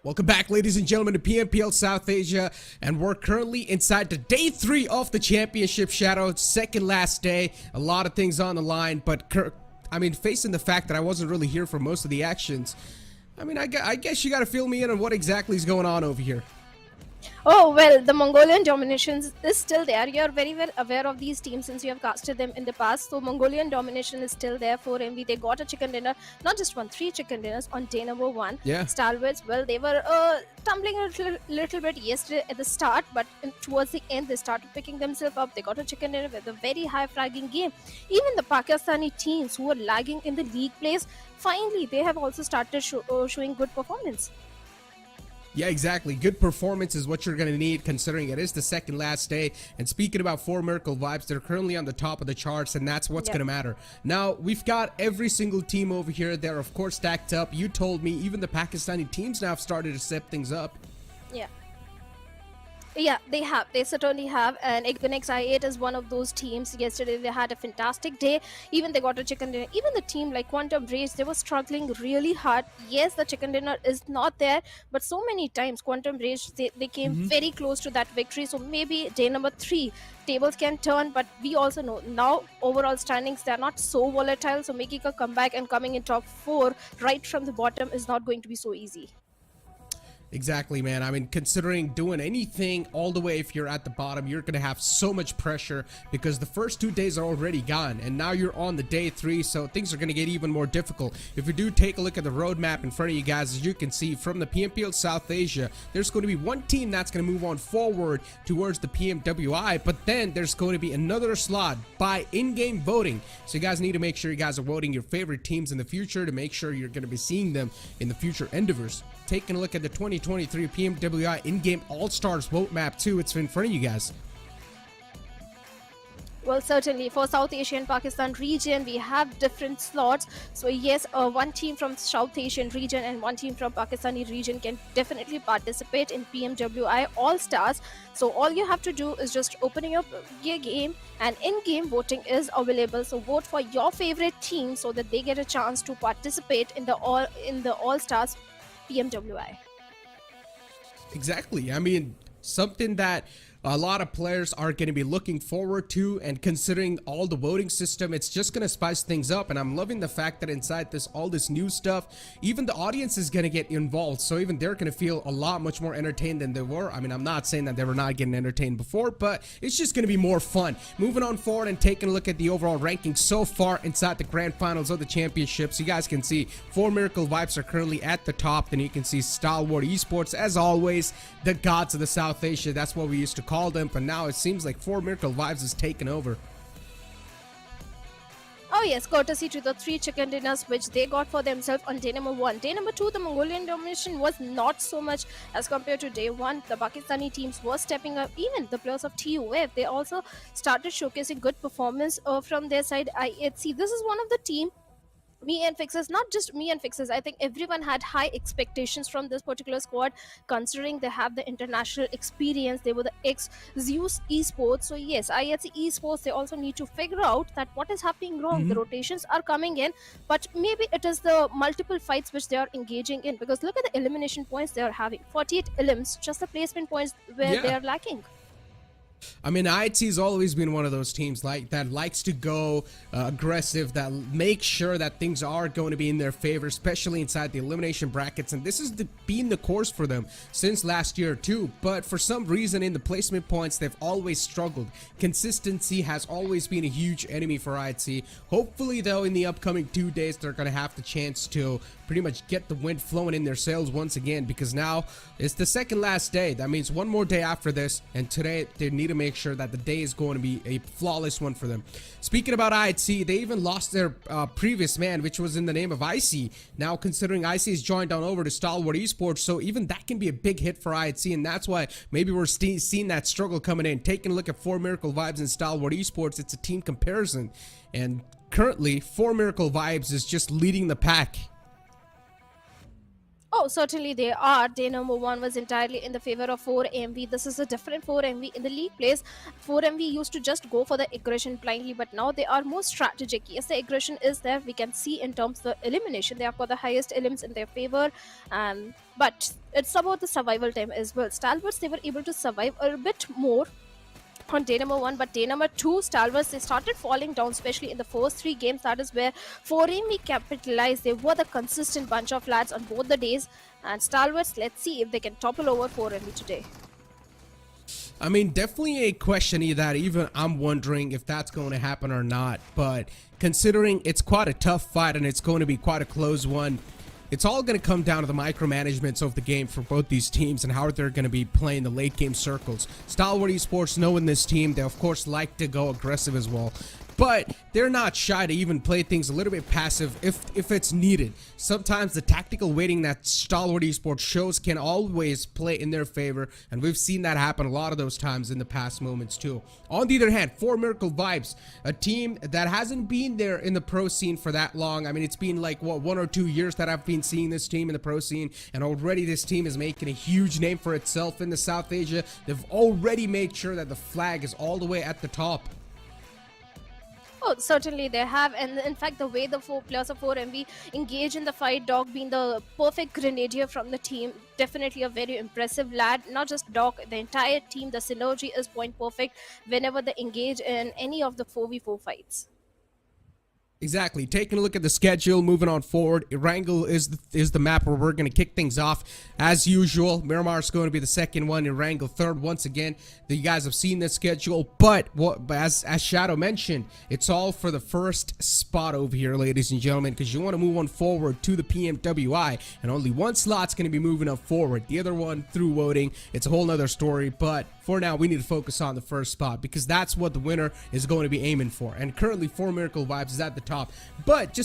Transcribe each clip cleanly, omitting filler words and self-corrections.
Welcome back, ladies and gentlemen, to PMPL South Asia, and we're currently inside the day 3 of the championship shadow, second last day. A lot of things on the line, but facing the fact that I wasn't really here for most of the actions, I guess you gotta fill me in on what exactly is going on over here. Oh, well, the Mongolian domination is still there. You're very well aware of these teams since you have casted them in the past. So Mongolian domination is still there for MV. They got a chicken dinner, not just one, 3 chicken dinners on day number 1. Yeah. Stalwarts, well, they were tumbling a little bit yesterday at the start, but towards the end, they started picking themselves up. They got a chicken dinner with a very high fragging game. Even the Pakistani teams who were lagging in the league plays, finally, they have also started showing good performance. Yeah, exactly. Good performance is what you're going to need, considering it is the second last day. And speaking about 4 Miracle Vibes, they're currently on the top of the charts, and that's what's going to matter. Now, we've got every single team over here. They're, of course, stacked up. You told me even the Pakistani teams now have started to step things up. Yeah, they have. They certainly have. And Equinix i8 is one of those teams. Yesterday, they had a fantastic day. Even they got a chicken dinner. Even the team like Quantum Rage, they were struggling really hard. Yes, the chicken dinner is not there. But so many times, Quantum Rage, they came very close to that victory. So maybe day number 3, tables can turn. But we also know now, overall standings, they're not so volatile. So making a comeback and coming in top 4 right from the bottom is not going to be so easy. Exactly, man. I mean, considering doing anything all the way if you're at the bottom, you're going to have so much pressure because the first 2 days are already gone and now you're on the day 3, so things are going to get even more difficult. If you do take a look at the roadmap in front of you guys, as you can see from the PMPL South Asia, there's going to be one team that's going to move on forward towards the PMWI, but then there's going to be another slot by in-game voting. So you guys need to make sure you guys are voting your favorite teams in the future to make sure you're going to be seeing them in the future endeavors. Taking a look at the 2023 PMWI in-game All-Stars vote map too. It's in front of you guys. Well, certainly for South Asian Pakistan region, we have different slots. So yes, one team from South Asian region and one team from Pakistani region can definitely participate in PMWI All-Stars. So all you have to do is just opening up your game, and in-game voting is available. So vote for your favorite team so that they get a chance to participate in the All-Stars PMWI. Exactly. I mean, something that a lot of players are going to be looking forward to, and considering all the voting system, it's just going to spice things up. And I'm loving the fact that inside this, all this new stuff, even the audience is going to get involved, so even they're going to feel a lot much more entertained than they were. I mean, I'm not saying that they were not getting entertained before, but it's just going to be more fun. Moving on forward and taking a look at the overall ranking so far inside the grand finals of the championships, you guys can see 4 Miracle Vibes are currently at the top. Then you can see Stalwart Esports, as always, the gods of the South Asia. That's what we used to call them, but now it seems like 4 Miracle Vibes is taken over. Oh yes, courtesy to the 3 chicken dinners which they got for themselves on day number 1. Day number 2, the Mongolian domination was not so much as compared to day 1. The Pakistani teams were stepping up. Even the players of TUF, they also started showcasing good performance from their side. See, this is one of the team, me and Fixes, not just me and Fixes, I think everyone had high expectations from this particular squad, considering they have the international experience. They were the ex-Zeus Esports. So yes, IHC Esports, they also need to figure out that what is happening wrong. The rotations are coming in, but maybe it is the multiple fights which they are engaging in, because look at the elimination points they are having. 48 elims, just the placement points where they are lacking. I mean, IHC has always been one of those teams that likes to go aggressive, that makes sure that things are going to be in their favor, especially inside the elimination brackets. And this has been the course for them since last year too. But for some reason in the placement points, they've always struggled. Consistency has always been a huge enemy for IHC. Hopefully, though, in the upcoming 2 days, they're going to have the chance to pretty much get the wind flowing in their sails once again, because now it's the second last day. That means one more day after this, and today they need to make sure that the day is going to be a flawless one for them. Speaking about IHC, they even lost their previous man, which was in the name of IC. Now, considering IC is joined on over to Stalwart Esports, so even that can be a big hit for IHC, and that's why maybe we're seeing that struggle coming in. Taking a look at 4 Miracle Vibes and Stalwart Esports, it's a team comparison, and currently 4 Miracle Vibes is just leading the pack. Oh, certainly they are. Day number one was entirely in the favor of 4MV. This is a different 4MV in the league plays. 4MV used to just go for the aggression blindly, but now they are more strategic. Yes, the aggression is there. We can see in terms of the elimination, they have got the highest elims in their favor. But it's about the survival time as well. Stalwarts, they were able to survive a bit more on day number one, but day number two, Stalwarts, they started falling down, especially in the first three games. That is where 4ME capitalized. They were the consistent bunch of lads on both the days, and Stalwarts, let's see if they can topple over 4ME today. I mean, definitely a question that even I'm wondering if that's going to happen or not, but considering it's quite a tough fight and it's going to be quite a close one, it's all going to come down to the micromanagements of the game for both these teams and how they're going to be playing the late game circles. Stalwart Esports, knowing this team, they of course like to go aggressive as well, but they're not shy to even play things a little bit passive if it's needed. Sometimes the tactical waiting that Stalwart Esports shows can always play in their favor, and we've seen that happen a lot of those times in the past moments too. On the other hand, 4Miracle Vibes, a team that hasn't been there in the pro scene for that long. I mean, it's been like, what, 1 or 2 years that I've been seeing this team in the pro scene, and already this team is making a huge name for itself in the South Asia. They've already made sure that the flag is all the way at the top. Oh, certainly they have, and in fact, the way the four players of 4MV engage in the fight, Dog being the perfect grenadier from the team, definitely a very impressive lad. Not just Dog, the entire team, the synergy is point perfect whenever they engage in any of the 4v4 fights. Exactly. Taking a look at the schedule, moving on forward, Erangel is the map where we're going to kick things off. As usual, Miramar is going to be the second one, Erangel third. Once again, you guys have seen this schedule, but as Shadow mentioned, it's all for the first spot over here, ladies and gentlemen, because you want to move on forward to the PMWI, and only one slot's going to be moving up forward. The other one through voting. It's a whole nother story, but for now, we need to focus on the first spot because that's what the winner is going to be aiming for. And currently, 4Miracle Vibes is at the top. But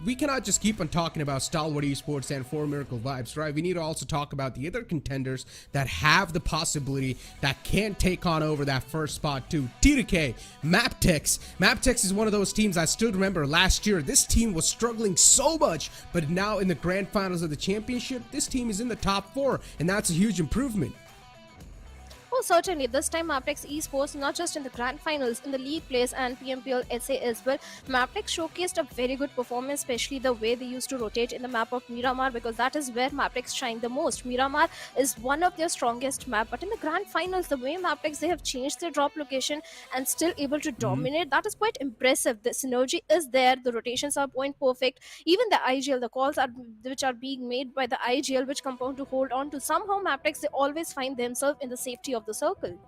we cannot just keep on talking about Stalwart Esports and 4Miracle Vibes, right? We need to also talk about the other contenders that have the possibility that can take on over that first spot too. T2K, MABETEX. MABETEX is one of those teams I still remember last year. This team was struggling so much, but now in the grand finals of the championship, this team is in the top 4, and that's a huge improvement. Oh, certainly. This time, MABETEX Esports, not just in the grand finals, in the league plays and PMPL SA as well, MABETEX showcased a very good performance, especially the way they used to rotate in the map of Miramar, because that is where MABETEX shine the most. Miramar is one of their strongest map, but in the grand finals, the way MABETEX, they have changed their drop location and still able to dominate, that is quite impressive. The synergy is there, the rotations are point perfect, even the IGL, the calls which are being made by the IGL, which compound to hold on to. Somehow MABETEX, they always find themselves in the safety of the circle.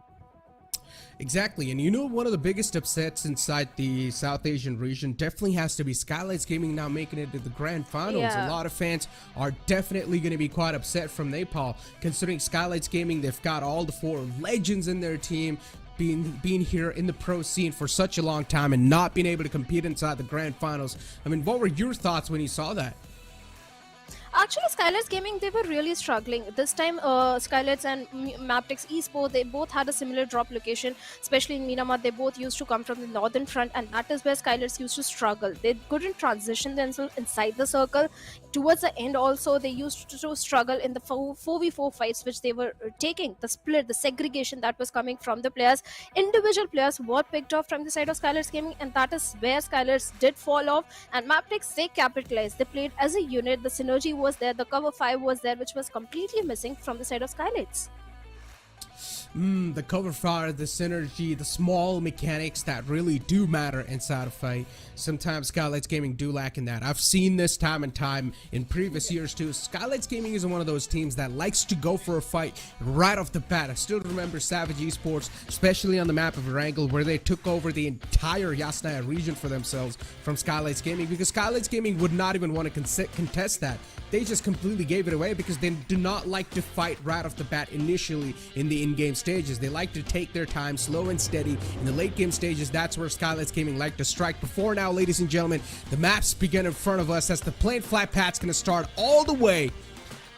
Exactly, and you know, one of the biggest upsets inside the South Asian region definitely has to be Skylights Gaming now making it to the grand finals. Yeah. A lot of fans are definitely going to be quite upset from Nepal, considering Skylights Gaming, they've got all the 4 legends in their team, being here in the pro scene for such a long time and not being able to compete inside the grand finals. I mean, what were your thoughts when you saw that? Actually, Skylights Gaming, they were really struggling. This time, Skylights and MABETEX Esports, they both had a similar drop location, especially in Miramar. They both used to come from the northern front, and that is where Skylights used to struggle. They couldn't transition themselves inside the circle. Towards the end also, they used to struggle in the 4v4 fights which they were taking. The split, the segregation that was coming from the players. Individual players were picked off from the side of Skylights Gaming, and that is where Skylights did fall off. And MABETEX, they capitalized. They played as a unit. The synergy was there. The cover 5 was there, which was completely missing from the side of Skylights. The cover fire, the synergy, the small mechanics that really do matter inside a fight. Sometimes Skylights Gaming do lack in that. I've seen this time and time in previous years too. Skylights Gaming is one of those teams that likes to go for a fight right off the bat. I still remember Savage Esports, especially on the map of Erangel, where they took over the entire Yasnaya region for themselves from Skylights Gaming, because Skylights Gaming would not even want to contest that. They just completely gave it away because they do not like to fight right off the bat initially in the in-game stages. They like to take their time, slow and steady. In the late game stages, that's where Skylights Gaming like to strike. Before now, ladies and gentlemen, the maps begin in front of us as the plain flat path's going to start all the way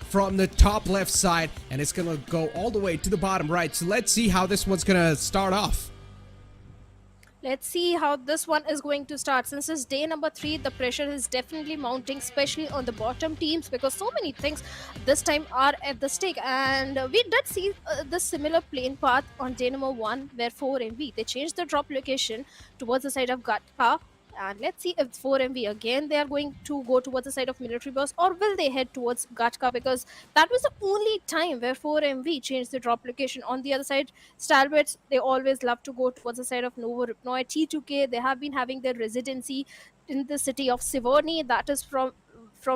from the top left side, and it's going to go all the way to the bottom right. So let's see how this one's going to start off. Let's see how this one is going to start. Since it's day number 3, the pressure is definitely mounting, especially on the bottom teams, because so many things this time are at the stake. And we did see the similar playing path on day number 1, where 4MV they changed the drop location towards the side of Gatka. And let's see if 4MV again they are going to go towards the side of military boss, or will they head towards Gatka, because that was the only time where 4MV changed the drop location. On the other side, Stalwarts, they always love to go towards the side of Novo Ripnoi. T2K, they have been having their residency in the city of Sivorny. That is from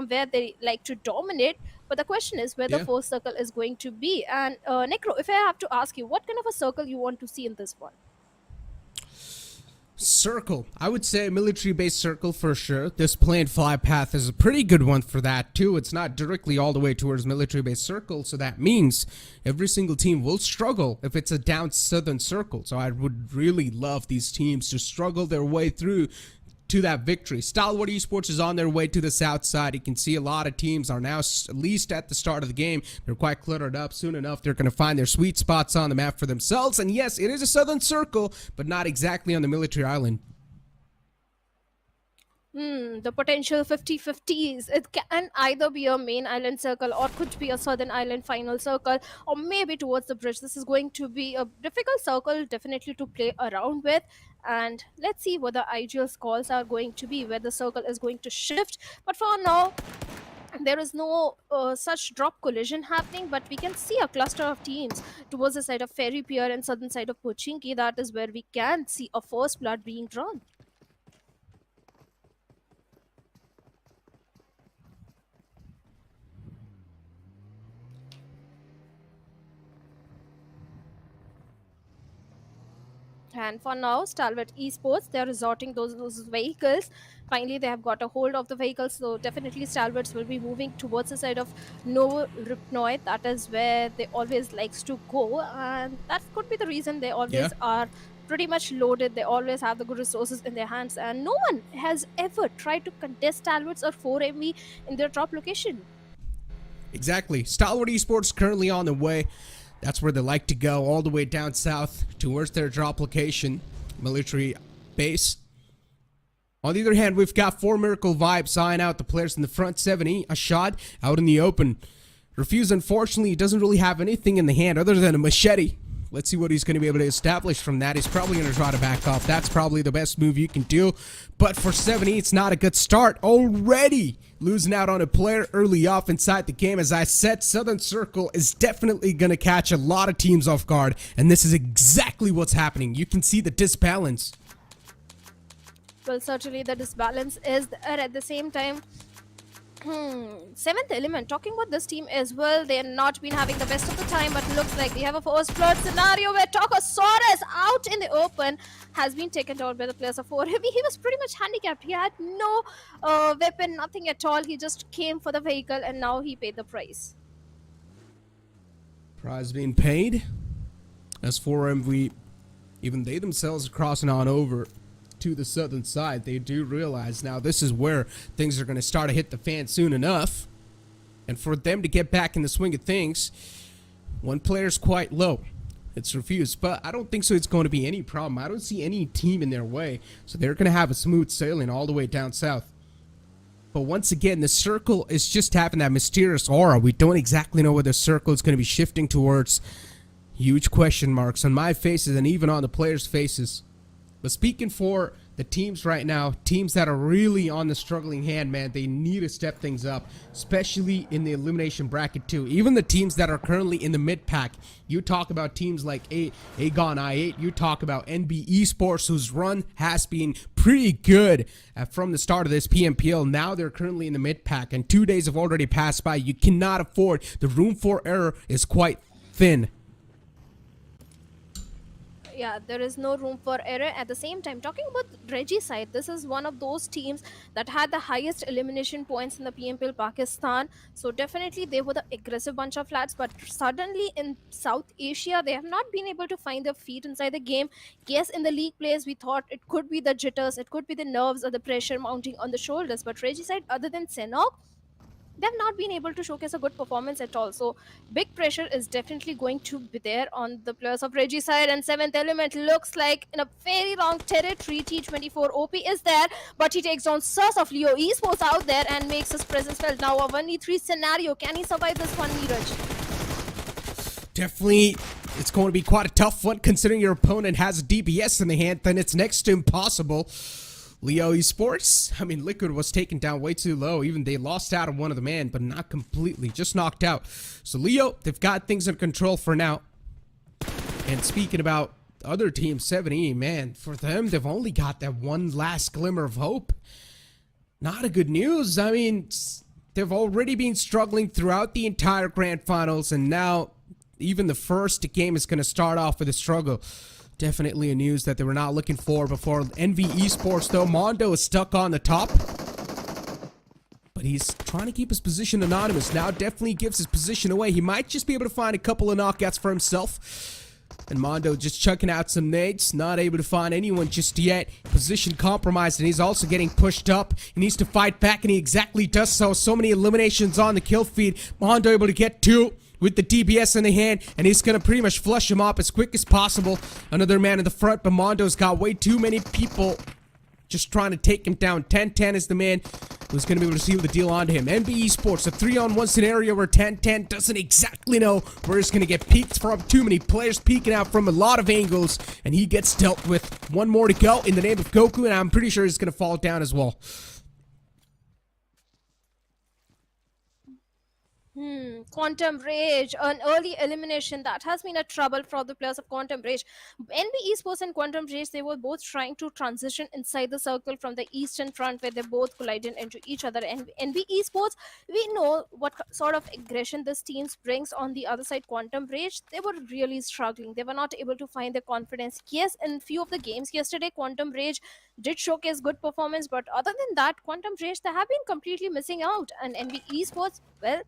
where they like to dominate. But the question is where the Yeah. first circle is going to be. And Necro, if I have to ask you, what kind of a circle you want to see in this one? Circle. I would say military based circle for sure. This planned fly path is a pretty good one for that too. It's not directly all the way towards military based circle, so that means every single team will struggle if it's a down southern circle. So I would really love these teams to struggle their way through to that victory. Stalwart Esports is on their way to the south side. You can see a lot of teams are now, at least at the start of the game, they're quite cluttered up. Soon enough, they're going to find their sweet spots on the map for themselves. And yes, it is a southern circle, but not exactly on the military island. The potential 50-50s. It can either be a main island circle, or could be a southern island final circle, or maybe towards the bridge. This is going to be a difficult circle, definitely to play around with. And let's see what the ideal calls are going to be, where the circle is going to shift. But for now, there is no such drop collision happening, but we can see a cluster of teams towards the side of Ferry Pier and southern side of Pochinki. That is where we can see a first blood being drawn. And for now, Stalwart Esports, they're resorting those vehicles. Finally, they have got a hold of the vehicles. So definitely Stalwarts will be moving towards the side of Novo Ripnoi. That is where they always likes to go. And that could be the reason they Yeah. always are pretty much loaded. They always have the good resources in their hands. And no one has ever tried to contest Stalwarts or 4MV in their top location. Exactly. Stalwart Esports currently on the way. That's where they like to go, all the way down south towards their drop location, military base. On the other hand, we've got 4 Miracle Vibes eyeing out the players in the front 70. A shot out in the open. Refuse, unfortunately, he doesn't really have anything in the hand other than a machete. Let's see what he's going to be able to establish from that. He's probably going to try to back off. That's probably the best move you can do. But for 70, it's not a good start. Already losing out on a player early off inside the game. As I said, Southern Circle is definitely going to catch a lot of teams off guard. And this is exactly what's happening. You can see the disbalance. Well, certainly the disbalance is there. At the same time, Seventh Element, talking about this team as well, they have not been having the best of the time, but looks like they have a first blood scenario where Tokosaurus out in the open has been taken down by the players of 4. He was pretty much handicapped. He had no weapon, nothing at all. He just came for the vehicle and now he paid the price. Prize being paid. As for MV, even they themselves are crossing on over to the southern side. They do realize now this is where things are going to start to hit the fan soon enough. And for them to get back in the swing of things, one player's quite low. It's Refused, but I don't think so it's going to be any problem. I don't see any team in their way, so they're going to have a smooth sailing all the way down south. But once again, the circle is just having that mysterious aura. We don't exactly know where the circle is going to be shifting towards. Huge question marks on my faces and even on the players' faces. But speaking for the teams right now, teams that are really on the struggling hand, man, they need to step things up, especially in the elimination bracket too. Even the teams that are currently in the mid pack, you talk about teams like Agon I8, you talk about NB Esports, whose run has been pretty good from the start of this PMPL. Now they're currently in the mid pack, and 2 days have already passed by. You cannot afford, the room for error is quite thin. Yeah, there is no room for error. At the same time, talking about Reggie's side, this is one of those teams that had the highest elimination points in the PMPL Pakistan. So definitely they were the aggressive bunch of lads, but suddenly in South Asia, they have not been able to find their feet inside the game. Yes, in the league plays, we thought it could be the jitters, it could be the nerves or the pressure mounting on the shoulders. But Reggie's side, other than Sanhok, they've not been able to showcase a good performance at all. So big pressure is definitely going to be there on the players of Reggie side. And Seventh Element looks like in a very wrong territory. T24 OP is there, but he takes down Sus of Leo Esports out there and makes his presence felt. Now a 1v3 scenario. Can he survive this one, Neeraj? Definitely, it's going to be quite a tough one considering your opponent has a DBS in the hand. Then it's next to impossible. Leo Esports, I mean, Liquid was taken down way too low. Even they lost out on one of the men, but not completely, just knocked out. So Leo, they've got things under control for now. And speaking about the other team, 7E, man, for them, they've only got that one last glimmer of hope. Not a good news. I mean, they've already been struggling throughout the entire grand finals, and now even the first game is going to start off with a struggle. Definitely a news that they were not looking for before. NV Esports, though, Mondo is stuck on the top. But he's trying to keep his position anonymous. Now definitely gives his position away. He might just be able to find a couple of knockouts for himself. And Mondo just chucking out some nades. Not able to find anyone just yet. Position compromised, and he's also getting pushed up. He needs to fight back, and he exactly does so. So many eliminations on the kill feed. Mondo able to get 2. With the DBS in the hand, and he's going to pretty much flush him off as quick as possible. Another man in the front, but Mondo's got way too many people just trying to take him down. 10-10 is the man who's going to be able to seal the deal onto him. NB Esports, a 3-on-1 scenario where 10-10 doesn't exactly know where he's going to get peeked from. Too many players peeking out from a lot of angles, and he gets dealt with. One more to go in the name of Goku, and I'm pretty sure he's going to fall down as well. Quantum Rage, an early elimination. That has been a trouble for the players of Quantum Rage. NB Esports and Quantum Rage, they were both trying to transition inside the circle from the eastern front where they both collided into each other. And NB Esports, we know what sort of aggression this team brings on the other side. Quantum Rage, they were really struggling. They were not able to find their confidence. Yes, in few of the games yesterday, Quantum Rage did showcase good performance, but other than that, Quantum Rage, they have been completely missing out. And NB Esports, well,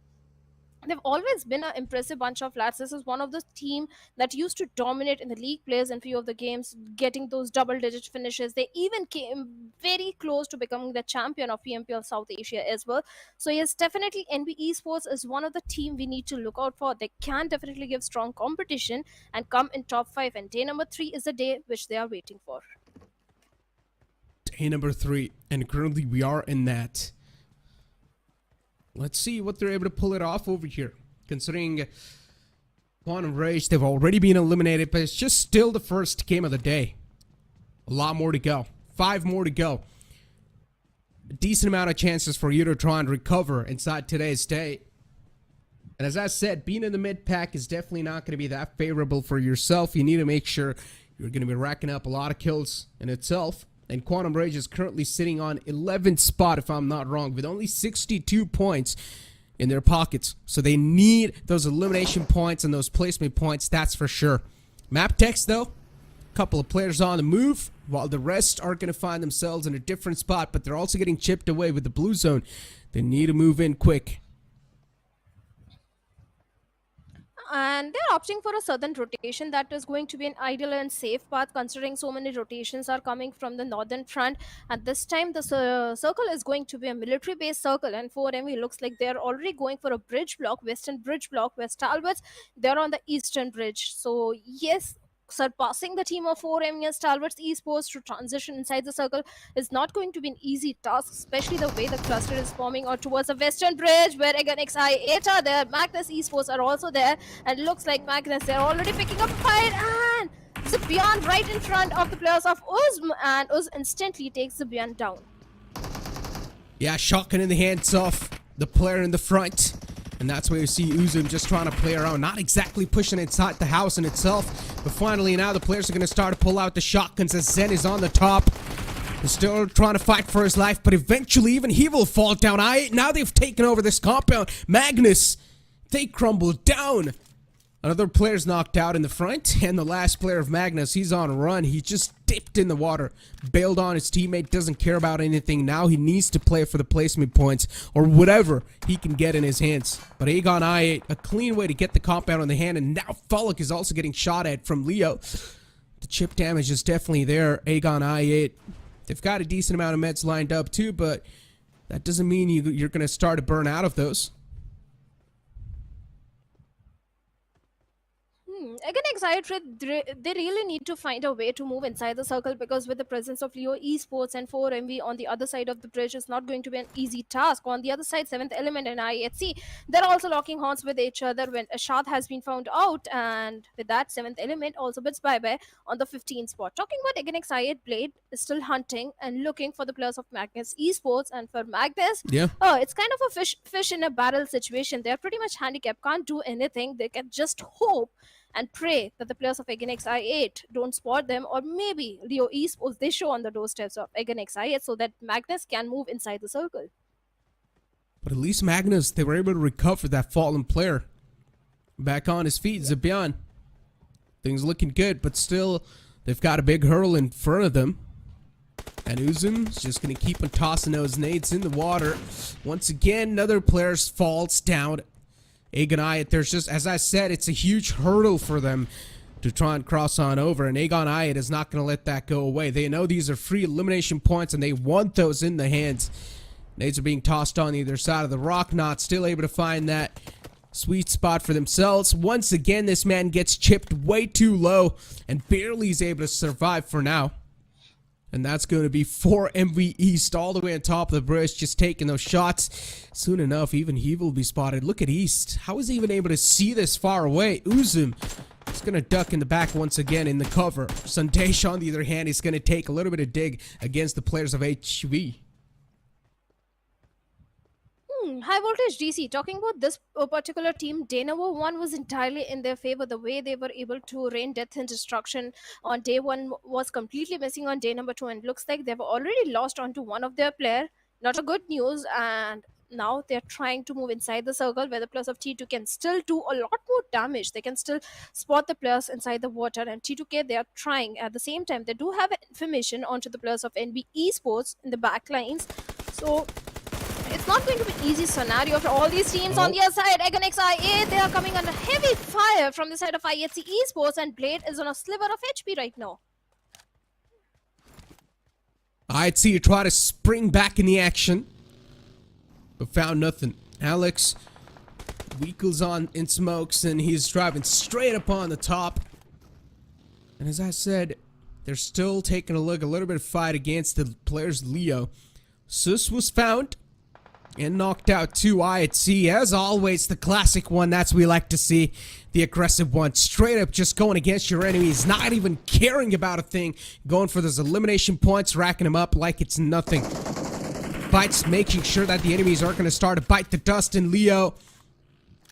they've always been an impressive bunch of lads. This is one of the team that used to dominate in the league plays in few of the games, getting those double-digit finishes. They even came very close to becoming the champion of PMPL South Asia as well. So yes, definitely NB Esports is one of the team we need to look out for. They can definitely give strong competition and come in top 5. And day number 3 is the day which they are waiting for. Day number 3, and currently we are in that. Let's see what they're able to pull it off over here. Considering Quantum Rage, they've already been eliminated, but it's just still the first game of the day. A lot more to go. 5 more to go. A decent amount of chances for you to try and recover inside today's day. And as I said, being in the mid pack is definitely not going to be that favorable for yourself. You need to make sure you're going to be racking up a lot of kills in itself. And Quantum Rage is currently sitting on 11th spot, if I'm not wrong, with only 62 points in their pockets. So they need those elimination points and those placement points, that's for sure. MABETEX, though, a couple of players on the move, while the rest are going to find themselves in a different spot, but they're also getting chipped away with the blue zone. They need to move in quick. And they're opting for a southern rotation. That is going to be an ideal and safe path, considering so many rotations are coming from the northern front. And this time the circle is going to be a military based circle, and 4ME looks like they're already going for a bridge block, western bridge block, where Stalwarts, they're on the eastern bridge. So yes, surpassing the team of 4ME and Stalwart Esports to transition inside the circle is not going to be an easy task, especially the way the cluster is forming out towards the western bridge, where again XI8 are there, Magnus Esports are also there, and it looks like Magnus, they're already picking up a fight, and Zibian right in front of the players of Uzm, and Uz instantly takes Zibian down. Yeah, shotgun in the hands of the player in the front. And that's where you see Uzum just trying to play around, not exactly pushing inside the house in itself. But finally now the players are going to start to pull out the shotguns as Zen is on the top. He's still trying to fight for his life, but eventually even he will fall down. Now they've taken over this compound. Magnus, they crumble down. Another player's knocked out in the front, and the last player of Magnus, he's on a run. He just dipped in the water, bailed on his teammate, doesn't care about anything. Now he needs to play for the placement points or whatever he can get in his hands. But Aegon I8, a clean way to get the compound on the hand, and now Fullock is also getting shot at from Leo. The chip damage is definitely there. Aegon I8, they've got a decent amount of meds lined up too, but that doesn't mean you're going to start to burn out of Again, excited, they really need to find a way to move inside the circle, because with the presence of Leo Esports and 4MV on the other side of the bridge, it's not going to be an easy task. On the other side, 7th Element and IHC, they're also locking horns with each other when Ashad has been found out, and with that, 7th Element also bids bye-bye on the 15th spot. Talking about again, excited, Blade is still hunting and looking for the players of Magnus Esports, and for Magnus, Yeah. it's kind of a fish in a barrel situation. They're pretty much handicapped, can't do anything. They can just hope and pray that the players of Eganix I8 don't spot them, or maybe Leo Esports, they show on the doorsteps of Eganix I8 so that Magnus can move inside the circle. But at least Magnus, they were able to recover that fallen player. Back on his feet, Zibian. Things looking good, but still, they've got a big hurdle in front of them. And Uzum's just going to keep on tossing those nades in the water. Once again, another player falls down. Aegon Ayat, there's just, as I said, it's a huge hurdle for them to try and cross on over, and Aegon Ayat is not going to let that go away. They know these are free elimination points, and they want those in the hands. Nades are being tossed on either side of the rock, not still able to find that sweet spot for themselves. Once again, this man gets chipped way too low, and barely is able to survive for now. And that's going to be 4MV East all the way on top of the bridge, just taking those shots. Soon enough, even he will be spotted. Look at East. How is he even able to see this far away? Uzum is going to duck in the back once again in the cover. Sandesh, on the other hand, is going to take a little bit of dig against the players of HV. Highvoltage DC, talking about this particular team, Dynamo 1 was entirely in their favor. The way they were able to rain death and destruction on day 1 was completely missing on day number 2, and looks like they've already lost onto one of their player. Not a good news, and now they're trying to move inside the circle where the players of T2 can still do a lot more damage. They can still spot the players inside the water, and T2K, they are trying. At the same time, they do have information onto the players of NB Esports in the back lines. So it's not going to be an easy scenario for all these teams. On the other side, Eganix IA, they are coming under heavy fire from the side of IHC Esports, and Blade is on a sliver of HP right now. I'd see you try to spring back in the action, but found nothing. Alex weakles on in smokes, and he's driving straight up on the top. And as I said, they're still taking a little bit of fight against the players Leo. Sus was found and knocked out too. IHC, as always, the classic one. That's what we like to see. The aggressive one. Straight up just going against your enemies. Not even caring about a thing. Going for those elimination points. Racking them up like it's nothing. Bites, making sure that the enemies aren't going to start to bite the dust. And Leo,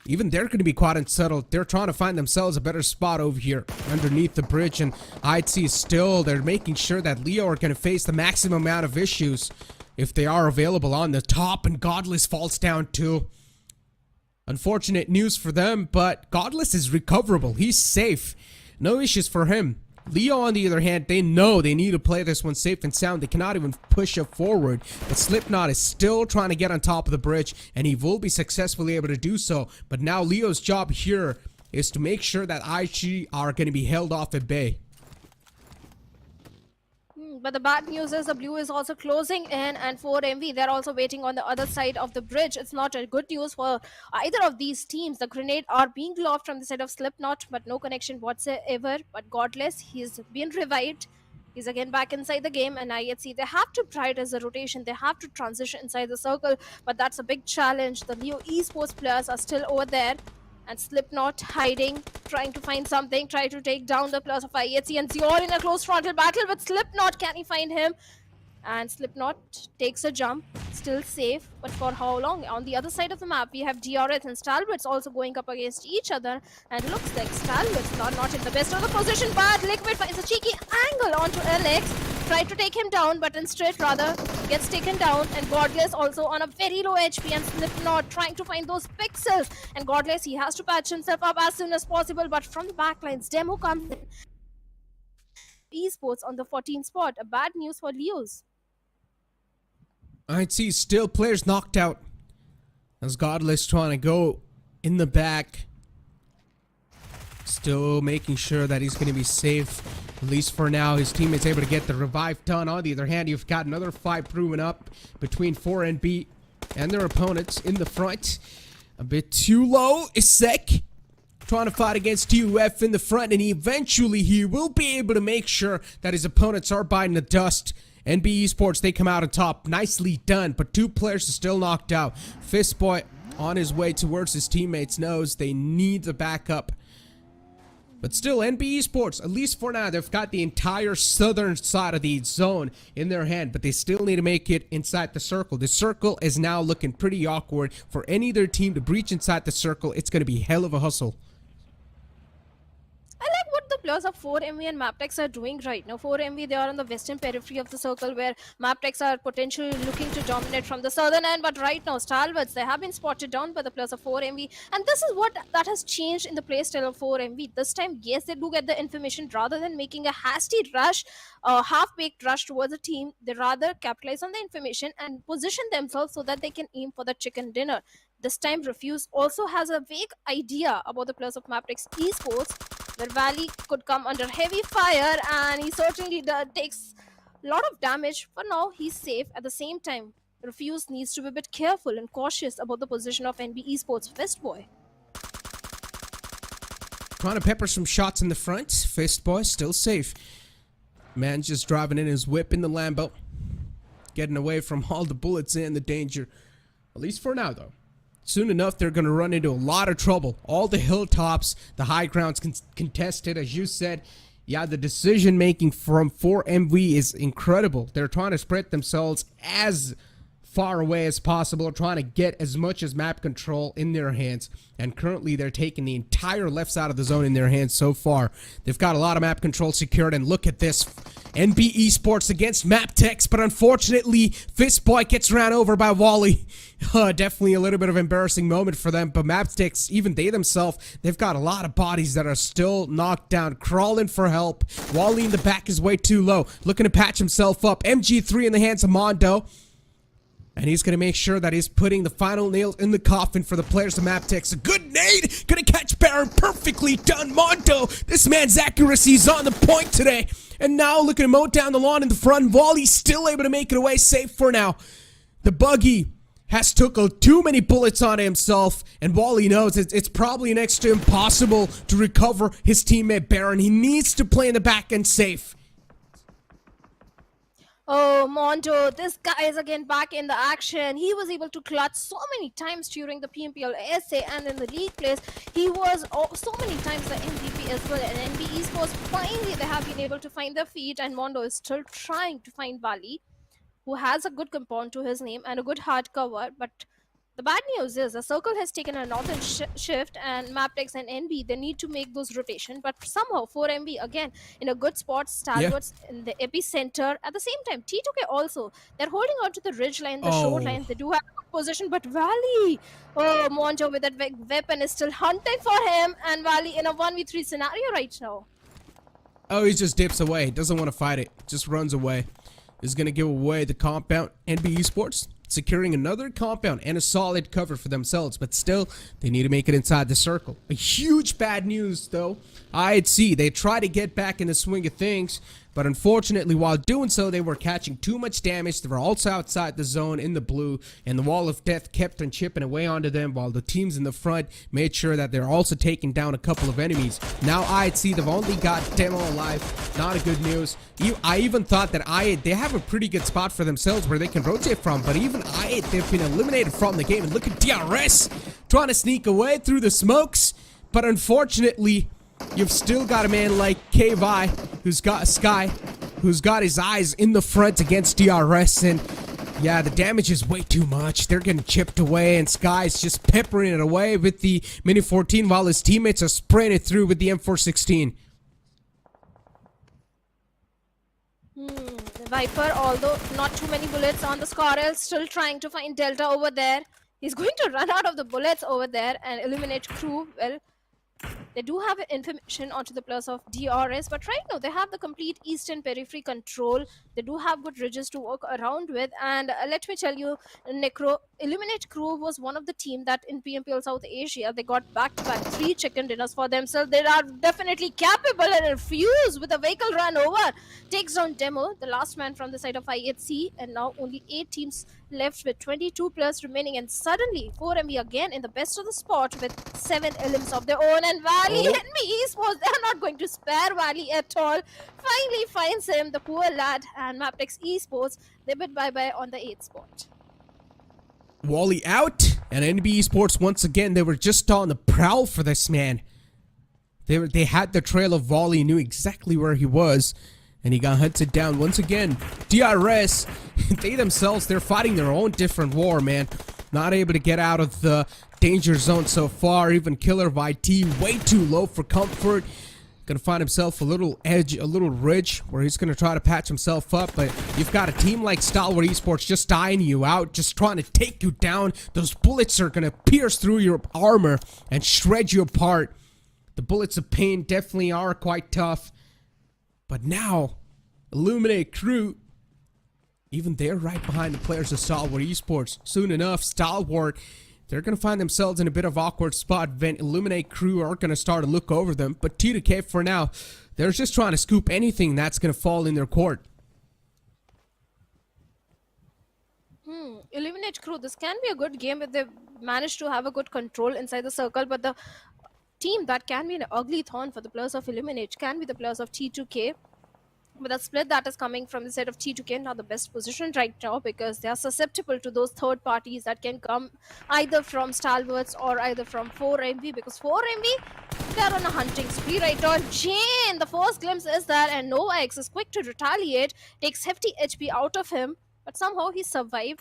even they're going to be quite unsettled. They're trying to find themselves a better spot over here underneath the bridge. And IHC still, they're making sure that Leo are going to face the maximum amount of issues if they are available on the top, and Godless falls down too. Unfortunate news for them, but Godless is recoverable. He's safe. No issues for him. Leo, on the other hand, they know they need to play this one safe and sound. They cannot even push up forward. But Slipknot is still trying to get on top of the bridge, and he will be successfully able to do so. But now Leo's job here is to make sure that IG are going to be held off at bay. But the bad news is the blue is also closing in, and 4MV, they're also waiting on the other side of the bridge. It's not a good news for either of these teams. The grenade are being lobbed from the side of Slipknot, but no connection whatsoever. But Godless, he's been revived. He's again back inside the game, and IHC, they have to try it as a rotation. They have to transition inside the circle, but that's a big challenge. The Leo Esports players are still over there, and Slipknot hiding, trying to find something, try to take down the players of IHC, and Zior in a close frontal battle with Slipknot. Can he find him? And Slipknot takes a jump, still safe, but for how long? On the other side of the map, we have DRS and Stalwart also going up against each other, and looks like Stalwart's not in the best of the position, but Liquid finds a cheeky angle onto Alex, try to take him down, but instead rather gets taken down, and Godless also on a very low HP, and Slipknot trying to find those pixels, and Godless, he has to patch himself up as soon as possible, but from the backlines, Demo comes in. Esports on the 14th spot, a bad news for Leos. I'd see still players knocked out as Godless trying to go in the back, still making sure that he's going to be safe At least for now, his teammate's able to get the revive done. On the other hand, you've got another fight brewing up between 4NB and their opponents in the front. A bit too low. Isek trying to fight against TUF in the front, and eventually he will be able to make sure that his opponents are biting the dust. NB Esports, they come out on top. Nicely done, but two players are still knocked out. Fistboy on his way towards his teammates knows they need the backup. But still, NB Esports, at least for now, they've got the entire southern side of the zone in their hand, but they still need to make it inside the circle. The circle is now looking pretty awkward. For any other team to breach inside the circle, it's going to be hell of a hustle. I like what the players of 4MV and MABETEX are doing right now. 4MV, they are on the western periphery of the circle, where MABETEX are potentially looking to dominate from the southern end. But right now, Stalwarts, they have been spotted down by the players of 4MV. And this is what that has changed in the playstyle of 4MV. This time, yes, they do get the information. Rather than making a hasty rush, half-baked rush towards a team, they rather capitalize on the information and position themselves so that they can aim for the chicken dinner. This time, Refuse also has a vague idea about the players of MABETEX Esports, where Valley could come under heavy fire, and he certainly takes a lot of damage. For now, he's safe. At the same time, Refuse needs to be a bit careful and cautious about the position of NB Esports Fistboy. Trying to pepper some shots in the front. Fistboy still safe. Man just driving in his whip in the Lambo. Getting away from all the bullets and the danger. At least for now, though. Soon enough, they're going to run into a lot of trouble. All the hilltops, the high grounds contested, as you said. Yeah, the decision making from 4MV is incredible. They're trying to spread themselves as far away as possible, trying to get as much as map control in their hands. And currently, they're taking the entire left side of the zone in their hands so far. They've got a lot of map control secured, and look at this. NB Esports against MABETEX, but unfortunately, Fistboy gets ran over by Wally. Definitely a little bit of an embarrassing moment for them, but MABETEX, even they themselves, they've got a lot of bodies that are still knocked down, crawling for help. Wally in the back is way too low, looking to patch himself up. MG3 in the hands of Mondo. And he's going to make sure that he's putting the final nails in the coffin for the players of MABETEX. A good nade! Going to catch Baron. Perfectly done, Mondo! This man's accuracy is on the point today. And now looking to mow down the lawn in the front. Wally's still able to make it away safe for now. The buggy has took too many bullets on himself. And Wally knows it's probably next to impossible to recover his teammate Baron. He needs to play in the back end safe. Oh, Mondo, this guy is again back in the action. He was able to clutch so many times during the PMPL SA and in the league plays. He was so many times the MVP as well. And NB Esports, finally, they have been able to find their feet. And Mondo is still trying to find Bali, who has a good compound to his name and a good hard cover. But the bad news is the circle has taken a northern shift, and MABETEX and NB, they need to make those rotation. But somehow 4MB again in a good spot, Stalwarts in the epicenter. At the same time, T2K also, they're holding on to the ridge line, the short line. They do have a good position, but Valley, oh, Monjo with that weapon is still hunting for him, and Valley in a 1v3 scenario right now. Oh, he just dips away. Doesn't want to fight it. Just runs away. Is going to give away the compound. NB Esports securing another compound and a solid cover for themselves, but still, they need to make it inside the circle. A huge bad news, though. IHC, they try to get back in the swing of things, but unfortunately, while doing so, they were catching too much damage. They were also outside the zone in the blue, and the wall of death kept on chipping away onto them, while the teams in the front made sure that they're also taking down a couple of enemies. Now IHC, they've only got Demo alive. Not a good news. I even thought that they have a pretty good spot for themselves where they can rotate from, but even they've been eliminated from the game. And look at DRS trying to sneak away through the smokes, but unfortunately, you've still got a man like KVI, who's got Sky, who's got his eyes in the front against DRS, and yeah, the damage is way too much. They're getting chipped away, and Sky's just peppering it away with the Mini 14 while his teammates are spraying it through with the M416. Viper, although not too many bullets on the Scorel, still trying to find Delta over there. He's going to run out of the bullets over there and eliminate Crew. Well, They do have information onto the players of DRS, but right now they have the complete eastern periphery control. They do have good ridges to work around with, and let me tell you, Illuminate Crew was one of the team that in PMPL South Asia they got back-to-back 3 chicken dinners for themselves. They are definitely capable and refuse with a vehicle run over. Takes down Demo, the last man from the side of IHC, and now only 8 teams left with 22 players remaining, and suddenly 4MB again in the best of the spot with 7 elims of their own, and Valley Enemy Esports, they are not going to spare Valley at all. Finally finds him, the poor lad, and MABETEX Esports, they bid bye-bye on the 8th spot. Wally out, and NB Esports once again, they were just on the prowl for this man. They had the trail of Volley, knew exactly where he was, and he got hunted down once again. DRS, they themselves, they're fighting their own different war, man. Not able to get out of the danger zone so far. Even Killer YT, way too low for comfort. Gonna find himself a little edge, a little ridge, where he's gonna try to patch himself up. But you've got a team like Stalwart Esports just dying you out, just trying to take you down. Those bullets are gonna pierce through your armor and shred you apart. The bullets of pain definitely are quite tough. But now, Illuminate Crew, even they're right behind the players of Stalwart Esports. Soon enough, Stalwart, they're going to find themselves in a bit of awkward spot. Then Illuminate Crew are going to start to look over them. But T2K for now, they're just trying to scoop anything that's going to fall in their court. Illuminate Crew, this can be a good game if they manage to have a good control inside the circle, but the team that can be an ugly thorn for the players of Illuminate can be the players of T2K. But the split that is coming from the side of T2K not the best position right now, because they are susceptible to those third parties that can come either from Stalwarts or either from 4MV, because 4MV, they're on a hunting spree right now. Jane, the first glimpse is there, and Nova X is quick to retaliate, takes hefty HP out of him, but somehow he survived.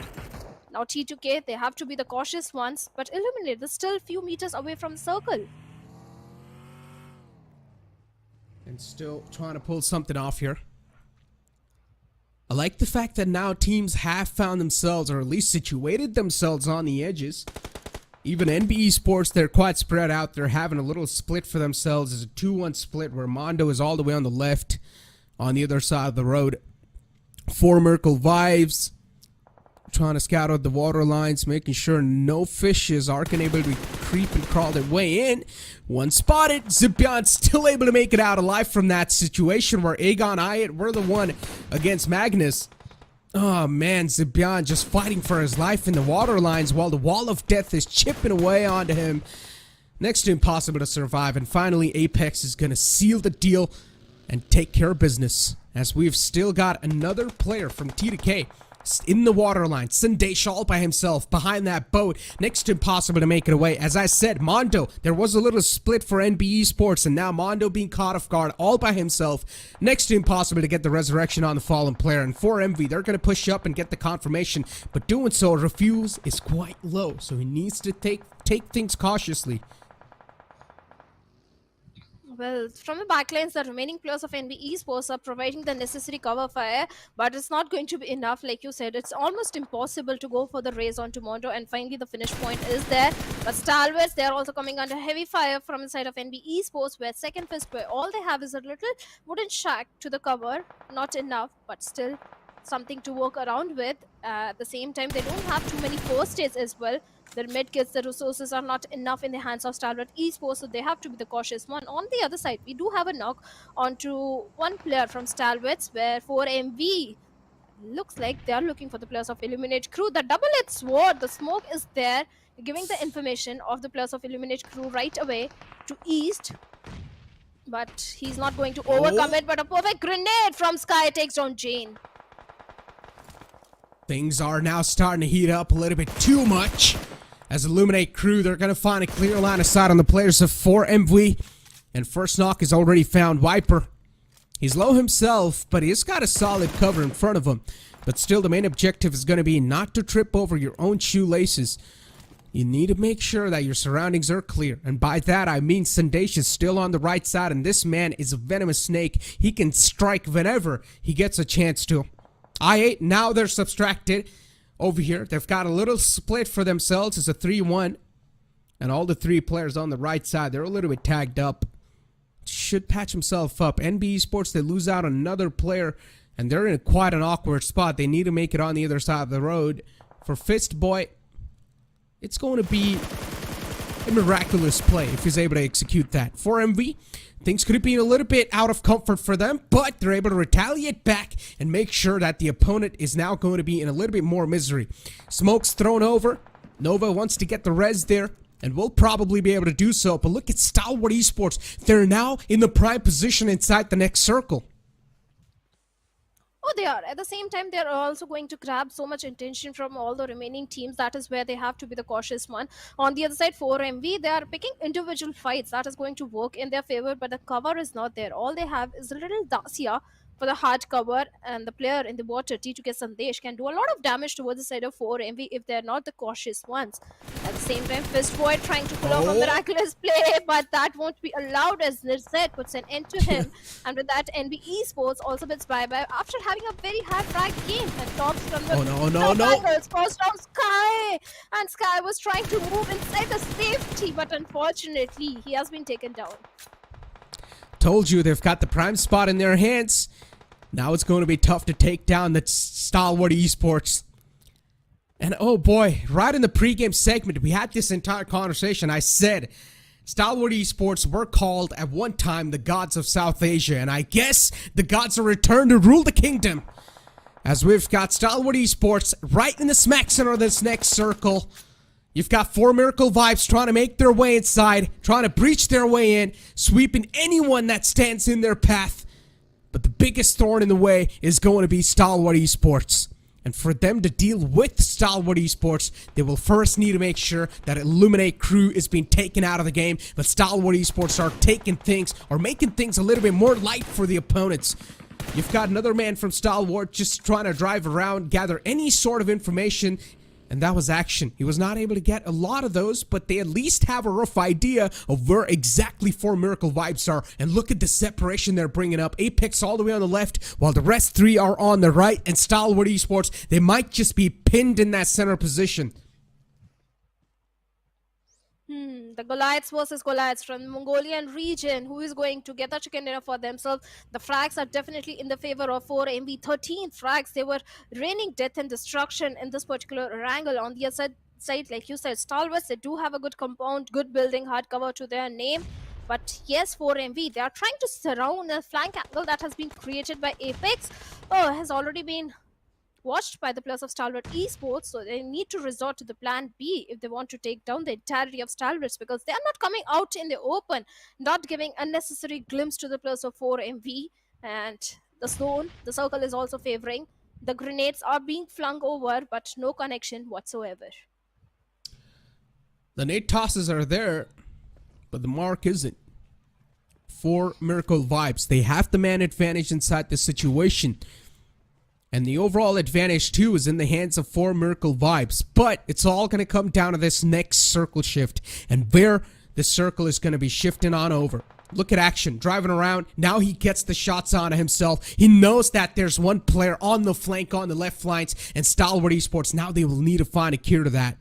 Now T2K, they have to be the cautious ones, but Illuminate, they're still a few meters away from the circle. And still trying to pull something off here. I like the fact that now teams have found themselves, or at least situated themselves on the edges. Even NB Esports, they're quite spread out. They're having a little split for themselves. It's a 2-1 split where Mondo is all the way on the left, on the other side of the road. 4 Merkel Vibes trying to scout out the water lines, making sure no fishes are able to creep and crawl their way in. One spotted. Zipian still able to make it out alive from that situation where Aegon Ayat were the one against Magnus. Oh man, Zipian just fighting for his life in the water lines while the wall of death is chipping away onto him. Next to impossible to survive. And finally, Apex is going to seal the deal and take care of business, as we've still got another player from T2K in the waterline. Sandesh all by himself behind that boat, next to impossible to make it away. As I said, Mondo, there was a little split for NB Esports, and now Mondo being caught off guard all by himself, next to impossible to get the resurrection on the fallen player. And for MV, they're going to push up and get the confirmation, but doing so, refuse is quite low, so he needs to take things cautiously. Well, from the backlines, the remaining players of NB Esports are providing the necessary cover fire, but it's not going to be enough. Like you said, it's almost impossible to go for the race onto Mondo, and finally the finish point is there. But Stalwarts, they're also coming under heavy fire from the side of NB Esports, where second fist, where all they have is a little wooden shack to the cover. Not enough, but still something to work around with. At the same time, they don't have too many first aids as well. Their medkits, the resources are not enough in the hands of Stalwart Esports, so they have to be the cautious one. On the other side, we do have a knock onto one player from Stalwarts, where 4MV looks like they are looking for the players of Illuminate Crew. The double-edged sword, the smoke is there, giving the information of the players of Illuminate Crew right away to east. But he's not going to overcome it, but a perfect grenade from Sky takes down Jane. Things are now starting to heat up a little bit too much. As Illuminate Crew, they're going to find a clear line of sight on the players of 4MV. And first knock is already found. Viper. He's low himself, but he's got a solid cover in front of him. But still, the main objective is going to be not to trip over your own shoelaces. You need to make sure that your surroundings are clear. And by that, I mean Sandesh is still on the right side. And this man is a venomous snake. He can strike whenever he gets a chance to. I8, now they're subtracted over here. They've got a little split for themselves. It's a 3-1. And all the 3 players on the right side, they're a little bit tagged up. Should patch himself up. NB Esports, they lose out on another player, and they're in quite an awkward spot. They need to make it on the other side of the road. For Fist Boy, it's going to be a miraculous play if he's able to execute that. For MV, things could have been a little bit out of comfort for them, but they're able to retaliate back and make sure that the opponent is now going to be in a little bit more misery. Smoke's thrown over. Nova wants to get the res there, and will probably be able to do so. But look at Stalwart Esports. They're now in the prime position inside the next circle. Oh, they are. At the same time, they're also going to grab so much attention from all the remaining teams. That is where they have to be the cautious one. On the other side, 4MV, they are picking individual fights. That is going to work in their favor, but the cover is not there. All they have is a little Dacia for the hard cover, and the player in the water, T2K Sandesh, can do a lot of damage towards the side of 4MV if they're not the cautious ones. At the same time, Fist Boy trying to pull off a miraculous play, but that won't be allowed as Lirzet puts an end to him. And with that, NB Esports also bids bye-bye after having a very high frag game and tops from the angles. First down Sky, and Sky was trying to move inside the safety, but unfortunately, he has been taken down. Told you, they've got the prime spot in their hands. Now it's going to be tough to take down the Stalwart Esports. And oh boy, right in the pregame segment, we had this entire conversation. I said Stalwart Esports were called at one time the gods of South Asia, and I guess the gods are returned to rule the kingdom. As we've got Stalwart Esports right in the smack center of this next circle. You've got 4 Miracle Vibes trying to make their way inside, trying to breach their way in, sweeping anyone that stands in their path. But the biggest thorn in the way is going to be Stalwart Esports. And for them to deal with Stalwart Esports, they will first need to make sure that Illuminate crew is being taken out of the game. But Stalwart Esports are taking things, or making things a little bit more light for the opponents. You've got another man from Stalwart just trying to drive around, gather any sort of information. And that was action. He was not able to get a lot of those, but they at least have a rough idea of where exactly 4 Miracle Vibes are. And look at the separation they're bringing up. Apex all the way on the left, while the rest 3 are on the right. And Stalwart Esports, they might just be pinned in that center position. The Goliaths versus Goliaths from the Mongolian region. Who is going to get the chicken dinner for themselves? The frags are definitely in the favor of 4MV. 13 frags. They were raining death and destruction in this particular Erangel. On the other side, like you said, Stalwarts, they do have a good compound, good building, hardcover to their name. But yes, 4MV, they are trying to surround a flank angle that has been created by Apex. Oh, has already been watched by the players of Stalwart Esports, so they need to resort to the plan B if they want to take down the entirety of Stalwarts, because they are not coming out in the open, not giving unnecessary glimpse to the players of 4MV. And the zone, the circle is also favoring. The grenades are being flung over, but no connection whatsoever. The nade tosses are there, but the mark isn't. 4 Miracle Vibes, they have the man advantage inside this situation. And the overall advantage, too, is in the hands of 4 Miracle Vibes. But it's all going to come down to this next circle shift. And where the circle is going to be shifting on over. Look at action. Driving around. Now he gets the shots on himself. He knows that there's one player on the flank, on the left flanks. And Stalwart Esports, now they will need to find a cure to that.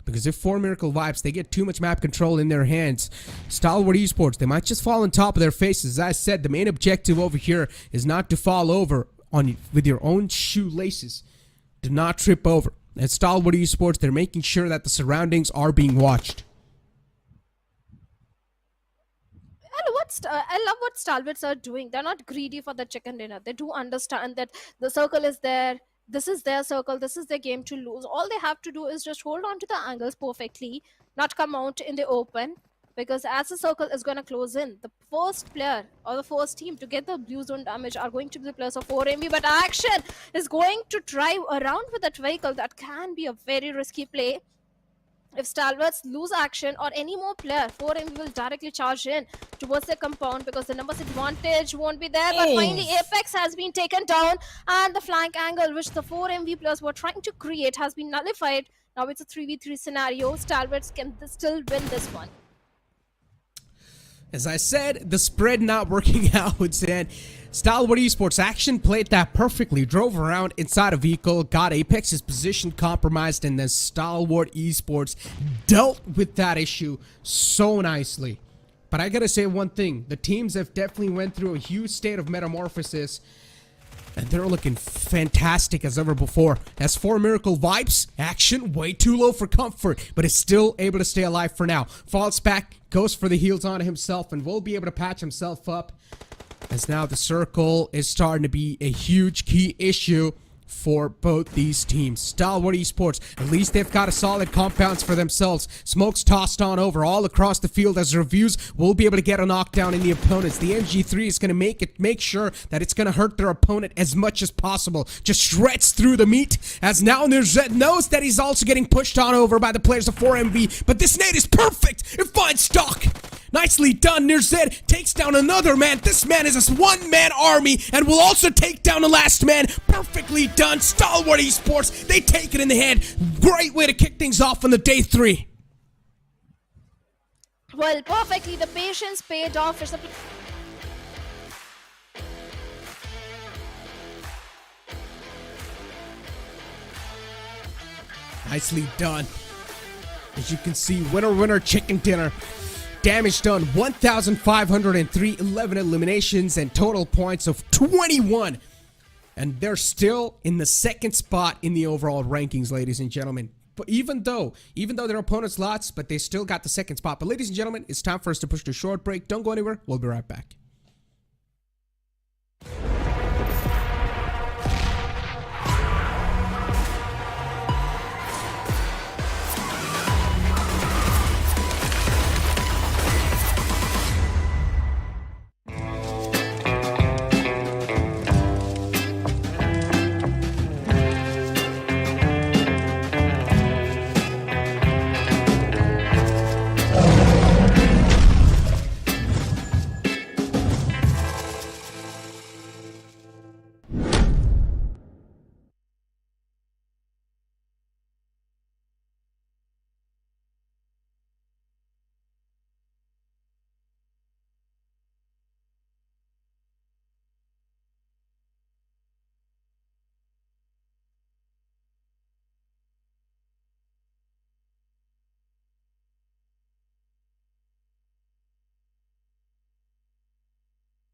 Because if 4 Miracle Vibes, they get too much map control in their hands, Stalwart Esports, they might just fall on top of their faces. As I said, the main objective over here is not to fall over with your own shoelaces. Do not trip over. At Stalwart Esports, they're making sure that the surroundings are being watched. I love what Stalwarts are doing. They're not greedy for the chicken dinner. They do understand that the circle is there. This is their circle. This is their game to lose. All they have to do is just hold on to the angles perfectly, not come out in the open. Because as the circle is going to close in, the first player or the first team to get the blue zone damage are going to be the players of 4MV. But action is going to drive around with that vehicle. That can be a very risky play. If Stalwarts lose action or any more player, 4MV will directly charge in towards the compound because the numbers advantage won't be there. But finally, Apex has been taken down, and the flank angle which the 4MV players were trying to create has been nullified. Now it's a 3v3 scenario. Stalwarts can still win this one. As I said, the spread not working out, and Stalwart Esports action played that perfectly, drove around inside a vehicle, got Apex's position compromised, and then Stalwart Esports dealt with that issue so nicely. But I gotta say one thing, the teams have definitely went through a huge state of metamorphosis, and they're looking fantastic as ever before. As for Miracle Vibes, action way too low for comfort, but is still able to stay alive for now. Falls back, goes for the heals on himself, and will be able to patch himself up. As now the circle is starting to be a huge key issue for both these teams. Stalwart Esports, at least they've got a solid compounds for themselves. Smokes tossed on over all across the field as reviews will be able to get a knockdown in the opponents. The MG3 is going to make sure that it's going to hurt their opponent as much as possible. Just shreds through the meat, as now Nirzet knows that he's also getting pushed on over by the players of 4MV, but this nade is perfect. It finds stock. Nicely done. Nirzet takes down another man. This man is a one-man army and will also take down the last man. Perfectly done. Stalwart Esports, they take it in the hand. Great way to kick things off on the day 3. Well, perfectly. The patience paid off. It's a Nicely done. As you can see, winner chicken dinner. Damage done 1,503, 11 eliminations, and total points of 21. And they're still in the second spot in the overall rankings, ladies and gentlemen. But even though their opponents lost, but they still got the second spot. But ladies and gentlemen, it's time for us to push to a short break. Don't go anywhere. We'll be right back.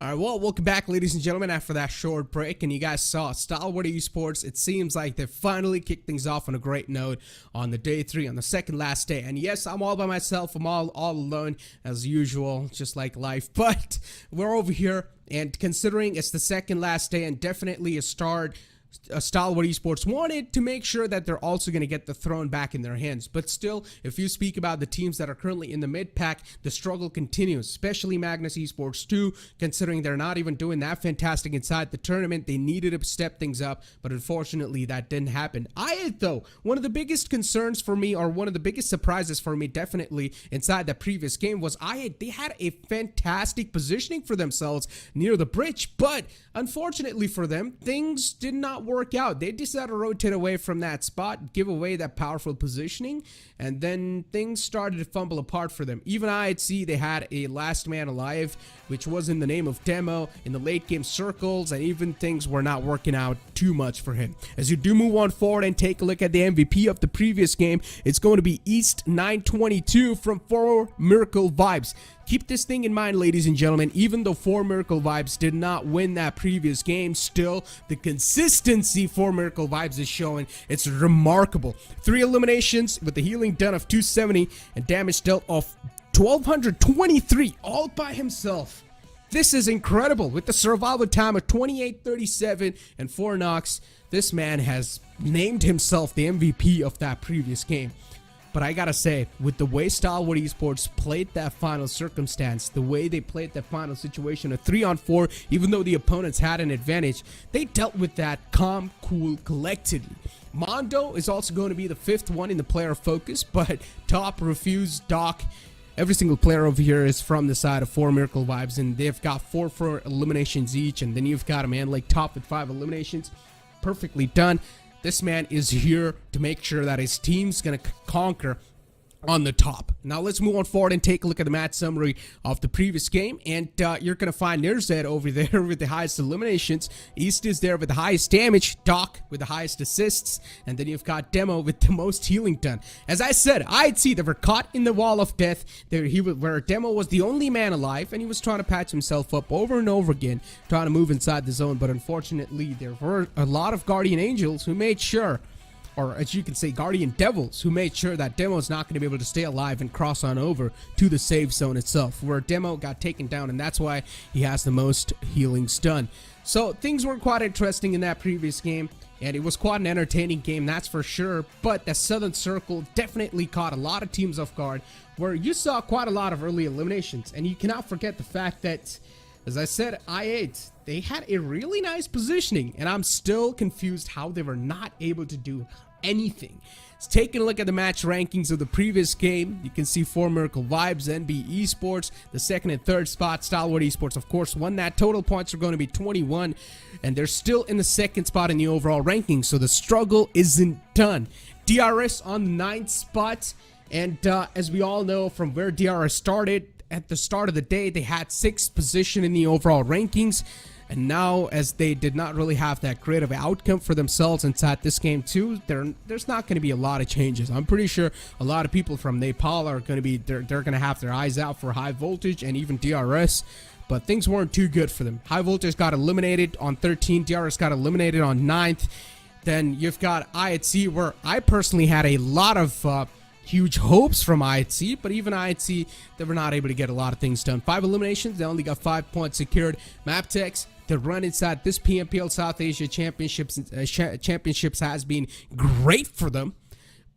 Alright, well, welcome back, ladies and gentlemen, after that short break. And you guys saw Stalwart Esports. It seems like they finally kicked things off on a great note on the day 3, on the second last day. And yes, I'm all by myself. I'm all alone, as usual, just like life. But we're over here, and considering it's the second last day and definitely a start, Stalwart Esports wanted to make sure that they're also going to get the throne back in their hands. But still, if you speak about the teams that are currently in the mid-pack, the struggle continues, especially Magnus Esports too, considering they're not even doing that fantastic inside the tournament. They needed to step things up, but unfortunately that didn't happen. Though, one of the biggest concerns for me, or one of the biggest surprises for me definitely inside that previous game, was they had a fantastic positioning for themselves near the bridge, but unfortunately for them, things did not work out. They decided to rotate away from that spot, give away that powerful positioning, and then things started to fumble apart for them. Even IHC, they had a last man alive, which was in the name of Demo in the late game circles, and even things were not working out too much for him. As you do move on forward and take a look at the MVP of the previous game, it's going to be East 922 from 4 Miracle Vibes. Keep this thing in mind, ladies and gentlemen, even though 4 Miracle Vibes did not win that previous game, still the consistency 4 Miracle Vibes is showing, it's remarkable. 3 eliminations with the healing done of 270 and damage dealt of 1,223 all by himself. This is incredible. With the survival time of 28:37 and 4 knocks, this man has named himself the MVP of that previous game. But I gotta say, with the way Stalwart Esports played that final circumstance, the way they played that final situation, a 3-on-4, even though the opponents had an advantage, they dealt with that calm, cool, collected. Mondo is also going to be the 5th one in the player focus, but Top, Refuse, Doc, every single player over here is from the side of 4 Miracle Vibes, and they've got 4 eliminations each, and then you've got a man like Top with 5 eliminations. Perfectly done. This man is here to make sure that his team's going to conquer on the top. Now let's move on forward and take a look at the match summary of the previous game, and you're gonna find Nirzed over there with the highest eliminations, East is there with the highest damage, Doc with the highest assists, and then you've got Demo with the most healing done. As I said, I'd see they were caught in the wall of death there, where Demo was the only man alive, and he was trying to patch himself up over and over again, trying to move inside the zone, but unfortunately there were a lot of Guardian Angels who made sure, or as you can say, Guardian Devils, who made sure that Demo's not going to be able to stay alive and cross on over to the save zone itself, where Demo got taken down, and that's why he has the most healings done. So things were quite interesting in that previous game, and it was quite an entertaining game, that's for sure, but the Southern Circle definitely caught a lot of teams off guard, where you saw quite a lot of early eliminations, and you cannot forget the fact that, as I said, I8, they had a really nice positioning, and I'm still confused how they were not able to do anything. Let's take a look at the match rankings of the previous game. You can see 4 Miracle Vibes, NB Esports, the second and third spot. Stalwart Esports, of course, won that. Total points are going to be 21, and they're still in the second spot in the overall ranking, so the struggle isn't done. DRS on the 9th spot, and as we all know from where DRS started, at the start of the day, they had 6th position in the overall rankings. And now, as they did not really have that great of an outcome for themselves inside this game too, there's not going to be a lot of changes. I'm pretty sure a lot of people from Nepal are going to be, they're going to have their eyes out for High Voltage and even DRS. But things weren't too good for them. High Voltage got eliminated on 13th, DRS got eliminated on 9th. Then you've got IHC, where I personally had a lot of huge hopes from IHC, but even IHC, they were not able to get a lot of things done. 5 eliminations, they only got 5 points secured. MABETEX, the run inside this PMPL South Asia Championships has been great for them,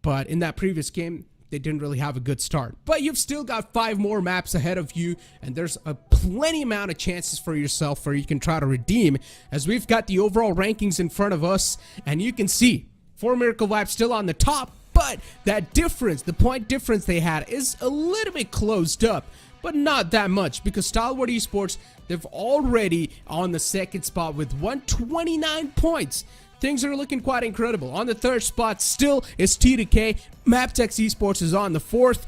but in that previous game, they didn't really have a good start. But you've still got 5 more maps ahead of you, and there's a plenty amount of chances for yourself where you can try to redeem, as we've got the overall rankings in front of us, and you can see 4 Miracle Vibes still on the top, but that difference, the point difference they had, is a little bit closed up, but not that much, because Stalwart Esports, they've already on the second spot with 129 points. Things are looking quite incredible. On the third spot still is T2K. MABETEX Esports is on the 4th.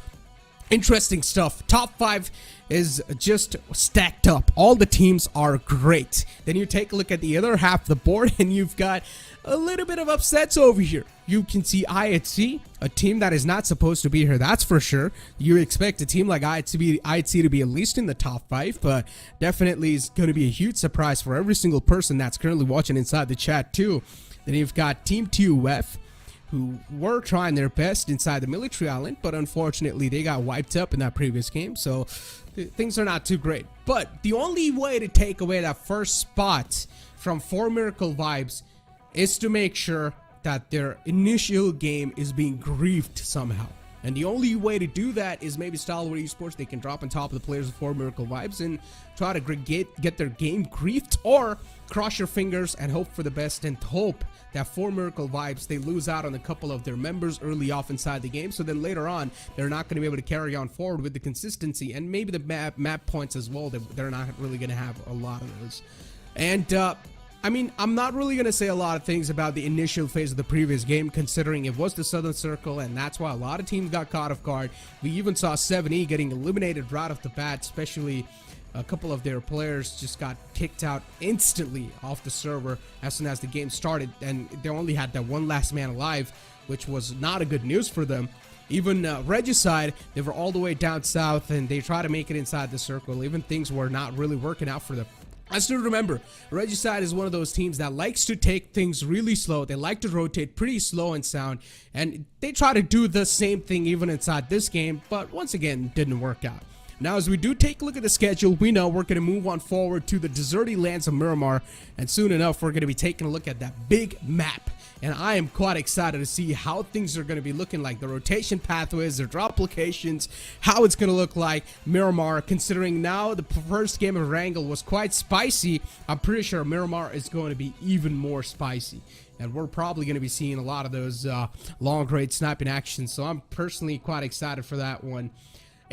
Interesting stuff. Top 5 is just stacked up. All the teams are great. Then you take a look at the other half of the board, and you've got a little bit of upsets over here. You can see IHC, a team that is not supposed to be here, that's for sure. You expect a team like IHC to be at least in the top 5, but definitely is going to be a huge surprise for every single person that's currently watching inside the chat too. Then you've got Team TUF, who were trying their best inside the military island, but unfortunately they got wiped up in that previous game, so things are not too great. But the only way to take away that first spot from 4 Miracle Vibes is to make sure that their initial game is being griefed somehow. And the only way to do that is maybe Stalwart Esports, they can drop on top of the players of 4 Miracle Vibes and try to get their game griefed, or cross your fingers and hope for the best and hope that 4 Miracle Vibes, they lose out on a couple of their members early off inside the game, so then later on they're not going to be able to carry on forward with the consistency, and maybe the map points as well, they're not really going to have a lot of those. And I mean, I'm not really going to say a lot of things about the initial phase of the previous game, considering it was the Southern Circle, and that's why a lot of teams got caught off guard. We even saw 7E getting eliminated right off the bat, especially a couple of their players just got kicked out instantly off the server as soon as the game started, and they only had that one last man alive, which was not a good news for them. Even Regicide, they were all the way down south, and they tried to make it inside the circle. Even things were not really working out for them. I still remember, Regicide is one of those teams that likes to take things really slow. They like to rotate pretty slow and sound, and they try to do the same thing even inside this game, but once again, didn't work out. Now, as we do take a look at the schedule, we know we're going to move on forward to the deserty lands of Miramar, and soon enough, we're going to be taking a look at that big map. And I am quite excited to see how things are going to be looking like, the rotation pathways, the drop locations, how it's going to look like Miramar, considering now the first game of Erangel was quite spicy. I'm pretty sure Miramar is going to be even more spicy. And we're probably going to be seeing a lot of those long-range sniping actions, so I'm personally quite excited for that one.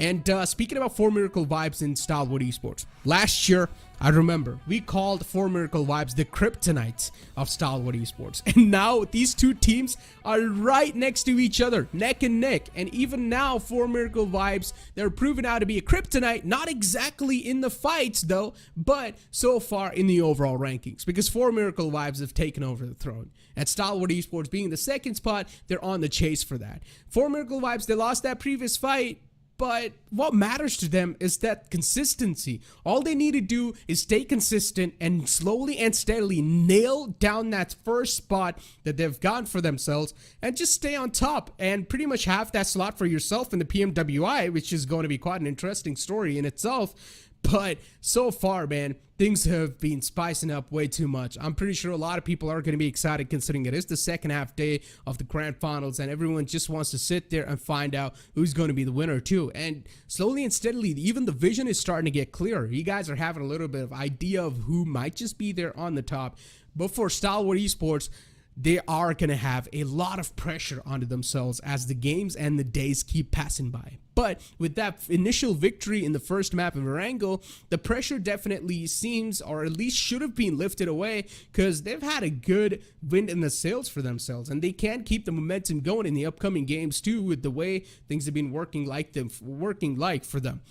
And speaking about 4 Miracle Vibes in Stalwart Esports, last year, I remember, we called 4 Miracle Vibes the kryptonite of Stalwart Esports. And now these two teams are right next to each other, neck and neck. And even now, 4 Miracle Vibes, they're proven out to be a kryptonite, not exactly in the fights though, but so far in the overall rankings. Because 4 Miracle Vibes have taken over the throne. At Stalwart Esports being the second spot, they're on the chase for that. 4 Miracle Vibes, they lost that previous fight, but what matters to them is that consistency. All they need to do is stay consistent and slowly and steadily nail down that first spot that they've gotten for themselves and just stay on top and pretty much have that slot for yourself in the PMWI, which is going to be quite an interesting story in itself. But so far, man, things have been spicing up way too much. I'm pretty sure a lot of people are going to be excited considering it is the second half day of the grand finals and everyone just wants to sit there and find out who's going to be the winner too. And slowly and steadily, even the vision is starting to get clearer. You guys are having a little bit of idea of who might just be there on the top. But for Stalwart Esports, they are going to have a lot of pressure onto themselves as the games and the days keep passing by. But with that initial victory in the first map of Erangel, the pressure definitely seems, or at least should have been lifted away, because they've had a good wind in the sails for themselves, and they can keep the momentum going in the upcoming games too, with the way things have been working for them.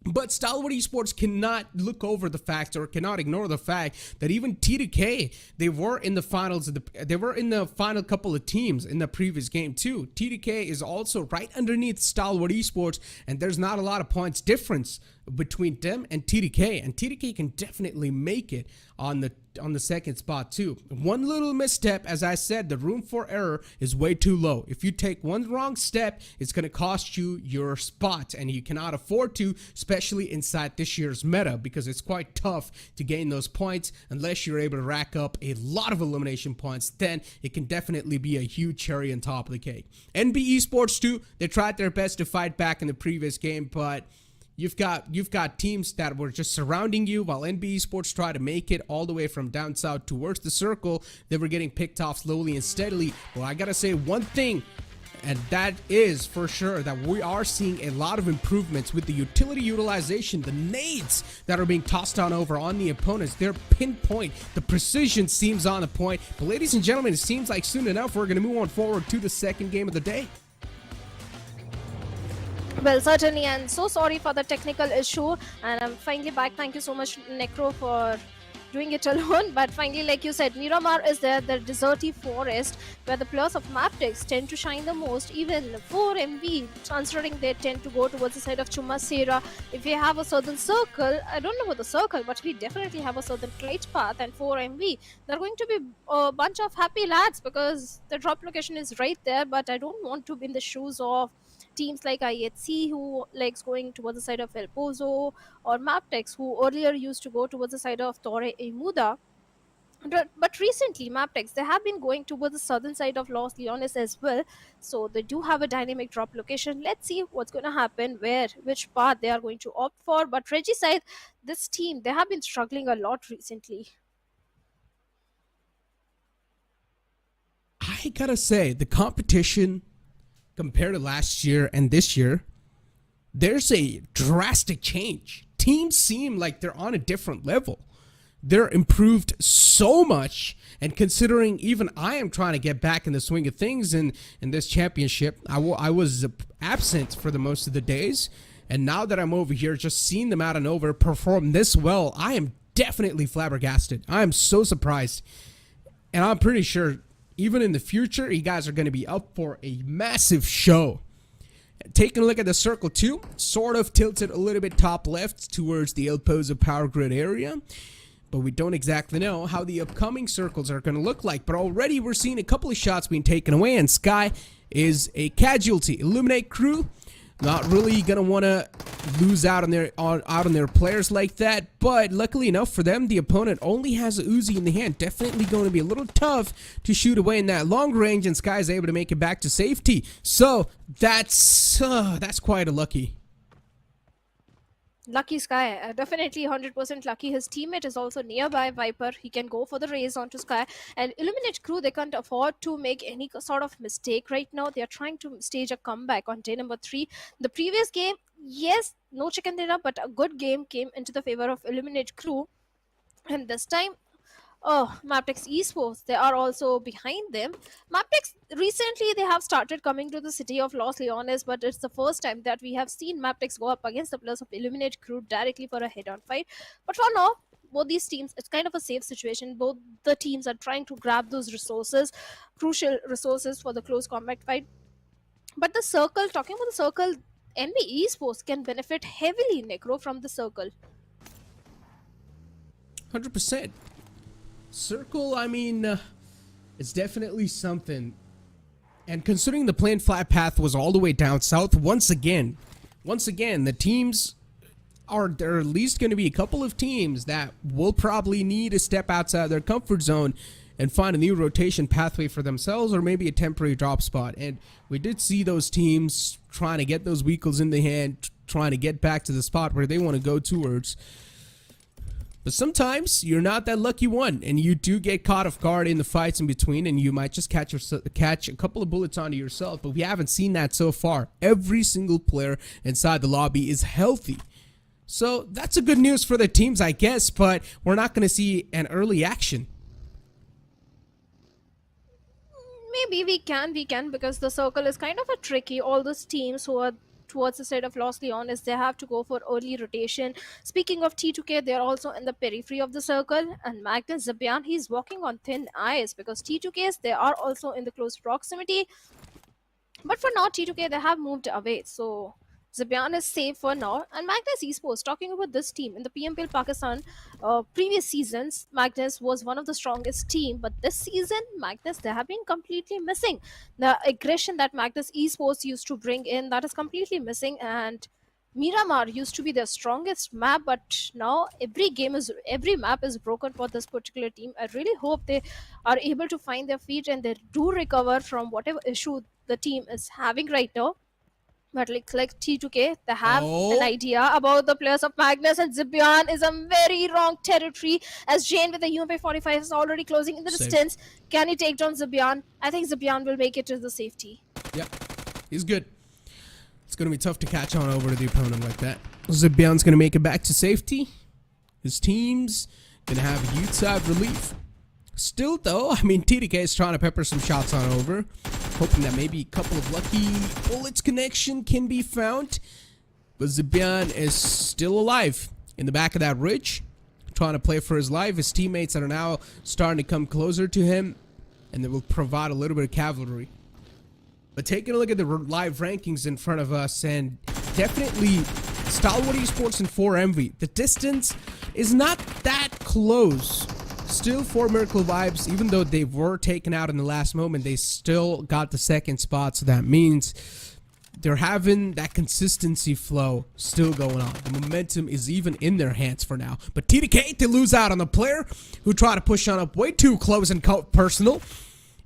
But Stalwart Esports cannot look over the fact or cannot ignore the fact that even T2K, they were in the finals they were in the final couple of teams in the previous game too. T2K is also right underneath Stalwart Esports, and there's not a lot of points difference between them and TDK, and TDK can definitely make it on the second spot too. One little misstep, as I said, the room for error is way too low. If you take one wrong step, it's going to cost you your spot, and you cannot afford to, especially inside this year's meta, because it's quite tough to gain those points unless you're able to rack up a lot of elimination points. Then it can definitely be a huge cherry on top of the cake. NB Esports too, they tried their best to fight back in the previous game, but You've got teams that were just surrounding you, while NB Esports tried to make it all the way from down south towards the circle. They were getting picked off slowly and steadily. Well, I gotta say one thing, and that is for sure that we are seeing a lot of improvements with the utility utilization, the nades that are being tossed on over on the opponents. They're pinpoint. The precision seems on the point. But ladies and gentlemen, it seems like soon enough we're going to move on forward to the second game of the day. Well, certainly, and so sorry for the technical issue, and I'm finally back. Thank you so much, Necro, for doing it alone. But finally, like you said, Miramar is there, the deserty forest, where the players of MABETEX tend to shine the most. Even 4MV, considering they tend to go towards the side of Chumasera. If we have a southern circle, I don't know about the circle, but we definitely have a southern flight path, and 4MV, they're going to be a bunch of happy lads because the drop location is right there. But I don't want to be in the shoes of teams like IHC, who likes going towards the side of El Pozo, or MABETEX, who earlier used to go towards the side of Torre Emuda. But recently, MABETEX, they have been going towards the southern side of Los Leones as well. So they do have a dynamic drop location. Let's see what's going to happen, which path they are going to opt for. But Regicide, this team, they have been struggling a lot recently. I gotta say, the competition compared to last year and this year, there's a drastic change. Teams seem like they're on a different level. They're improved so much, and considering even I am trying to get back in the swing of things in this championship, I was absent for the most of the days, and now that I'm over here, just seeing them out and over perform this well, I am definitely flabbergasted. I am so surprised, and I'm pretty sure even in the future, you guys are going to be up for a massive show. Taking a look at the circle 2, sort of tilted a little bit top left towards the El Pozo power grid area. But we don't exactly know how the upcoming circles are going to look like. But already we're seeing a couple of shots being taken away, and Sky is a casualty. Illuminate crew, not really going to want to lose out on their players like that, but luckily enough for them, the opponent only has a Uzi in the hand. Definitely going to be a little tough to shoot away in that long range, and Sky is able to make it back to safety. So that's quite a lucky. Lucky Sky, definitely 100% lucky. His teammate is also nearby, Viper. He can go for the race onto Sky. And Illuminate Crew, they can't afford to make any sort of mistake right now. They are trying to stage a comeback on day number 3. The previous game, yes, no chicken dinner, but a good game came into the favor of Illuminate Crew. And this time, oh, MABETEX Esports, they are also behind them. MABETEX, recently they have started coming to the city of Los Leones, but it's the first time that we have seen MABETEX go up against the players of Illuminate Crew directly for a head-on fight. But for now, both these teams, it's kind of a safe situation. Both the teams are trying to grab those resources, crucial resources for the close combat fight. But the circle, talking about the circle, NB Esports can benefit heavily, Necro, from the circle. 100%. Circle, I mean, it's definitely something. And considering the planned flat path was all the way down south, once again, the teams there are at least going to be a couple of teams that will probably need to step outside their comfort zone and find a new rotation pathway for themselves, or maybe a temporary drop spot. And we did see those teams trying to get those vehicles in the hand, trying to get back to the spot where they want to go towards. But sometimes you're not that lucky one, and you do get caught off guard in the fights in between, and you might just catch a couple of bullets onto yourself. But we haven't seen that so far. Every single player inside the lobby is healthy. So that's a good news for the teams, I guess, but we're not going to see an early action. Maybe we can, because the circle is kind of a tricky. All those teams who are towards the side of Los Leones, they have to go for early rotation. Speaking of T2K, they're also in the periphery of the circle, and Magnus Zabian, he's walking on thin ice because T2Ks, they are also in the close proximity. But for now, T2K, they have moved away, so Zabian is safe for now. And Magnus Esports, talking about this team, in the PMPL Pakistan previous seasons, Magnus was one of the strongest team. But this season, Magnus, they have been completely missing. The aggression that Magnus Esports used to bring in, that is completely missing. And Miramar used to be their strongest map, but now every map is broken for this particular team. I really hope they are able to find their feet and they do recover from whatever issue the team is having right now. But like T2K, they have an idea about the players of Magnus, and Zibian is a very wrong territory, as Jane with the UMP 45 is already closing in the distance. Can he take down Zibian? I think Zibian will make it to the safety. Yep, he's good. It's going to be tough to catch on over to the opponent like that. Zibian's going to make it back to safety. His team's going to have a youth side relief. Still, though, I mean, TDK is trying to pepper some shots on over, hoping that maybe a couple of lucky bullets connection can be found. But Zibian is still alive in the back of that ridge, trying to play for his life. His teammates are now starting to come closer to him, and they will provide a little bit of cavalry. But taking a look at the live rankings in front of us, and definitely Stalwart Esports and 4MV, the distance is not that close. Still 4 Miracle vibes, even though they were taken out in the last moment, they still got the second spot. So that means they're having that consistency flow still going on. The momentum is even in their hands for now. But TDK, they lose out on the player who tried to push on up way too close and personal.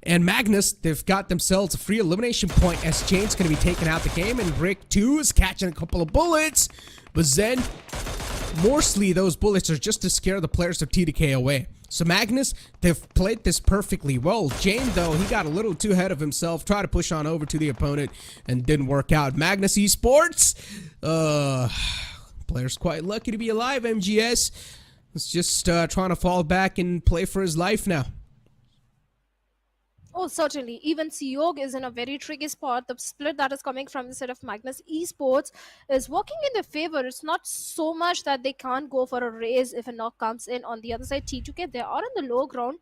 And Magnus, they've got themselves a free elimination point as Jane's going to be taking out the game. And Rick 2 is catching a couple of bullets. But then, mostly those bullets are just to scare the players of TDK away. So Magnus, they've played this perfectly well. Jane, though, he got a little too ahead of himself, tried to push on over to the opponent, and didn't work out. Magnus Esports, player's quite lucky to be alive, MGS. He's just trying to fall back and play for his life now. Oh, certainly. Even Seog is in a very tricky spot. The split that is coming from the side of Magnus Esports is working in their favor. It's not so much that they can't go for a raise if a knock comes in. On the other side, T2K, they are in the low ground.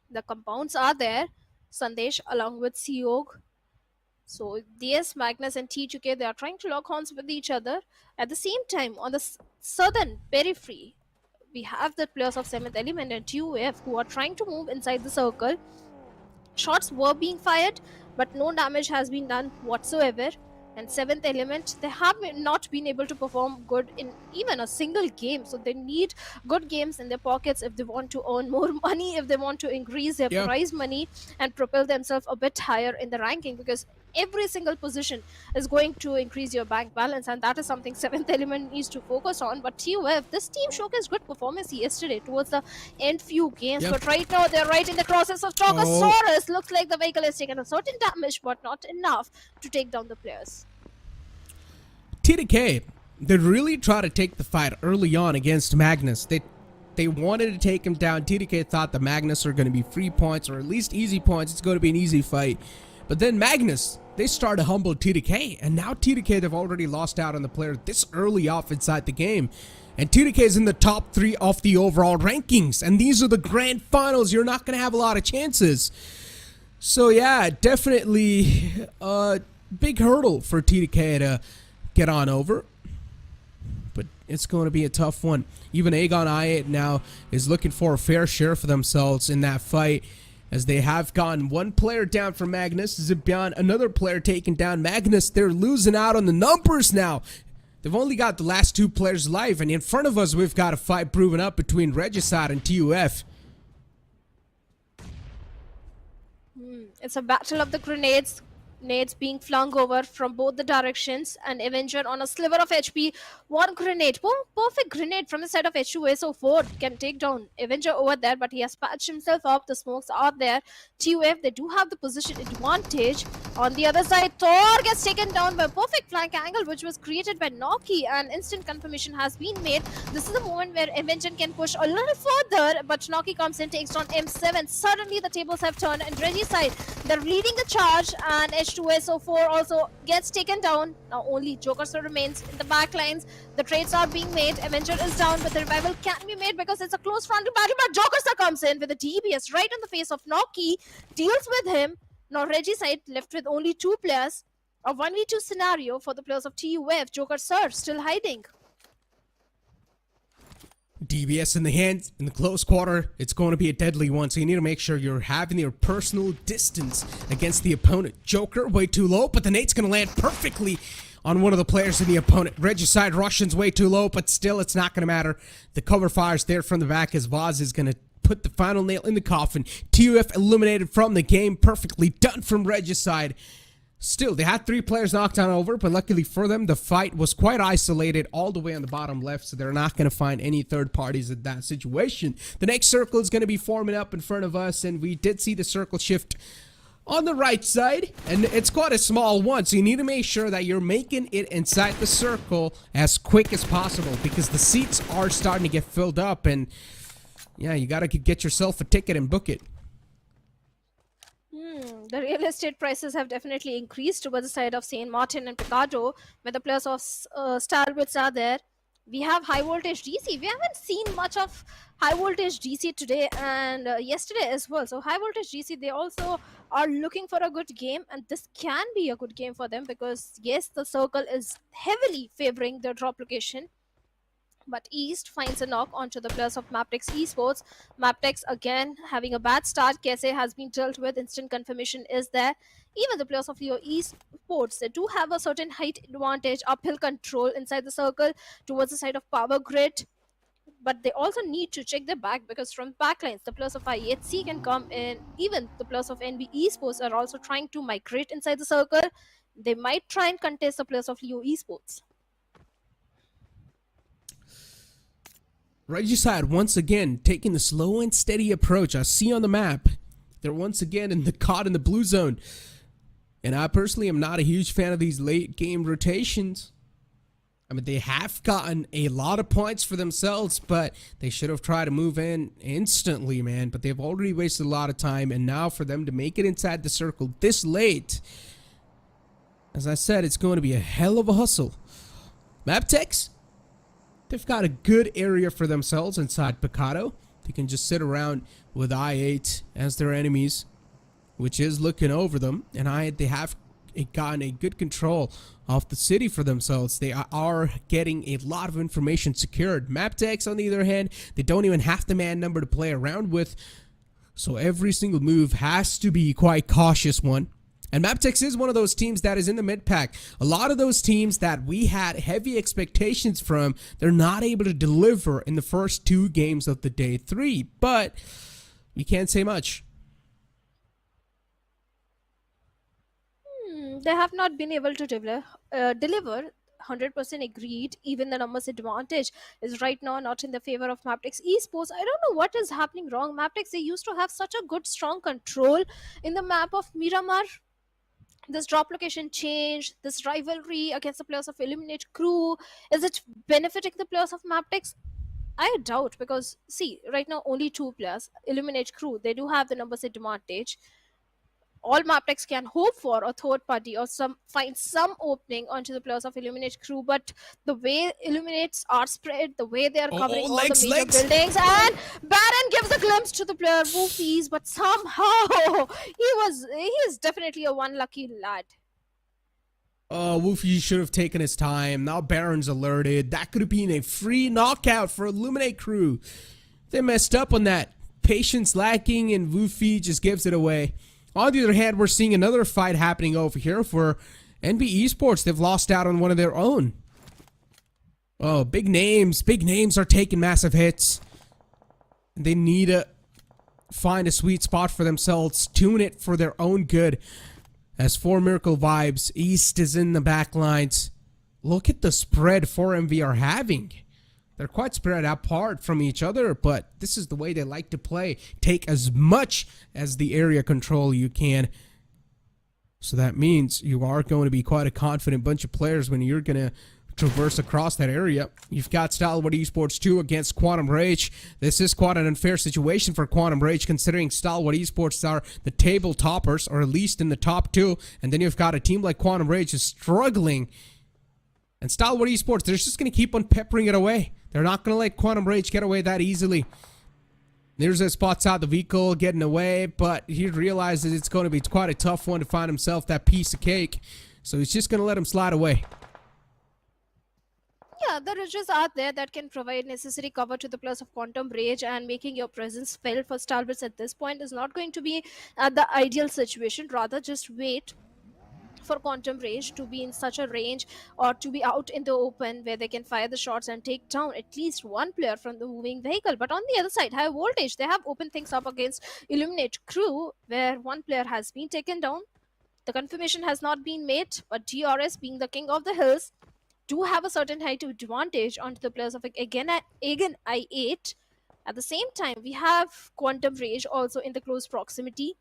The compounds are there. Sandesh along with Seog. So, DS, Magnus and T2K, they are trying to lock horns with each other. At the same time, on the southern periphery, we have the players of 7th Element and 2F who are trying to move inside the circle. Shots were being fired, but no damage has been done whatsoever. And 7th Element, they have not been able to perform good in even a single game. So they need good games in their pockets if they want to earn more money, if they want to increase their prize money and propel themselves a bit higher in the ranking. Because every single position is going to increase your bank balance, and that is something seventh element needs to focus on. But TUF, this team showcased good performance yesterday towards the end few games, Yep. but right now they're right in the crosses of Oh, Chocosaurus. Looks like the vehicle has taken a certain damage, but not enough to take down the players. TDK, they really try to take the fight early on against Magnus. They wanted to take him down. TDK thought the Magnus are going to be free points, or at least easy points. It's going to be an easy fight. But then Magnus, they started to humble TDK, and now TDK, they've already lost out on the player this early off inside the game. And TDK is in the top 3 of the overall rankings, and these are the grand finals. You're not going to have a lot of chances. So yeah, definitely a big hurdle for TDK to get on over. But it's going to be a tough one. Even Aegon I8 now is looking for a fair share for themselves in that fight, as they have gotten one player down from Magnus. Zibian, another player taken down. Magnus, they're losing out on the numbers now. They've only got the last 2 players alive, and in front of us, we've got a fight proven up between Regicide and TUF. It's a battle of the grenades. Nades being flung over from both the directions, and Avenger on a sliver of HP. One grenade, perfect grenade from the side of H2SO4 can take down Avenger over there, but he has patched himself up. The smokes are there. TUF, they do have the position advantage. On the other side, Thor gets taken down by a perfect flank angle, which was created by Noki, and instant confirmation has been made. This is the moment where Avenger can push a little further, but Noki comes in, takes down M7. Suddenly the tables have turned, and Regicide, they're leading the charge, and H2SO4 also gets taken down. Now only Jokerster remains in the back lines. The trades are being made. Avenger is down, but the revival can't be made because it's a close frontal battle. But Jokerster comes in with a DBS right in the face of Noki, deals with him. Now Regicide left with only 2 players. A 1v2 scenario for the players of TUF. Jokerster still hiding. DBS in the hands, in the close quarter, it's going to be a deadly one, so you need to make sure you're having your personal distance against the opponent. Joker, way too low, but the nade's going to land perfectly on one of the players in the opponent. Regicide, Russian's way too low, but still, it's not going to matter. The cover fire's there from the back as Vaz is going to put the final nail in the coffin. TUF eliminated from the game, perfectly done from Regicide. Still, they had 3 players knocked on over, but luckily for them, the fight was quite isolated all the way on the bottom left, so they're not going to find any third parties in that situation. The next circle is going to be forming up in front of us, and we did see the circle shift on the right side, and it's quite a small one, so you need to make sure that you're making it inside the circle as quick as possible, because the seats are starting to get filled up, and yeah, you got to get yourself a ticket and book it. The real estate prices have definitely increased towards the side of St. Martin and Picardo, where the players of Stalwart are there. We have Highvoltage DC. We haven't seen much of Highvoltage DC today and yesterday as well. So Highvoltage DC, they also are looking for a good game, and this can be a good game for them because yes, the circle is heavily favoring their drop location. But East finds a knock onto the players of MABETEX Esports. MABETEX again having a bad start. Kese has been dealt with. Instant confirmation is there. Even the players of Leo Esports, they do have a certain height advantage, uphill control inside the circle towards the side of Power Grid. But they also need to check their back because from backlines, the players of IHC can come in. Even the players of NB Esports are also trying to migrate inside the circle. They might try and contest the players of Leo Esports. Regicide once again taking the slow and steady approach. I see on the map they're once again caught in the blue zone, and I personally am not a huge fan of these late game rotations. I mean, they have gotten a lot of points for themselves, but they should have tried to move in instantly, man. But they've already wasted a lot of time, and now for them to make it inside the circle this late, as I said, it's going to be a hell of a hustle. MABETEX, they've got a good area for themselves inside Picado. They can just sit around with I8 as their enemies, which is looking over them. And they have gotten a good control of the city for themselves. They are getting a lot of information secured. MABETEX, on the other hand, they don't even have the man number to play around with. So every single move has to be quite cautious one. And MABETEX is one of those teams that is in the mid-pack. A lot of those teams that we had heavy expectations from, they're not able to deliver in the first 2 games of the day 3. But we can't say much. They have not been able to deliver. 100% agreed. Even the numbers advantage is right now not in the favor of MABETEX Esports. I don't know what is happening wrong. MABETEX, they used to have such a good, strong control in the map of Miramar. This drop location change, this rivalry against the players of Eliminate Crew, is it benefiting the players of MABETEX? I doubt, because see, right now only two players, Eliminate Crew, they do have the numbers advantage. All MABETEX can hope for a third party or find some opening onto the players of Illuminate Crew, but the way Illuminates are spread, the way they are covering all the major buildings, and Baron gives a glimpse to the player Woofies, but somehow he is definitely a one lucky lad. Woofy should have taken his time. Now Baron's alerted. That could have been a free knockout for Illuminate Crew. They messed up on that. Patience lacking, and Woofy just gives it away. On the other hand, we're seeing another fight happening over here for NB Esports. They've lost out on one of their own. Oh, big names are taking massive hits. They need to find a sweet spot for themselves, tune it for their own good. As for Miracle Vibes, East is in the back lines. Look at the spread 4MV are having. They're quite spread apart from each other, but this is the way they like to play. Take as much as the area control you can. So that means you are going to be quite a confident bunch of players when you're going to traverse across that area. You've got Stalwart Esports 2 against Quantum Rage. This is quite an unfair situation for Quantum Rage, considering Stalwart Esports are the table toppers, or at least in the top two. And then you've got a team like Quantum Rage is struggling. And Stalwart Esports, they're just going to keep on peppering it away. They're not going to let Quantum Rage get away that easily. There's a spots out the vehicle getting away, but he realizes it's going to be quite a tough one to find himself that piece of cake. So he's just going to let him slide away. Yeah, the ridges are there that can provide necessary cover to the players of Quantum Rage, and making your presence felt for Stalwarts at this point is not going to be the ideal situation. Rather, just wait for Quantum Rage to be in such a range, or to be out in the open where they can fire the shots and take down at least one player from the moving vehicle. But on the other side, Highvoltage, they have opened things up against Illuminate Crew, where one player has been taken down. The confirmation has not been made, but DRS, being the king of the hills, do have a certain height advantage onto the players of again I8. At the same time, we have Quantum Rage also in the close proximity.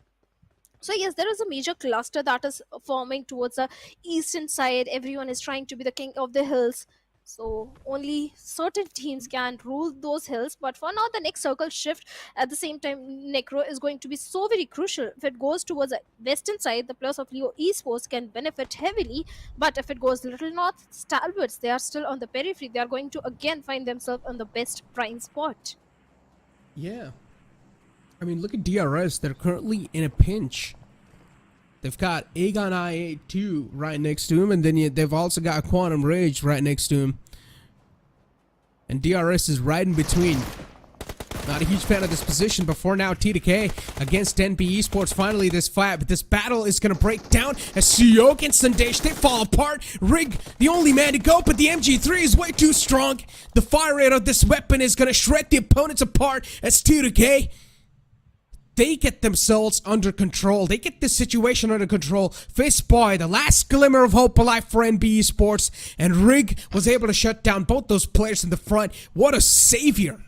So yes, there is a major cluster that is forming towards the eastern side. Everyone is trying to be the king of the hills. So only certain teams can rule those hills. But for now, the next circle shift at the same time, Necro is going to be so very crucial. If it goes towards the western side, the players of Leo Esports can benefit heavily. But if it goes little north, Stalwarts, they are still on the periphery. They are going to again find themselves on the best prime spot. Yeah. I mean, look at DRS. They're currently in a pinch. They've got Aegon I82 right next to him, and then they've also got Quantum Rage right next to him. And DRS is right in between. Not a huge fan of this position, but for now, T2K against NB Esports. Finally, this fight, but this battle is going to break down as Sanhok and Sandesh, they fall apart. Rig, the only man to go, but the MG3 is way too strong. The fire rate of this weapon is going to shred the opponents apart as T2K, they get themselves under control. They get this situation under control. Fistboy, the last glimmer of hope alive for NB Esports, and Rig was able to shut down both those players in the front. What a savior.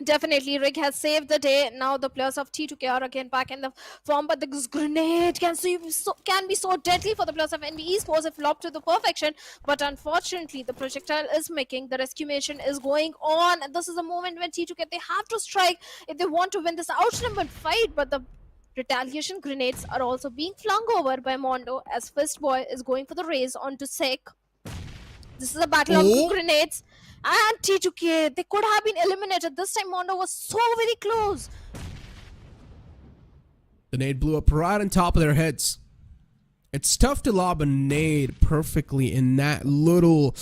Definitely, Rig has saved the day. Now the players of T2K are again back in the form, but this grenade can be so deadly for the players of NB Esports if lobbed to the perfection. But unfortunately, the projectile is making, the rescue mission is going on, and this is a moment when T2K, they have to strike if they want to win this outnumbered fight. But the retaliation grenades are also being flung over by Mondo as Fistboy is going for the raise onto Sek. This is a battle of two grenades. And T2K, they could have been eliminated. This time Mondo was so very close. The nade blew up right on top of their heads. It's tough to lob a nade perfectly in that little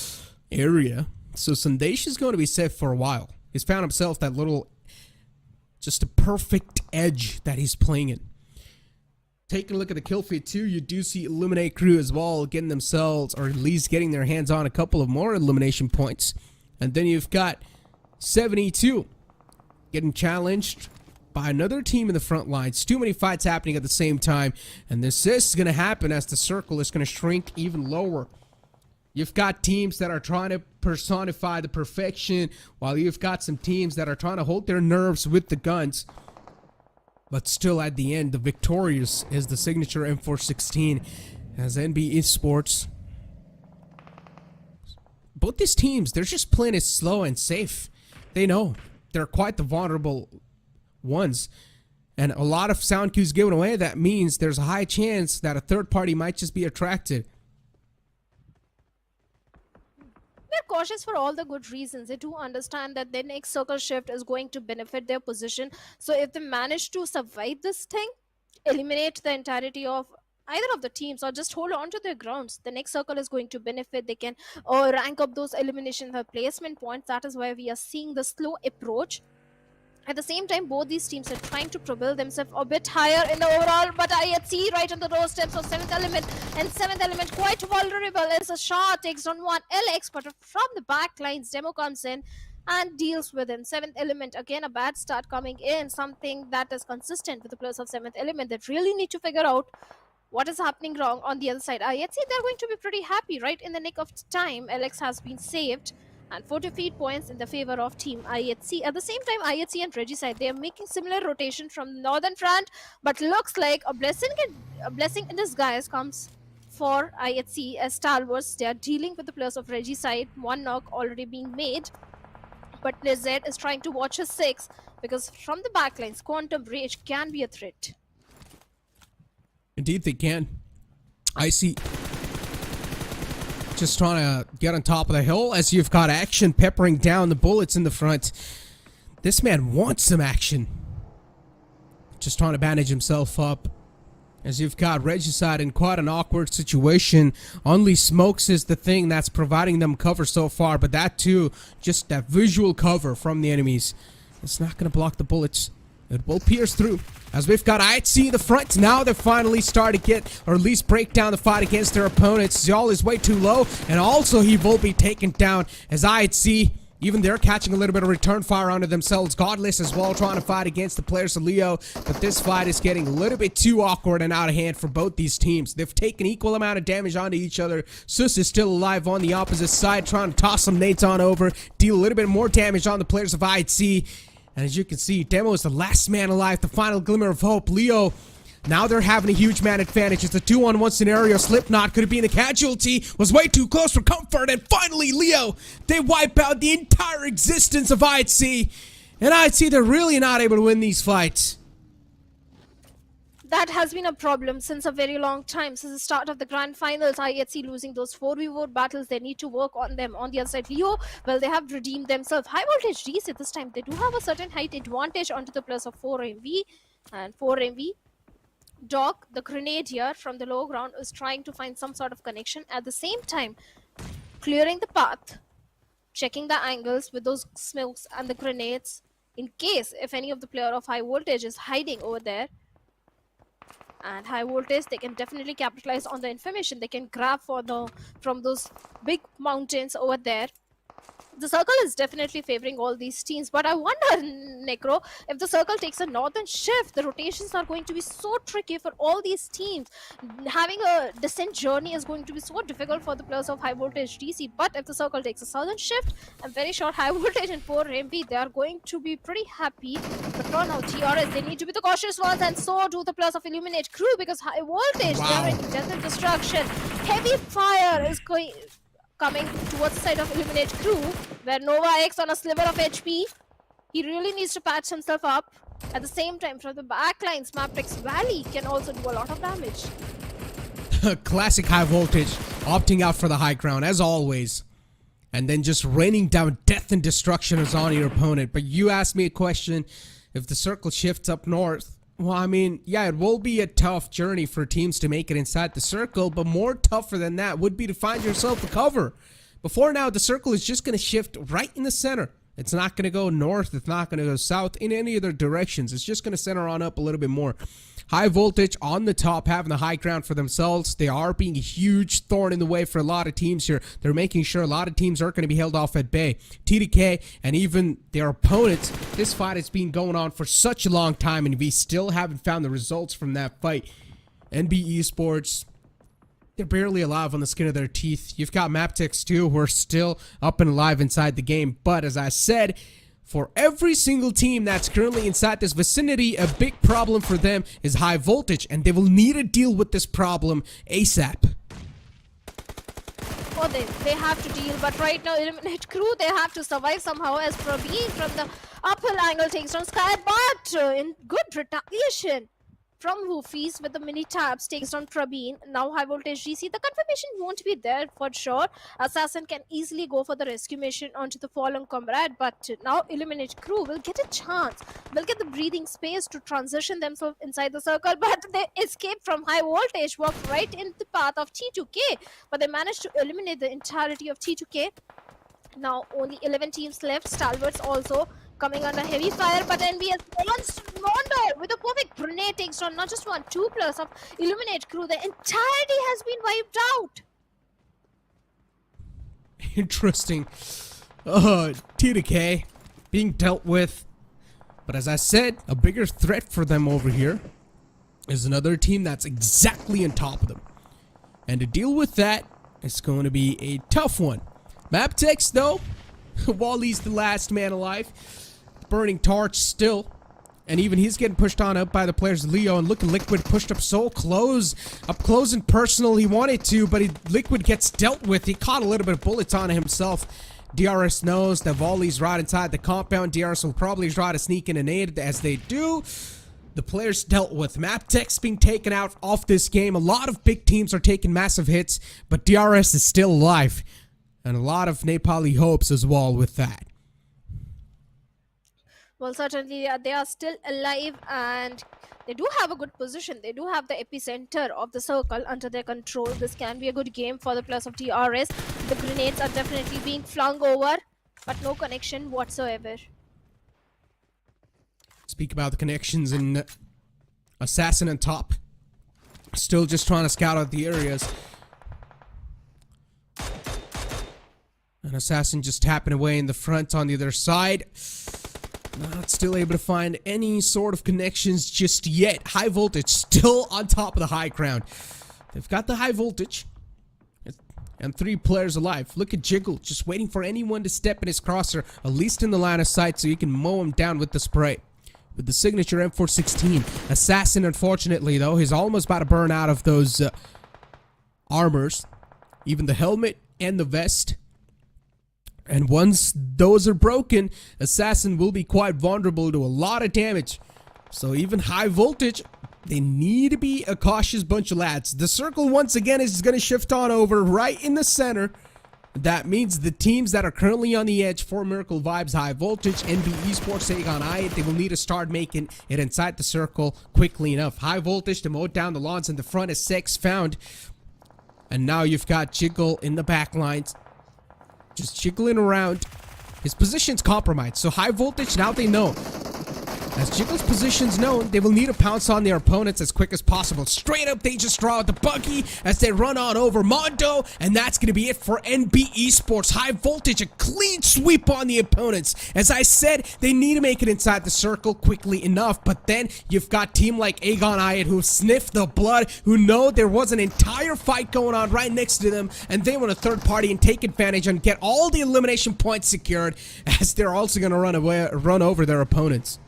area. So Sandesh is going to be safe for a while. He's found himself that little, just a perfect edge that he's playing in. Taking a look at the kill feed too, you do see Illuminate Crew as well getting themselves, or at least getting their hands on a couple of more elimination points. And then you've got 72 getting challenged by another team in the front lines. Too many fights happening at the same time, and this is going to happen as the circle is going to shrink even lower. You've got teams that are trying to personify the perfection, while you've got some teams that are trying to hold their nerves with the guns. But still, at the end, the victorious is the signature M416 as NB Esports. Both these teams, they're just playing it slow and safe. They know they're quite the vulnerable ones. And a lot of sound cues given away, that means there's a high chance that a third party might just be attracted. They're cautious for all the good reasons. They do understand that their next circle shift is going to benefit their position. So if they manage to survive this thing, eliminate the entirety of either of the teams, or just hold on to their grounds, the next circle is going to benefit. They can rank up those elimination placement points. That is why we are seeing the slow approach. At the same time, both these teams are trying to propel themselves a bit higher in the overall, but IHC right on the doorsteps of 7th element, and 7th element quite vulnerable as a shot takes on one LX, but from the back lines, Demo comes in and deals with him. 7th element, again a bad start coming in, something that is consistent with the players of 7th element that really need to figure out what is happening wrong on the other side. IHC, they're going to be pretty happy. Right in the nick of time, LX has been saved, and 40 feet points in the favor of team IHC. At the same time, IHC and Regicide, they are making similar rotation from the northern front, but looks like a blessing in disguise comes for IHC as Stalwarts. They are dealing with the players of Regicide. One knock already being made, but Lizard is trying to watch his 6 because from the backlines, Quantum Rage can be a threat. Indeed they can. I see. Just trying to get on top of the hill as you've got action peppering down the bullets in the front. This man wants some action. Just trying to bandage himself up. As you've got Regicide in quite an awkward situation. Only smokes is the thing that's providing them cover so far. But that too, just that visual cover from the enemies. It's not going to block the bullets. It will pierce through. As we've got IHC in the front, now they're finally starting to get, or at least break down the fight against their opponents. Zol is way too low, and also he will be taken down as IHC, even they're catching a little bit of return fire onto themselves. Godless as well, trying to fight against the players of Leo, but this fight is getting a little bit too awkward and out of hand for both these teams. They've taken equal amount of damage onto each other. Sus is still alive on the opposite side, trying to toss some nades on over, deal a little bit more damage on the players of IHC. And as you can see, Demo is the last man alive, the final glimmer of hope. Leo, now they're having a huge man advantage. It's a 2-on-1 scenario. Slipknot could have been the casualty, was way too close for comfort. And finally, Leo, they wipe out the entire existence of IHC. And IHC, they're really not able to win these fights. That has been a problem since a very long time, since the start of the grand finals. IHC losing those 4v4 battles. They need to work on them. On the other side, Leo, well, they have redeemed themselves. Highvoltage DC this time, they do have a certain height advantage onto the plus of 4MV and 4MV. Doc, the grenadier from the low ground, is trying to find some sort of connection. At the same time, clearing the path, checking the angles with those smokes and the grenades in case if any of the player of Highvoltage is hiding over there. And Highvoltage, they can definitely capitalize on the information. They can grab from those big mountains over there. The circle is definitely favoring all these teams, but I wonder, Necro, if the circle takes a northern shift, the rotations are going to be so tricky for all these teams. Having a descent journey is going to be so difficult for the players of Highvoltage DC, but if the circle takes a southern shift, I'm very sure Highvoltage and 4MP, they are going to be pretty happy. But for now, DRS, they need to be the cautious ones, and so do the players of Illuminate Crew, because Highvoltage, they are in death and destruction. Heavy fire is coming towards the side of Illuminate Crew, where Nova X on a sliver of HP. He really needs to patch himself up. At the same time, from the backlines, MABETEX Valley can also do a lot of damage. Classic Highvoltage, opting out for the high ground, as always. And then just raining down death and destruction is on your opponent. But you asked me a question, if the circle shifts up north, well, I mean, yeah, it will be a tough journey for teams to make it inside the circle, but more tougher than that would be to find yourself a cover. Before now, the circle is just going to shift right in the center. It's not going to go north. It's not going to go south in any other directions. It's just going to center on up a little bit more. Highvoltage on the top, having the high ground for themselves. They are being a huge thorn in the way for a lot of teams here. They're making sure a lot of teams aren't going to be held off at bay. TDK and even their opponents, this fight has been going on for such a long time, and we still haven't found the results from that fight. NB Esports, they're barely alive on the skin of their teeth. You've got MABETEX too, who are still up and alive inside the game. But as I said, for every single team that's currently inside this vicinity, a big problem for them is Highvoltage, and they will need to deal with this problem ASAP. Oh, they have to deal, but right now, Eliminate Crew, they have to survive somehow as Praveen from the upper angle takes down Sky, but in good retaliation from Woofies with the mini tabs takes down Praveen. Now Highvoltage DC, the confirmation won't be there for sure. Assassin can easily go for the rescue mission onto the fallen comrade, but now Eliminate Crew will get a chance. They'll get the breathing space to transition themselves inside the circle, but they escape from Highvoltage, walk right in the path of T2K, but they managed to eliminate the entirety of T2K. Now only 11 teams left. Stalwarts also coming under heavy fire, but NBS launched Mondo with a perfect grenade takes on not just one, 2 players of Illuminate Crew. The entirety has been wiped out. Interesting. T2K being dealt with. But as I said, a bigger threat for them over here is another team that's exactly on top of them. And to deal with that, it's going to be a tough one. MABETEX though, Wally's the last man alive. Burning torch still. And even he's getting pushed on up by the players Leo, and look at Liquid pushed up so close. Up close and personal he wanted to, but Liquid gets dealt with. He caught a little bit of bullets on himself. DRS knows that Volley's right inside the compound. DRS will probably try to sneak in and aid as they do. The players dealt with. MABETEX being taken out off this game. A lot of big teams are taking massive hits, but DRS is still alive. And a lot of Nepali hopes as well with that. Well, certainly they are still alive, and they do have a good position. They do have the epicenter of the circle under their control. This can be a good game for the players of DRS. The grenades are definitely being flung over, but no connection whatsoever. Speak about the connections in Assassin on top. Still just trying to scout out the areas. And Assassin just tapping away in the front on the other side. Not still able to find any sort of connections just yet. Highvoltage still on top of the high ground. They've got the Highvoltage. And 3 players alive. Look at Jiggle, just waiting for anyone to step in his crosser, at least in the line of sight, so you can mow him down with the spray. With the signature M416. Assassin, unfortunately, though, he's almost about to burn out of those armors. Even the helmet and the vest. And once those are broken, Assassin will be quite vulnerable to a lot of damage. So even Highvoltage, they need to be a cautious bunch of lads. The circle once again is going to shift on over right in the center. That means the teams that are currently on the edge for Miracle Vibes, Highvoltage, NB Esports, Aegon I, they will need to start making it inside the circle quickly enough. Highvoltage to mow down the lawns in the front is Sex found. And now you've got Jiggle in the back lines. Just jiggling around. His position's compromised, so Highvoltage, now they know. As Jiggle's position's known, they will need to pounce on their opponents as quick as possible. Straight up, they just draw the buggy as they run on over Mondo, and that's going to be it for NB Esports. Highvoltage, a clean sweep on the opponents. As I said, they need to make it inside the circle quickly enough, but then you've got team like Aegon Ayat who sniff the blood, who know there was an entire fight going on right next to them, and they want a third party and take advantage and get all the elimination points secured, as they're also going to run over their opponents.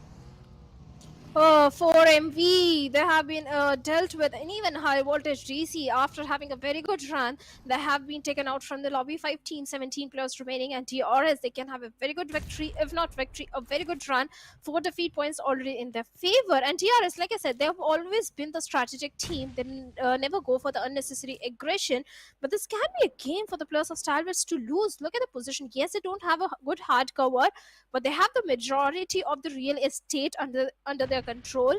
4MV, they have been dealt with, and even Highvoltage DC, after having a very good run, they have been taken out from the lobby. 5 teams, 17 players remaining, and DRS, they can have a very good victory, if not victory, a very good run. 4 defeat points already in their favor, and DRS, like I said, they have always been the strategic team. They never go for the unnecessary aggression, but this can be a game for the players of Stalwarts to lose. Look at the position. Yes, they don't have a good hard cover, but they have the majority of the real estate under their control.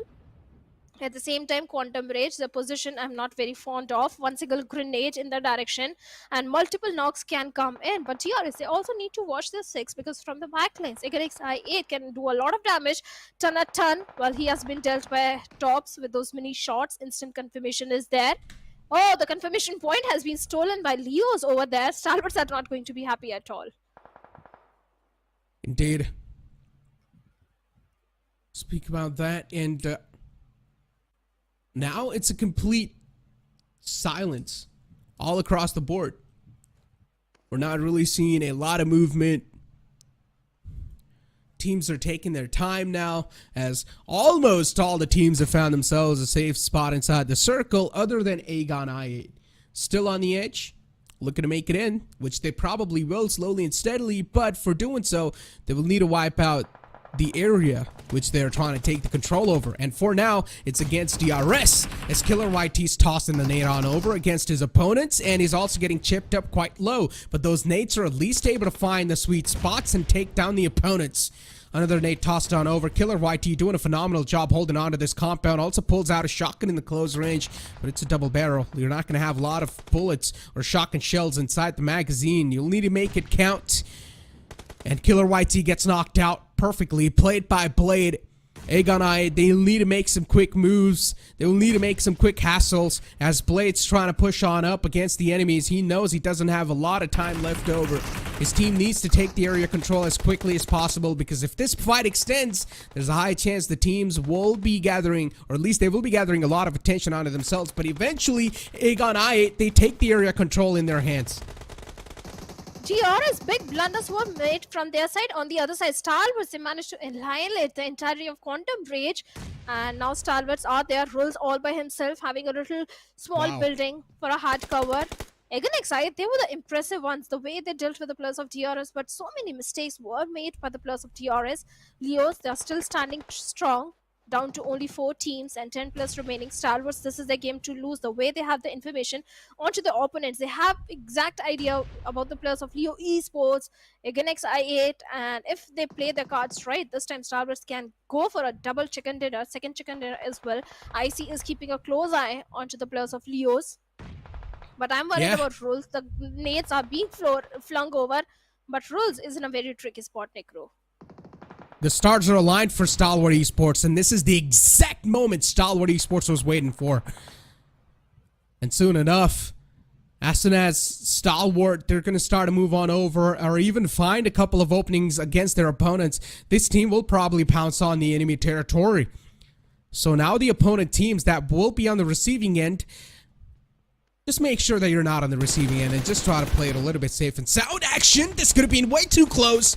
At the same time, Quantum Rage, the position I'm not very fond of. One single grenade in the direction and multiple knocks can come in. But DRS, they also need to watch their 6 because from the backlines, Against I8 can do a lot of damage, ton a ton. Well, he has been dealt by tops with those mini shots. Instant confirmation is there. Oh, the confirmation point has been stolen by Leos over there. Stalwarts are not going to be happy at all. Indeed. Speak about that, and now it's a complete silence all across the board. We're not really seeing a lot of movement. Teams are taking their time now, as almost all the teams have found themselves a safe spot inside the circle, other than Aegon I8. Still on the edge, looking to make it in, which they probably will slowly and steadily, but for doing so, they will need to wipe out the area which they're trying to take the control over. And for now, it's against DRS, as Killer YT's tossing the nade on over against his opponents, and he's also getting chipped up quite low. But those nades are at least able to find the sweet spots and take down the opponents. Another nade tossed on over. Killer YT doing a phenomenal job holding on to this compound. Also pulls out a shotgun in the close range, but it's a double barrel. You're not going to have a lot of bullets or shotgun shells inside the magazine. You'll need to make it count. And Killer YT gets knocked out perfectly, played by Blade. Aegon I, they need to make some quick moves. They will need to make some quick hassles as Blade's trying to push on up against the enemies. He knows he doesn't have a lot of time left over. His team needs to take the area control as quickly as possible, because if this fight extends, there's a high chance the teams will be gathering, or at least they will be gathering a lot of attention onto themselves. But eventually, Aegon I, they take the area control in their hands. DRS big blunders were made from their side. On the other side, Stalwarts, they managed to annihilate the entirety of Quantum Rage, and now Stalwarts are there, Rules all by himself, having a little small building for a hard cover. Again, excited, they were the impressive ones, the way they dealt with the players of DRS, but so many mistakes were made by the players of DRS. Leos, they are still standing strong, down to only 4 teams and 10 plus remaining. Stalwarts, this is their game to lose. The way they have the information onto the opponents, they have exact idea about the players of Leo Esports, again I8, and if they play their cards right, this time Stalwarts can go for a double chicken dinner, second chicken dinner as well. IC is keeping a close eye onto the players of Leos, but I'm worried about Rules. The nades are being flung over, but Rules is in a very tricky spot, Necro. The stars are aligned for Stalwart Esports, and this is the exact moment Stalwart Esports was waiting for. And soon enough, as soon as Stalwart, they're going to start to move on over or even find a couple of openings against their opponents, this team will probably pounce on the enemy territory. So now the opponent teams that will be on the receiving end, just make sure that you're not on the receiving end and just try to play it a little bit safe and sound. Action! This could have been way too close,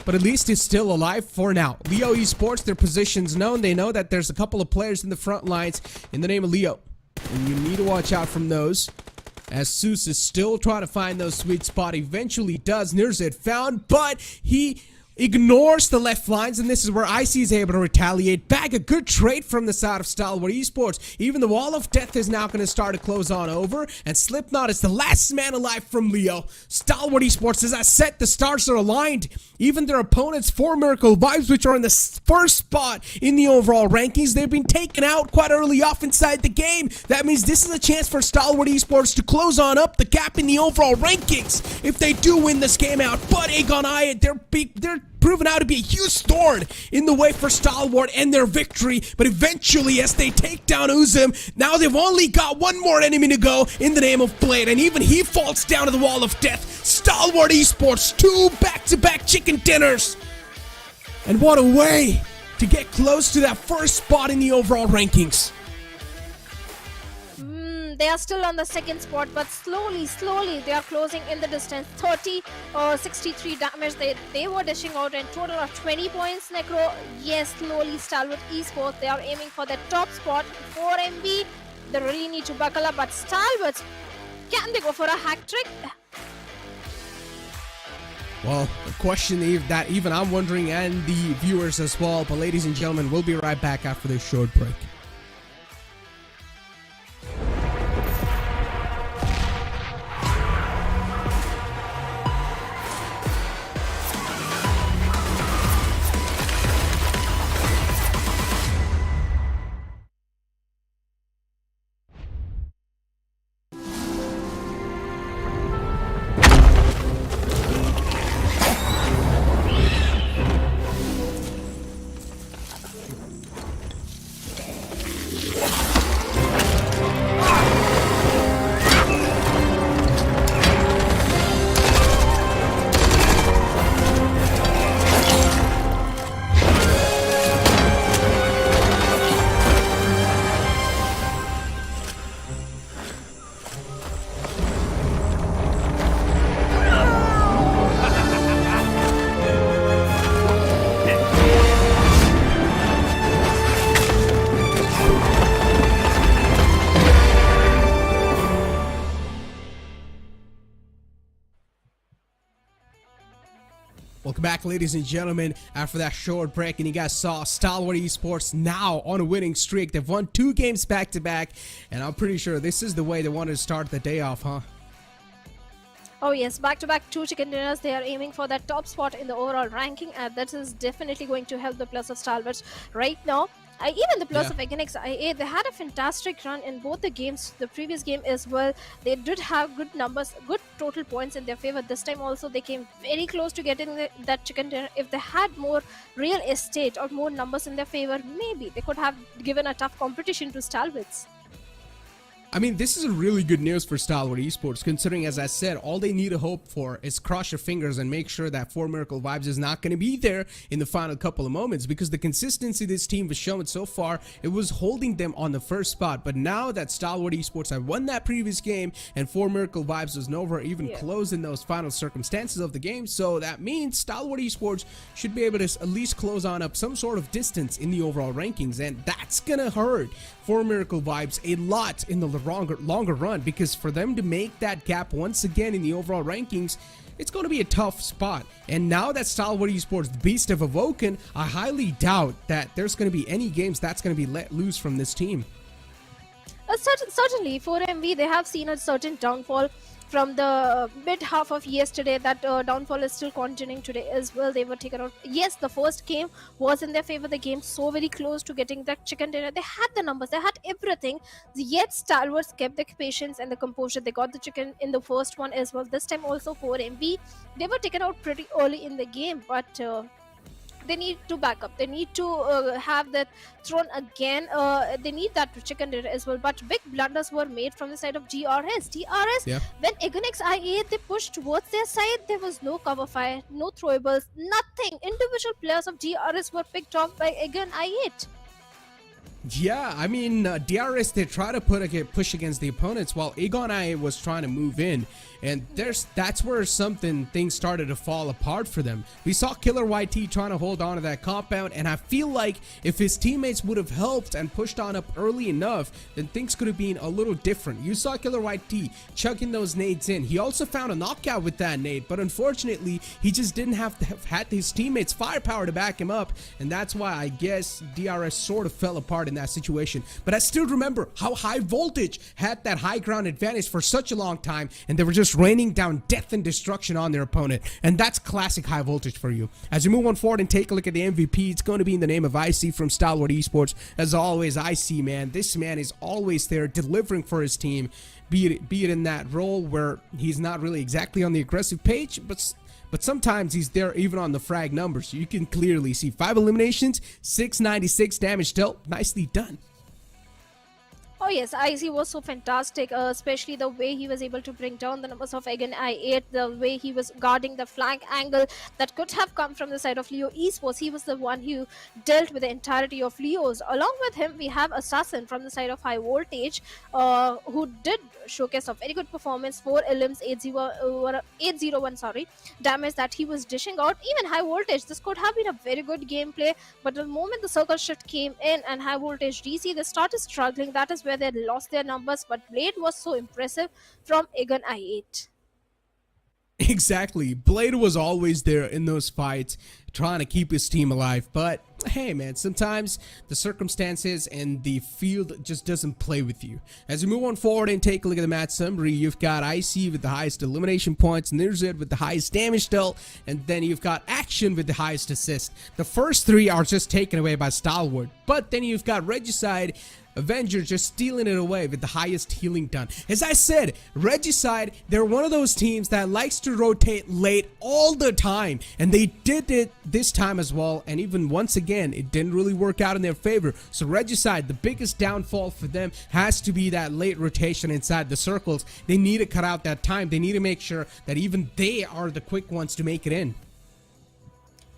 but at least it's still alive for now. Leo Esports, their position's known. They know that there's a couple of players in the front lines in the name of Leo, and you need to watch out from those, as Seuss is still trying to find those sweet spot. Eventually does. Nirzit found, but he ignores the left lines, and this is where IC is able to retaliate back. A good trade from the side of Stalwart Esports. Even the wall of death is now going to start to close on over, and Slipknot is the last man alive from Leo. Stalwart Esports, as I said, the stars are aligned. Even their opponents, 4 Miracle Vibes, which are in the first spot in the overall rankings, they've been taken out quite early off inside the game. That means this is a chance for Stalwart Esports to close on up the gap in the overall rankings if they do win this game out. But Aegon I, they're proven out to be a huge thorn in the way for Stalwart and their victory. But eventually, as they take down Uzum, now they've only got one more enemy to go in the name of Blade, and even he falls down to the wall of death. Stalwart Esports, 2 back-to-back chicken dinners. And what a way to get close to that first spot in the overall rankings. They are still on the second spot, but slowly they are closing in the distance. 63 damage they were dishing out, and total of 20 points. Necro, yes, slowly Stalwart Esports, they are aiming for that top spot. 4 MB, they really need to buckle up, but Stalwarts, can they go for a hack trick? Well, the question that even I'm wondering, and the viewers as well. But ladies and gentlemen, we'll be right back after this short break. back, ladies and gentlemen, after that short break, and you guys saw Stalwart Esports now on a winning streak. They've won 2 games back to back, and I'm pretty sure this is the way they wanted to start the day off, huh? Oh yes, back-to-back 2 chicken dinners. They are aiming for that top spot in the overall ranking, and that is definitely going to help the Plus of Stalwarts right now. Even the Plus of IA, they had a fantastic run in both the games. The previous game as well, they did have good numbers, good total points in their favor. This time also, they came very close to getting that chicken dinner. If they had more real estate or more numbers in their favor, maybe they could have given a tough competition to Stalwarts. I mean, this is a really good news for Stalwart Esports, considering, as I said, all they need to hope for is cross your fingers and make sure that 4 Miracle Vibes is not going to be there in the final couple of moments, because the consistency this team has shown so far, it was holding them on the first spot. But now that Stalwart Esports have won that previous game and 4 Miracle Vibes was nowhere even close in those final circumstances of the game, so that means Stalwart Esports should be able to at least close on up some sort of distance in the overall rankings, and that's gonna hurt 4 Miracle Vibes a lot in the longer run, because for them to make that gap once again in the overall rankings, it's going to be a tough spot. And now that Stalwart Esports, the beast have awoken, I highly doubt that there's going to be any games that's going to be let loose from this team. Certainly, for MV, they have seen a certain downfall from the mid half of yesterday. That downfall is still continuing today as well. They were taken out. Yes, the first game was in their favor. The game so very close to getting that chicken dinner. They had the numbers, they had everything. Yet Stalwarts kept their patience and the composure. They got the chicken in the first one as well. This time also for MV, they were taken out pretty early in the game, but they need to back up. They need to have that thrown again. They need that chicken dinner as well. But big blunders were made from the side of DRS. When Againx IA, they pushed towards their side, there was no cover fire, no throwables, nothing. Individual players of DRS were picked off by Again IA. Yeah, I mean, DRS, they try to push against the opponents while Egon IA was trying to move in, and that's where things started to fall apart for them. We saw Killer YT trying to hold on to that compound, and I feel like if his teammates would have helped and pushed on up early enough, then things could have been a little different. You saw Killer YT chucking those nades in. He also found a knockout with that nade, but unfortunately, he just didn't have had his teammates' firepower to back him up, and that's why I guess DRS sort of fell apart in that situation. But I still remember how Highvoltage had that high ground advantage for such a long time, and they were just raining down death and destruction on their opponent, and that's classic Highvoltage for you. As we move on forward and take a look at the MVP, it's going to be in the name of IC from Stalwart Esports. As always, IC, man, this man is always there delivering for his team, be it in that role where he's not really exactly on the aggressive page, but sometimes he's there even on the frag numbers. You can clearly see 5 eliminations, 696 damage dealt. Nicely done. Oh yes, IC was so fantastic, especially the way he was able to bring down the numbers of Again I8, the way he was guarding the flank angle that could have come from the side of Leo Esports. He was the one who dealt with the entirety of Leo's. Along with him, we have Assassin from the side of Highvoltage, who did showcase a very good performance, 4 elims, 801 damage that he was dishing out. Even Highvoltage, this could have been a very good gameplay, but the moment the circle shift came in and Highvoltage DC, they started struggling. That is where they lost their numbers, but Blade was so impressive from Egan I8. Exactly. Blade was always there in those fights, trying to keep his team alive. But hey, man, sometimes the circumstances and the field just doesn't play with you. As we move on forward and take a look at the match summary, you've got IC with the highest elimination points, Nirzed with the highest damage dealt, and then you've got Action with the highest assist. The first 3 are just taken away by Stalwart, but then you've got Regicide, Avenger just stealing it away with the highest healing done. As I said, Regicide, they're one of those teams that likes to rotate late all the time, and they did it this time as well, and even once again, it didn't really work out in their favor. So Regicide, the biggest downfall for them has to be that late rotation inside the circles. They need to cut out that time. They need to make sure that even they are the quick ones to make it in.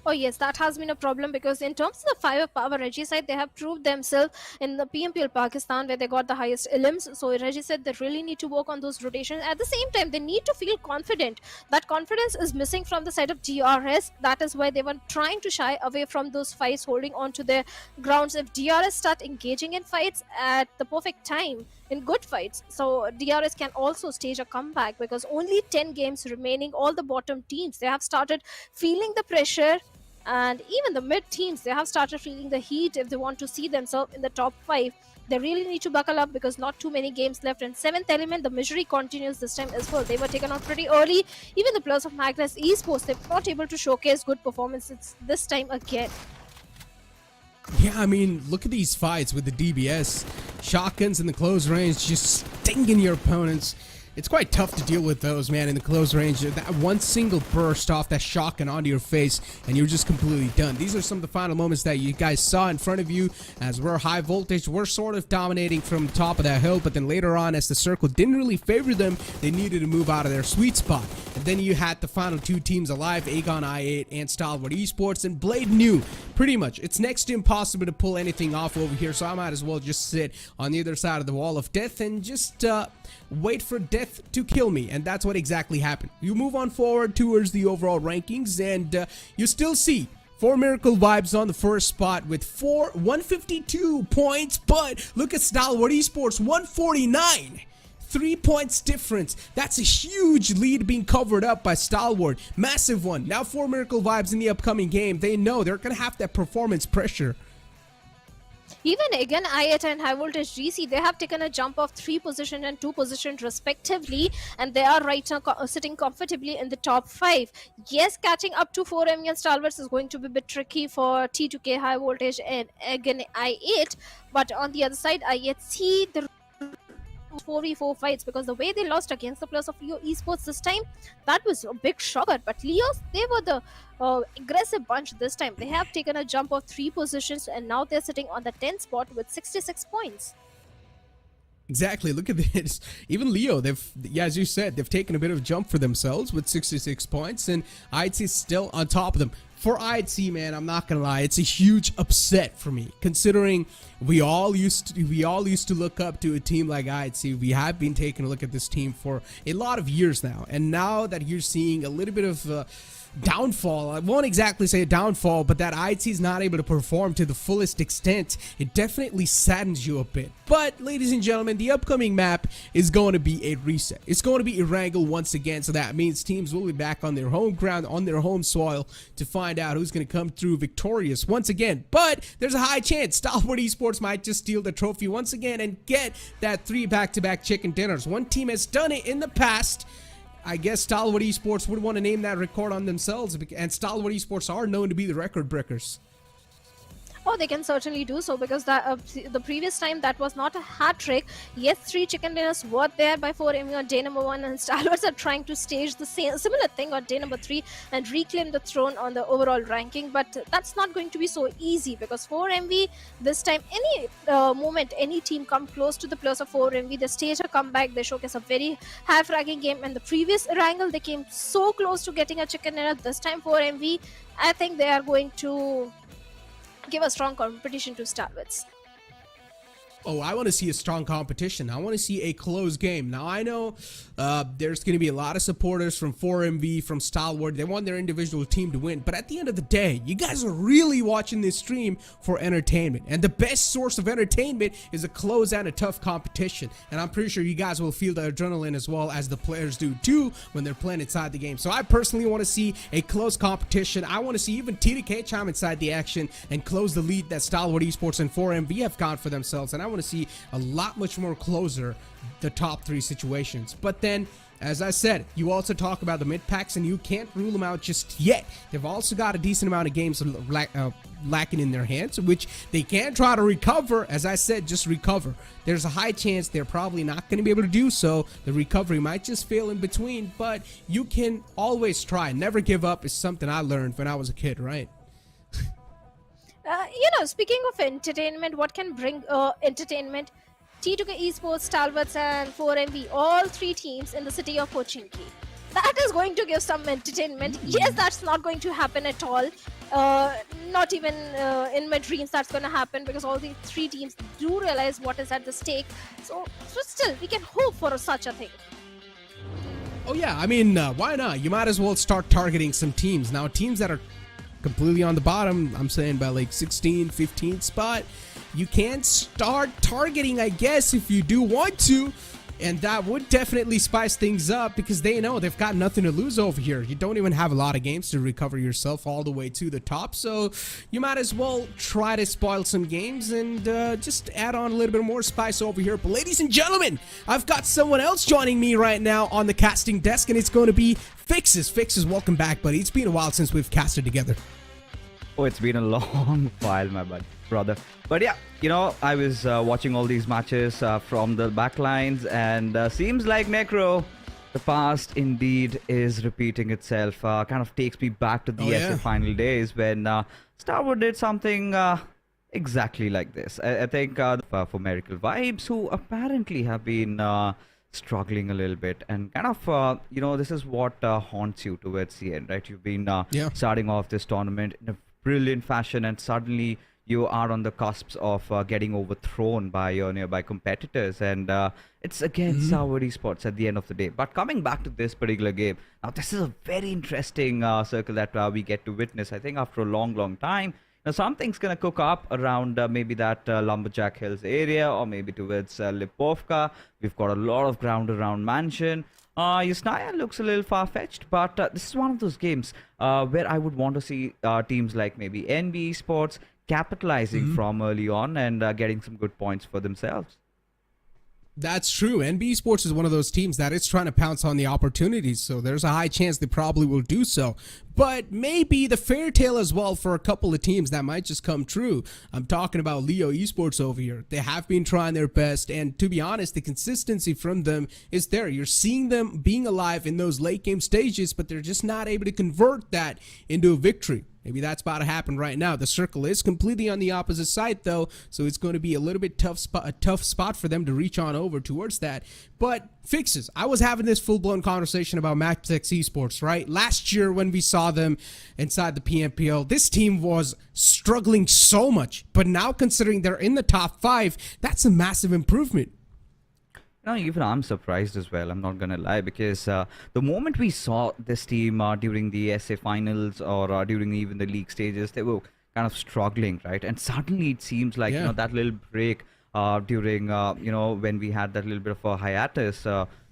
Oh yes, that has been a problem, because in terms of the firepower, Regicide, they have proved themselves in the PMPL Pakistan, where they got the highest elims. So Regicide, they really need to work on those rotations. At the same time, they need to feel confident. That confidence is missing from the side of DRS. That is why they were trying to shy away from those fights, holding on to their grounds. If DRS start engaging in fights at the perfect time, in good fights. So DRS can also stage a comeback because only 10 games remaining. All the bottom teams, they have started feeling the pressure, and even the mid teams, they have started feeling the heat if they want to see themselves in the top 5. They really need to buckle up because not too many games left. And 7th element, the misery continues this time as well. They were taken out pretty early. Even the players of Magnus Esports, they're not able to showcase good performances this time again. Yeah, I mean, look at these fights with the DBS. Shotguns in the close range just stinging your opponents. It's quite tough to deal with those, man, in the close range. That one single burst off that shotgun onto your face, and you're just completely done. These are some of the final moments that you guys saw in front of you as we're high voltage. We're sort of dominating from the top of that hill, but then later on, as the circle didn't really favor them, they needed to move out of their sweet spot. And then you had the final 2 teams alive, Aegon I8 and Stalwart Esports, and Blade knew pretty much it's next to impossible to pull anything off over here, so I might as well just sit on the other side of the wall of death and just wait for death to kill me. And that's what exactly happened. You move on forward towards the overall rankings, and you still see 4 Miracle Vibes on the first spot with 152 points, but look at Stalwart Esports, 149. 3 points difference. That's a huge lead being covered up by Stalwart. Massive one. Now 4 Miracle Vibes in the upcoming game. They know they're going to have that performance pressure. Even again, I8 and Highvoltage DC, they have taken a jump of 3 positions and 2 positions respectively, and they are right now sitting comfortably in the top 5. Yes, catching up to 4ME and Stalwarts is going to be a bit tricky for T2K, Highvoltage, and again I8, but on the other side, I8 see the 4v4 fights, because the way they lost against the players of Leo Esports this time, that was a big shocker. But Leos, they were the aggressive bunch this time. They have taken a jump of 3 positions, and now they're sitting on the 10th spot with 66 points. Exactly. Look at this. Even Leo, yeah, as you said, they've taken a bit of a jump for themselves with 66 points, and ITC is still on top of them. For ITC, man, I'm not gonna lie, it's a huge upset for me, considering we all used to look up to a team like ITC. We have been taking a look at this team for a lot of years now, and now that you're seeing a little bit of downfall, I won't exactly say a downfall, but that ITC is not able to perform to the fullest extent, it definitely saddens you a bit. But ladies and gentlemen, the upcoming map is going to be a reset. It's going to be Erangel once again, so that means teams will be back on their home ground, on their home soil, to find out who's going to come through victorious once again. But there's a high chance Stalwart Esports might just steal the trophy once again and get that 3 back-to-back chicken dinners. One team has done it in the past. I guess Stalwart Esports would want to name that record on themselves, and Stalwart Esports are known to be the record breakers. Oh, they can certainly do so, because the previous time that was not a hat trick. Yes, 3 chicken dinners were there by 4ME on day number 1, and Stalwarts are trying to stage the similar thing on day number 3 and reclaim the throne on the overall ranking. But that's not going to be so easy, because 4ME this time, any moment any team come close to the players of 4ME, they stage a comeback, they showcase a very high fragging game. And the previous Erangel, they came so close to getting a chicken dinner. This time 4ME, I think they are going to give a strong competition to Stalwarts. Oh, I want to see a strong competition. I want to see a close game. Now, I know there's going to be a lot of supporters from 4MV, from Stalwart. They want their individual team to win. But at the end of the day, you guys are really watching this stream for entertainment. And the best source of entertainment is a close and a tough competition. And I'm pretty sure you guys will feel the adrenaline as well as the players do too when they're playing inside the game. So I personally want to see a close competition. I want to see even T2K chime inside the action and close the lead that Stalwart Esports and 4MV have got for themselves. And I want to see a lot much more closer the top 3 situations. But then, as I said, you also talk about the mid packs, and you can't rule them out just yet. They've also got a decent amount of games lacking in their hands, which they can try to recover. As I said, just recover. There's a high chance they're probably not going to be able to do so. The recovery might just fail in between, but you can always try. Never give up is something I learned when I was a kid, right? Speaking of entertainment, what can bring entertainment? T2K Esports, Stalwarts, and 4MV, all 3 teams in the city of Pochinki. That is going to give some entertainment. Yes, that's not going to happen at all. Not even in my dreams that's going to happen, because all the 3 teams do realize what is at the stake. So still, we can hope for such a thing. Oh yeah, I mean, why not? You might as well start targeting some teams. Now, teams that are completely on the bottom, I'm saying by like 16, 15th spot, you can start targeting, I guess, if you do want to. And that would definitely spice things up because they know they've got nothing to lose over here. You don't even have a lot of games to recover yourself all the way to the top. So you might as well try to spoil some games and just add on a little bit more spice over here. But ladies and gentlemen, I've got someone else joining me right now on the casting desk, and it's going to be Fixes. Fixes, welcome back, buddy. It's been a while since we've casted together. Oh, it's been a long while, my brother. But yeah, you know, I was watching all these matches from the backlines, and seems like Necro, the past indeed is repeating itself. Kind of takes me back to the SA final days when Stalwart did something exactly like this. I think for Miracle Vibes, who apparently have been struggling a little bit, and kind of you know, this is what haunts you towards the end, right? You've been starting off this tournament in a brilliant fashion, and suddenly you are on the cusps of getting overthrown by your nearby competitors, and it's against Stalwart Esports at the end of the day. But coming back to this particular game, now this is a very interesting circle that we get to witness. I think after a long time, now something's gonna cook up around maybe that Lumberjack Hills area, or maybe towards Lipovka. We've got a lot of ground around Mansion. Yasnaya looks a little far-fetched, but this is one of those games where I would want to see teams like maybe NB Esports capitalizing from early on and getting some good points for themselves. That's true. NB Esports is one of those teams that is trying to pounce on the opportunities, so there's a high chance they probably will do so. But maybe the fair tale as well for a couple of teams that might just come true. I'm talking about Leo Esports over here. They have been trying their best, and to be honest, the consistency from them is there. You're seeing them being alive in those late game stages, but they're just not able to convert that into a victory. Maybe that's about to happen right now. The circle is completely on the opposite side, though, so it's going to be a little bit a tough spot for them to reach on over towards that. But Fixes, I was having this full-blown conversation about MABETEX Esports, right? Last year when we saw them inside the PMPL, this team was struggling so much. But now considering they're in the top 5, that's a massive improvement. No, even I'm surprised as well, I'm not gonna lie, because the moment we saw this team during the SA finals or during even the league stages, they were kind of struggling, right? And suddenly it seems like, you know, that little break during, you know, when we had that little bit of a hiatus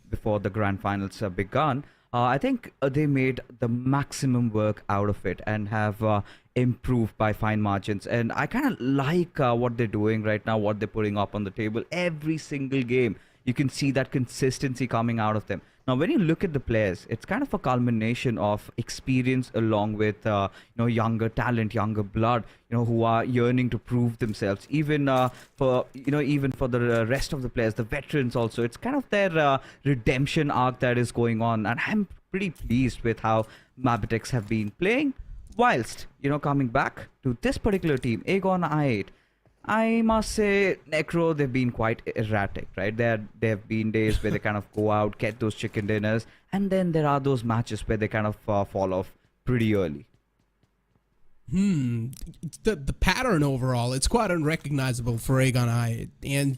before the grand finals begun, I think they made the maximum work out of it and have improved by fine margins. And I kind of like what they're doing right now, what they're putting up on the table every single game. You can see that consistency coming out of them. Now, when you look at the players, it's kind of a culmination of experience along with, you know, younger talent, younger blood, you know, who are yearning to prove themselves. Even for, you know, even for the rest of the players, the veterans also, it's kind of their redemption arc that is going on. And I'm pretty pleased with how MABETEX have been playing. Whilst, you know, coming back to this particular team, Aegon I8, I must say, Necro, they've been quite erratic, right? There have been days where they kind of go out, get those chicken dinners, and then there are those matches where they kind of fall off pretty early. The pattern overall, it's quite unrecognizable for Aegon I, and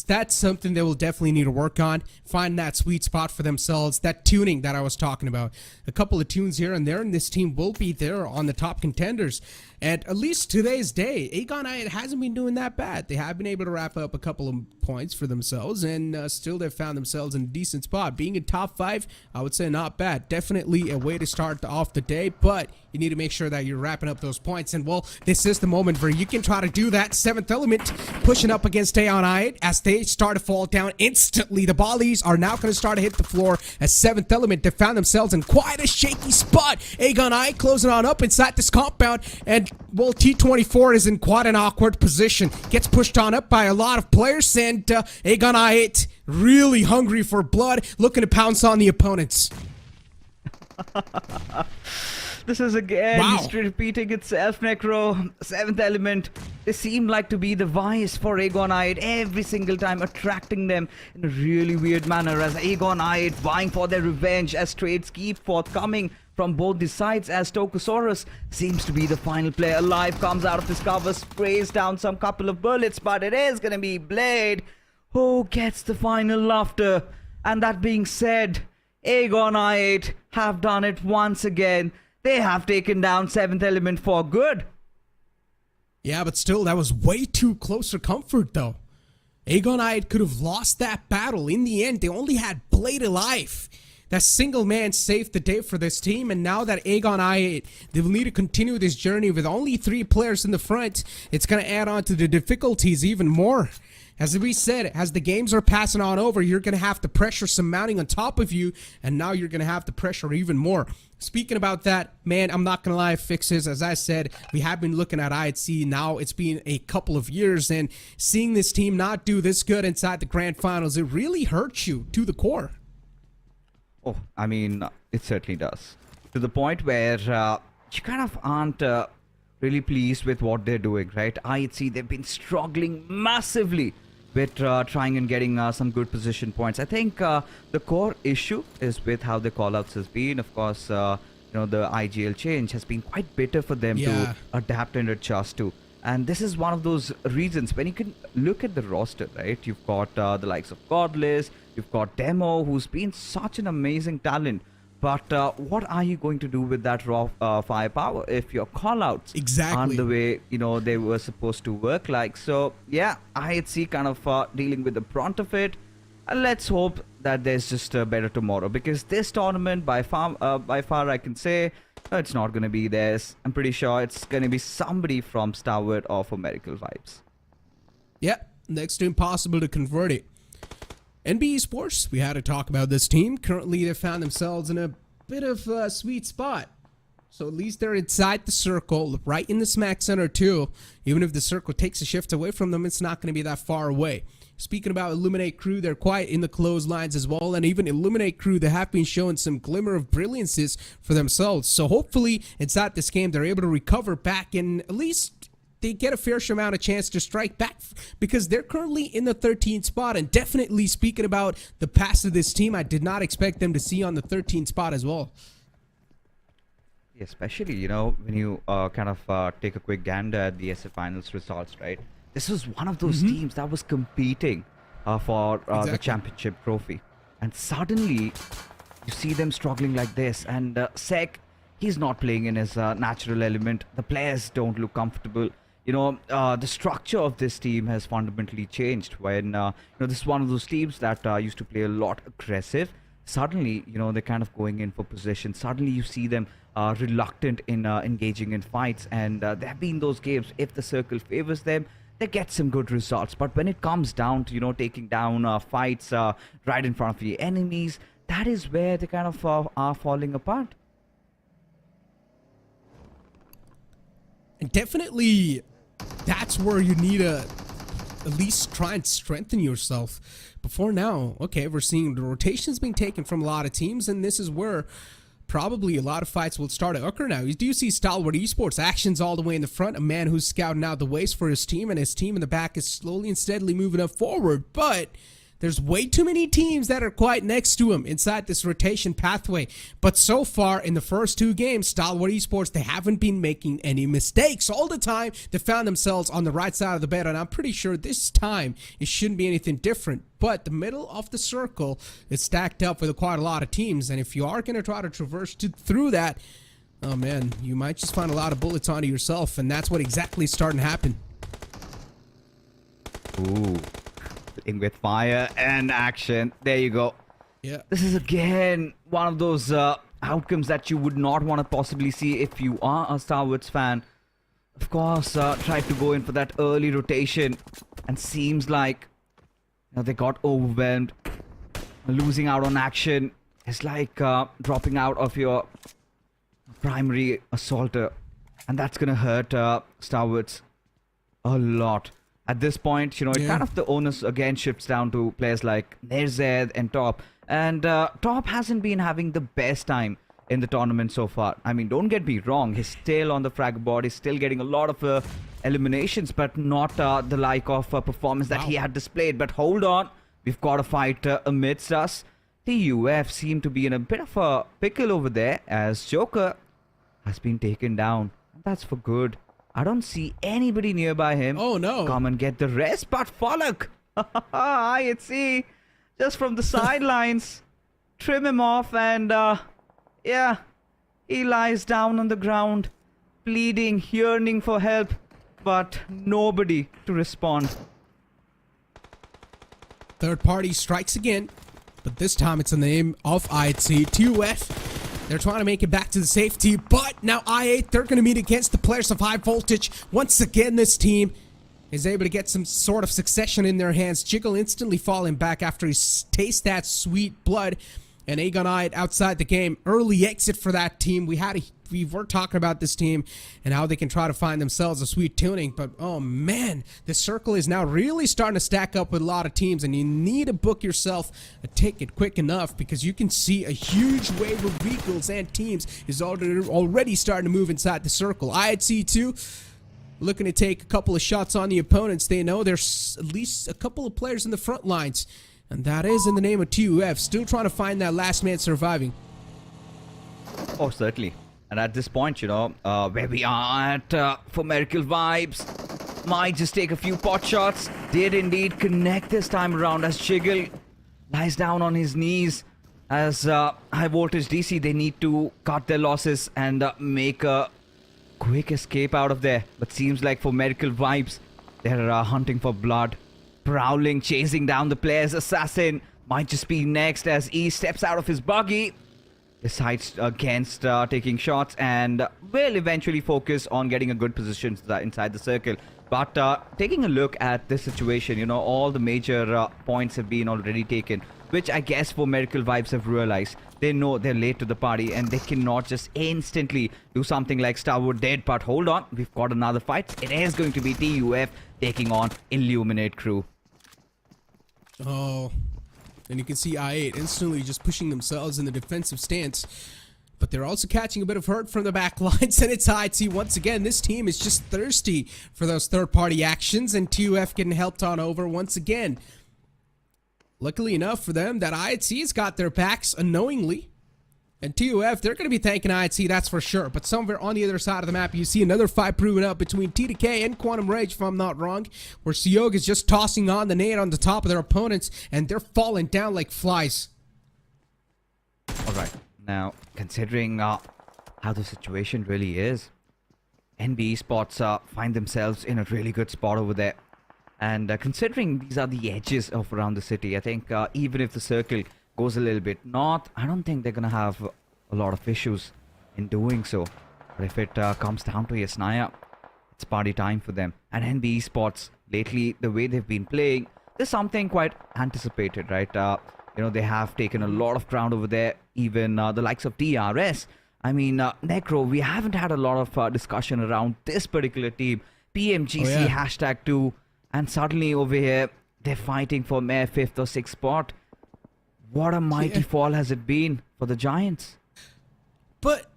that's something they will definitely need to work on, find that sweet spot for themselves, that tuning that I was talking about. A couple of tunes here and there, and this team will be there on the top contenders. At least today's day, Aegon I hasn't been doing that bad. They have been able to wrap up a couple of points for themselves, and still they've found themselves in a decent spot. Being in top 5, I would say not bad. Definitely a way to start off the day, but you need to make sure that you're wrapping up those points. And well, this is the moment where you can try to do that. 7th Element pushing up against Aegon I as they start to fall down instantly. The volleys are now going to start to hit the floor as 7th Element. They found themselves in quite a shaky spot. Aegon I closing on up inside this compound, and well, T24 is in quite an awkward position. Gets pushed on up by a lot of players, and Aegon I really hungry for blood, looking to pounce on the opponents. This is again history repeating itself, Necro. 7th Element, they seem like to be the vice for Aegon I every single time, attracting them in a really weird manner as Aegon I vying for their revenge as trades keep forthcoming from both the sides as Tokusaurus seems to be the final player alive, comes out of his cover, sprays down some couple of bullets, but it is going to be Blade who gets the final laughter. And that being said, Aegon I have done it once again. They have taken down 7th Element for good. Yeah, but still, that was way too close for comfort, though. Aegon Ide could have lost that battle. In the end, they only had Blade alive. That single man saved the day for this team, and now that Aegon Ide, they will need to continue this journey with only 3 players in the front. It's going to add on to the difficulties even more. As we said, as the games are passing on over, you're going to have the pressure some mounting on top of you, and now you're going to have the pressure even more. Speaking about that, man, I'm not going to lie, Fixes, as I said, we have been looking at IHC now. It's been a couple of years, and seeing this team not do this good inside the grand finals, it really hurts you to the core. Oh, I mean, it certainly does. To the point where you kind of aren't really pleased with what they're doing, right? IHC, they've been struggling massively with trying and getting some good position points. I think the core issue is with how the callouts has been. Of course, the IGL change has been quite bitter for them to adapt and adjust to. And this is one of those reasons when you can look at the roster, right? You've got the likes of Godless, you've got Demo, who's been such an amazing talent. But what are you going to do with that raw firepower if your callouts aren't the way they were supposed to work like? So yeah, IHC kind of dealing with the brunt of it, and let's hope that there's just a better tomorrow, because this tournament by far I can say it's not going to be theirs. I'm pretty sure it's going to be somebody from Stalwart or for Miracle Vibes. Yeah, next to impossible to convert it. NB Esports, we had to talk about this team. Currently, they found themselves in a bit of a sweet spot. So at least they're inside the circle, right in the smack center too. Even if the circle takes a shift away from them, it's not going to be that far away. Speaking about Illuminate Crew, they're quite in the close lines as well. And even Illuminate Crew, they have been showing some glimmer of brilliances for themselves. So hopefully, inside this game, they're able to recover back and at least they get a fair amount of chance to strike back, because they're currently in the 13th spot. And definitely speaking about the past of this team, I did not expect them to see on the 13th spot as well. Especially, when you kind of take a quick gander at the SF Finals results, right? This was one of those teams that was competing for the championship trophy. And suddenly, you see them struggling like this. And Sek, he's not playing in his natural element. The players don't look comfortable. The structure of this team has fundamentally changed. When, this is one of those teams that used to play a lot aggressive. Suddenly, they're kind of going in for position. Suddenly, you see them reluctant in engaging in fights. And there have been those games, if the circle favors them, they get some good results. But when it comes down to, taking down fights right in front of the enemies, that is where they kind of are falling apart. And definitely, that's where you need to at least try and strengthen yourself. Before now, okay, we're seeing the rotations being taken from a lot of teams, and this is where probably a lot of fights will start to occur now. Do you see Stalwart Esports actions all the way in the front? A man who's scouting out the ways for his team, and his team in the back is slowly and steadily moving up forward. But there's way too many teams that are quite next to him inside this rotation pathway. But so far, in the first 2 games, Stalwart Esports, they haven't been making any mistakes. All the time, they found themselves on the right side of the bed, and I'm pretty sure this time, it shouldn't be anything different. But the middle of the circle is stacked up with quite a lot of teams, and if you are going to try to traverse through that, oh man, you might just find a lot of bullets onto yourself, and that's what exactly is starting to happen. Ooh. With fire and action. There you go. Yeah. This is again one of those outcomes that you would not want to possibly see if you are a Stalwarts fan. Of course, tried to go in for that early rotation, and seems like they got overwhelmed. Losing out on action is like dropping out of your primary assaulter, and that's gonna hurt Stalwarts a lot. At this point, it kind of the onus again shifts down to players like Nerzed and Top. And Top hasn't been having the best time in the tournament so far. I mean, don't get me wrong, he's still on the frag board, he's still getting a lot of eliminations, but not the like of performance that he had displayed. But hold on, we've got a fight amidst us. The UF seem to be in a bit of a pickle over there, as Joker has been taken down. That's for good. I don't see anybody nearby him. Oh no. Come and get the rest, but Falak! IHC! Just from the sidelines. Trim him off, and yeah, he lies down on the ground, pleading, yearning for help. but nobody to respond. Third party strikes again, but this time it's in the name of IHC. TUF, they're trying to make it back to the safety, but now I8, they're going to meet against the players of Highvoltage. Once again, this team is able to get some sort of succession in their hands. Jiggle instantly falling back after he tastes that sweet blood. And Aegon I8 outside the game. Early exit for that team. We were talking about this team and how they can try to find themselves a sweet tuning. But, oh man, the circle is now really starting to stack up with a lot of teams. And you need to book yourself a ticket quick enough because you can see a huge wave of vehicles and teams is already starting to move inside the circle. IHC2 looking to take a couple of shots on the opponents. They know there's at least a couple of players in the front lines. And that is in the name of TUF. Still trying to find that last man surviving. Oh, certainly. And at this point, you know, where we are at for Miracle Vibes, might just take a few pot shots. Did indeed connect this time around as Jiggle lies down on his knees. As Highvoltage DC, they need to cut their losses and make a quick escape out of there. But seems like for Miracle Vibes, they're hunting for blood. Prowling, chasing down the player's assassin. Might just be next as he steps out of his buggy. Decides against taking shots and will eventually focus on getting a good position inside the circle. But taking a look at this situation, you know, all the major points have been already taken. Which I guess for Miracle Vibes have realized. They know they're late to the party and they cannot just instantly do something like Stalwart did. But hold on, we've got another fight. It is going to be TUF taking on Illuminate Crew. Oh, and you can see I8 instantly just pushing themselves in the defensive stance. But they're also catching a bit of hurt from the back lines, and it's IHC once again. This team is just thirsty for those third-party actions, and TUF getting helped on over once again. Luckily enough for them that IHC's got their backs unknowingly. And TUF, they're going to be thanking IHC, that's for sure. But somewhere on the other side of the map, you see another fight proven up between TDK and Quantum Rage, if I'm not wrong, where Siog is just tossing on the nade on the top of their opponents, and they're falling down like flies. Alright, now, considering how the situation really is, NB Esports find themselves in a really good spot over there. And considering these are the edges of around the city, I think even if the circle goes a little bit north, I don't think they're going to have a lot of issues in doing so. But if it comes down to Yasnaya, it's party time for them. And NB Esports, lately, the way they've been playing, there's something quite anticipated, right? You know, they have taken a lot of ground over there, even the likes of DRS. I mean, Necro, we haven't had a lot of discussion around this particular team. PMGC #2, and suddenly over here, they're fighting for mere 5th or 6th spot. What a mighty fall has it been for the Giants. But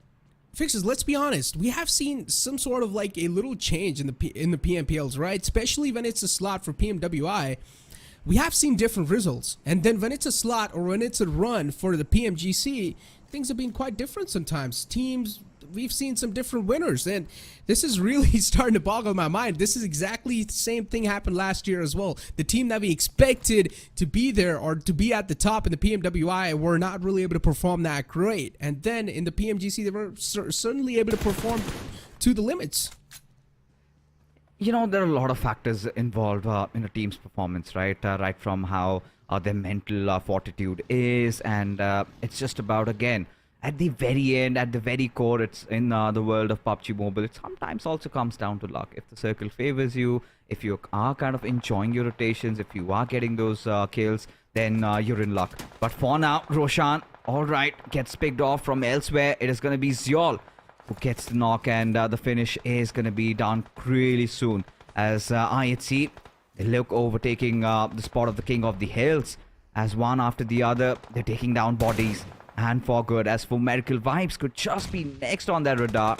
Fixes, let's be honest, we have seen some sort of like a little change in the PMPLs, right? Especially when it's a slot for PMWI. We have seen different results. And then when it's a slot or when it's a run for the PMGC, things have been quite different sometimes. Teams, we've seen some different winners, and this is really starting to boggle my mind. This is exactly the same thing happened last year as well. The team that we expected to be there or to be at the top in the PMWI were not really able to perform that great. And then in the PMGC, they were certainly able to perform to the limits. You know, there are a lot of factors involved in a team's performance, right? Right from how their mental fortitude is, and it's just about, again, at the very end, at the very core, it's in the world of PUBG Mobile, it sometimes also comes down to luck. If the circle favors you, if you are kind of enjoying your rotations, if you are getting those kills, then you're in luck. But for now, Roshan, alright, gets picked off from elsewhere. It is going to be Zyol who gets the knock, and the finish is going to be done really soon. As IHC, they look overtaking the spot of the King of the Hills. As one after the other, they're taking down bodies. And for good, as for Miracle Vibes could just be next on their radar,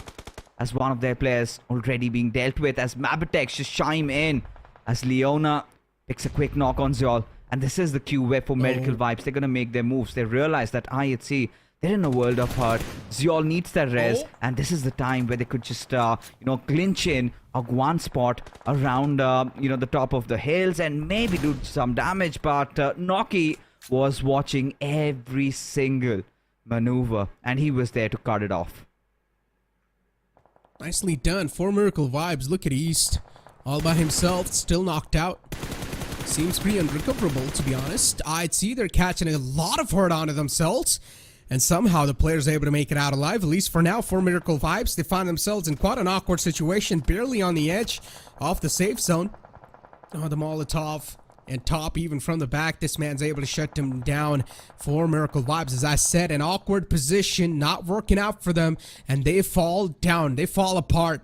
as one of their players already being dealt with, as MABETEX just chime in, as Leona picks a quick knock on Zyol. And this is the cue where for Miracle Vibes, they're going to make their moves. They realize that IHC, they're in a world of hurt. Zyol needs their res, and this is the time where they could just, clinch in a one spot around, the top of the hills and maybe do some damage. But Noki was watching every single maneuver, and he was there to cut it off. Nicely done for Miracle Vibes. Look at East. all by himself, still knocked out. Seems pretty unrecoverable, to be honest. I'd see they're catching a lot of hurt onto themselves, and somehow the player's able to make it out alive, at least for now. For Miracle Vibes, they find themselves in quite an awkward situation, barely on the edge off the safe zone. Oh, the Molotov and top even from the back. This man's able to shut them down for Miracle Vibes. As I said, an awkward position, not working out for them, and they fall down. They fall apart.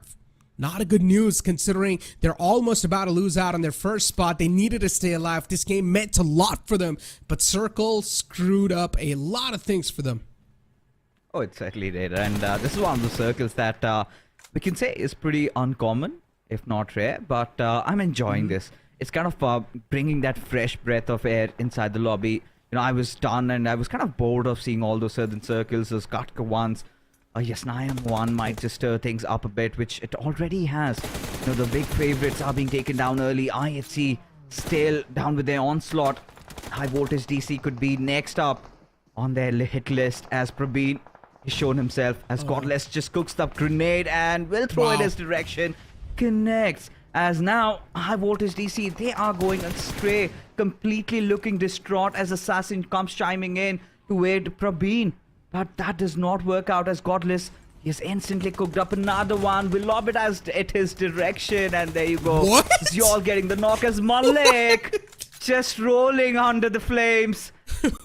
Not a good news considering they're almost about to lose out on their first spot. They needed to stay alive. This game meant a lot for them, but Circle screwed up a lot of things for them. Oh, it certainly did. And this is one of the circles that we can say is pretty uncommon, if not rare. But I'm enjoying this. It's kind of bringing that fresh breath of air inside the lobby. You know, I was done and I was kind of bored of seeing all those certain circles, those Katka ones. Yes, Niam one might just stir things up a bit, which it already has. You know, the big favorites are being taken down early. IHC still down with their onslaught. Highvoltage DC could be next up on their hit list, as Prabeen has shown himself, as Godless just cooks up grenade and will throw it his direction. Connects, as now Highvoltage DC, they are going astray, completely looking distraught as Assassin comes chiming in to aid Prabeen. But that does not work out, as Godless, he has instantly cooked up another one. Will lob it as at his direction, and there you go. What? You're getting the knock as Malik just rolling under the flames.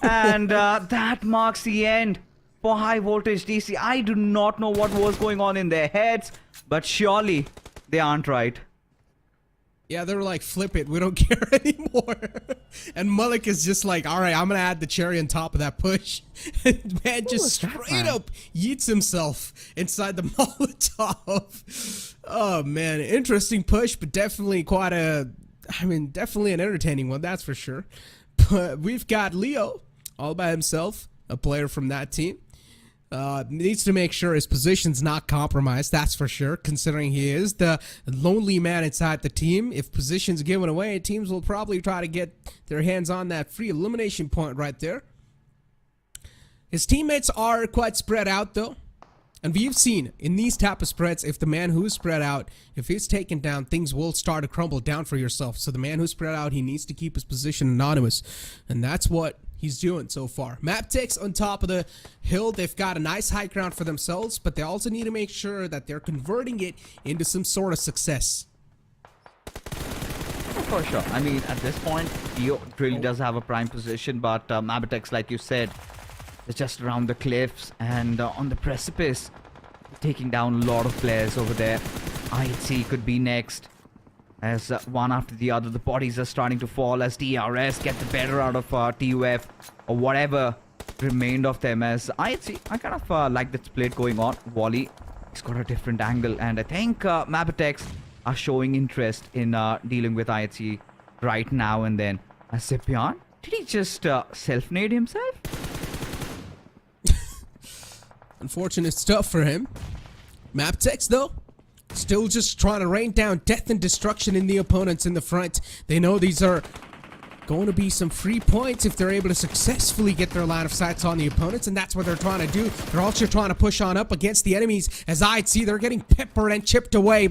And that marks the end for Highvoltage DC. I do not know what was going on in their heads, but surely they aren't right. Yeah, they were like, flip it, we don't care anymore. And Malik is just like, all right, I'm going to add the cherry on top of that push. And man just straight up yeets himself inside the Molotov. Oh, man, interesting push, but definitely quite definitely an entertaining one, that's for sure. But we've got Leo all by himself, a player from that team. Needs to make sure his position's not compromised, that's for sure, considering he is the lonely man inside the team. If position's given away, teams will probably try to get their hands on that free elimination point right there. His teammates are quite spread out though, and we've seen in these type of spreads, if the man who's spread out, if he's taken down, things will start to crumble down for yourself. So the man who's spread out, he needs to keep his position anonymous, and that's what he's doing so far. MABETEX on top of the hill. They've got a nice high ground for themselves, but they also need to make sure that they're converting it into some sort of success. For sure. I mean, at this point, he really does have a prime position, but MABETEX, like you said, is just around the cliffs and on the precipice, taking down a lot of players over there. IHC could be next. As one after the other, the bodies are starting to fall as DRS get the better out of TUF or whatever remained of them. As I kind of like the split going on. Wally, he's got a different angle, and I think MABETEX are showing interest in dealing with IHC right now and then. As Sipian, did he just self-nade himself? Unfortunate stuff for him. MABETEX though, still just trying to rain down death and destruction in the opponents in the front. They know these are going to be some free points if they're able to successfully get their line of sights on the opponents, and that's what they're trying to do. They're also trying to push on up against the enemies. As I'd see, they're getting peppered and chipped away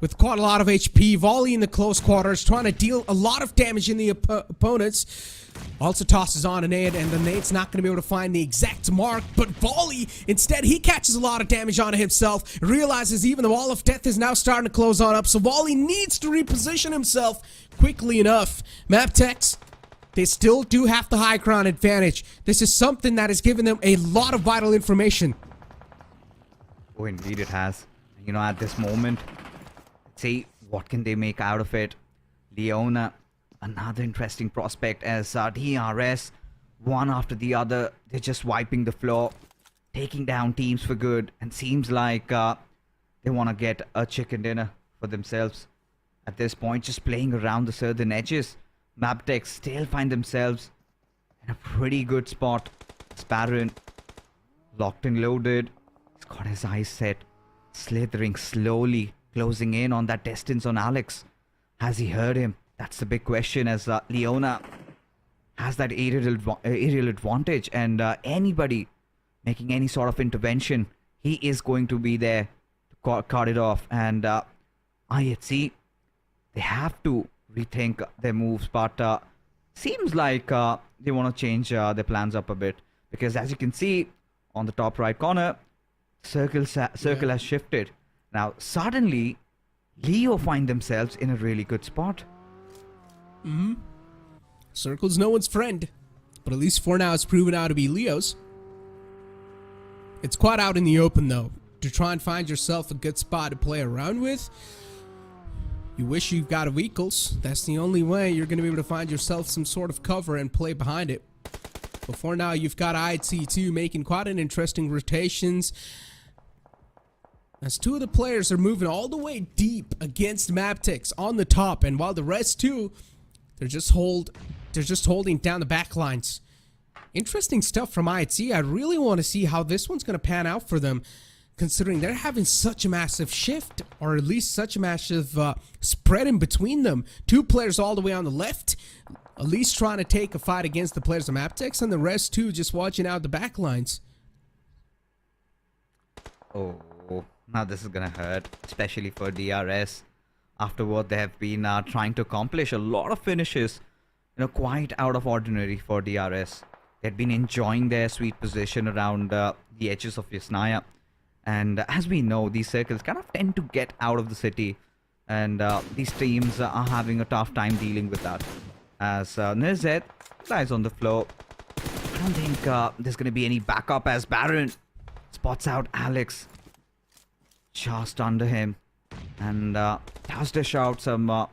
with quite a lot of HP. Volley in the close quarters, trying to deal a lot of damage in the opponents. Also tosses on a nade, and the nade's not going to be able to find the exact mark, but Volley, instead, he catches a lot of damage onto himself, realizes even the wall of death is now starting to close on up, so Volley needs to reposition himself quickly enough. MABETEX, they still do have the high ground advantage. This is something that has given them a lot of vital information. Oh, indeed it has. You know, at this moment, see what can they make out of it. Leona, another interesting prospect, as DRS, one after the other, they're just wiping the floor, taking down teams for good, and seems like they want to get a chicken dinner for themselves. At this point, just playing around the southern edges, MABETEX still find themselves in a pretty good spot. Sparran, locked and loaded, he's got his eyes set, slithering slowly, closing in on that distance on Alex. Has he heard him? That's the big question, as Leona has that aerial advantage, and anybody making any sort of intervention, he is going to be there to cut it off. And IHC, they have to rethink their moves, but seems like they want to change their plans up a bit, because as you can see on the top right corner, circle has shifted. Now suddenly Leo find themselves in a really good spot. Circle's no one's friend, but at least for now it's proven out to be Leo's. It's quite out in the open though. To try and find yourself a good spot to play around with, you wish you've got vehicles. That's the only way you're going to be able to find yourself some sort of cover and play behind it. But for now, you've got IHC2 making quite an interesting rotations, as two of the players are moving all the way deep against MABETEX on the top, and while the rest too, they're just holding down the back lines. Interesting stuff from IHC. I really want to see how this one's going to pan out for them, considering they're having such a massive shift, or at least such a massive spread in between them. Two players all the way on the left, at least trying to take a fight against the players of MABETEX, and the rest too just watching out the back lines. Oh, now this is gonna hurt, especially for DRS. After what they have been trying to accomplish, a lot of finishes, quite out of ordinary for DRS. They've been enjoying their sweet position around the edges of Yasnaya. And as we know, these circles kind of tend to get out of the city, and these teams are having a tough time dealing with that. As Nirzet lies on the floor, I don't think there's going to be any backup, as Baron spots out Alex just under him, and does dish out some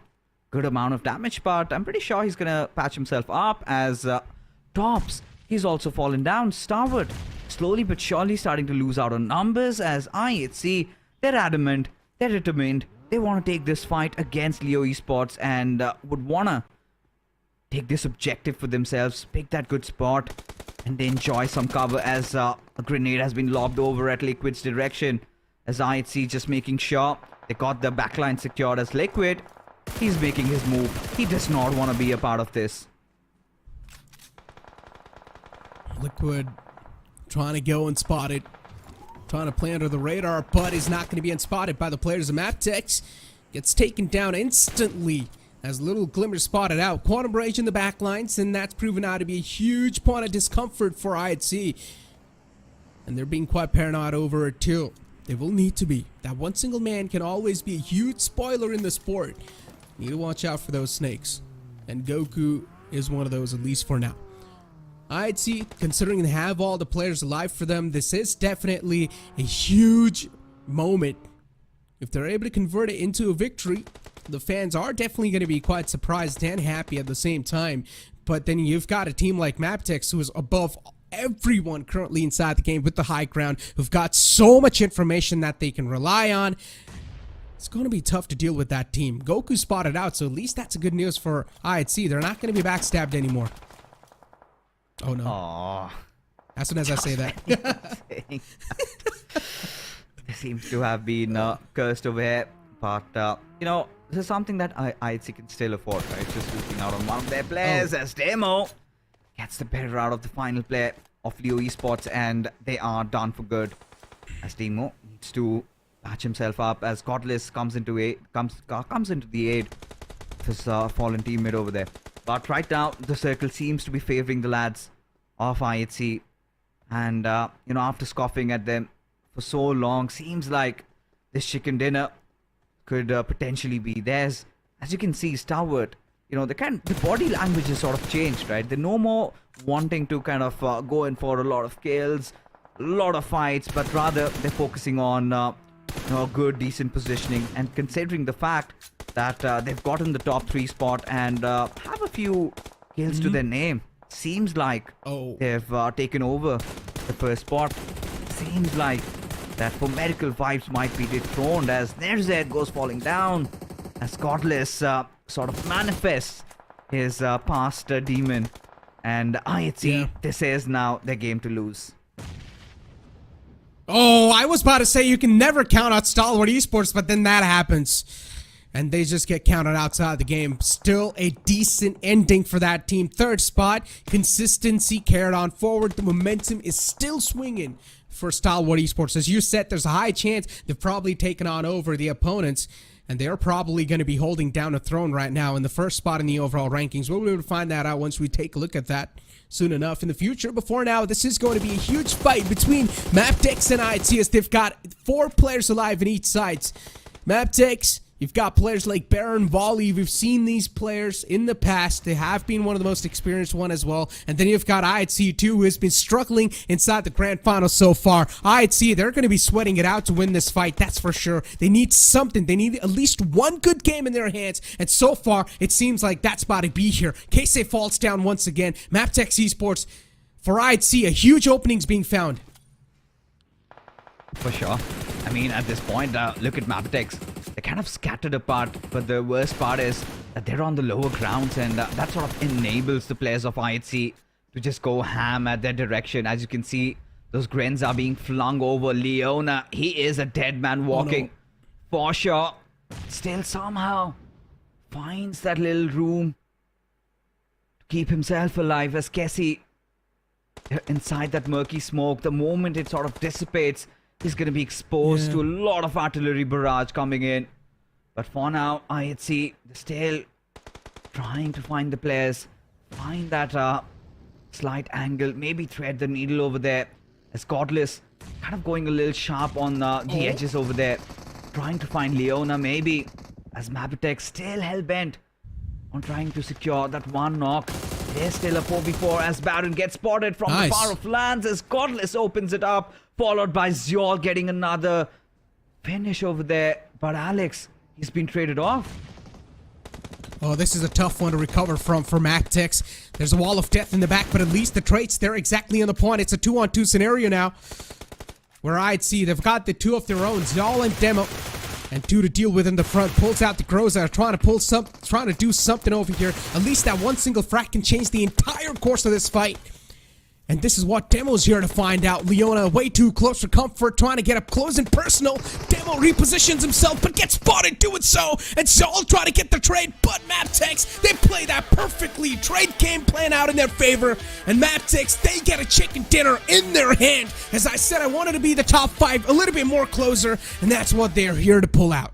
good amount of damage, but I'm pretty sure he's going to patch himself up, as Tops, he's also fallen down. Stalwart slowly but surely starting to lose out on numbers, as IHC, they're adamant, they're determined, they want to take this fight against Leo Esports, and would want to take this objective for themselves, pick that good spot, and they enjoy some cover, as a grenade has been lobbed over at Liquid's direction, as IHC just making sure they got the backline secured, as Liquid, he's making his move. He does not want to be a part of this. Liquid trying to go and spot it, trying to play under the radar, but is not going to be unspotted by the players of MABETEX. Gets taken down instantly as Little Glimmer spotted out. Quantum Rage in the backlines, and that's proven out to be a huge point of discomfort for IHC. And they're being quite paranoid over it too. They will need to be. That one single man can always be a huge spoiler in the sport. Need to watch out for those snakes. And Goku is one of those, at least for now. IHC, considering they have all the players alive for them, this is definitely a huge moment. If they're able to convert it into a victory, the fans are definitely going to be quite surprised and happy at the same time. But then you've got a team like MABETEX, who is above everyone currently inside the game with the high ground, who've got so much information that they can rely on. It's going to be tough to deal with that team. Goku spotted out, so at least that's a good news for IHC. They're not going to be backstabbed anymore. Oh no. Aww. As soon as I say that. They seems to have been cursed over here, but this is something that IHC can still afford, right? Just losing out on one of their players, as Demo gets the better out of the final play of Leo Esports, and they are done for good, as Demo needs to patch himself up, as Godless comes into the aid of his fallen teammate over there. But right now, the circle seems to be favoring the lads of IHC. And, after scoffing at them for so long, seems like this chicken dinner could potentially be theirs. As you can see, Stalwart, the body language has sort of changed, right? They're no more wanting to kind of go in for a lot of kills, a lot of fights, but rather they're focusing on good, decent positioning. And considering the fact that they've gotten the top 3 spot and have a few kills to their name, seems like they've taken over the first spot. Seems like that for medical vibes might be dethroned, as Nerzed goes falling down, as Godless sort of manifests his past demon. And IHC, this is now their game to lose. Oh, I was about to say you can never count out Stalwart Esports, but then that happens. And they just get counted outside the game. Still a decent ending for that team. 3rd spot, consistency carried on forward. The momentum is still swinging for Stalwart Esports. As you said, there's a high chance they've probably taken on over the opponents. and they're probably going to be holding down a throne right now in the first spot in the overall rankings. We'll be able to find that out once we take a look at that soon enough in the future. Before now, this is going to be a huge fight between MABETEX and IHC, as they've got 4 players alive in each side. MABETEX, you've got players like Baron, Volley. We've seen these players in the past. They have been one of the most experienced one as well. And then you've got IHC too, who has been struggling inside the grand final so far. IHC, they're going to be sweating it out to win this fight, that's for sure. They need something. They need at least one good game in their hands. And so far, it seems like that's about to be here. Keisei falls down once again. MABETEX Esports, for IHC, a huge opening's being found. For sure. I mean, at this point, look at MABETEX. They're kind of scattered apart, but the worst part is that they're on the lower grounds, and that sort of enables the players of IHC to just go ham at their direction. As you can see, those grins are being flung over. Leona, he is a dead man walking. Oh, no. For sure. Still somehow finds that little room to keep himself alive, as Kessie, inside that murky smoke, the moment it sort of dissipates, he's going to be exposed to a lot of artillery barrage coming in. But for now, IHC still trying to find the players, find that slight angle, maybe thread the needle over there. As Godless kind of going a little sharp on the edges over there, trying to find Leona maybe, as MABETEX still hell-bent on trying to secure that one knock. There's still a 4v4 as Baron gets spotted from the far of lands, as Godless opens it up, followed by Zyor getting another finish over there. But Alex, he's been traded off. Oh, this is a tough one to recover from for MABETEX. There's a wall of death in the back, but at least the traits, they're exactly on the point. It's a 2-on-2 scenario now, where IHC, they've got the 2 of their own, Zal and Demo, and 2 to deal with in the front. Pulls out the Groza, trying to do something over here. At least that one single frag can change the entire course of this fight. And this is what Demo's here to find out. Leona way too close for comfort, trying to get up close and personal. Demo repositions himself, but gets spotted doing so. And Zal trying to get the trade, but MABETEX, they play that perfectly. Trade game plan out in their favor. And MABETEX, they get a chicken dinner in their hand. As I said, I wanted to be the top 5, a little bit more closer, and that's what they're here to pull out.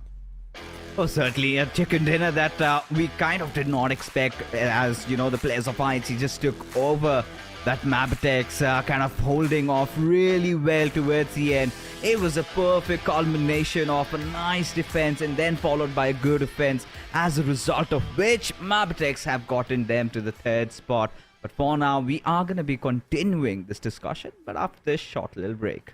Oh, certainly a chicken dinner that we kind of did not expect, as, you know, the players of IHC just took over that MABETEX, kind of holding off really well towards the end. It was a perfect culmination of a nice defense and then followed by a good offense, as a result of which MABETEX have gotten them to the 3rd spot. But for now, we are going to be continuing this discussion, but after this short little break.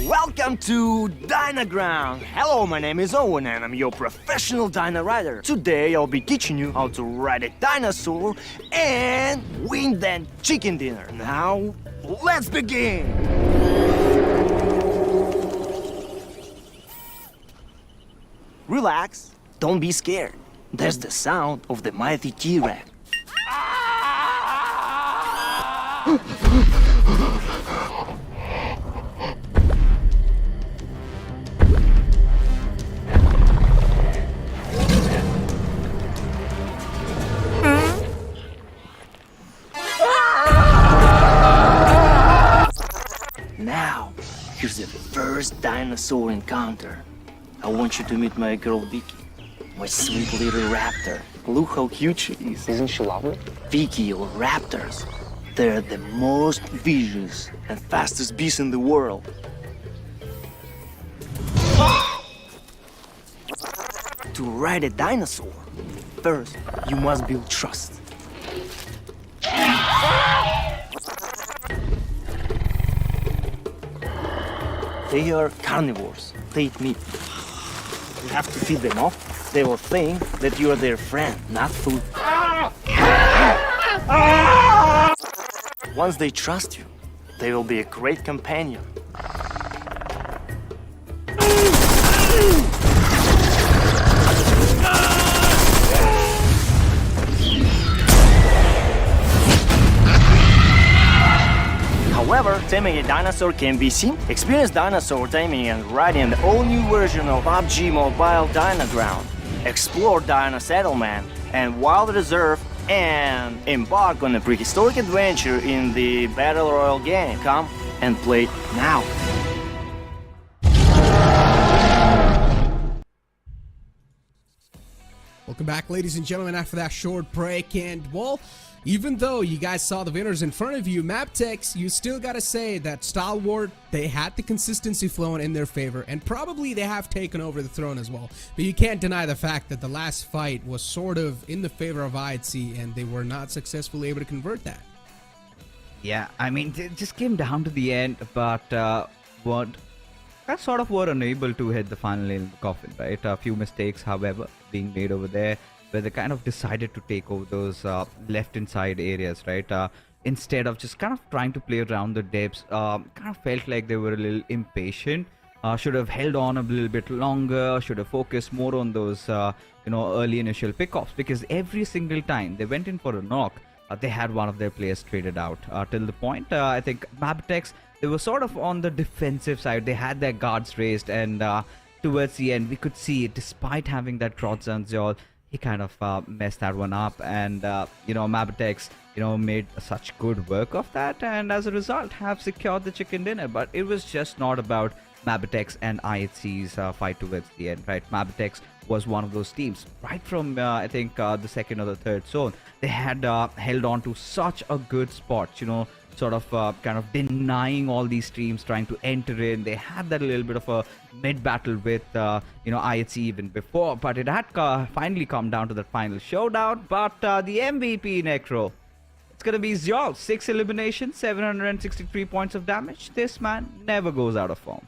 Welcome to Dynaground! Hello, my name is Owen and I'm your professional Dyna rider. Today I'll be teaching you how to ride a dinosaur and win that chicken dinner. Now, let's begin! Relax, don't be scared. That's the sound of the mighty T-Rex. Now, here's the first dinosaur encounter. I want you to meet my girl Vicky, my sweet little raptor. Look how cute she is. Isn't she lovely? Vicky or raptors, they're the most vicious and fastest beasts in the world. To ride a dinosaur, first you must build trust. They are carnivores. They eat meat. You have to feed them off. They will think that you are their friend, not food. Once they trust you, they will be a great companion. However, taming a dinosaur can be seen? Experience dinosaur taming and riding an all-new version of PUBG Mobile Dynaground. Explore Dino Settlement and Wild Reserve and embark on a prehistoric adventure in the Battle Royale game. Come and play it now. Welcome back, ladies and gentlemen, after that short break. And, well, even though you guys saw the winners in front of you, MABETEX, you still gotta say that Stalwart, they had the consistency flowing in their favor, and probably they have taken over the throne as well. But you can't deny the fact that the last fight was sort of in the favor of IHC, and they were not successfully able to convert that. Yeah, I mean, it just came down to the end, but what sort of were unable to hit the final nail in the coffin, right? A few mistakes, however, being made over there, where they kind of decided to take over those left inside areas, right? Instead of just kind of trying to play around the depths, kind of felt like they were a little impatient. Should have held on a little bit longer, should have focused more on those, early initial pickoffs, because every single time they went in for a knock, they had one of their players traded out. Till the point, I think MABETEX, they were sort of on the defensive side. They had their guards raised, and towards the end, we could see, despite having that Trotzanzol, he kind of messed that one up, and MABETEX, made such good work of that, and as a result, have secured the chicken dinner. But it was just not about MABETEX and IHC's fight towards the end, right? MABETEX was one of those teams right from I think the second or the third zone. They had held on to such a good spot, sort of kind of denying all these teams trying to enter in. They had that little bit of a mid battle with IHC even before, but it had finally come down to that final showdown. But the MVP, Necro, it's gonna be Zyol. 6 eliminations, 763 points of damage. This man never goes out of form.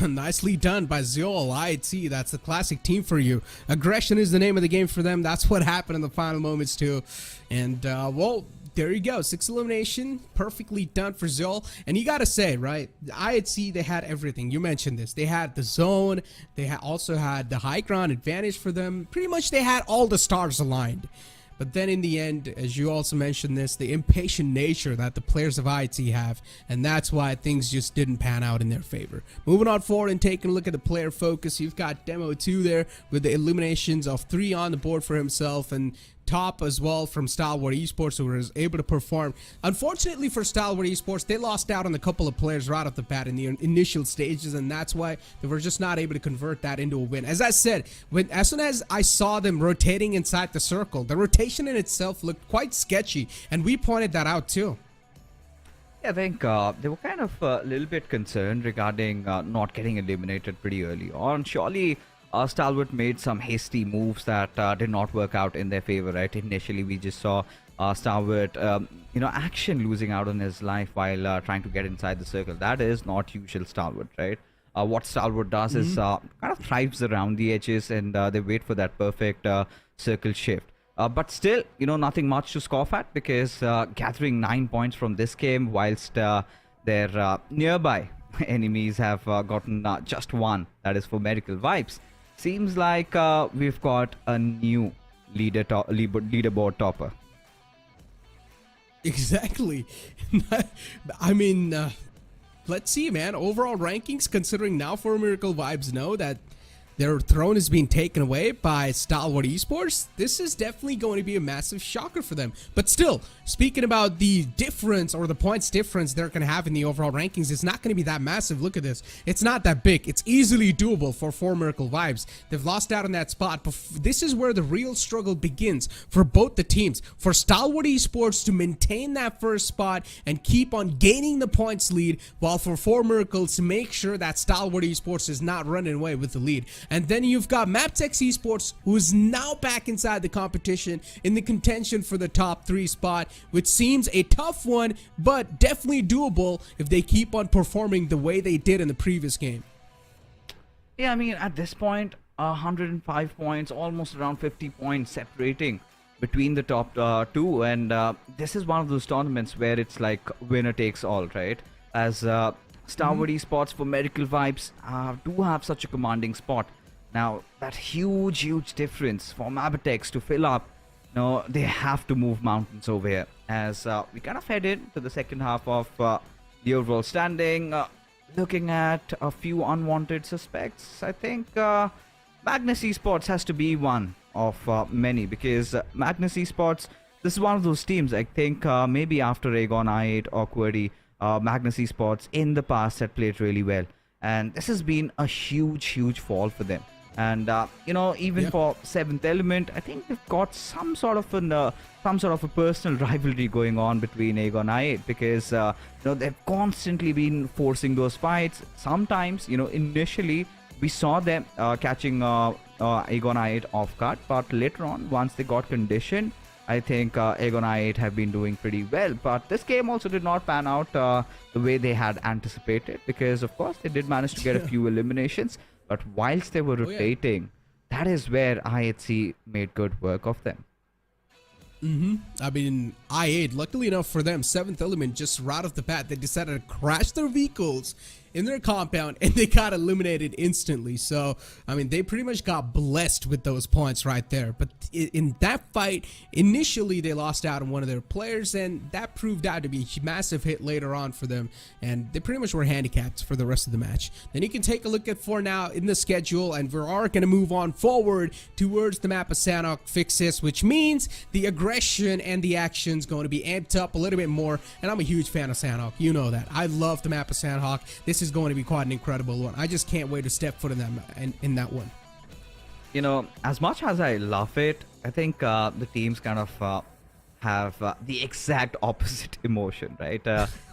Nicely done by Zyol. IHC, that's the classic team for you. Aggression is the name of the game for them. That's what happened in the final moments too. And well, there you go. 6 elimination, perfectly done for Zyol. And you gotta say, right, IHC, they had everything. You mentioned this. They had the zone. They also had the high ground advantage for them. Pretty much they had all the stars aligned. But then in the end, as you also mentioned this, the impatient nature that the players of IHC have, and that's why things just didn't pan out in their favor. Moving on forward and taking a look at the player focus, you've got Demo 2 there with the eliminations of 3 on the board for himself, and top as well from Stalwart Esports, who was able to perform. Unfortunately for Stalwart Esports, they lost out on a couple of players right off the bat in the initial stages, and that's why they were just not able to convert that into a win. As I said, as soon as I saw them rotating inside the circle, the rotation in itself looked quite sketchy, and we pointed that out too. Yeah, I think they were kind of a little bit concerned regarding not getting eliminated pretty early on. Surely Stalwart made some hasty moves that did not work out in their favor, right? Initially, we just saw Stalwart, Action losing out on his life while trying to get inside the circle. That is not usual Stalwart, right? What Stalwart does is kind of thrives around the edges, and they wait for that perfect circle shift. But still, nothing much to scoff at, because gathering 9 points from this game, whilst their nearby enemies have gotten just 1, that is for Medical Vibes. Seems like we've got a new leaderboard topper. Exactly. I mean, let's see, man. Overall rankings, considering now for Miracle Vibes know that their throne is being taken away by Stalwart Esports, this is definitely going to be a massive shocker for them. But still, speaking about the difference, or the points difference they're going to have in the overall rankings, it's not going to be that massive. Look at this. It's not that big. It's easily doable for Miracle Vibes. They've lost out on that spot, but this is where the real struggle begins for both the teams. For Stalwart Esports to maintain that first spot and keep on gaining the points lead, while for Miracles to make sure that Stalwart Esports is not running away with the lead. And then you've got MABETEX Esports, who is now back inside the competition in the contention for the top 3 spot, which seems a tough one, but definitely doable if they keep on performing the way they did in the previous game. Yeah, I mean, at this point, 105 points, almost around 50 points separating between the top 2, and this is one of those tournaments where it's like winner takes all, right? As Stalwart Esports for Medical Vibes do have such a commanding spot. Now, that huge difference for MABETEX to fill up, they have to move mountains over here. As we kind of head into the second half of the overall standing, looking at a few unwanted suspects, I think Magnus Esports has to be one of many, because Magnus Esports, this is one of those teams, I think maybe after Aegon, I8 or Quirdy, Magnus Esports in the past had played really well. And this has been a huge fall for them. And even for 7th Element, I think they've got some sort of a personal rivalry going on between Aegon I8, because they've constantly been forcing those fights. Sometimes, initially we saw them catching Aegon I8 off guard, but later on, once they got conditioned, I think Aegon I8 have been doing pretty well. But this game also did not pan out the way they had anticipated, because of course they did manage to get a few eliminations. But whilst they were rotating, that is where IHC made good work of them. I mean, I8, luckily enough for them, 7th Element, just right off the bat, they decided to crash their vehicles in their compound and they got eliminated instantly. So, I mean, they pretty much got blessed with those points right there. But in that fight, initially they lost out on one of their players, and that proved out to be a massive hit later on for them, and they pretty much were handicapped for the rest of the match. Then you can take a look at for now in the schedule, and we are going to move on forward towards the map of Sanhok fixes, which means the aggression and the action's going to be amped up a little bit more, and I'm a huge fan of Sanhok. You know that. I love the map of Sanhok. This is going to be quite an incredible one. I just can't wait to step foot in that one. As much as I love it, I think the teams kind of have the exact opposite emotion, right?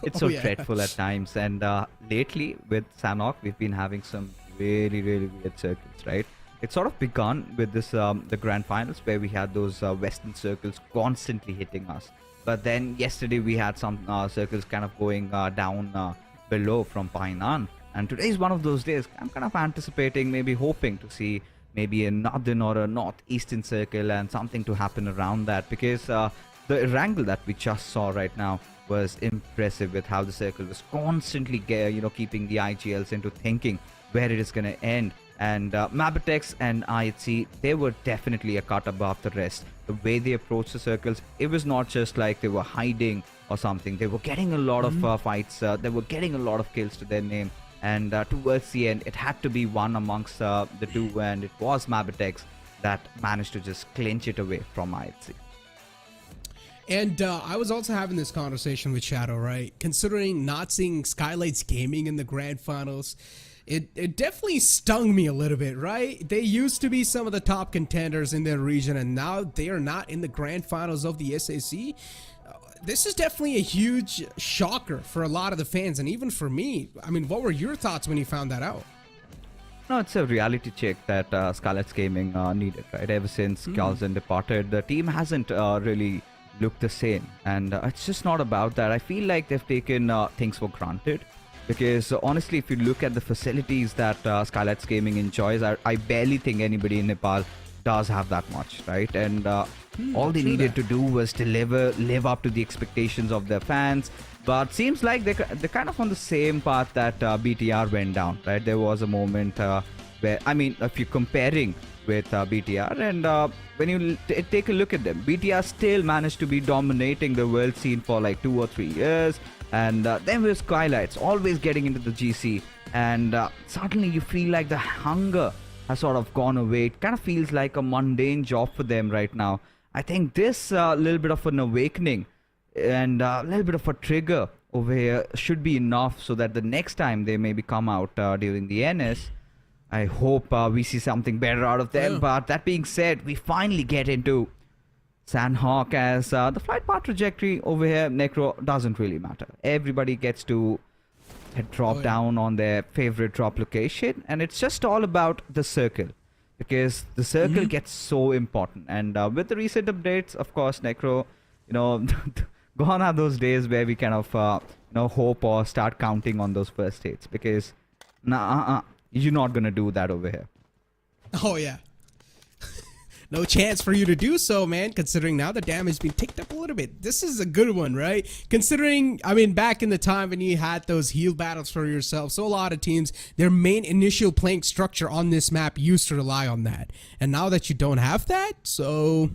It's so dreadful at times, and lately with Sanhok, we've been having some really weird circles, right? It sort of begun with this the grand finals, where we had those western circles constantly hitting us. But then yesterday we had some circles kind of going down below from Painan, and today is one of those days. I'm kind of anticipating, maybe hoping to see maybe a northern or a northeastern circle and something to happen around that, because the Erangel that we just saw right now was impressive with how the circle was constantly keeping the IGLs into thinking where it is going to end. And MABETEX and IHC, they were definitely a cut above the rest. The way they approached the circles, it was not just like they were hiding or something. They were getting a lot of fights. They were getting a lot of kills to their name. And towards the end, it had to be one amongst the two, and it was MABETEX that managed to just clinch it away from IHC. And I was also having this conversation with Shadow, right? Considering not seeing Skylights Gaming in the grand finals, it definitely stung me a little bit, right? They used to be some of the top contenders in their region, and now they are not in the grand finals of the SAC. This is definitely a huge shocker for a lot of the fans, and even for me. I mean, what were your thoughts when you found that out? No, it's a reality check that Skylights Gaming needed, right? Ever since Carlson departed, the team hasn't really looked the same, and it's just not about that. I feel like they've taken things for granted. Because honestly, if you look at the facilities that Skylights Gaming enjoys, I barely think anybody in Nepal does have that much, right? And all they needed to do was live up to the expectations of their fans. But seems like they're kind of on the same path that BTR went down, right? There was a moment where, I mean, if you're comparing with BTR, and when you take a look at them, BTR still managed to be dominating the world scene for like 2 or 3 years. And then with Skylights always getting into the GC, and suddenly you feel like the hunger has sort of gone away. It kind of feels like a mundane job for them right now. I think this little bit of an awakening and a little bit of a trigger over here should be enough, so that the next time they maybe come out during the NS, I hope we see something better out of them. But that being said, we finally get into Sanhok, as the flight path trajectory over here, Necro, doesn't really matter. Everybody gets to drop down on their favorite drop location, and it's just all about the circle, because the circle gets so important. And with the recent updates, of course, Necro, gone are those days where we kind of hope or start counting on those first states, because you're not gonna do that over here. Oh yeah. No chance for you to do so, man, considering now the damage has been ticked up a little bit. This is a good one, right? Considering, I mean, back in the time when you had those heal battles for yourself, so a lot of teams, their main initial playing structure on this map used to rely on that. And now that you don't have that, so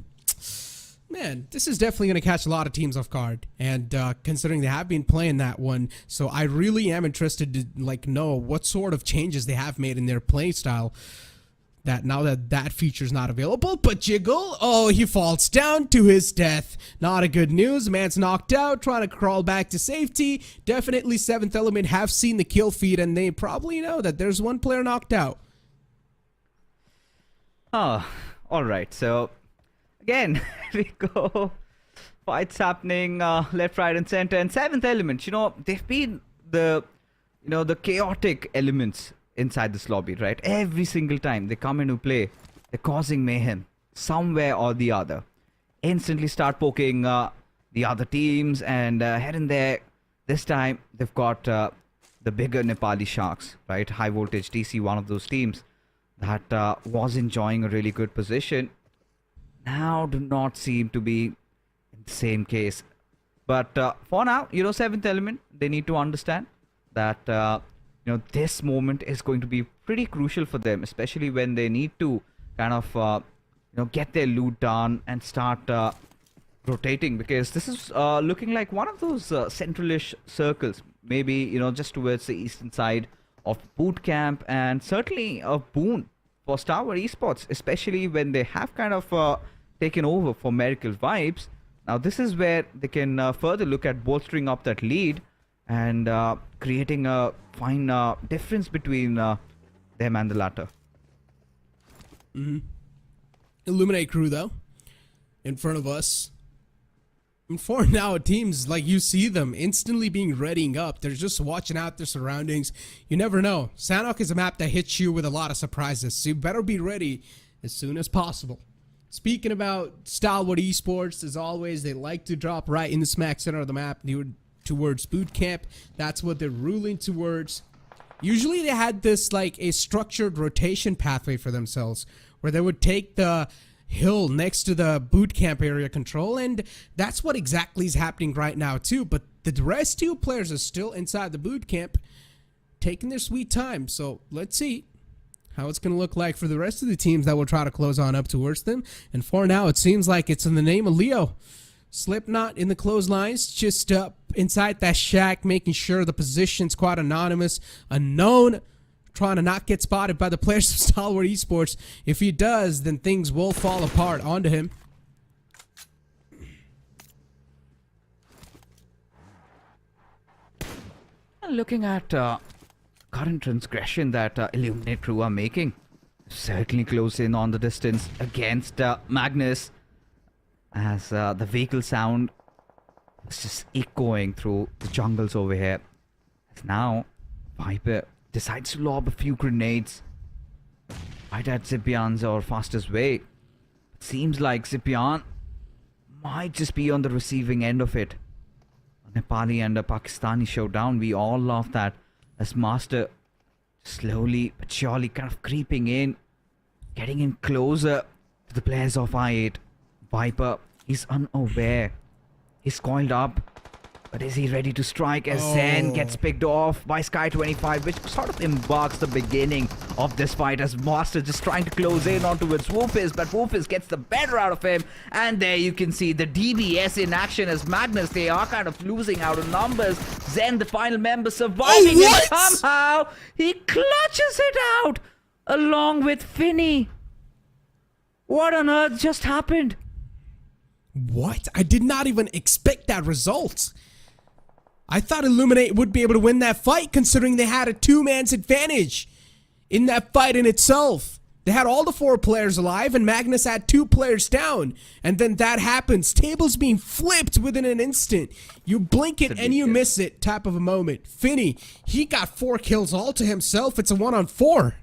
Man, this is definitely going to catch a lot of teams off guard, and considering they have been playing that one, so I really am interested to know what sort of changes they have made in their play style. That now that feature's not available, but Jiggle, oh, he falls down to his death. Not a good news. Man's knocked out, trying to crawl back to safety. Definitely 7th Element have seen the kill feed, and they probably know that there's one player knocked out. Oh, all right. So again, we go. Fights happening left, right, and center. And 7th Element, they've been the chaotic elements inside this lobby, right? Every single time they come into play, they're causing mayhem somewhere or the other. Instantly start poking the other teams, and here and there. This time they've got the bigger Nepali sharks, right? Highvoltage DC, one of those teams that was enjoying a really good position, now do not seem to be in the same case. But for now, 7th Element, they need to understand that this moment is going to be pretty crucial for them, especially when they need to kind of get their loot done and start rotating, because this is looking like one of those centralish circles, maybe just towards the eastern side of boot camp, and certainly a boon for Stalwart Esports, especially when they have kind of taken over for Miracle Vibes. Now this is where they can further look at bolstering up that lead and creating a fine difference between them and the latter. Illuminate crew, though, in front of us. And for now, teams, you see them instantly being readying up. They're just watching out their surroundings. You never know. Sanhok is a map that hits you with a lot of surprises, so you better be ready as soon as possible. Speaking about Stalwart Esports, as always, they like to drop right in the smack center of the map towards boot camp. That's what they're ruling towards. Usually they had this a structured rotation pathway for themselves, where they would take the hill next to the boot camp area control, and that's what exactly is happening right now too. But the rest 2 players are still inside the boot camp, taking their sweet time. So let's see how it's going to look like for the rest of the teams that will try to close on up towards them. And for now, it seems like it's in the name of Leo. Slipknot in the clotheslines, just up inside that shack, making sure the position's quite anonymous, unknown, trying to not get spotted by the players of Stalwart Esports. If he does, then things will fall apart onto him. Looking at current transgression that Illuminate crew are making, certainly close in on the distance against Magnus, as the vehicle sound is just echoing through the jungles over here. As now Viper decides to lob a few grenades right at Zipian's or fastest way. It seems like Zipian might just be on the receiving end of it. A Nepali and a Pakistani showdown. We all love that, as Master slowly but surely kind of creeping in, getting in closer to the players of I8. Viper is unaware. He's coiled up. But is he ready to strike as Zen gets picked off by Sky25, which sort of embarks the beginning of this fight, as Master just trying to close in onto its Woofus, but Woofus gets the better out of him. And there you can see the DBS in action as Magnus, they are kind of losing out on numbers. Zen, the final member, surviving, and somehow he clutches it out along with Finny. What on earth just happened? What? I did not even expect that result. I thought Illuminate would be able to win that fight, considering they had a 2-man's advantage in that fight in itself. They had all the 4 players alive, and Magnus had 2 players down. And then that happens. Tables being flipped within an instant. You blink it and you miss it type of a moment. Finny, he got 4 kills all to himself. It's a 1-on-4.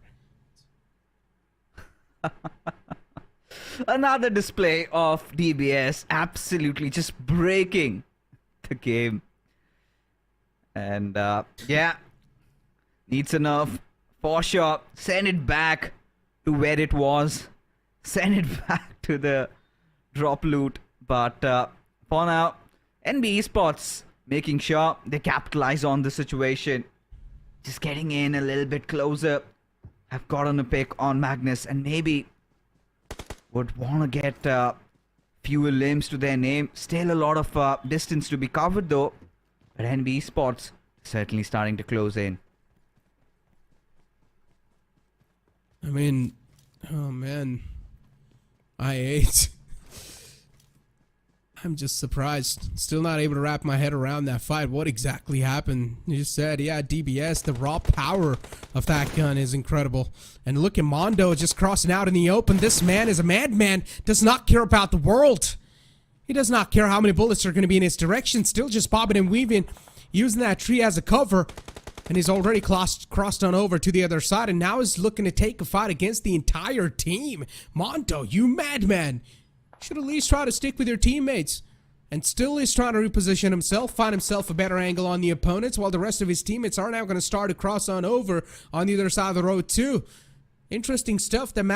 Another display of DBS, absolutely just breaking the game. And yeah, needs enough for sure. Send it back to where it was. Send it back to the drop loot. But for now, NB Esports making sure they capitalize on the situation. Just getting in a little bit closer. Have gotten a pick on Magnus, and maybe would want to get Fewer limbs to their name. Still a lot of distance to be covered though. But NB Esports certainly starting to close in. I mean, oh man. I8. I'm just surprised. Still not able to wrap my head around that fight. What exactly happened? You just said, yeah, DBS, the raw power of that gun is incredible. And look at Mondo just crossing out in the open. This man is a madman. Does not care about the world. He does not care how many bullets are going to be in his direction. Still just bobbing and weaving, using that tree as a cover. And he's already crossed on over to the other side. And now is looking to take a fight against the entire team. Mondo, you madman. Should at least try to stick with your teammates. And still is trying to reposition himself, find himself a better angle on the opponents, while the rest of his teammates are now going to start to cross on over on the other side of the road too. Interesting stuff that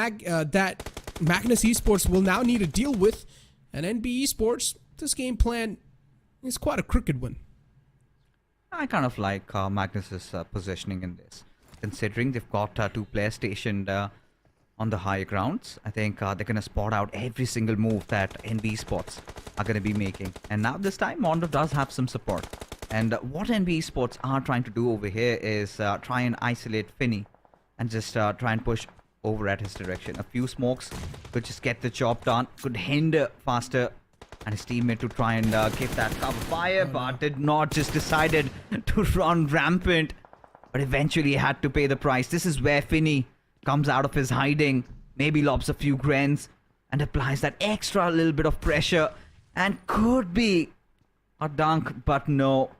Magnus Esports will now need to deal with. And NB Esports, this game plan is quite a crooked one. I kind of like Magnus's positioning in this, considering they've got 2 players stationed on the higher grounds. I think they're going to spot out every single move that NB Esports are going to be making. And now this time, Mondo does have some support. And what NB Esports are trying to do over here is try and isolate Finny and just try and push over at his direction. A few smokes could just get the job done, could hinder Faster and his teammate to try and give that cover fire, but did not, just decided to run rampant. But eventually had to pay the price. This is where Finny comes out of his hiding, maybe lobs a few grens and applies that extra little bit of pressure, and could be a dunk, but no,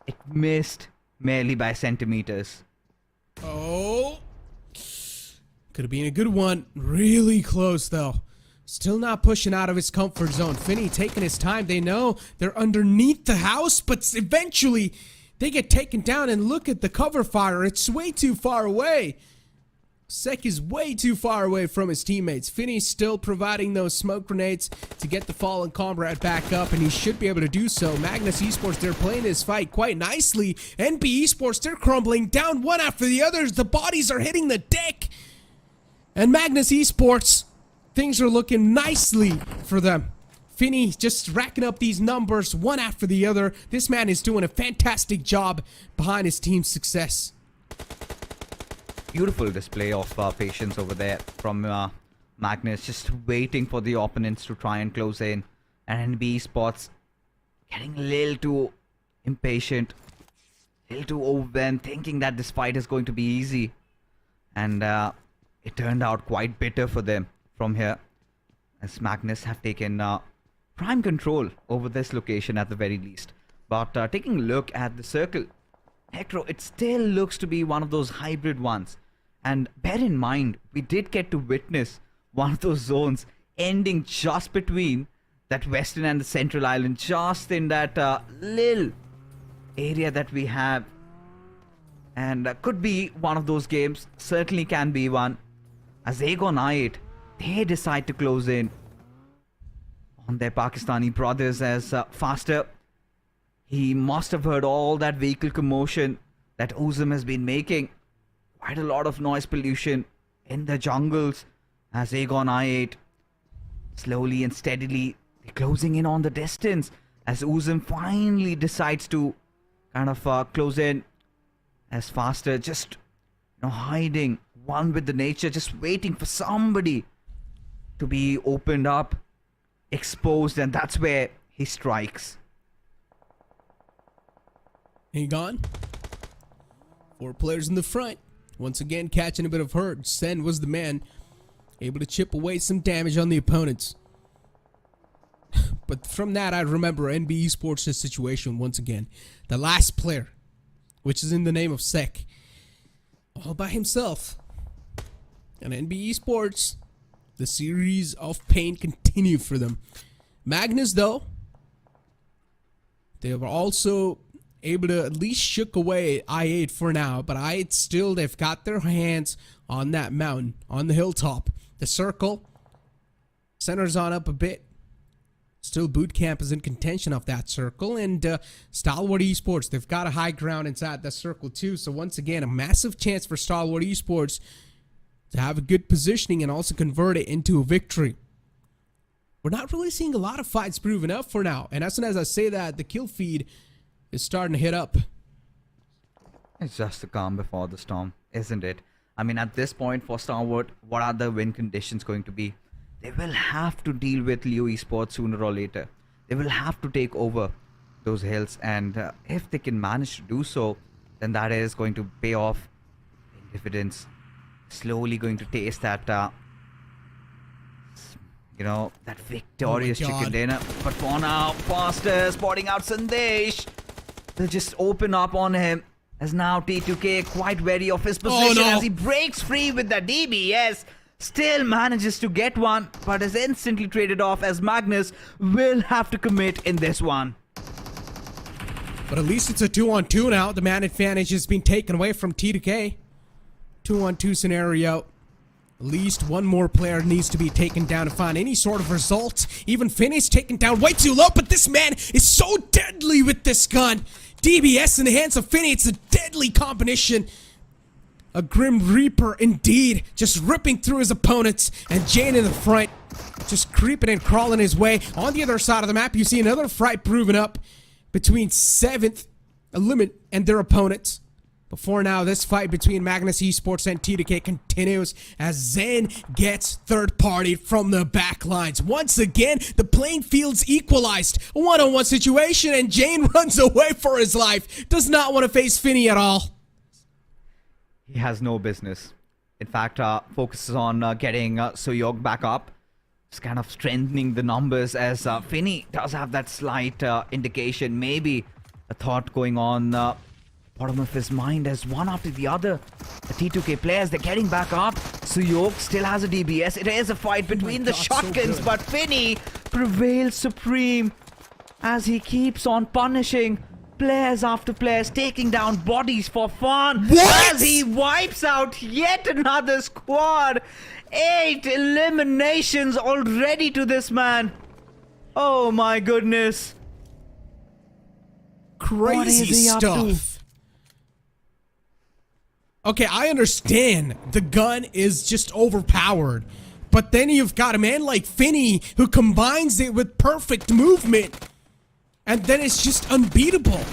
it missed merely by centimeters. Oh, could have been a good one. Really close though. Still not pushing out of his comfort zone. Finny taking his time. They know they're underneath the house, but eventually they get taken down. And look at the cover fire. It's way too far away. Sek is way too far away from his teammates. Finny's still providing those smoke grenades to get the fallen comrade back up, and he should be able to do so. Magnus Esports, they're playing this fight quite nicely. NB Esports, they're crumbling down one after the others. The bodies are hitting the deck. And Magnus Esports, things are looking nicely for them. Finny just racking up these numbers one after the other. This man is doing a fantastic job behind his team's success. Beautiful display of patience over there from Magnus, just waiting for the opponents to try and close in. And NB Esports getting a little too impatient, a little too overwhelmed, thinking that this fight is going to be easy. And it turned out quite bitter for them from here, as Magnus have taken prime control over this location at the very least. But taking a look at the circle, Hector, it still looks to be one of those hybrid ones. And bear in mind, we did get to witness one of those zones ending just between that western and the central island, just in that little area that we have. And could be one of those games, certainly can be one. As they go I8, they decide to close in on their Pakistani brothers, as Faster, he must have heard all that vehicle commotion that Uzum has been making. Quite a lot of noise pollution in the jungles as Aegon I8 slowly and steadily closing in on the distance, as Uzum finally decides to kind of close in, as Faster just hiding, one with the nature, just waiting for somebody to be opened up, exposed, and that's where he strikes. Aegon, 4 players in the front. Once again, catching a bit of hurt. Sen was the man, able to chip away some damage on the opponents. But from that, I remember NB Esports' situation once again. The last player, which is in the name of Sek, all by himself. And NB Esports, the series of pain continued for them. Magnus, though, they were also able to at least shook away I8 for now, but I8 still, they've got their hands on that mountain, on the hilltop. The circle centers on up a bit. Still, boot camp is in contention of that circle, and Stalwart Esports, they've got a high ground inside that circle too. So once again, a massive chance for Stalwart Esports to have a good positioning and also convert it into a victory. we're not really seeing a lot of fights proven up for now. And as soon as I say that, the kill feed is starting to hit up. It's just the calm before the storm, isn't it? I mean, at this point for Stalwart, what are the win conditions going to be? They will have to deal with Leo Esports sooner or later. They will have to take over those hills, and if they can manage to do so, then that is going to pay off in dividends. Slowly going to taste that, you know, that victorious chicken dinner. But for now, faster, spotting out Sandesh. They'll just open up on him. As now T2K quite wary of his position as he breaks free with the DBS. Still manages to get one, but is instantly traded off as Magnus will have to commit in this one. But at least it's a 2-on-2 now. The man advantage has been taken away from T2K. 2-on-2 scenario. At least one more player needs to be taken down to find any sort of result. Even Finney's taken down way too low, but this man is so deadly with this gun. DBS in the hands of Finney, it's a deadly combination. A Grim Reaper indeed, just ripping through his opponents. And Jane in the front, just creeping and crawling his way. On the other side of the map, you see another fight proven up between 7th Element and their opponents. Before now, this fight between Magnus Esports and T2K continues as Zen gets third-partied from the back lines. Once again, the playing field's equalized. A one-on-one situation, and Jane runs away for his life. Does not want to face Finney at all. He has no business. In fact, focuses on getting Soyog back up. Just kind of strengthening the numbers as Finney does have that slight indication. Maybe a thought going on bottom of his mind as one after the other. The T2K players, they're getting back up. Soyog still has a DBS. It is a fight between the shotguns, so but Finney prevails supreme as he keeps on punishing players after players, taking down bodies for fun. What? As he wipes out yet another squad. 8 eliminations already to this man. Oh my goodness. Crazy stuff. Okay, I understand the gun is just overpowered, but then you've got a man like Finney who combines it with perfect movement, and then it's just unbeatable.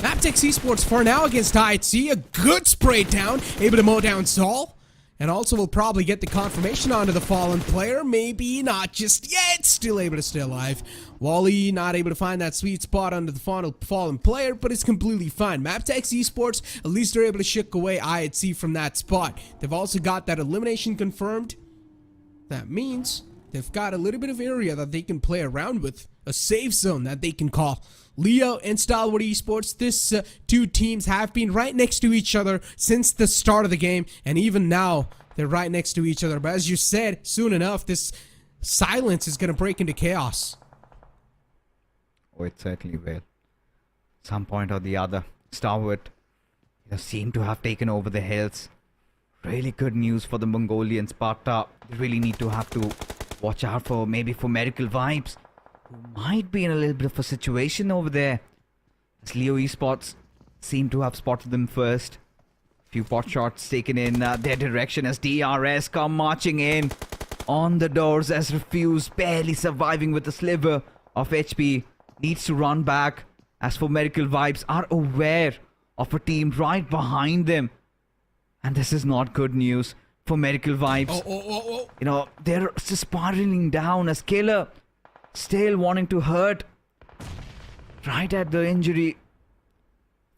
MABETEX Esports for now against IHC, a good spray down, able to mow down Saul, and also will probably get the confirmation onto the fallen player. Maybe not just yet, still able to stay alive. Wally not able to find that sweet spot under the fallen player, but it's completely fine. MABETEX Esports, at least they're able to shook away IHC from that spot. They've also got that elimination confirmed. That means they've got a little bit of area that they can play around with. A safe zone that they can call. Leo and Stalwart Esports, this two teams have been right next to each other since the start of the game, and even now they're right next to each other. But as you said, soon enough this silence is going to break into chaos. Oh, it certainly will. Some point or the other, Stalwart seem to have taken over the hills. Really good news for the Mongolians, but they really need to have to watch out for maybe for Medical Vibes, who might be in a little bit of a situation over there. As Leo Esports seem to have spotted them first. Few pot shots taken in their direction as DRS come marching in on the doors as Refuse, barely surviving with a sliver of HP, needs to run back. As for Medical Vibes, are aware of a team right behind them. And this is not good news for Medical Vibes. You know, they're just spiraling down as Killer still wanting to hurt right at the injury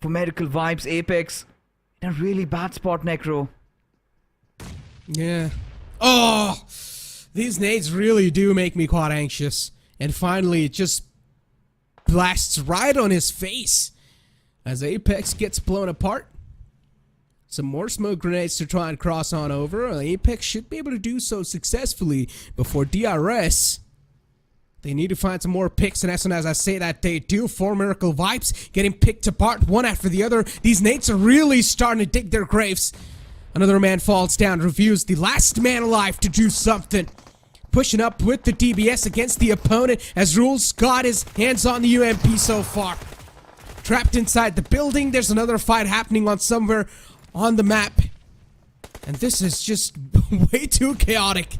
for Medical Vibes. Apex in a really bad spot, Necro. Yeah. Oh, these nades really do make me quite anxious. And finally, it just blasts right on his face as Apex gets blown apart. Some more smoke grenades to try and cross on over. Apex should be able to do so successfully before DRS. They need to find some more picks, and as soon as I say that, they do. 4 Miracle Vibes getting picked apart one after the other. These nades are really starting to dig their graves. Another man falls down. Reviews the last man alive to do something. Pushing up with the DBS against the opponent as Rules got his hands on the UMP so far. Trapped inside the building. There's another fight happening on somewhere on the map. And this is just way too chaotic.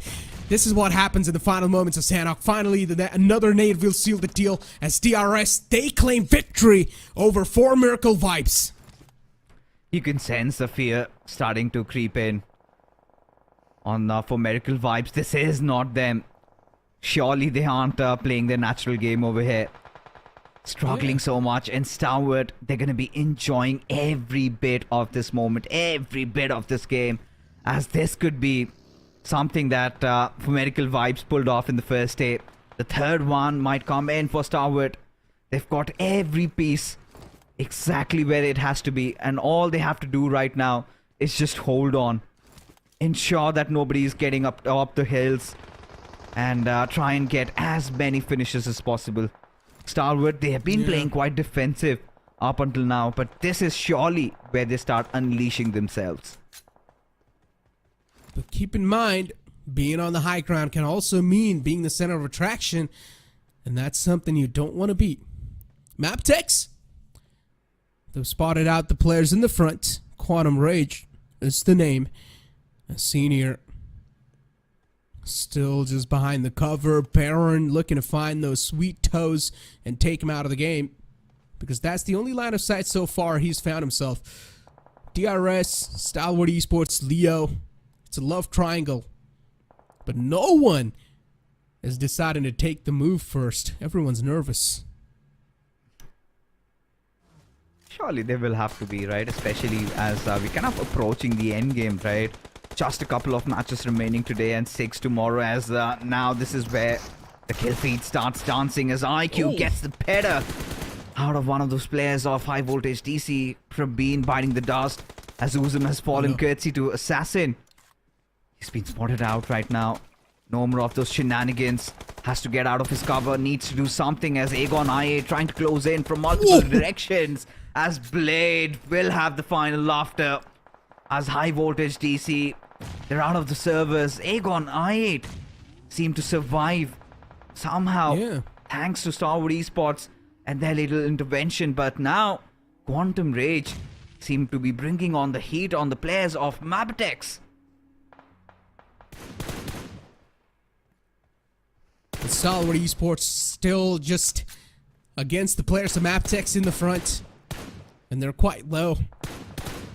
This is what happens in the final moments of Sanhok. Finally, another nade will seal the deal as DRS, they claim victory over 4 Miracle Vibes. You can sense the fear starting to creep in on for Miracle Vibes. This is not them. Surely they aren't playing their natural game over here. Struggling so much, and Stalwart, they're going to be enjoying every bit of this moment, every bit of this game, as this could be something that for Miracle Vibes pulled off in the first day. The third one might come in for Stalwart. They've got every piece exactly where it has to be, and all they have to do right now is just hold on, ensure that nobody is getting up the hills, and try and get as many finishes as possible. Stalwart, they have been playing quite defensive up until now, but this is surely where they start unleashing themselves. But keep in mind, being on the high ground can also mean being the center of attraction, and that's something you don't want to beat. MABETEX, they've spotted out the players in the front. Quantum Rage is the name. A senior still just behind the cover. Baron looking to find those sweet toes and take him out of the game, because that's the only line of sight so far he's found himself. DRS, Stalwart Esports, Leo. It's a love triangle. But no one is deciding to take the move first. Everyone's nervous. Surely they will have to be, right? Especially as we're kind of approaching the end game, right? Just a couple of matches remaining today and 6 tomorrow, as now this is where the kill feed starts dancing as IQ gets the better out of one of those players of Highvoltage DC from being biting the dust, as Uzum has fallen courtesy to Assassin. He's been spotted out right now. No more of those shenanigans. Has to get out of his cover. Needs to do something as Aegon IA trying to close in from multiple directions. As Blade will have the final laughter. As Highvoltage DC, they're out of the servers. Aegon I8 seem to survive somehow. Thanks to Stalwart Esports and their little intervention. But now, Quantum Rage seem to be bringing on the heat on the players of MABETEX. Stalwart Esports still just against the players of MABETEX in the front, and they're quite low,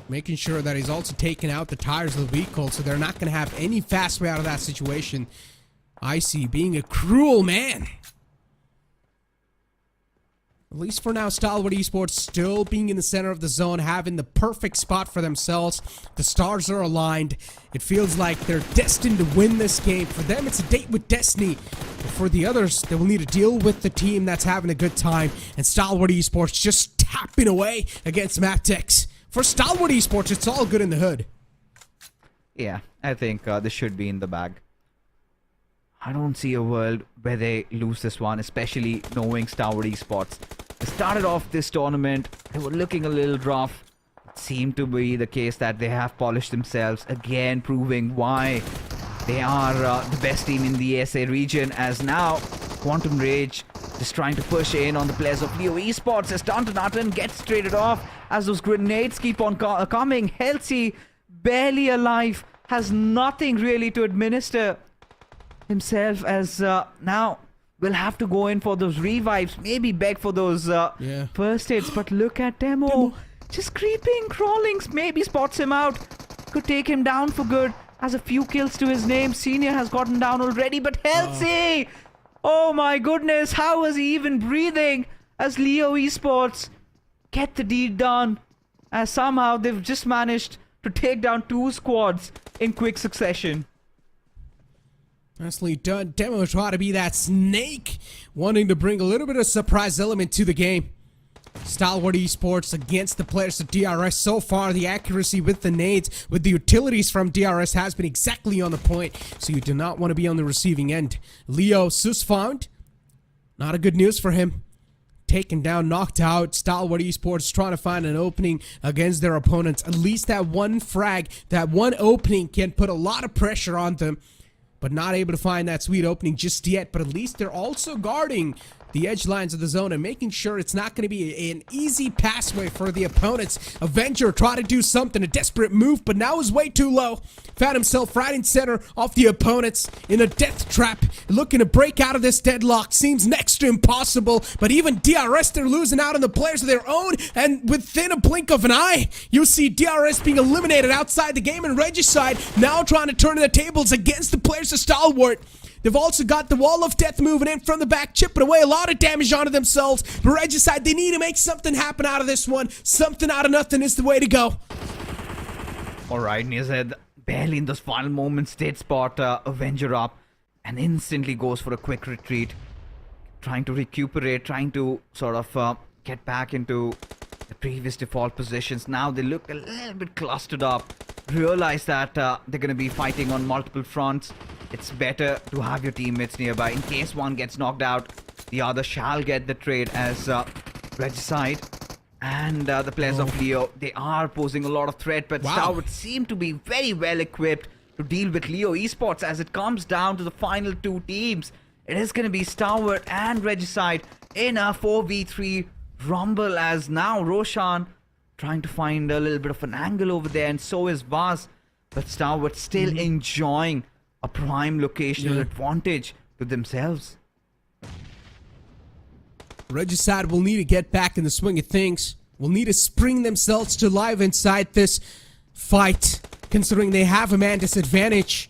making sure that he's also taking out the tires of the vehicle, so they're not going to have any fast way out of that situation. Icy being a cruel man. At least for now, Stalwart Esports still being in the center of the zone, having the perfect spot for themselves. The stars are aligned. It feels like they're destined to win this game. For them, it's a date with destiny. But for the others, they will need to deal with the team that's having a good time. And Stalwart Esports just tapping away against MABETEX. For Stalwart Esports, it's all good in the hood. Yeah, I think this should be in the bag. I don't see a world where they lose this one, especially knowing Stalwart Esports. They started off this tournament, they were looking a little rough. It seemed to be the case that they have polished themselves, again proving why they are the best team in the SA region, as now Quantum Rage just trying to push in on the players of Leo Esports as Tantanatan gets traded off as those grenades keep on coming. Halsey, barely alive, has nothing really to administer himself, as now we'll have to go in for those revives, maybe beg for those first hits. But look at Demo, just creeping, crawling, maybe spots him out, could take him down for good, has a few kills to his name. Senior has gotten down already, but Halsey, oh my goodness, how was he even breathing as Leo Esports get the deed done, as somehow they've just managed to take down 2 squads in quick succession. Nicely done. Demo try to be that snake, wanting to bring a little bit of surprise element to the game. Stalwart Esports against the players of DRS. So far, the accuracy with the nades, with the utilities from DRS has been exactly on the point, so you do not want to be on the receiving end. Leo, Sus found. Not a good news for him. Taken down, knocked out. Stalwart Esports trying to find an opening against their opponents. At least that one frag, that one opening can put a lot of pressure on them. but not able to find that sweet opening just yet. But at least they're also guarding the edge lines of the zone and making sure it's not going to be an easy passway for the opponents. Avenger tried to do something, a desperate move, but now is way too low. Found himself right in center off the opponents in a death trap. Looking to break out of this deadlock seems next to impossible, but even DRS, they're losing out on the players of their own, and within a blink of an eye, you see DRS being eliminated outside the game, and Regicide now trying to turn the tables against the players of Stalwart. They've also got the Wall of Death moving in from the back, chipping away a lot of damage onto themselves. But Regicide, they need to make something happen out of this one. Something out of nothing is the way to go. Alright, Nized barely in those final moments did spot Avenger up and instantly goes for a quick retreat. Trying to recuperate, trying to sort of get back into the previous default positions. Now they look a little bit clustered up. Realize that they're going to be fighting on multiple fronts. It's better to have your teammates nearby. In case one gets knocked out, the other shall get the trade, as Regicide and the players of Leo, they are posing a lot of threat, but Stalwart seem to be very well equipped to deal with Leo Esports as it comes down to the final two teams. It is going to be Stalwart and Regicide in a 4v3 rumble, as now Roshan trying to find a little bit of an angle over there, and so is Vaz, but Stalwart still enjoying a prime locational advantage to themselves. Regicide will need to get back in the swing of things. Will need to spring themselves to life inside this fight, considering they have a man disadvantage.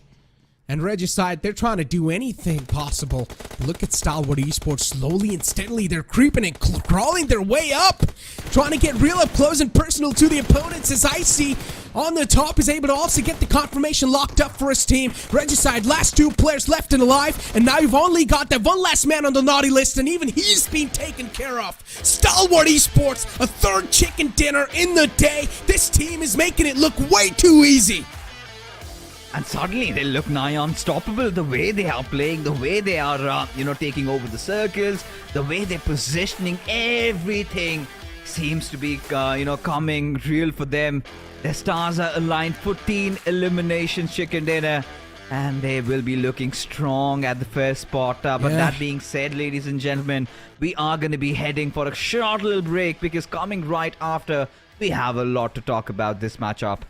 And Regicide, they're trying to do anything possible. Look at Stalwart Esports. Slowly and steadily, they're creeping and crawling their way up. Trying to get real up close and personal to the opponents, as Icy on the top is able to also get the confirmation locked up for his team. Regicide, last two players left and alive. And now you've only got that one last man on the naughty list, and even he's being taken care of. Stalwart Esports, a third chicken dinner in the day. This team is making it look way too easy. And suddenly they look nigh unstoppable. The way they are playing, the way they are, taking over the circles, the way they're positioning, everything seems to be, coming real for them. Their stars are aligned. 14 eliminations, chicken dinner, and they will be looking strong at the first spot. But that being said, ladies and gentlemen, we are going to be heading for a short little break, because coming right after, we have a lot to talk about this matchup.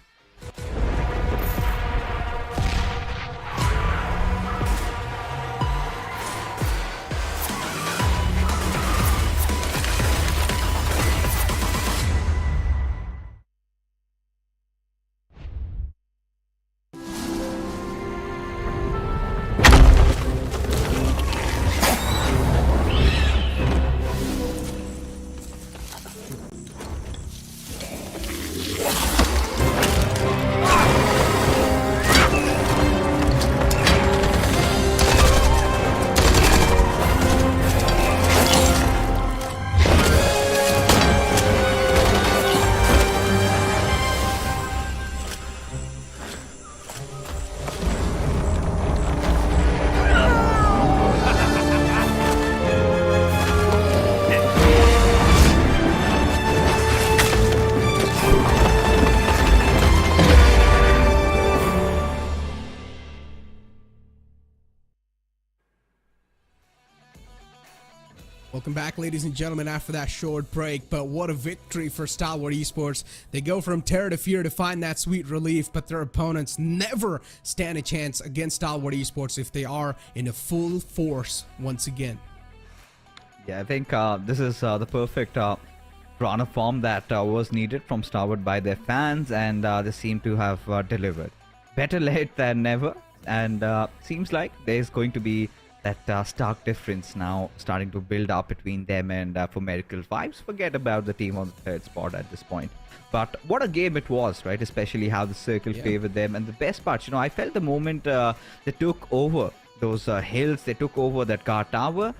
Welcome back, ladies and gentlemen, after that short break. But what a victory for Stalwart Esports. They go from terror to fear to find that sweet relief, but their opponents never stand a chance against Stalwart Esports if they are in a full force once again. Yeah, I think this is the perfect run of form that was needed from Stalwart by their fans, and they seem to have delivered. Better late than never, and seems like there's going to be that stark difference now starting to build up between them and for Miracle Vibes. Forget about the team on the third spot at this point. But what a game it was, right? Especially how the circle favored them. And the best part, I felt the moment they took over those hills, they took over that guard tower,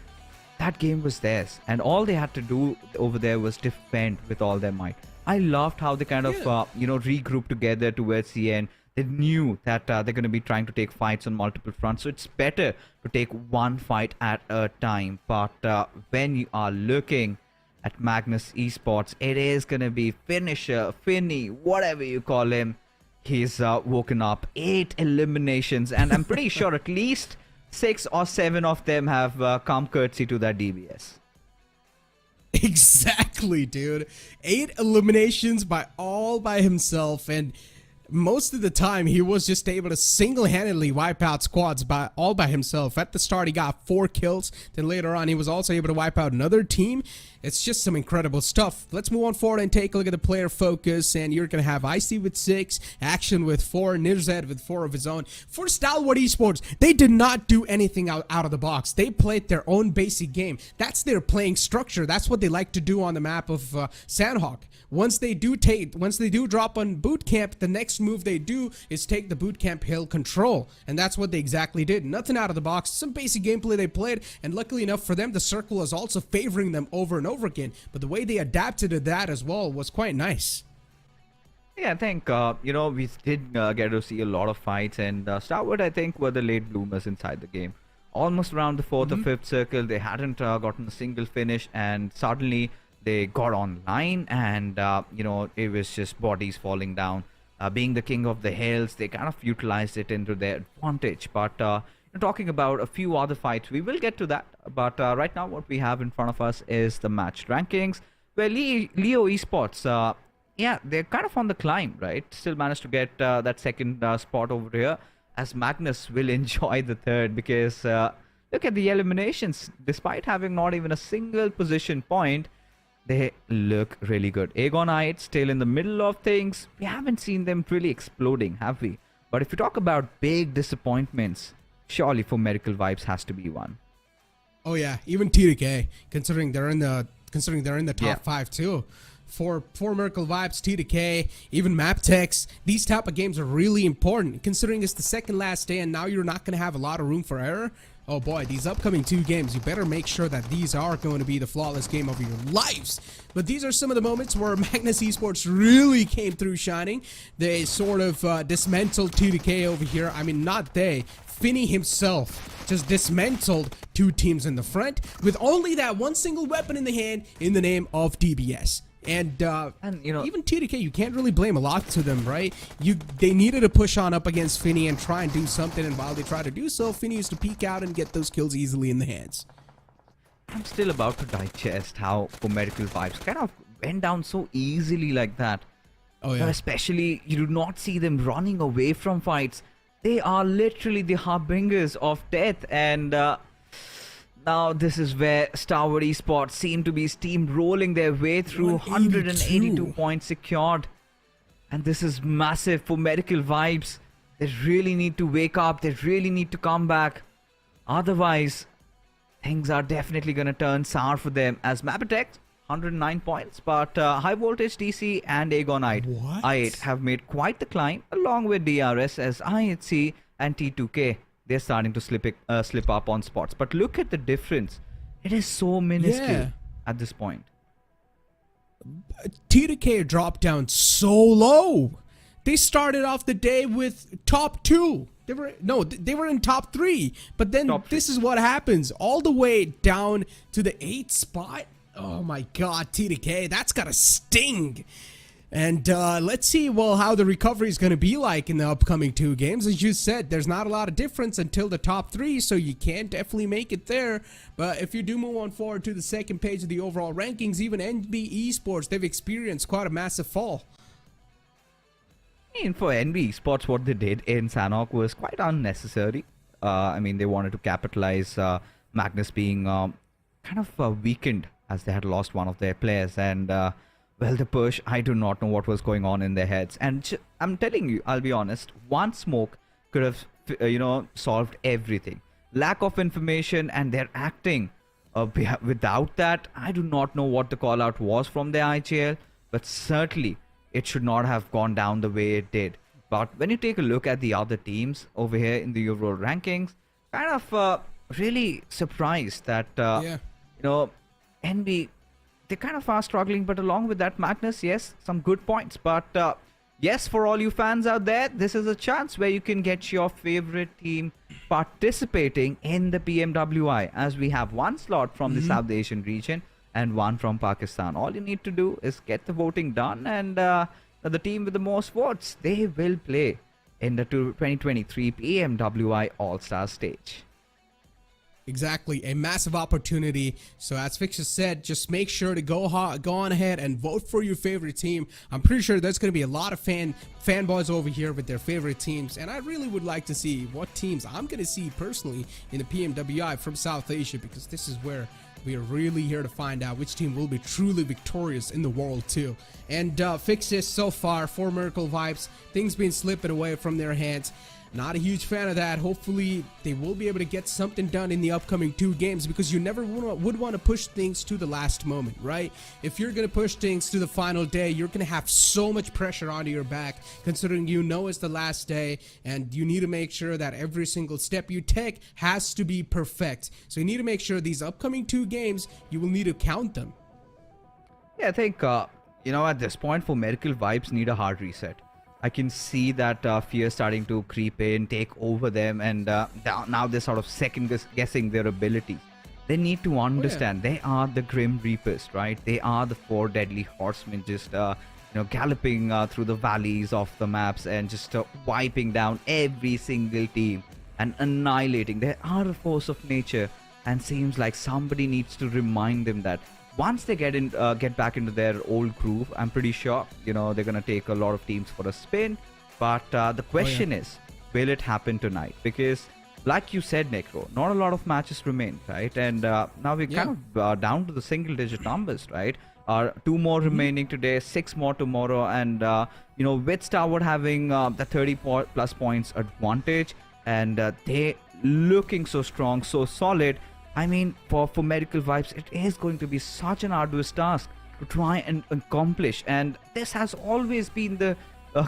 that game was theirs. And all they had to do over there was defend with all their might. I loved how they kind of, regrouped together towards the end. They knew that they're going to be trying to take fights on multiple fronts, so it's better to take one fight at a time. But when you are looking at Magnus Esports, it is going to be finisher, Finny, whatever you call him. he's woken up 8 eliminations, and I'm pretty sure at least 6 or 7 of them have come courtesy to that DBS. Exactly, dude. 8 eliminations all by himself, and most of the time he was just able to single-handedly wipe out squads all by himself. At the start he got 4 kills, then later on he was also able to wipe out another team. It's just some incredible stuff. Let's move on forward and take a look at the player focus, and you're gonna have Icy with 6, Action with 4, Nirzad with 4 of his own. For Stalwart Esports, they did not do anything out of the box. They played their own basic game. That's their playing structure. That's what they like to do on the map of Sanhok. Once they do drop on boot camp, the next move they do is take the boot camp hill control, and that's what they exactly did. Nothing out of the box, some basic gameplay they played, and luckily enough for them, the circle is also favoring them over and over again. But the way they adapted to that as well was quite nice. Yeah, I think, we did get to see a lot of fights, and Starwood, I think, were the late bloomers inside the game. Almost around the 4th or 5th circle, they hadn't gotten a single finish, and suddenly they got online, and, it was just bodies falling down. Being the king of the hills, they kind of utilized it into their advantage. But talking about a few other fights, we will get to that. But right now, what we have in front of us is the match rankings, where Leo Esports, they're kind of on the climb, right? Still managed to get that second spot over here, as Magnus will enjoy the third, because look at the eliminations. Despite having not even a single position point, they look really good. Agonite still in the middle of things. We haven't seen them really exploding, have we? But if you talk about big disappointments, surely for Miracle Vibes has to be one. Oh yeah, even T2K, considering they're in the top 5 too. For Miracle Vibes, T2K, even MABETEX, these type of games are really important. Considering it's the second last day and now you're not going to have a lot of room for error. Oh boy, these upcoming 2 games, you better make sure that these are going to be the flawless game of your lives. But these are some of the moments where Magnus Esports really came through shining. They sort of dismantled T2K over here. I mean, not they. Finny himself just dismantled 2 teams in the front with only that one single weapon in the hand in the name of DBS. And even T2K, you can't really blame a lot to them, right? They needed to push on up against Finny and try and do something, and while they try to do so, Finny used to peek out and get those kills easily in the hands. I'm still about to digest how Miracle Vibes kind of went down so easily like that. Oh yeah. But especially, you do not see them running away from fights. They are literally the harbingers of death, and now this is where Stalwart Esports seem to be steamrolling their way through. 182 points secured. And this is massive for Miracle Vibes. They really need to wake up. They really need to come back. Otherwise, things are definitely going to turn sour for them. As MABETEX, 109 points. But Highvoltage DC and Agonite, I8, have made quite the climb, along with DRS, as IHC and T2K. They're starting to slip up on spots. But look at the difference. It is so minuscule at this point. T2K dropped down so low. They started off the day with top 2. They were in top 3. But then this is what happens. All the way down to the 8th spot. Oh my god, T2K. That's gotta sting. And let's see, how the recovery is going to be like in the upcoming 2 games. As you said, there's not a lot of difference until the top 3, so you can definitely make it there. But if you do move on forward to the second page of the overall rankings, even NB Esports, they've experienced quite a massive fall. And for NB Esports, what they did in Sanhok was quite unnecessary. I mean, they wanted to capitalize Magnus being kind of weakened, as they had lost one of their players, and well, the push, I do not know what was going on in their heads. And I'm telling you, I'll be honest, one smoke could have, solved everything. Lack of information, and their acting. Without that, I do not know what the call out was from the IGL, but certainly it should not have gone down the way it did. But when you take a look at the other teams over here in the overall rankings, kind of really surprised that, NB, they kind of are struggling, but along with that, Magnus, yes, some good points. But yes, for all you fans out there, this is a chance where you can get your favorite team participating in the PMWI, as we have one slot from the South Asian region and one from Pakistan. All you need to do is get the voting done, and the team with the most votes, they will play in the 2023 PMWI All-Star stage. Exactly, a massive opportunity. So as Fixer said, just make sure to go on ahead and vote for your favorite team. I'm pretty sure there's going to be a lot of fanboys over here with their favorite teams, and I really would like to see what teams I'm going to see personally in the PMWI from South Asia, because this is where we are really here to find out which team will be truly victorious in the world too. And Fixes so far, 4 Miracle Vibes, things been slipping away from their hands. Not a huge fan of that. Hopefully they will be able to get something done in the upcoming 2 games, because you never would want to push things to the last moment, right? If you're going to push things to the final day, you're going to have so much pressure onto your back, considering you know it's the last day, and you need to make sure that every single step you take has to be perfect. So you need to make sure these upcoming 2 games, you will need to count them. Yeah, I think, at this point, for Miracle Vibes need a hard reset. I can see that fear starting to creep in, take over them, and now they're sort of second-guessing their ability. They need to understand they are the Grim Reapers, right? They are the 4 deadly horsemen, just galloping through the valleys of the maps and just wiping down every single team and annihilating. They are a force of nature, and seems like somebody needs to remind them that. Once they get back into their old groove, I'm pretty sure, they're going to take a lot of teams for a spin. But the question is, will it happen tonight? Because, like you said, Necro, not a lot of matches remain, right? And now we're kind of down to the single-digit numbers, right? 2 more remaining today, 6 more tomorrow. And, with Stalwart having the 30-plus points advantage, and they looking so strong, so solid, I mean, for Miracle Vibes, it is going to be such an arduous task to try and accomplish. And this has always been the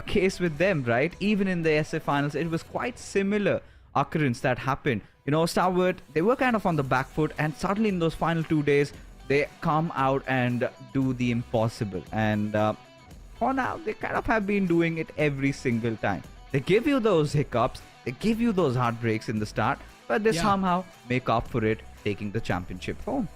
case with them, right? Even in the SF finals, it was quite similar occurrence that happened. Stalwart, they were kind of on the back foot, and suddenly in those final 2 days, they come out and do the impossible. And for now, they kind of have been doing it every single time. They give you those hiccups, they give you those heartbreaks in the start, but they somehow make up for it, taking the championship home.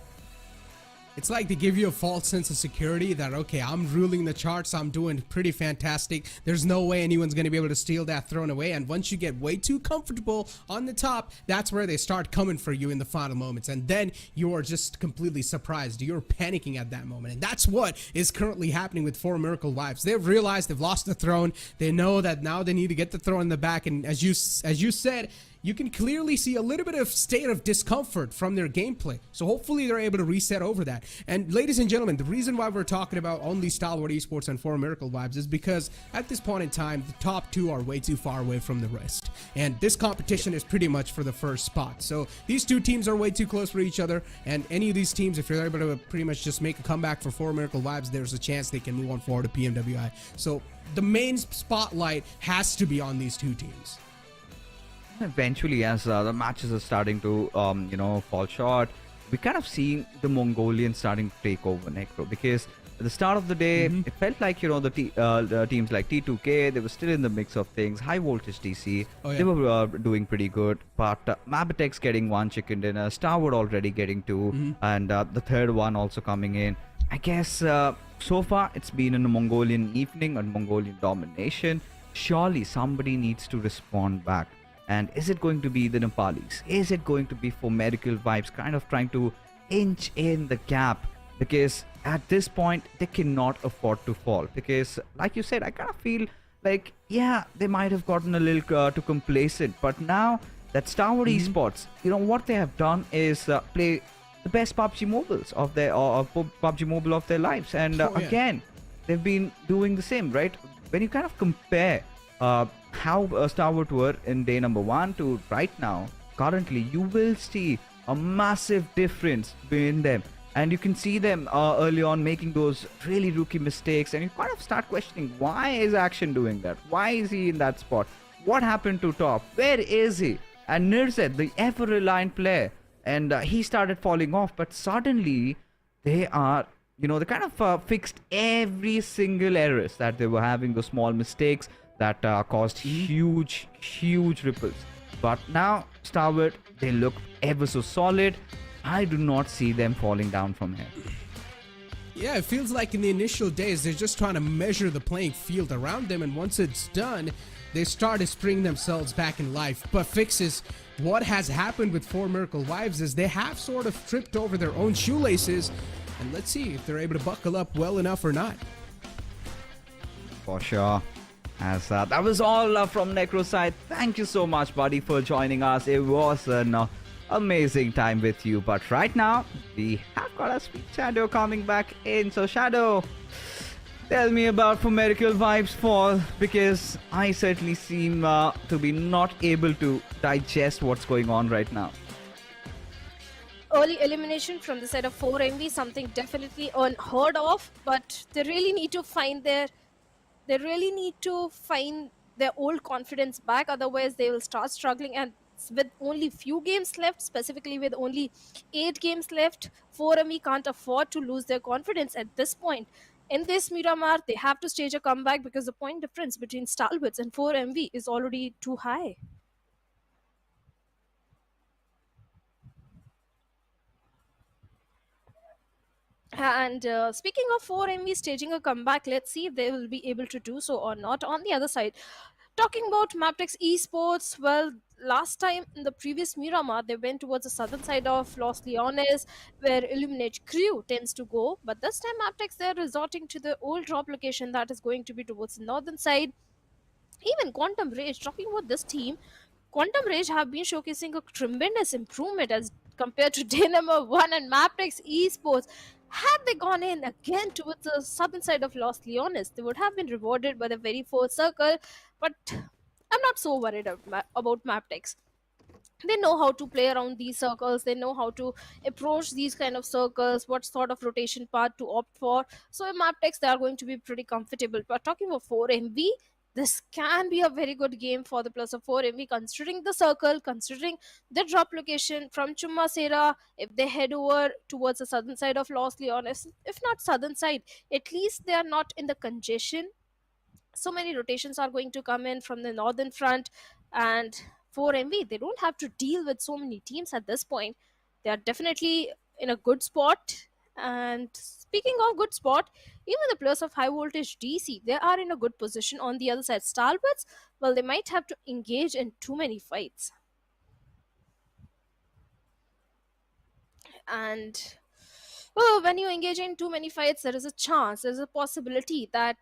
It's like they give you a false sense of security that, okay, I'm ruling the charts, I'm doing pretty fantastic, there's no way anyone's going to be able to steal that throne away. And once you get way too comfortable on the top, that's where they start coming for you in the final moments, and then you are just completely surprised. You're panicking at that moment, and that's what is currently happening with 4 Miracle Vibes. They've realized they've lost the throne. They know that now they need to get the throne in the back, and as you said, you can clearly see a little bit of state of discomfort from their gameplay. So hopefully they're able to reset over that. And ladies and gentlemen, the reason why we're talking about only Stalwart Esports and 4 Miracle Vibes is because at this point in time, the top 2 are way too far away from the rest. And this competition is pretty much for the first spot. So these 2 teams are way too close for each other. And any of these teams, if you're able to pretty much just make a comeback for 4 Miracle Vibes, there's a chance they can move on forward to PMWI. So the main spotlight has to be on these 2 teams. Eventually, as the matches are starting to fall short, we kind of seeing the Mongolians starting to take over Necro, because at the start of the day it felt like the teams like T2K, they were still in the mix of things. Highvoltage DC, they were doing pretty good, but MABETEX getting 1 chicken dinner, Stalwart already getting 2, and the third one also coming in. I guess so far it's been a Mongolian evening and Mongolian domination. Surely somebody needs to respond back. And is it going to be the Nepalis? Is it going to be for Miracle Vibes kind of trying to inch in the gap? Because at this point, they cannot afford to fall. Because like you said, I kind of feel like, yeah, they might have gotten a little too complacent. But now that Stalwart Esports, what they have done is play the best PUBG mobiles of their PUBG mobile of their lives. And again, they've been doing the same, right? When you kind of compare how Stalwart were in day number 1 to right now, currently, you will see a massive difference between them. And you can see them early on making those really rookie mistakes, and you kind of start questioning, why is Action doing that? Why is he in that spot? What happened to Top? Where is he? And Nirzet, the ever-reliant player, and he started falling off, but suddenly they are, they kind of fixed every single errors that they were having, those small mistakes that caused huge ripples. But now Stalwart, they look ever so solid. I do not see them falling down from here. Yeah, it feels like in the initial days, they're just trying to measure the playing field around them, and once it's done, they start to spring themselves back in life. But Fixes, what has happened with 4 Miracle Wives is they have sort of tripped over their own shoelaces, and let's see if they're able to buckle up well enough or not. For sure. As that was all from Necro side. Thank you so much, buddy, for joining us. It was an amazing time with you. But right now, we have got a sweet Shadow coming back in. So Shadow, tell me about For Miracle Vibes Fall, because I certainly seem to be not able to digest what's going on right now. Early elimination from the side of 4MV, something definitely unheard of, but they really need to find their old confidence back, otherwise they will start struggling. And with only few games left, specifically with only 8 games left, 4MV can't afford to lose their confidence at this point. In this Miramar, they have to stage a comeback because the point difference between Stalwarts and 4MV is already too high. And speaking of 4MV staging a comeback, let's see if they will be able to do so or not. On the other side, talking about MABETEX Esports, well, last time in the previous Miramar, they went towards the southern side of Los Leones, where Illuminate Crew tends to go. But this time, MABETEX, they're resorting to the old drop location that is going to be towards the northern side. Even Quantum Rage, talking about this team, Quantum Rage have been showcasing a tremendous improvement as compared to day number 1 and MABETEX Esports. Had they gone in again towards the southern side of Los Leones, they would have been rewarded by the very fourth circle. But I'm not so worried about MABETEX. They know how to play around these circles. They know how to approach these kind of circles, what sort of rotation path to opt for. So in MABETEX, they are going to be pretty comfortable. But talking about 4MV, this can be a very good game for the plus of 4MV, considering the circle, considering the drop location from Chumasera. If they head over towards the southern side of Los Leones, if not southern side, at least they are not in the congestion. So many rotations are going to come in from the northern front, and 4MV, they don't have to deal with so many teams at this point. They are definitely in a good spot. And speaking of good spot, even the players of Highvoltage DC, they are in a good position. On the other side, Stalwarts, well, they might have to engage in too many fights. And well, when you engage in too many fights, there is a chance, there is a possibility that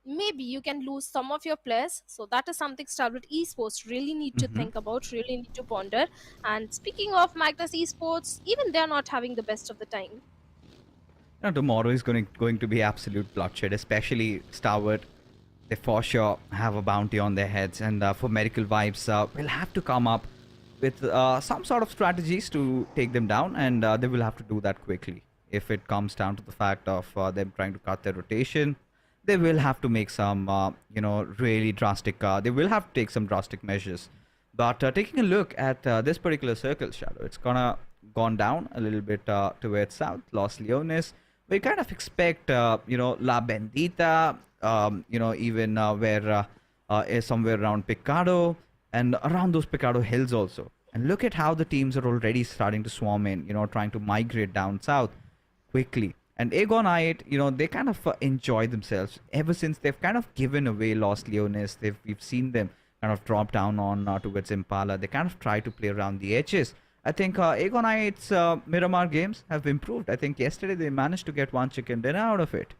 maybe you can lose some of your players. So that is something Stalwart Esports really need to think about, really need to ponder. And speaking of Magnus Esports, even they're not having the best of the time. Now, tomorrow is going to be absolute bloodshed, especially Stalwart. They for sure have a bounty on their heads, and For Miracle Vibes will have to come up with some sort of strategies to take them down, and they will have to do that quickly. If it comes down to the fact of them trying to cut their rotation, they will have to make some, really drastic. They will have to take some drastic measures. But taking a look at this particular circle, Shadow, it's gone down a little bit towards south, Los Leones. We kind of expect, La Bendita, even where is somewhere around Picado and around those Picado hills also. And look at how the teams are already starting to swarm in, trying to migrate down south quickly. And Aegon I8, they kind of enjoy themselves ever since they've kind of given away Los Leones. We've seen them kind of drop down on towards Impala. They kind of try to play around the edges. I think Aegon I8's Miramar games have improved. I think yesterday they managed to get one chicken dinner out of it.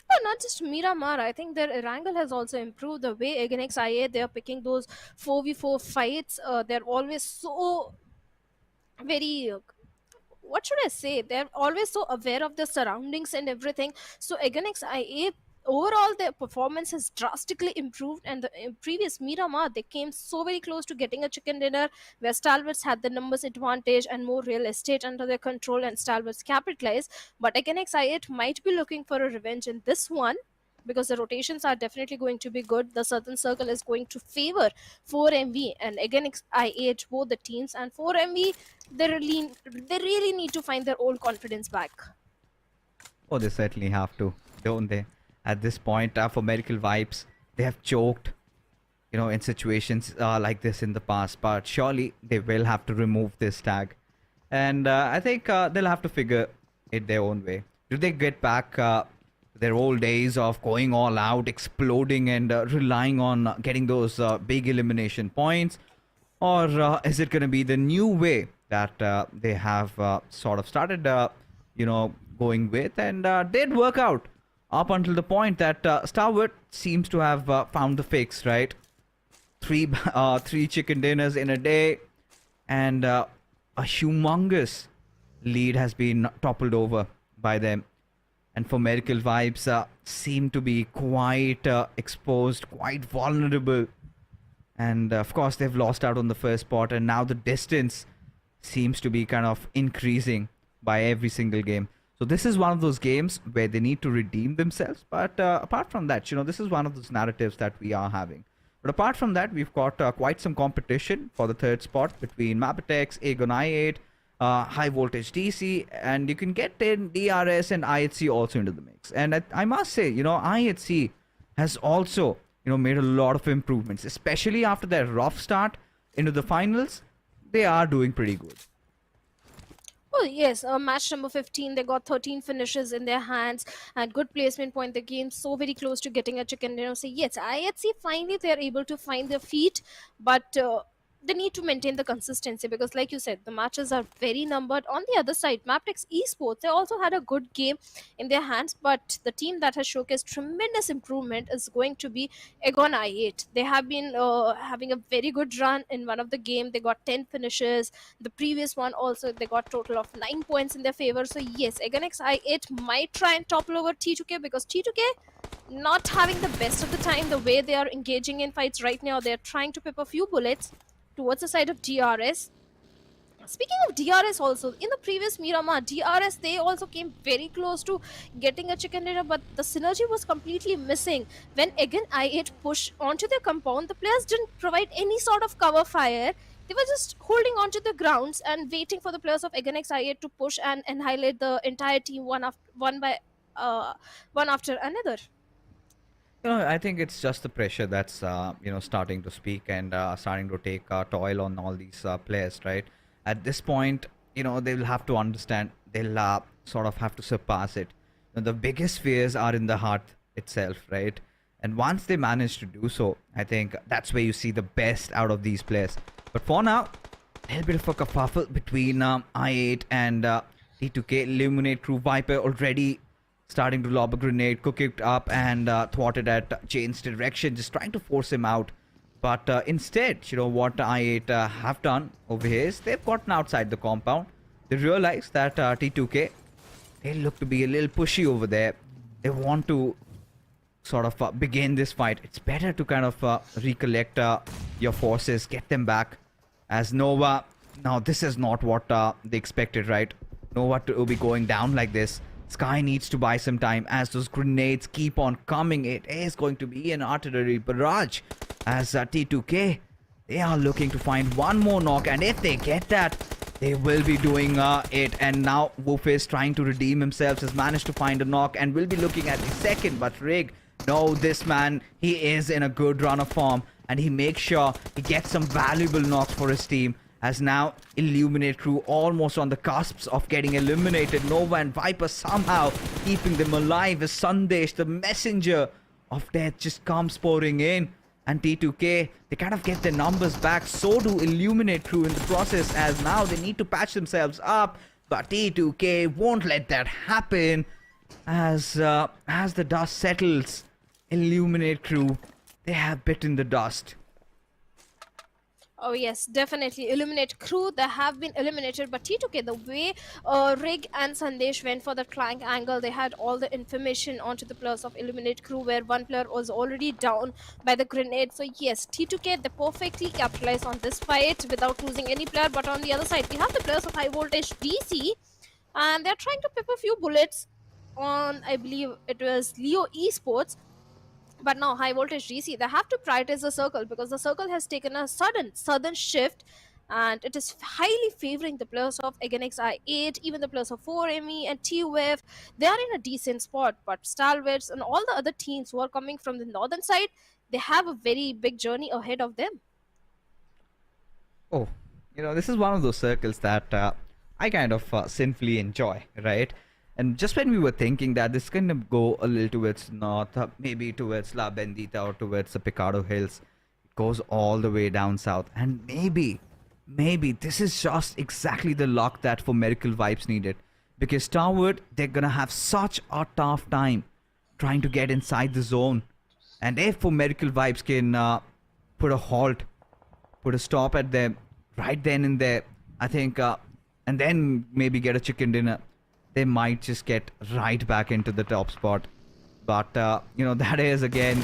Well, not just Miramar, I think their Erangel has also improved. The way Aegon I8, they are picking those 4v4 fights. They're always so very... what should I say? They're always so aware of the surroundings and everything. So Aegon I8, overall their performance has drastically improved, and the previous Miramar, they came so very close to getting a chicken dinner, where Stalwarts had the numbers advantage and more real estate under their control, and Stalwarts capitalized. But Aegon I8 might be looking for a revenge in this one, because the rotations are definitely going to be good. The southern circle is going to favor 4MV and Aegon I8, both the teams. And 4MV, they really need to find their old confidence back. Oh, they certainly have to, don't they? At this point, For Miracle Vibes, they have choked, in situations like this in the past. But surely they will have to remove this tag. And I think they'll have to figure it their own way? Do they get back their old days of going all out, exploding, and relying on getting those big elimination points? Or is it going to be the new way that they have sort of started, going with, and did work out up until the point that Stalwart seems to have found the fix, right? Three chicken dinners in a day, and a humongous lead has been toppled over by them. And for medical vibes, seem to be quite exposed, quite vulnerable. And of course, they've lost out on the first spot, and now the distance seems to be kind of increasing by every single game. So this is one of those games where they need to redeem themselves. But apart from that, this is one of those narratives that we are having. But apart from that, we've got quite some competition for the third spot between MABETEX, Aegon i8, Highvoltage DC, and you can get in DRS and IHC also into the mix. And I must say, IHC has also made a lot of improvements, especially after their rough start into the finals. They are doing pretty good. Oh yes, match number 15, they got 13 finishes in their hands and good placement point. The game so very close to getting a chicken dinner. So yes, IHC finally they're able to find their feet, but they need to maintain the consistency because like you said, the matches are very numbered. On the other side, Magnus Esports, they also had a good game in their hands, but the team that has showcased tremendous improvement is going to be Aegon i8. They have been having a very good run in one of the game. They got 10 finishes. The previous one also, they got total of 9 points in their favor. So yes, Aegon i8 might try and topple over T2K because T2K not having the best of the time. The way they are engaging in fights right now, they're trying to pip a few bullets towards the side of DRS. Speaking of DRS also, in the previous Miramar, DRS, they also came very close to getting a chicken dinner, but the synergy was completely missing. When again i8 pushed onto their compound, the players didn't provide any sort of cover fire. They were just holding onto the grounds and waiting for the players of Aegon i8 to push and annihilate the entire team one after another. I think it's just the pressure that's starting to speak and starting to take toll on all these players, right? At this point, they will have to understand. They'll sort of have to surpass it. The biggest fears are in the heart itself, right? And once they manage to do so, I think that's where you see the best out of these players. But for now, a little bit of a kerfuffle between i8 and T2K. Illuminate Crew Viper already starting to lob a grenade, cook it up, and thwarted at Jane's direction, just trying to force him out. But instead, what i8 have done over here is they've gotten outside the compound. They realize that T2K, they look to be a little pushy over there. They want to sort of begin this fight. It's better to kind of recollect your forces, get them back. As Nova, now this is not what they expected, right? Nova to be going down like this. Sky needs to buy some time as those grenades keep on coming. It is going to be an artillery barrage as T2K, they are looking to find one more knock, and if they get that, they will be doing it. And now Wolf is trying to redeem himself, has managed to find a knock and will be looking at the second. But Rig, no, this man, he is in a good run of form and he makes sure he gets some valuable knocks for his team. As now Illuminate Crew almost on the cusps of getting eliminated. Nova and Viper somehow keeping them alive as Sandesh, the messenger of death, just comes pouring in. And T2K, they kind of get their numbers back. So do Illuminate Crew in the process, as now they need to patch themselves up. But T2K won't let that happen. As the dust settles, Illuminate Crew, they have bitten the dust. Oh yes, definitely. Illuminate Crew, they have been eliminated, but T2K, the way Rig and Sandesh went for the clank angle, they had all the information onto the players of Illuminate Crew, where one player was already down by the grenade. So yes, T2K, they perfectly capitalized on this fight without losing any player. But on the other side, we have the players of Highvoltage DC, and they're trying to pip a few bullets on, I believe it was Leo Esports. But now Highvoltage DC, they have to prioritize the circle because the circle has taken a sudden shift, and it is highly favoring the players of Against i8, even the players of 4ME and TUF. They are in a decent spot, but Stalwarts and all the other teams who are coming from the northern side, they have a very big journey ahead of them. Oh, this is one of those circles that I kind of sinfully enjoy, right? And just when we were thinking that this can go a little towards north, maybe towards La Bendita or towards the Picado Hills, it goes all the way down south. And maybe this is just exactly the luck that for Miracle Vibes needed. Because Stalwart, they're gonna have such a tough time trying to get inside the zone. And if for Miracle Vibes can put a halt, put a stop at them right then and there, I think, and then maybe get a chicken dinner, they might just get right back into the top spot. But, that is again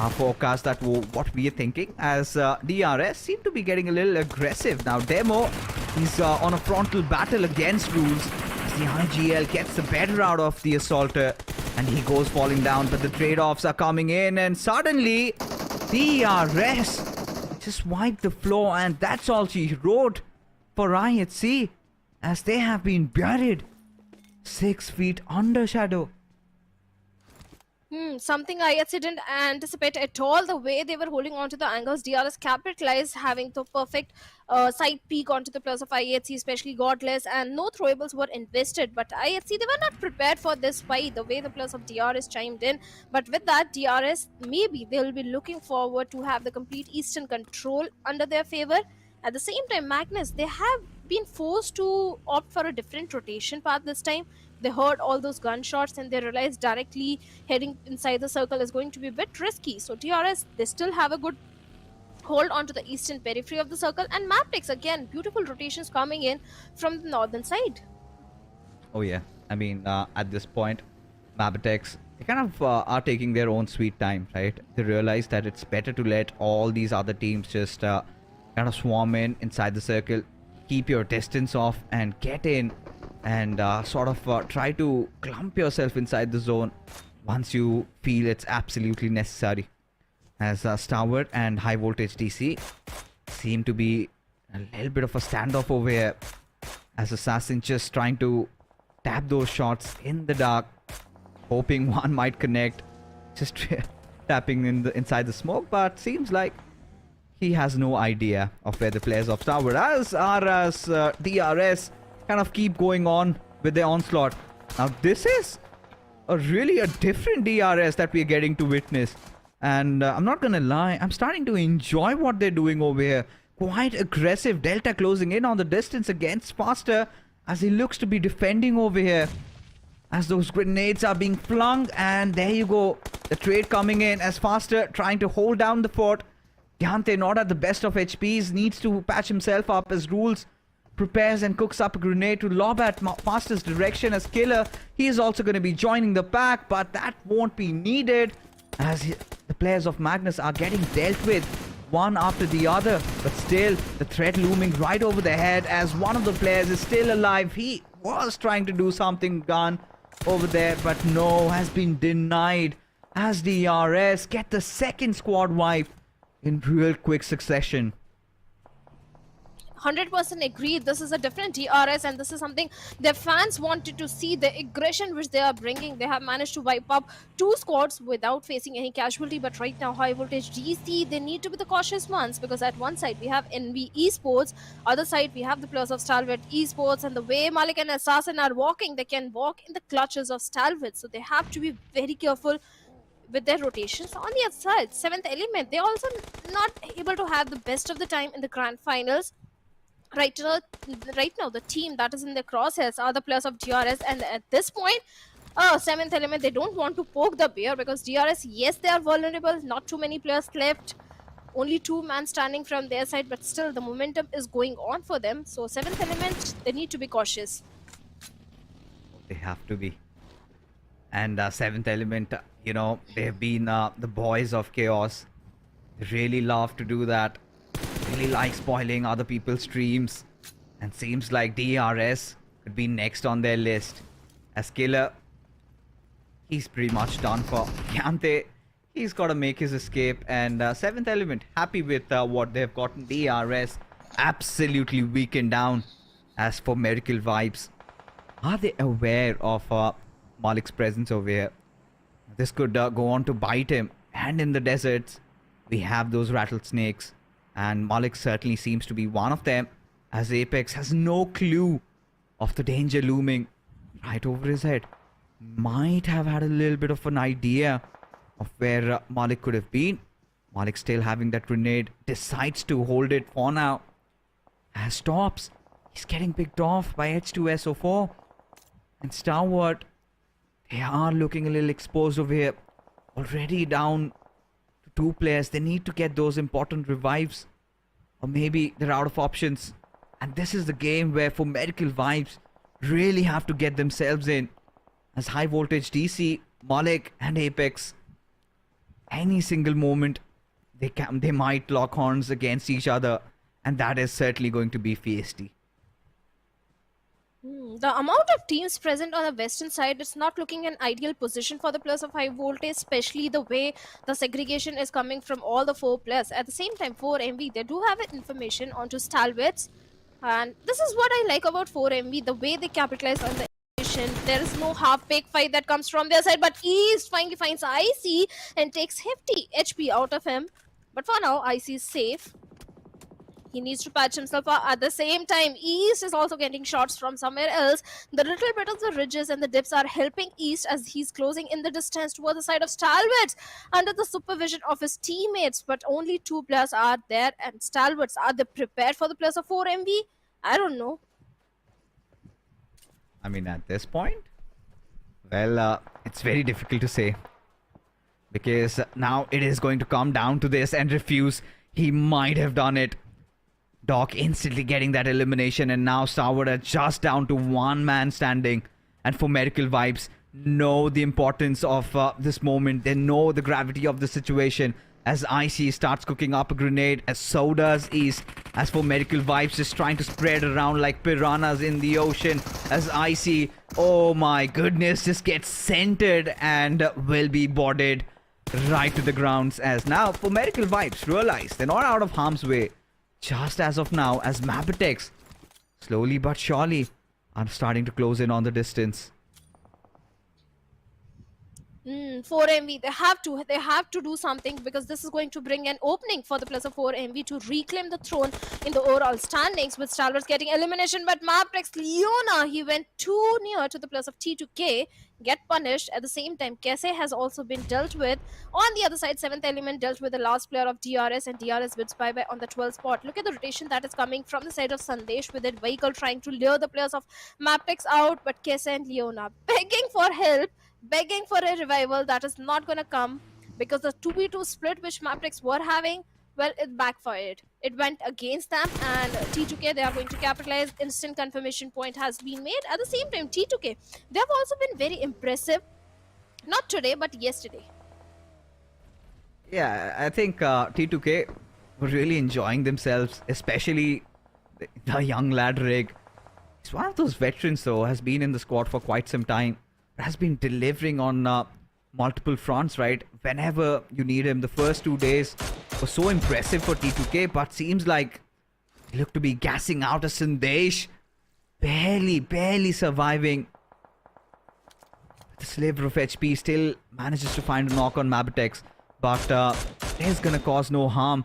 our forecast, that what we are thinking, as DRS seem to be getting a little aggressive. Now, Demo, he's on a frontal battle against Rules. The IGL gets the better out of the Assaulter and he goes falling down, but the trade-offs are coming in and suddenly DRS just wiped the floor, and that's all she wrote for IHC, as they have been buried 6 feet under shadow. Something I didn't anticipate at all. The way they were holding on to the angles, DRS capitalized, having the perfect side peek onto the players of IHC, especially Godless, and no throwables were invested. But IHC, they were not prepared for this fight, the way the players of DRS chimed in. But with that, DRS, maybe they'll be looking forward to have the complete Eastern control under their favor. At the same time, Magnus, they have been forced to opt for a different rotation path this time. They heard all those gunshots and they realized directly heading inside the circle is going to be a bit risky. So DRS, they still have a good hold onto the eastern periphery of the circle. And MABETEX, again, beautiful rotations coming in from the northern side. Oh yeah, I mean, at this point, MABETEX, they kind of are taking their own sweet time, right? They realize that it's better to let all these other teams just kind of swarm in inside the circle, keep your distance off and get in, and sort of try to clump yourself inside the zone once you feel it's absolutely necessary. As Stalwart and Highvoltage DC seem to be a little bit of a standoff over here, as Assassin just trying to tap those shots in the dark, hoping one might connect, just tapping inside the smoke, but seems like he has no idea of where the players of Stalwart as DRS kind of keep going on with their onslaught. Now this is really a different DRS that we're getting to witness, and I'm not gonna lie, I'm starting to enjoy what they're doing over here. Quite aggressive. Delta closing in on the distance against Faster, as he looks to be defending over here, as those grenades are being flung, and there you go, the trade coming in as Faster trying to hold down the fort. Deante not at the best of HPs, needs to patch himself up as Rules prepares and cooks up a grenade to lob at Faster's direction. As Killer, he is also going to be joining the pack, but that won't be needed, as the players of Magnus are getting dealt with one after the other. But still, the threat looming right over their head, as one of the players is still alive. He was trying to do something gun over there, but no, has been denied, as DRS get the second squad wipe in real quick succession. 100% agreed. This is a different DRS, and this is something their fans wanted to see, the aggression which they are bringing. They have managed to wipe up 2 squads without facing any casualty, but right now Highvoltage DC, they need to be the cautious ones, because at one side we have NV Esports, other side we have the players of Stalwart Esports, and the way Malik and Assassin are walking, they can walk in the clutches of Stalwart, so they have to be very careful with their rotations. On the other side, 7th Element, they also not able to have the best of the time in the grand finals. Right now, the team that is in the crosshairs are the players of DRS, and at this point, 7th Element, they don't want to poke the bear, because DRS, yes, they are vulnerable, not too many players left, only 2 men standing from their side, but still the momentum is going on for them. So 7th Element, they need to be cautious. They have to be. And 7th Element, they have been the boys of chaos. They really love to do that. Really like spoiling other people's streams, and seems like DRS could be next on their list. As Killer, he's pretty much done for. Deante, he's got to make his escape, and 7th Element happy with what they've gotten. DRS absolutely weakened down. As for Miracle Vibes, are they aware of Malik's presence over here? This could go on to bite him. And in the deserts, we have those rattlesnakes, and Malik certainly seems to be one of them, as Apex has no clue of the danger looming. right over his head. Might have had a little bit of an idea of where Malik could have been. Malik still having that grenade, decides to hold it for now. As stops, he's getting picked off by H2SO4 and Stalwart. They are looking a little exposed over here. Already down to 2 players. They need to get those important revives. Or maybe they're out of options. And this is the game where for Medical Vibes really have to get themselves in. As Highvoltage DC, Malik and Apex, any single moment they might lock horns against each other. And that is certainly going to be feisty. The amount of teams present on the western side, it's not looking an ideal position for the players of Highvoltage, especially the way the segregation is coming from all the 4 players. At the same time, 4MV, they do have information onto Stalwarts. And this is what I like about 4MV, the way they capitalize on the information. There is no half-baked fight that comes from their side, but East finally finds IC and takes hefty HP out of him. But for now, IC is safe. He needs to patch himself up. At the same time, East is also getting shots from somewhere else. The little bit of the ridges and the dips are helping East as he's closing in the distance towards the side of Stalwarts under the supervision of his teammates. But only 2 players are there, and Stalwarts, are they prepared for the players of 4MV? I don't know. I mean, at this point, well, it's very difficult to say. Because now it is going to come down to this and refuse. He might have done it. Doc instantly getting that elimination, and now Stalwart are just down to 1 man standing. And for Medical Vibes, know the importance of this moment. They know the gravity of the situation. As IC starts cooking up a grenade, as so does East. As for Medical Vibes, just trying to spread around like piranhas in the ocean. As IC, oh my goodness, just gets centered and will be boarded right to the grounds. As now for Medical Vibes, realize they're not out of harm's way. Just as of now, as MABETEX slowly but surely are starting to close in on the distance. 4MV, they have to do something, because this is going to bring an opening for the players of 4MV to reclaim the throne in the overall standings, with Stalwarts getting elimination. But MABETEX Leona, he went too near to the players of T2K, get punished. At the same time, Kese has also been dealt with. On the other side, 7th Element dealt with the last player of DRS, and DRS bids bye-bye on the 12th spot. Look at the rotation that is coming from the side of Sandesh with that vehicle trying to lure the players of MABETEX out, but Kese and Leona begging for help, begging for a revival. That is not going to come, because the 2v2 split which MABETEX were having, well, it backfired. It went against them, and T2K, they are going to capitalize. Instant confirmation point has been made. At the same time, T2K, they have also been very impressive. Not today, but yesterday. Yeah, I think T2K were really enjoying themselves, especially the young lad Rig. He's one of those veterans though, has been in the squad for quite some time. Has been delivering on multiple fronts, right? Whenever you need him. The first 2 days were so impressive for T2K, but seems like they look to be gassing out a Sandesh. Barely surviving. The sliver of HP still manages to find a knock on MABETEX, but it is gonna cause no harm.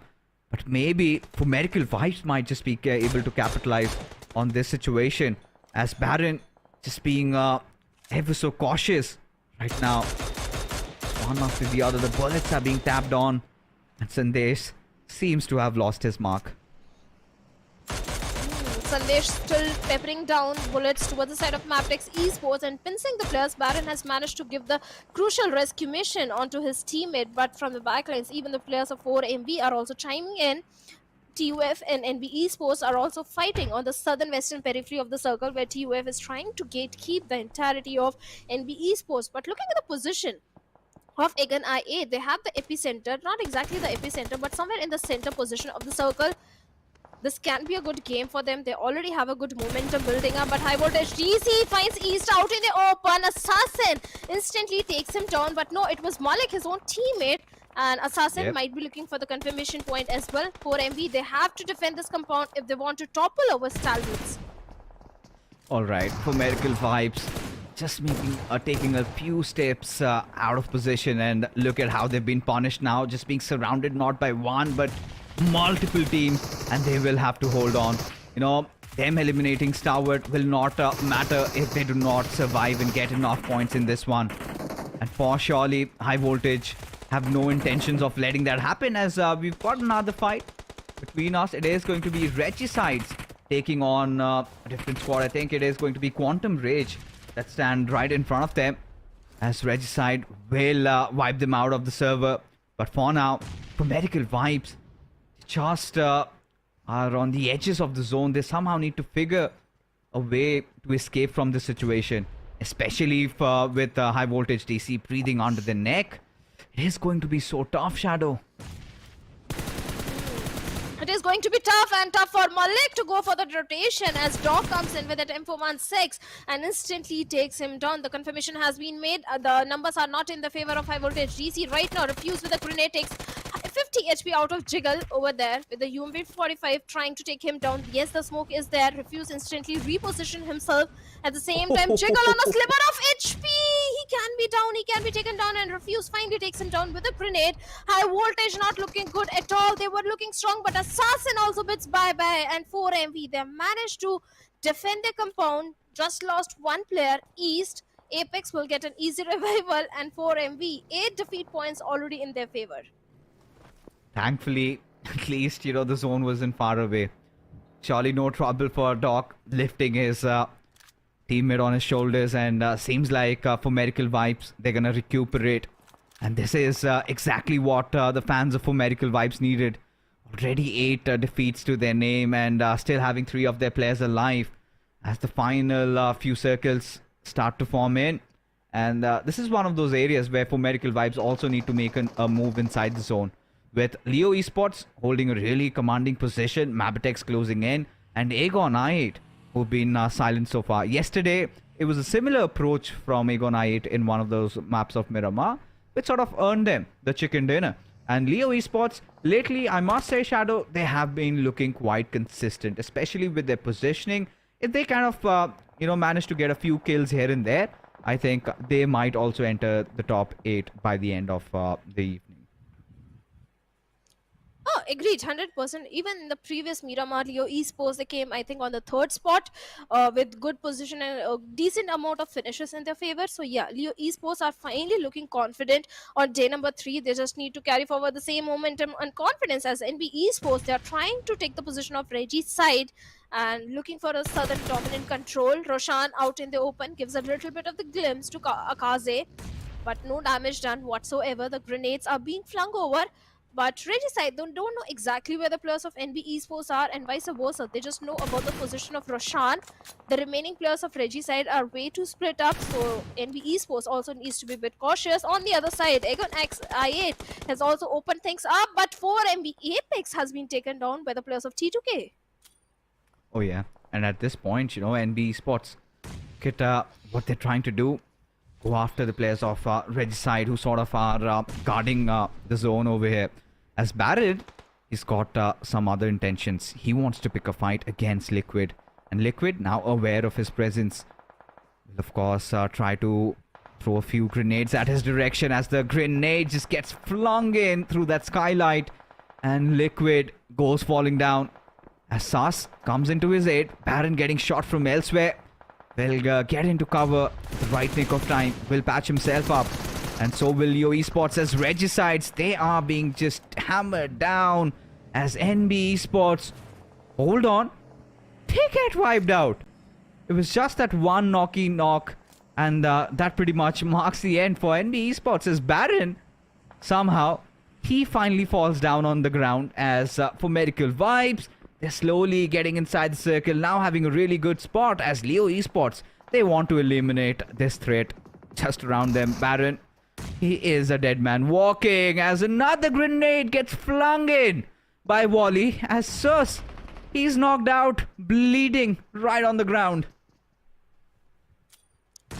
But maybe for Medical Vibes might just be able to capitalize on this situation, as Baron just being ever so cautious right now. One after the other, the bullets are being tapped on, and Sandesh seems to have lost his mark. Sandesh still peppering down bullets towards the side of MABETEX Esports and pincing the players. Baron has managed to give the crucial rescue mission onto his teammate, but from the backlines, even the players of 4MV are also chiming in. TUF and NB Esports are also fighting on the southern western periphery of the circle, where TUF is trying to gatekeep the entirety of NB Esports. But looking at the position of Egan IA, they have the epicenter, not exactly the epicenter, but somewhere in the center position of the circle. This can be a good game for them. They already have a good momentum building up, but Highvoltage DC finds East out in the open. Assassin instantly takes him down, but no, it was Malik, his own teammate. And Assassin might be looking for the confirmation point as well. 4MV, they have to defend this compound if they want to topple over Stalwarts. Alright, for Medical Vibes, just taking a few steps out of position, and look at how they've been punished now, just being surrounded not by one but multiple teams, and they will have to hold on. You know, them eliminating Stalwart will not matter if they do not survive and get enough points in this one. And for surely, High Voltage have no intentions of letting that happen, as we've got another fight between us. It is going to be Regicides taking on a different squad. I think it is going to be Quantum Rage that stand right in front of them, as Regicide will wipe them out of the server. But for now, for Medical Vibes, just are on the edges of the zone. They somehow need to figure a way to escape from this situation, especially if, with Highvoltage DC breathing under the neck. It is going to be so tough, Shadow. It is going to be tough and tough for Malik to go for the rotation as Doc comes in with that M416 and instantly takes him down. The confirmation has been made. The numbers are not in the favor of Highvoltage DC right now. Refuse with a grenade, takes 50 HP out of Jiggle over there with the UMP 45 trying to take him down. Yes, the smoke is there. Refuse instantly reposition himself. At the same time, Jiggle on a sliver of HP. He can be down. He can be taken down, and Refuse finally takes him down with a grenade. Highvoltage not looking good at all. They were looking strong, but Assassin also bids bye-bye, and 4MV. They managed to defend their compound. Just lost one player. East. Apex will get an easy revival, and 4MV. 8 defeat points already in their favor. Thankfully, at least, the zone wasn't far away. Surely no trouble for Doc lifting his teammate on his shoulders, and seems like for Medical Vibes, they're going to recuperate. And this is exactly what the fans of For Medical Vibes needed. Already 8 defeats to their name, and still having 3 of their players alive as the final few circles start to form in. And this is one of those areas where For Medical Vibes also need to make a move inside the zone, with Leo Esports holding a really commanding position, MABETEX closing in, and Aegon I8, who've been silent so far. Yesterday, it was a similar approach from Aegon I8 in one of those maps of Miramar, which sort of earned them the chicken dinner. And Leo Esports, lately, I must say, Shadow, they have been looking quite consistent, especially with their positioning. If they kind of, manage to get a few kills here and there, I think they might also enter the top 8 by the end of the evening. Oh, agreed, 100%. Even in the previous Miramar, Leo Esports, they came, I think, on the 3rd spot with good position and a decent amount of finishes in their favor. So, yeah, Leo Esports are finally looking confident on day number 3. They just need to carry forward the same momentum and confidence as NB Esports. They are trying to take the position of Reggie's side and looking for a southern dominant control. Roshan out in the open gives a little bit of the glimpse to Akaze, but no damage done whatsoever. The grenades are being flung over. But Regicide don't know exactly where the players of NB Esports are, and vice versa. They just know about the position of Roshan. The remaining players of Regicide are way too split up, so NB Esports also needs to be a bit cautious. On the other side, Aegon X I8 has also opened things up, but 4MB Apex has been taken down by the players of T2K. Oh yeah, and at this point, NB Esports, look at what they're trying to do. Go after the players of Regicide, who sort of are guarding the zone over here. As Barrett, he's got some other intentions. He wants to pick a fight against Liquid. And Liquid, now aware of his presence, will of course try to throw a few grenades at his direction, as the grenade just gets flung in through that skylight. And Liquid goes falling down. As Sas comes into his aid, Baron getting shot from elsewhere. Will get into cover at the right nick of time. Will patch himself up. And so will Leo Esports, as Regicides, they are being just hammered down as NB Esports. Hold on. They get wiped out. It was just that one knock, and that pretty much marks the end for NB Esports, as Baron, somehow, he finally falls down on the ground. As for Medical Vibes, they're slowly getting inside the circle, now having a really good spot, as Leo Esports, they want to eliminate this threat just around them. Baron, he is a dead man walking, as another grenade gets flung in by Wally, as Sus, he's knocked out, bleeding right on the ground.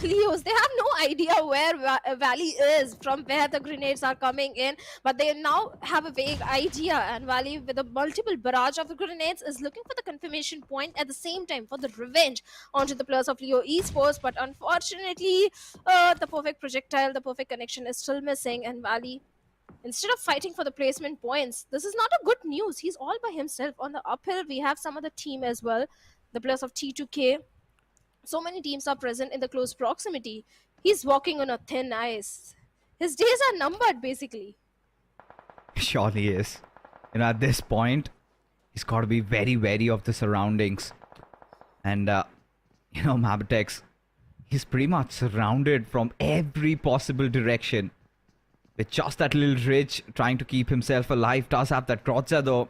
Leos, they have no idea where Valley is, from where the grenades are coming in, but they now have a vague idea, and Valley, with a multiple barrage of the grenades, is looking for the confirmation point at the same time for the revenge onto the players of Leo Esports. But unfortunately, the perfect projectile, the perfect connection is still missing, and Valley, instead of fighting for the placement points, this is not a good news. He's all by himself. On the uphill, we have some of the team as well. the players of T2K. So many teams are present in the close proximity. He's walking on a thin ice. His days are numbered, basically. Surely is. At this point, he's got to be very wary of the surroundings. And, MABETEX, he's pretty much surrounded from every possible direction. With just that little ridge trying to keep himself alive. Does have that Grotza though.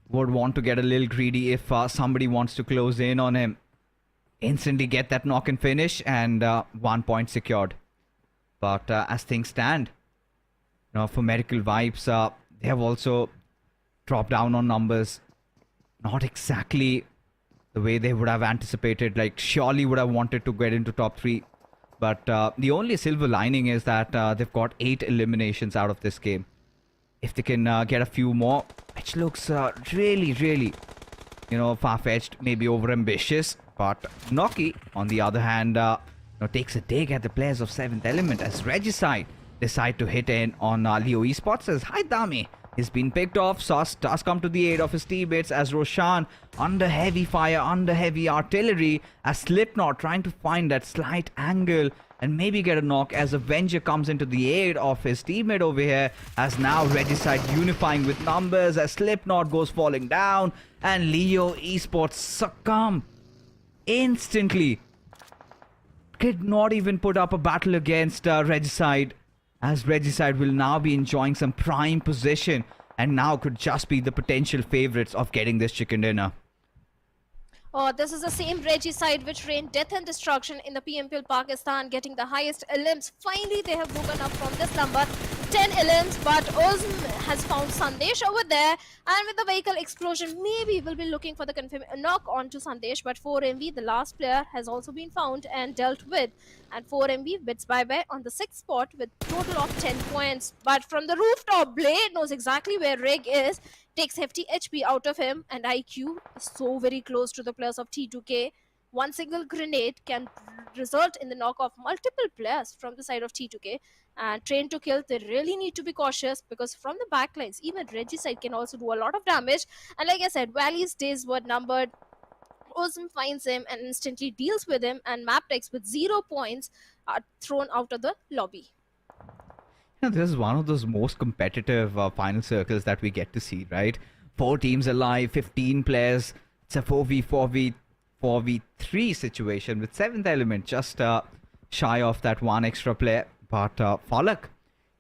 Would want to get a little greedy if somebody wants to close in on him. Instantly get that knock and finish, and 1 point secured. But as things stand, for Medical Vibes, they have also dropped down on numbers. Not exactly the way they would have anticipated. Like, surely would have wanted to get into top 3. But the only silver lining is that they've got 8 eliminations out of this game. If they can get a few more, which looks really, really, far-fetched, maybe over-ambitious. But Noki, on the other hand, takes a dig at the players of 7th Element as Regicide decide to hit in on Leo Esports. Says, hi Dami. He's been picked off. Sauce does come to the aid of his teammates as Roshan under heavy fire, under heavy artillery, as Slipknot trying to find that slight angle and maybe get a knock as Avenger comes into the aid of his teammate over here, as now Regicide unifying with numbers as Slipknot goes falling down and Leo Esports succumb instantly. Could not even put up a battle against Regicide, as Regicide will now be enjoying some prime position and now could just be the potential favorites of getting this chicken dinner. Oh, this is the same Regicide which reigned death and destruction in the PMPL Pakistan, getting the highest elims. Finally, they have woken up from this number, 10 elims, but Uzm has found Sandesh over there, and with the vehicle explosion, maybe we'll be looking for the knock on to Sandesh, but 4MV, the last player, has also been found and dealt with, and 4MV bids bye-bye on the 6th spot with total of 10 points. But from the rooftop, Blade knows exactly where Rig is, takes hefty HP out of him, and IQ is so very close to the players of T2K. One single grenade can result in the knock of multiple players from the side of T2K. And Train to Kill, they really need to be cautious, because from the backlines, even Regicide can also do a lot of damage. And like I said, Valley's days were numbered. Uzm finds him and instantly deals with him, and MABETEX with 0 points are thrown out of the lobby. This is one of those most competitive final circles that we get to see, right? 4 teams alive, 15 players. It's a 4v3 situation with 7th Element just shy of that 1 extra player. But Falak,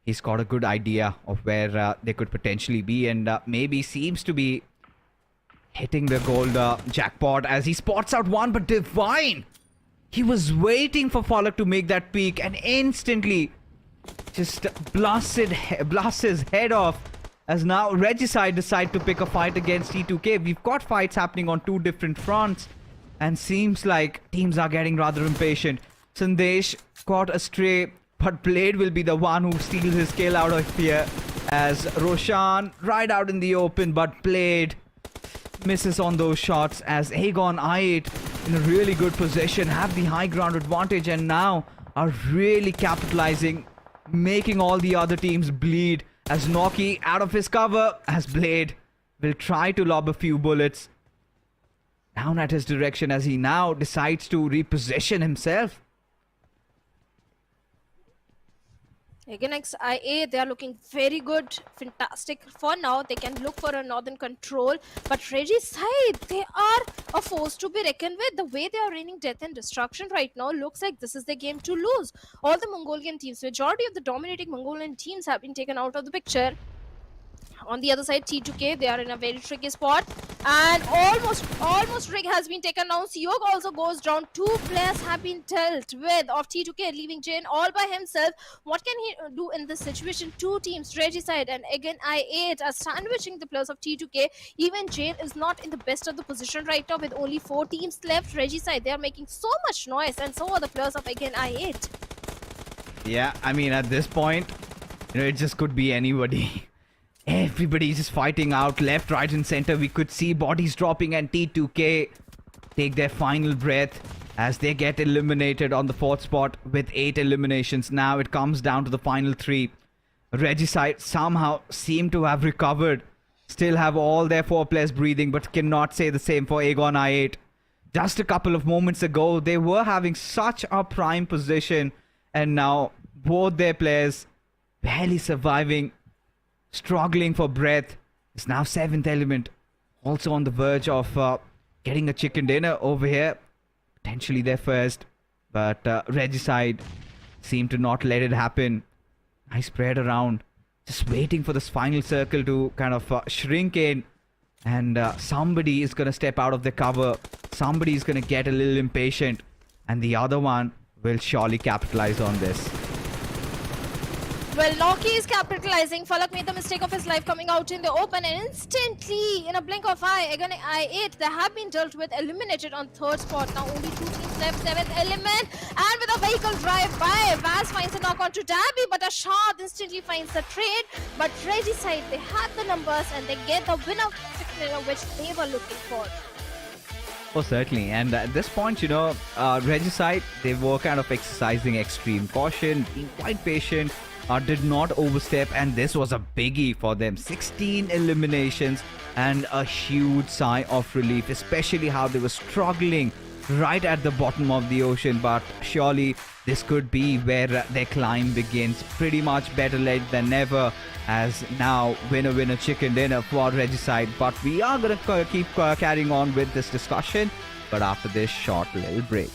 he's got a good idea of where they could potentially be, and maybe seems to be hitting the gold jackpot as he spots out one. But Divine, he was waiting for Falak to make that peak and instantly just blasts his head off, as now Regicide decide to pick a fight against T2K. We've got fights happening on 2 different fronts, and seems like teams are getting rather impatient. Sandesh caught astray, but Blade will be the one who steals his kill out of here, as Roshan right out in the open, but Blade misses on those shots, as Aegon I8 in a really good position, have the high ground advantage, and now are really capitalizing, making all the other teams bleed, as Noki out of his cover, as Blade will try to lob a few bullets down at his direction, as he now decides to reposition himself. Again, XIA, they are looking very good, fantastic. For now, they can look for a northern control. But Regicide, they are a force to be reckoned with. The way they are raining death and destruction right now looks like this is the game to lose. All the Mongolian teams, majority of the dominating Mongolian teams have been taken out of the picture. On the other side, T2K, they are in a very tricky spot. And almost Rig has been taken down. Siog also goes down. 2 players have been dealt with of T2K, leaving Jane all by himself. What can he do in this situation? 2 teams, Regicide and again I8, are sandwiching the players of T2K. Even Jane is not in the best of the position right now with only 4 teams left. Regicide, they are making so much noise, and so are the players of again I8. Yeah, I mean, at this point, it just could be anybody. Everybody's just fighting out left, right, and center. We could see bodies dropping, and T2K take their final breath as they get eliminated on the 4th spot with 8 eliminations. Now it comes down to the final 3. Regicide somehow seem to have recovered. Still have all their 4 players breathing, but cannot say the same for Aegon I8. just a couple of moments ago, they were having such a prime position, and now both their players barely surviving, struggling for breath. It's now 7th element, also on the verge of getting a chicken dinner over here. Potentially their first, but Regicide seemed to not let it happen. Nice spread around, just waiting for this final circle to kind of shrink in. And somebody is going to step out of the cover. Somebody is going to get a little impatient. And the other one will surely capitalize on this. Well, Noki is capitalizing. Falak made the mistake of his life coming out in the open, and instantly, in a blink of eye, again I8, they have been dealt with, eliminated on 3rd spot. Now only 2 teams left, 7th element, and with a vehicle drive by, Vaz finds a knock onto Dabby, but Ashad instantly finds the trade. But Regicide, they had the numbers, and they get the winner which they were looking for. Oh, certainly. And at this point, Regicide, they were kind of exercising extreme caution, being quite patient. Did not overstep, and this was a biggie for them. 16 eliminations and a huge sigh of relief, especially how they were struggling right at the bottom of the ocean. But surely this could be where their climb begins. Pretty much better late than never, as now winner chicken dinner for Regicide. But we are going to keep carrying on with this discussion, but after this short little break.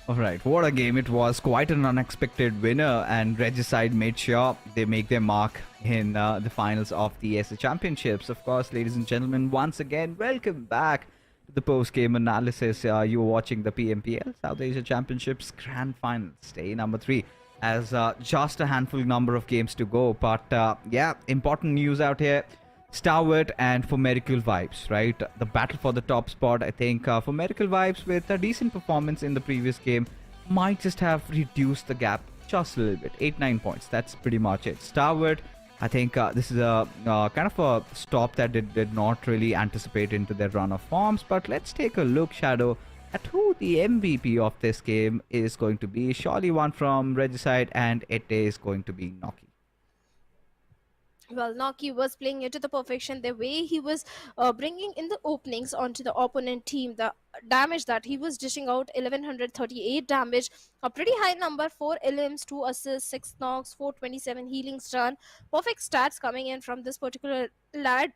Alright, what a game it was. Quite an unexpected winner, and Regicide made sure they make their mark in the finals of the SA Championships. Of course, ladies and gentlemen, once again, welcome back to the post-game analysis. You were watching the PMPL South Asia Championships Grand Finals, day number 3, as just a handful number of games to go. But yeah, important news out here. Stalwart and for Miracle Vibes, right? The battle for the top spot. I think for Miracle Vibes, with a decent performance in the previous game, might just have reduced the gap just a little bit. 8-9 points. That's pretty much it. Stalwart, I think this is a kind of a stop that did not really anticipate into their run of forms. But let's take a look, Shadow, at who the MVP of this game is going to be. Surely one from Regicide, and it is going to be Noki. Well, Noki was playing it to the perfection. The way he was bringing in the openings onto the opponent team, the damage that he was dishing out, 1138 damage, a pretty high number, 4 LMs, 2 assists, 6 knocks, 427 healings done. Perfect stats coming in from this particular lad.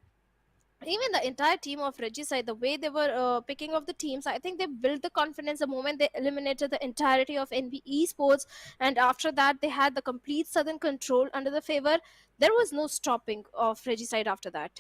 Even the entire team of Regicide, the way they were picking up the teams, I think they built the confidence the moment they eliminated the entirety of NB Esports, and after that they had the complete southern control under the favor. There was no stopping of Regicide after that.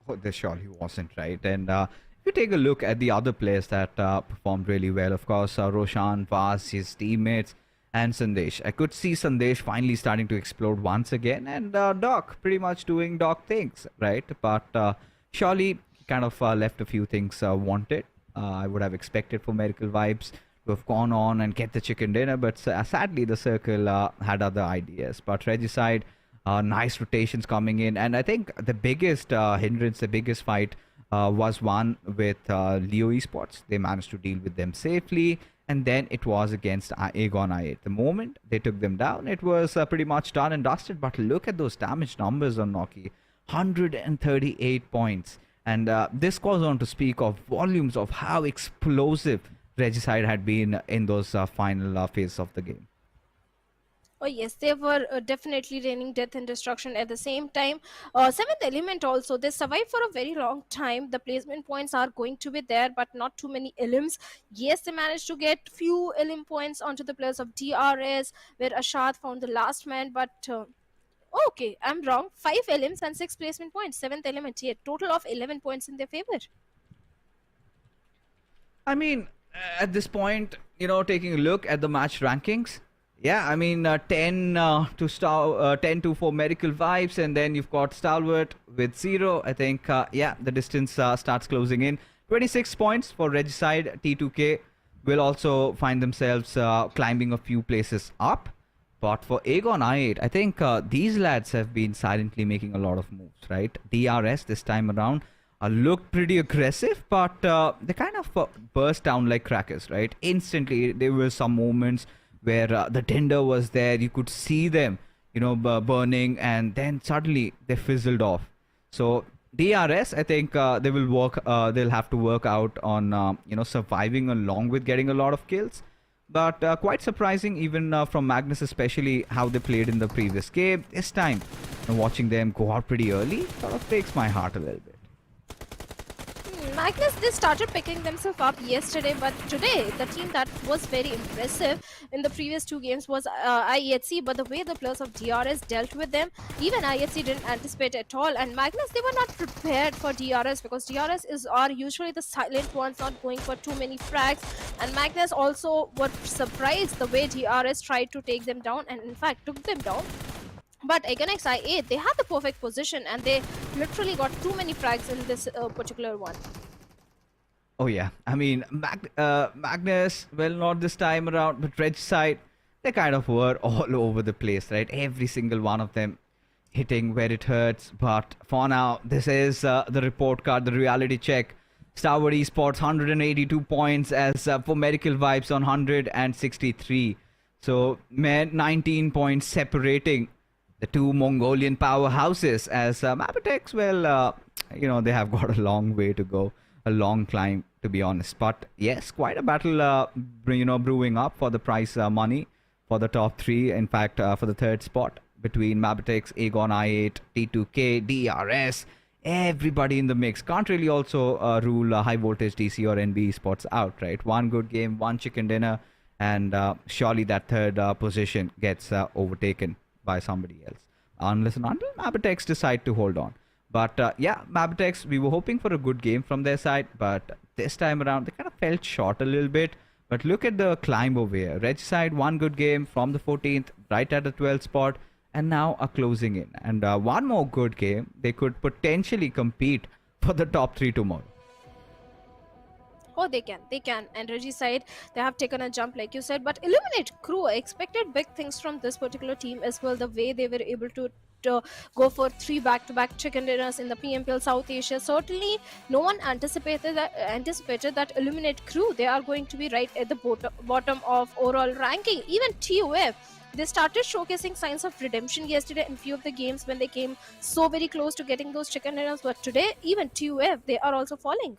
Oh, there surely wasn't, right? And if you take a look at the other players that performed really well, of course, Roshan, Vaz, his teammates, and Sandesh. I could see Sandesh finally starting to explode once again, and Doc pretty much doing Doc things, right? But surely kind of left a few things wanted. I would have expected for Miracle Vibes to have gone on and get the chicken dinner, but sadly the circle had other ideas. But Regicide, nice rotations coming in, and I think the biggest hindrance, the biggest fight was one with Leo Esports. They managed to deal with them safely. And then it was against Aegon I8. The moment they took them down, it was pretty much done and dusted. But look at those damage numbers on Noki. 138 points. And this goes on to speak of volumes of how explosive Regicide had been in those final phases of the game. Oh yes, they were definitely raining death and destruction at the same time. 7th element also, they survived for a very long time. The placement points are going to be there, but not too many elims. Yes, they managed to get few elim points onto the players of DRS, where Ashad found the last man, but okay, I'm wrong. 5 elims and 6 placement points. 7th element here, total of 11 points in their favor. I mean, at this point, taking a look at the match rankings, Yeah, I mean, 10 to for Medical Vibes, and then you've got Stalwart with 0. I think, yeah, the distance starts closing in. 26 points for Regicide. T2K will also find themselves climbing a few places up. But for Aegon I8, I think these lads have been silently making a lot of moves, right? DRS this time around looked pretty aggressive, but they kind of burst down like crackers, right? Instantly, there were some moments where the tender was there. You could see them, burning, and then suddenly they fizzled off. So DRS, I think they will work. They'll have to work out on surviving along with getting a lot of kills. But quite surprising, even from Magnus, especially how they played in the previous game. This time, watching them go out pretty early sort of breaks my heart a little bit. Magnus, they started picking themselves up yesterday, but today the team that was very impressive in the previous 2 games was IHC. But the way the players of DRS dealt with them, even IHC didn't anticipate at all. And Magnus, they were not prepared for DRS because DRS are usually the silent ones, not going for too many frags. And Magnus also were surprised the way DRS tried to take them down, and in fact took them down. But against I8, they had the perfect position and they literally got too many frags in this particular one. Oh yeah, I mean, Magnus, well, not this time around, but Regicide, they kind of were all over the place, right? Every single one of them hitting where it hurts. But for now, this is the report card, the reality check. Stalwart Esports, 182 points as for Medical Vibes on 163. So, 19 points separating the two Mongolian powerhouses, as MABETEX, well, they have got a long way to go, a long climb, to be honest. But yes, quite a battle, brewing up for the prize money for the top 3. In fact, for the 3rd spot between MABETEX, Aegon I8, T2K, DRS, everybody in the mix. Can't really also rule Highvoltage DC or NB Esports out, right? One good game, one chicken dinner, and surely that 3rd position gets overtaken by somebody else, unless and until MABETEX decide to hold on. But yeah, MABETEX, we were hoping for a good game from their side, but this time around they kind of fell short a little bit. But look at the climb over here. Regicide, one good game from the 14th, right at the 12th spot, and now are closing in. And one more good game, they could potentially compete for the top 3 tomorrow. Oh, they can. And Regicide, they have taken a jump, like you said. But Illuminate Crew, I expected big things from this particular team as well. The way they were able to go for 3 back-to-back chicken dinners in the PMPL South Asia. Certainly, no one anticipated that Illuminate Crew, they are going to be right at the bottom of overall ranking. Even TUF, they started showcasing signs of redemption yesterday in few of the games when they came so very close to getting those chicken dinners. But today, even TUF, they are also falling.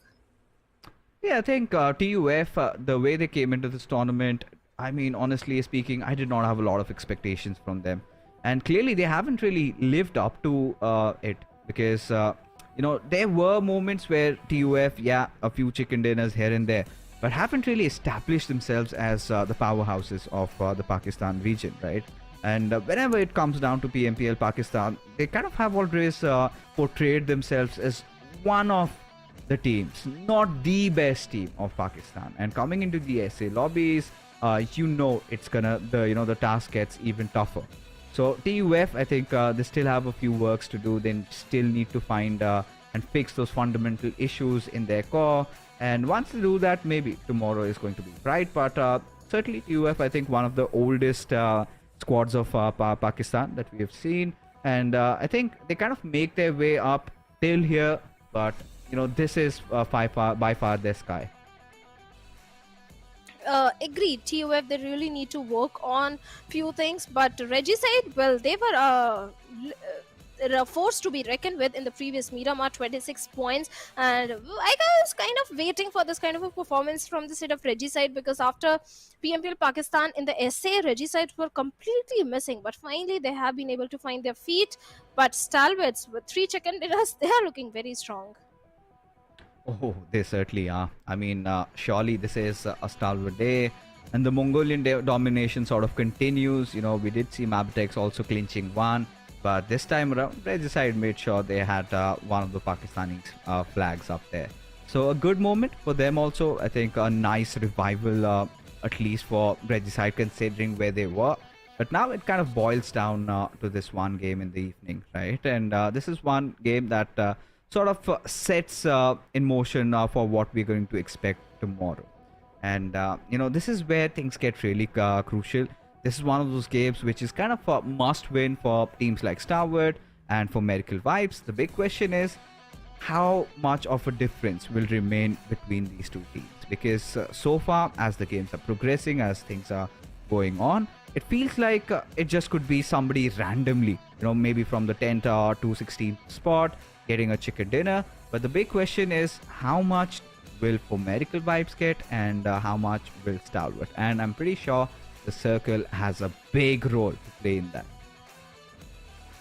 Yeah, I think TUF, the way they came into this tournament, I mean, honestly speaking, I did not have a lot of expectations from them. And clearly, they haven't really lived up to it. Because, there were moments where TUF, yeah, a few chicken dinners here and there, but haven't really established themselves as the powerhouses of the Pakistan region, right? And whenever it comes down to PMPL Pakistan, they kind of have always portrayed themselves as one of the teams, not the best team of Pakistan. And coming into the SA lobbies, it's gonna, the task gets even tougher. So TUF, I think they still have a few works to do. They still need to find and fix those fundamental issues in their core. And once they do that, maybe tomorrow is going to be bright. But certainly TUF, I think one of the oldest squads of Pakistan that we have seen. And I think they kind of make their way up till here. But this is by far their sky. Agreed. TUF, they really need to work on few things. But Regicide, well, they were forced to be reckoned with in the previous Miramar, 26 points. And I was kind of waiting for this kind of a performance from the side of Regicide, because after PMPL Pakistan in the SA, Regicide were completely missing. But finally, they have been able to find their feet. But Stalwarts with 3 chicken dinners, they are looking very strong. Oh, they certainly are. I mean, surely this is a Stalwart day, and the Mongolian domination sort of continues. We did see MABETEX also clinching one, but this time around, Regicide made sure they had one of the Pakistani flags up there. So a good moment for them also. I think a nice revival, at least for Regicide, considering where they were. But now it kind of boils down to this one game in the evening, right? And this is one game that sort of sets in motion for what we're going to expect tomorrow. And this is where things get really crucial. This is one of those games which is kind of a must win for teams like Stalwart and for Miracle Vibes. The big question is how much of a difference will remain between these two teams, because so far as the games are progressing, as things are going on, it feels like it just could be somebody randomly, maybe from the 10th to 16th spot getting a chicken dinner. But the big question is how much will For Miracle Vibes get and how much will Stalwart? And I'm pretty sure the circle has a big role to play in that.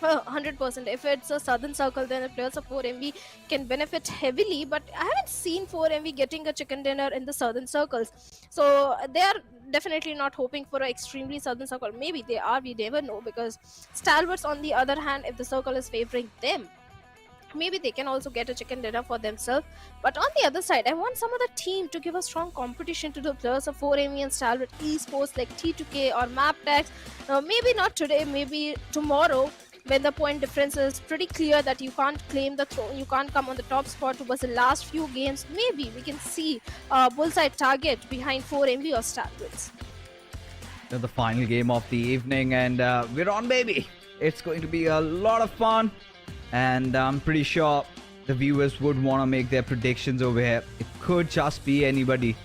100%. If it's a southern circle, then the players of 4MV can benefit heavily. But I haven't seen 4MV getting a chicken dinner in the southern circles, so they are definitely not hoping for an extremely southern circle. Maybe they are, we never know, because Stalwarts, on the other hand, if the circle is favoring them, maybe they can also get a chicken dinner for themselves. But on the other side, I want some other team to give a strong competition to the players of 4MV and Stalwart Esports, like T2K or MABETEX. Maybe not today, maybe tomorrow, when the point difference is pretty clear that you can't claim the throne, you can't come on the top spot towards the last few games. Maybe we can see a bullseye target behind 4MV or Stalwarts. The final game of the evening, and we're on, baby. It's going to be a lot of fun, and I'm pretty sure the viewers would want to make their predictions over here. It could just be anybody,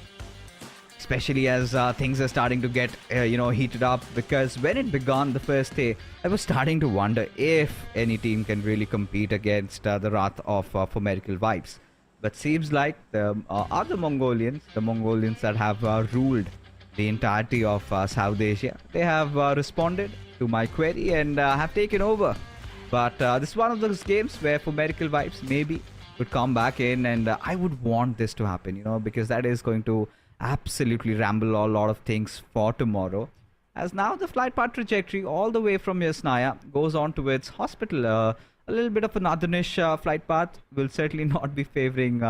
especially as things are starting to get heated up, because when it began the first day, I was starting to wonder if any team can really compete against the wrath of For Miracle Vibes. But seems like the other Mongolians, the Mongolians that have ruled the entirety of South Asia, they have responded to my query and have taken over. But this is one of those games where For Miracle Vibes maybe would come back in, and I would want this to happen, because that is going to absolutely ramble a lot of things for tomorrow. As now the flight path trajectory all the way from Yasnaya goes on to its hospital. A little bit of a northernish flight path will certainly not be favoring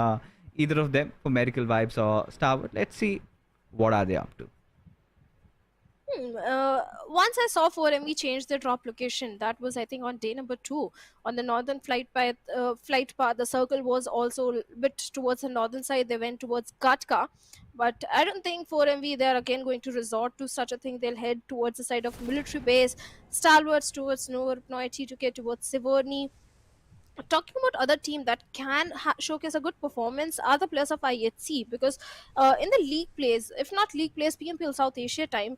either of them, For Miracle Vibes or Stalwart. Let's see what are they up to. Once I saw 4MV change their drop location, that was I think on day number 2 on the northern flight path. The circle was also a bit towards the northern side. They went towards Gatka, but I don't think 4MV, they are again going to resort to such a thing. They'll head towards the side of military base, Stalwarts towards Novorpnoy, T2K towards Sivorny. Talking about other team that can showcase a good performance are the players of IHC, because in the league plays, if not league plays, PMPL South Asia time,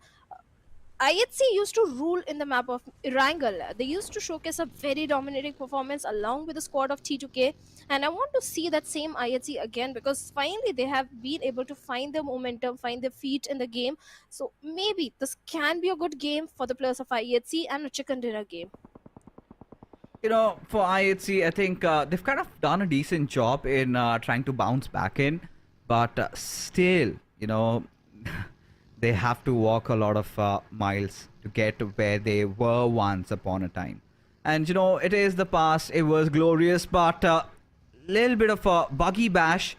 IHC used to rule in the map of Erangel. They used to showcase a very dominating performance along with the squad of T2K, and I want to see that same IHC again, because finally they have been able to find their momentum, find their feet in the game. So maybe this can be a good game for the players of IHC and a chicken dinner game. For IHC, I think they've kind of done a decent job in trying to bounce back in, but still, they have to walk a lot of miles to get to where they were once upon a time. And it is the past, it was glorious, but little bit of a buggy bash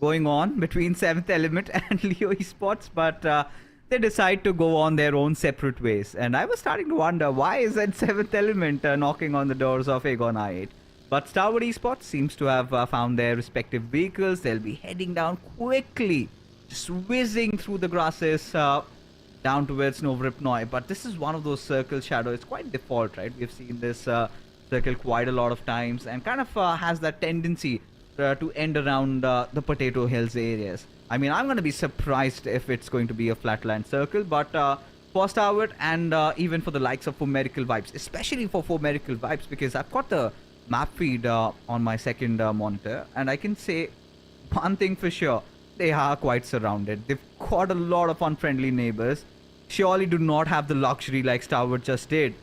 going on between 7th Element and Leo Esports, but they decide to go on their own separate ways. And I was starting to wonder, why isn't 7th Element knocking on the doors of Aegon I8? But Stalwart Esports seems to have found their respective vehicles. They'll be heading down quickly, just whizzing through the grasses down towards Novorpnoy. But this is one of those circle shadows. It's quite default, right? We've seen this circle quite a lot of times, and kind of has that tendency to end around the Potato Hills areas. I mean, I'm going to be surprised if it's going to be a flatland circle, but for Stalwart and even for the likes of For Miracle Vibes, especially for Miracle Vibes, because I've got the map feed on my second monitor, and I can say one thing for sure: they are quite surrounded. They've got a lot of unfriendly neighbors. Surely do not have the luxury like Stalwart just did,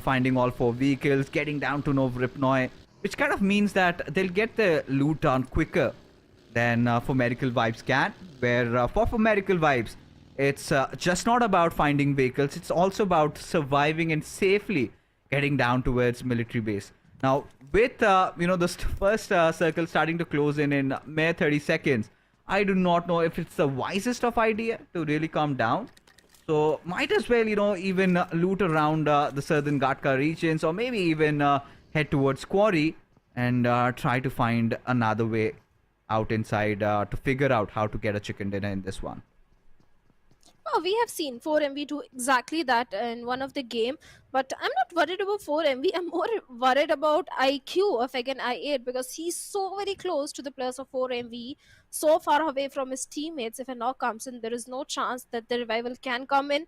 finding all 4 vehicles, getting down to Novorpnoy, which kind of means that they'll get the loot done quicker than For Miracle Vibes can. Where for Miracle Vibes, it's just not about finding vehicles, it's also about surviving and safely getting down towards military base. Now, with the first circle starting to close in mere 30 seconds, I do not know if it's the wisest of idea to really come down. So might as well, even loot around the southern Gatka regions, or maybe even head towards Quarry and try to find another way out inside to figure out how to get a chicken dinner in this one. Oh, we have seen 4MV do exactly that in one of the game, but I'm not worried about 4MV. I'm more worried about IQ of again I8 because he's so very close to the players of 4MV, so far away from his teammates. If a knock comes in, there is no chance that the revival can come in.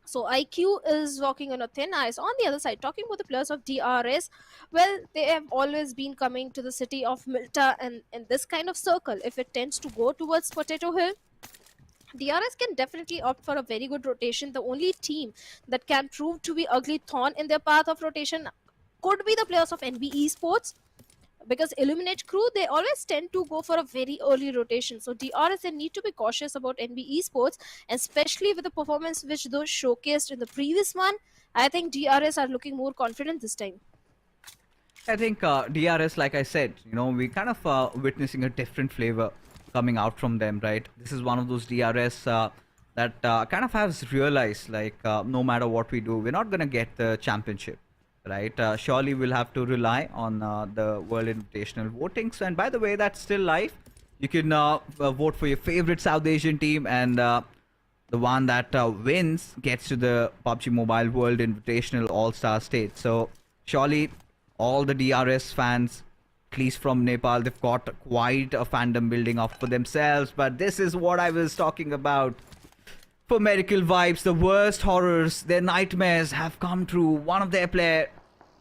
So IQ is walking on a thin ice. On the other side, talking about the players of DRS, well, they have always been coming to the city of Milta and in this kind of circle. If it tends to go towards Potato Hill, DRS can definitely opt for a very good rotation. The only team that can prove to be ugly thorn in their path of rotation could be the players of NB Esports, because Illuminate crew, they always tend to go for a very early rotation. So DRS, they need to be cautious about NB Esports, especially with the performance which those showcased in the previous one. I think DRS are looking more confident this time. I think DRS, like I said, we kind of witnessing a different flavor coming out from them, right? This is one of those DRS that kind of has realized, like, no matter what we do, we're not going to get the championship, right? Surely we'll have to rely on the World Invitational votings. And by the way, that's still live. You can vote for your favorite South Asian team, and the one that wins gets to the PUBG Mobile World Invitational All-Star stage. So surely all the DRS fans, at least from Nepal, they've got quite a fandom building up for themselves. But this is what I was talking about. For medical vibes, the worst horrors, their nightmares have come true. One of their player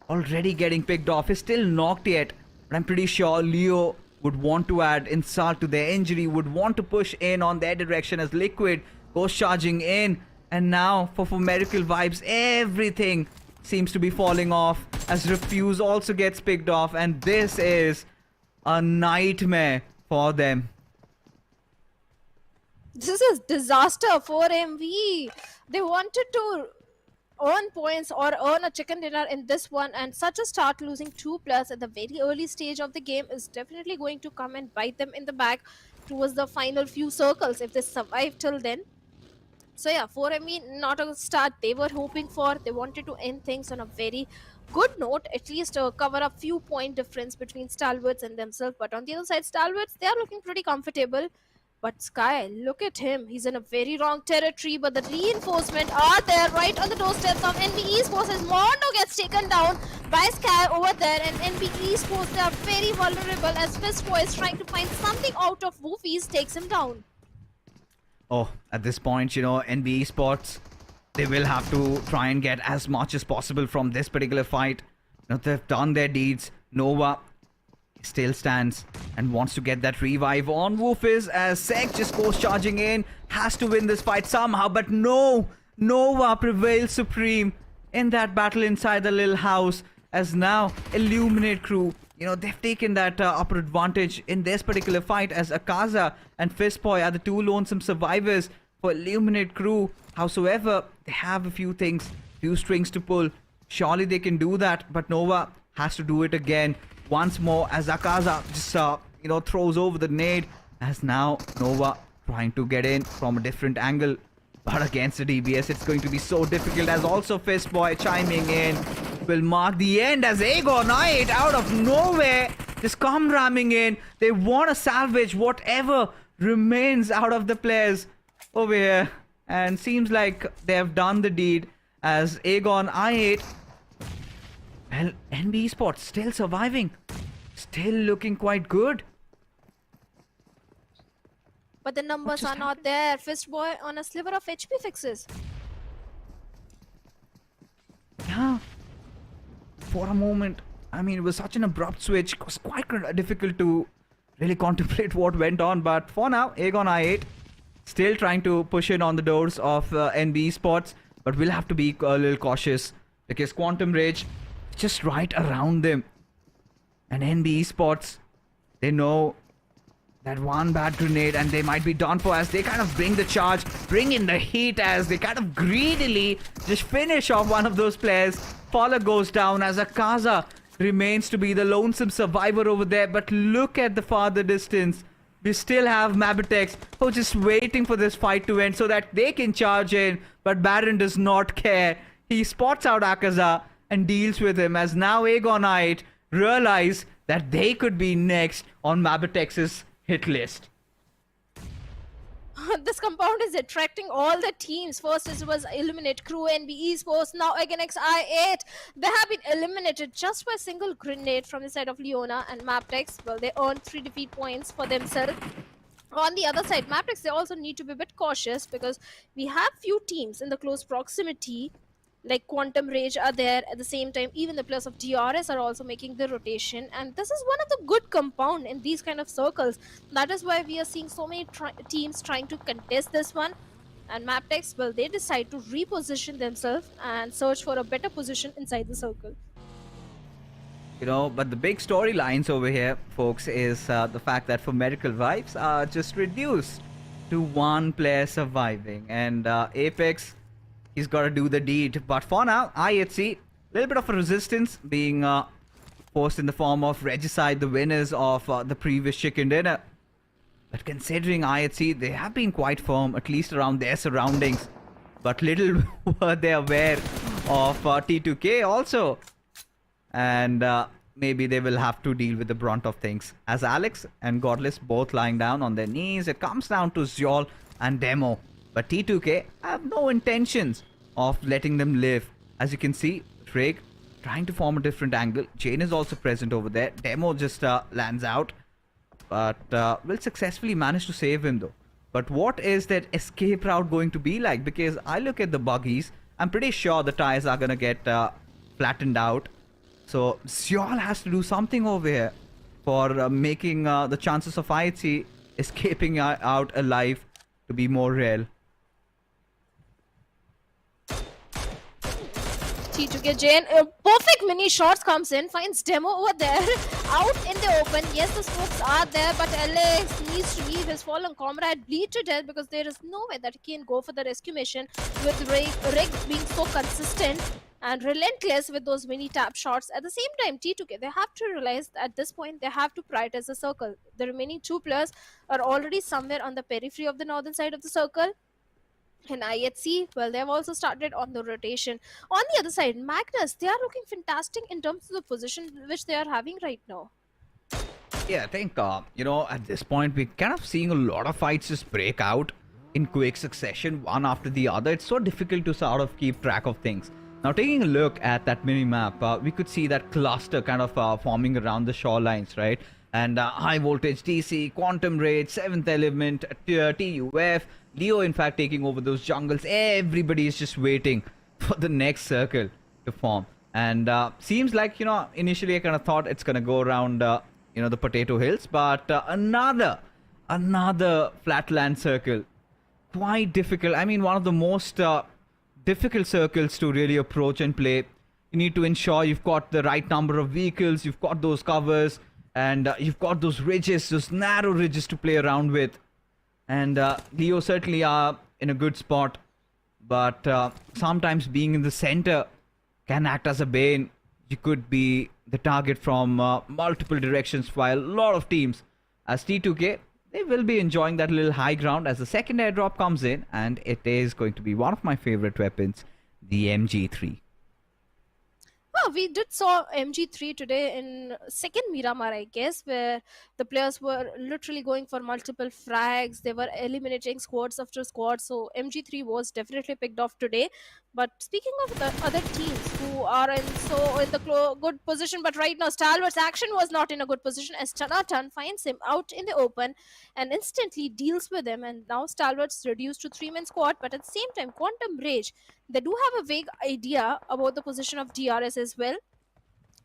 already getting picked off. Is still knocked yet, but I'm pretty sure Leo would want to add insult to their injury, would want to push in on their direction as Liquid goes charging in. And now for medical vibes, everything seems to be falling off as Refuse also gets picked off, and this is a nightmare for them. This is disaster for MV. They wanted to earn points or earn a chicken dinner in this one, and such a start losing 2+ at the very early stage of the game is definitely going to come and bite them in the back towards the final few circles if they survive till then. So yeah, 4ME, not a start they were hoping for. They wanted to end things on a very good note, at least cover a few point difference between Stalwarts and themselves. But on the other side, Stalwarts, they are looking pretty comfortable. But Sky, look at him. He's in a very wrong territory, but the reinforcement are there right on the doorsteps of NB Esports as Mondo gets taken down by Sky over there. And NB Esports, they are very vulnerable as Fistboy is trying to find something out of Woofies, takes him down. Oh, at this point, NB Esports, they will have to try and get as much as possible from this particular fight. They've done their deeds. Nova still stands and wants to get that revive on Woofies as Sek just goes charging in. Has to win this fight somehow, but no! Nova prevails supreme in that battle inside the little house as now Illuminate crew, they've taken that upper advantage in this particular fight as Akaza and Fistboy are the two lonesome survivors for Illuminate crew. Howsoever, they have a few strings to pull. Surely they can do that, but Nova has to do it again once more as Akaza just throws over the nade as now Nova trying to get in from a different angle. But against the DBS, it's going to be so difficult as also Fistboy chiming in will mark the end as Aegon Knight out of nowhere just come ramming in. They want to salvage whatever remains out of the players over here. And seems like they have done the deed as Aegon I8. Well, NB Esports still surviving. Still looking quite good. But the numbers are not there. Fistboy on a sliver of HP fixes. Yeah. For a moment, it was such an abrupt switch. It was quite difficult to really contemplate what went on. But for now, Aegon I8 still trying to push in on the doors of NB Esports. But we'll have to be a little cautious because Quantum Rage just right around them. And NB Esports, they know that one bad grenade and they might be done for as they kind of bring the charge, bring in the heat as they kind of greedily just finish off one of those players. Fowler goes down as Akaza remains to be the lonesome survivor over there. But look at the farther distance. We still have MABETEX who's just waiting for this fight to end so that they can charge in. But Baron does not care. He spots out Akaza and deals with him as now Aegonite realize that they could be next on MABETEX's hit list. This compound is attracting all the teams. First it was Eliminate Crew, NB Esports, now again XI8. They have been eliminated just by a single grenade from the side of Leona and MABETEX. Well, they earned 3 defeat points for themselves. On the other side, MABETEX, they also need to be a bit cautious because we have few teams in the close proximity like Quantum Rage are there. At the same time, even the players of DRS are also making the rotation, and this is one of the good compound in these kind of circles. That is why we are seeing so many teams trying to contest this one. And MABETEX, well, they decide to reposition themselves and search for a better position inside the circle. You know, but the big storylines over here, folks, is the fact that for medical vibes are just reduced to one player surviving, and Apex, he's got to do the deed. But for now, IHC, a little bit of a resistance being forced in the form of Regicide, the winners of the previous chicken dinner. But considering IHC, they have been quite firm, at least around their surroundings. But little were they aware of T2K also. And maybe they will have to deal with the brunt of things. As Alex and Godless both lying down on their knees, it comes down to Zyol and Demo. But T2K have no intentions of letting them live. As you can see, Drake trying to form a different angle. Jane is also present over there. Demo just lands out. But will successfully manage to save him though. But what is that escape route going to be like? Because I look at the buggies, I'm pretty sure the tires are going to get flattened out. So Zyol has to do something over here for making the chances of IHC escaping out alive to be more real. T2K Jane, perfect mini shots comes in, finds Demo over there, out in the open. Yes, the scopes are there, but Alex needs to leave his fallen comrade bleed to death because there is no way that he can go for the rescue mission with Rick being so consistent and relentless with those mini tap shots. At the same time, T2K, they have to realize that at this point they have to prioritize the circle. The remaining two players are already somewhere on the periphery of the northern side of the circle. And IHC, well, they've also started on the rotation. On the other side, Magnus, they are looking fantastic in terms of the position which they are having right now. Yeah, I think, you know, at this point, we're kind of seeing a lot of fights just break out in quick succession, one after the other. It's so difficult to sort of keep track of things. Now, taking a look at that mini-map, we could see that cluster kind of forming around the shorelines, right? And Highvoltage DC, Quantum Rage, 7th Element, TUF, Leo, in fact, taking over those jungles. Everybody is just waiting for the next circle to form. And seems like, you know, initially I kind of thought it's going to go around, you know, the Potato Hills. But another flatland circle. Quite difficult. I mean, one of the most difficult circles to really approach and play. You need to ensure you've got the right number of vehicles, you've got those covers, and you've got those ridges, those narrow ridges to play around with. And Leo certainly are in a good spot, but sometimes being in the center can act as a bane. You could be the target from multiple directions, while a lot of teams, as T2K, they will be enjoying that little high ground as the second airdrop comes in, and it is going to be one of my favorite weapons, the MG3. Well, we did saw MG3 today in second Miramar, I guess, where the players were literally going for multiple frags. They were eliminating squads after squad. So MG3 was definitely picked off today. But speaking of the other teams who are in the good position, but right now Stalwart's action was not in a good position as Tanatan finds him out in the open and instantly deals with him. And now Stalwart's reduced to 3-man squad. But at the same time, Quantum Rage, they do have a vague idea about the position of DRS as well.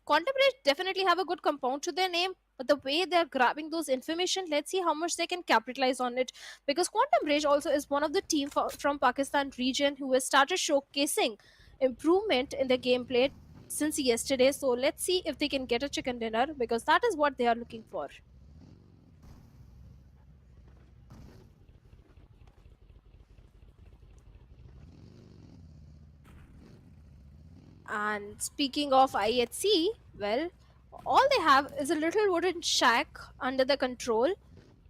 Quantum Rage definitely have a good compound to their name, but the way they're grabbing those information, let's see how much they can capitalize on it. Because Quantum Rage also is one of the team from Pakistan region who has started showcasing improvement in their gameplay since yesterday. So let's see if they can get a chicken dinner, because that is what they are looking for. And speaking of IHC, well, all they have is a little wooden shack under the control.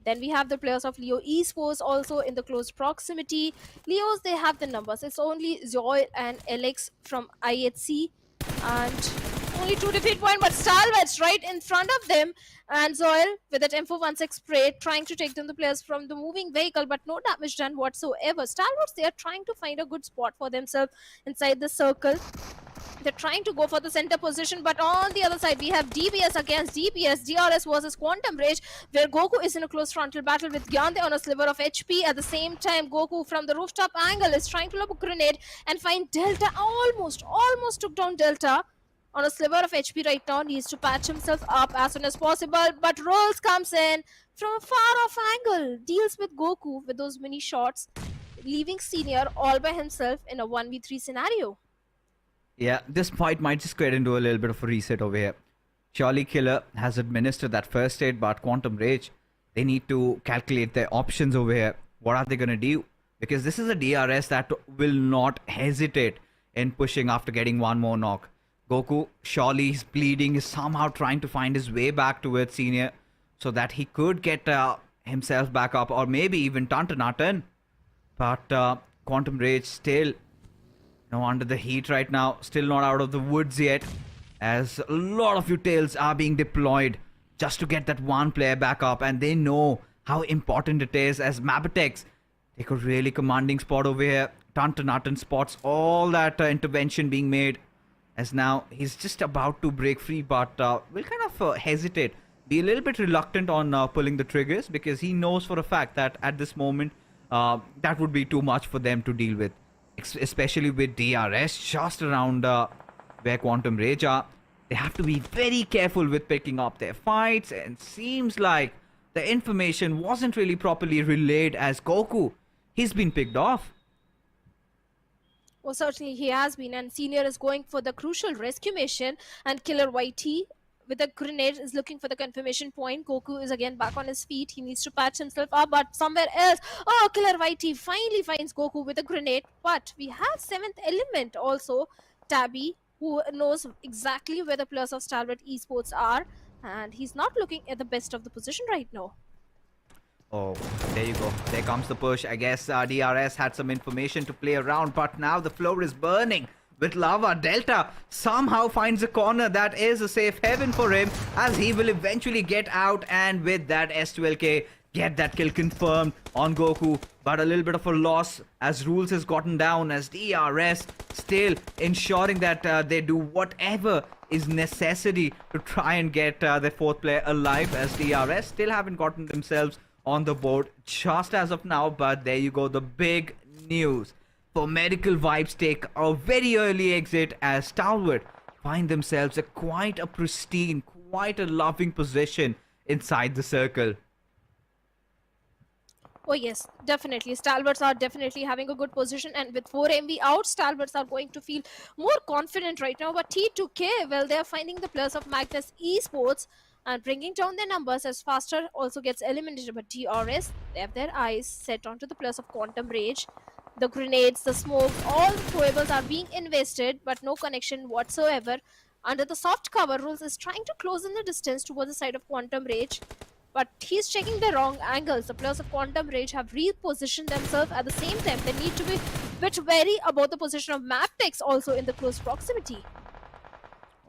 Then we have the players of Leo Esports also in the close proximity. Leos, they have the numbers. It's only Zoil and Alex from IHC, and only 2 defeat point, but Stalwart's right in front of them. And Zoil with that M416 spray trying to take down the players from the moving vehicle, but no damage done whatsoever. Stalwart's, they are trying to find a good spot for themselves inside the circle. They're trying to go for the center position, but on the other side, we have DBS against DPS, DRS versus Quantum Rage, where Goku is in a close frontal battle with Gyande on a sliver of HP. At the same time, Goku from the rooftop angle is trying to lob a grenade and find Delta. Almost took down Delta on a sliver of HP right now. Needs to patch himself up as soon as possible, but Rolls comes in from a far off angle, deals with Goku with those mini shots, leaving Senior all by himself in a 1v3 scenario. Yeah, this fight might just get into a little bit of a reset over here. Surely Killer has administered that first aid, but Quantum Rage, they need to calculate their options over here. What are they going to do? Because this is a DRS that will not hesitate in pushing after getting one more knock. Goku, surely he's bleeding, is somehow trying to find his way back towards Senior so that he could get himself back up, or maybe even Tantanatan. But Quantum Rage still under the heat right now, still not out of the woods yet, as a lot of utils are being deployed just to get that one player back up, and they know how important it is. As MABETEX take a really commanding spot over here. Tantanatan spots all that intervention being made, as now he's just about to break free, but will kind of hesitate, be a little bit reluctant on pulling the triggers, because he knows for a fact that at this moment that would be too much for them to deal with, especially with DRS just around where Quantum Rage are. They have to be very careful with picking up their fights, and seems like the information wasn't really properly relayed, as Goku, he's been picked off. Well, certainly he has been, and Senior is going for the crucial rescue mission, and Killer YT with a grenade is looking for the confirmation point. Goku is again back on his feet. He needs to patch himself up, but somewhere else. Oh, Killer YT finally finds Goku with a grenade. But we have 7th element also, Tabby, who knows exactly where the players of Stalwart Esports are, and he's not looking at the best of the position right now. Oh, there you go. There comes the push. I guess DRS had some information to play around, but now the floor is burning with lava. Delta somehow finds a corner that is a safe haven for him, as he will eventually get out, and with that S12K get that kill confirmed on Goku. But a little bit of a loss as Rules has gotten down, as DRS still ensuring that they do whatever is necessary to try and get their 4th player alive, as DRS still haven't gotten themselves on the board just as of now. But there you go, the big news. For Medical Vibes take a very early exit, as Stalwart find themselves quite a pristine, quite a loving position inside the circle. Oh yes, definitely. Stalwarts are definitely having a good position, and with 4 MV out, Stalwarts are going to feel more confident right now. But T2K, well, they are finding the players of Magnus Esports and bringing down their numbers, as Faster also gets eliminated. But DRS, they have their eyes set onto the players of Quantum Rage. The grenades, the smoke, all the throwables are being invested, but no connection whatsoever. Under the soft cover, Rules is trying to close in the distance towards the side of Quantum Rage, but he's checking the wrong angles. The players of Quantum Rage have repositioned themselves. At the same time, they need to be a bit wary about the position of MABETEX also in the close proximity.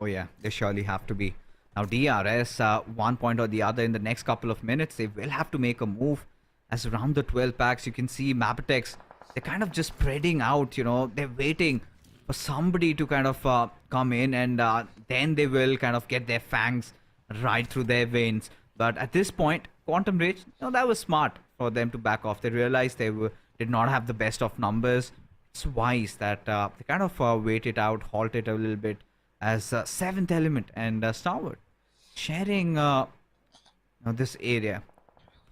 Oh yeah, they surely have to be. Now DRS, one point or the other in the next couple of minutes, they will have to make a move, as around the 12 packs you can see MABETEX, they're kind of just spreading out, they're waiting for somebody to kind of come in, and then they will kind of get their fangs right through their veins. But at this point, Quantum Rage, that was smart for them to back off. They realized they did not have the best of numbers. It's wise that they kind of wait it out, halt it a little bit, as 7th element and Stalwart sharing this area.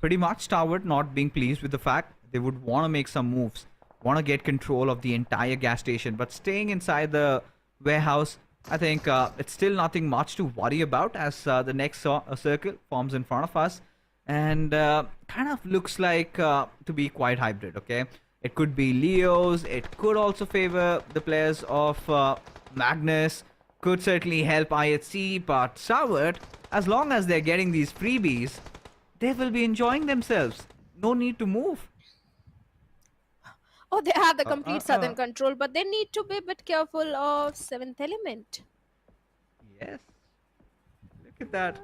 Pretty much Stalwart not being pleased with the fact they would want to make some moves, want to get control of the entire gas station, but staying inside the warehouse, I think it's still nothing much to worry about, as the next circle forms in front of us, and kind of looks like to be quite hybrid. Okay, it could be Leo's, it could also favor the players of Magnus, could certainly help IHC, but Stalwart, as long as they're getting these freebies, they will be enjoying themselves. No need to move. Oh, they have the complete southern control, but they need to be a bit careful of 7th element. Yes. Look at that.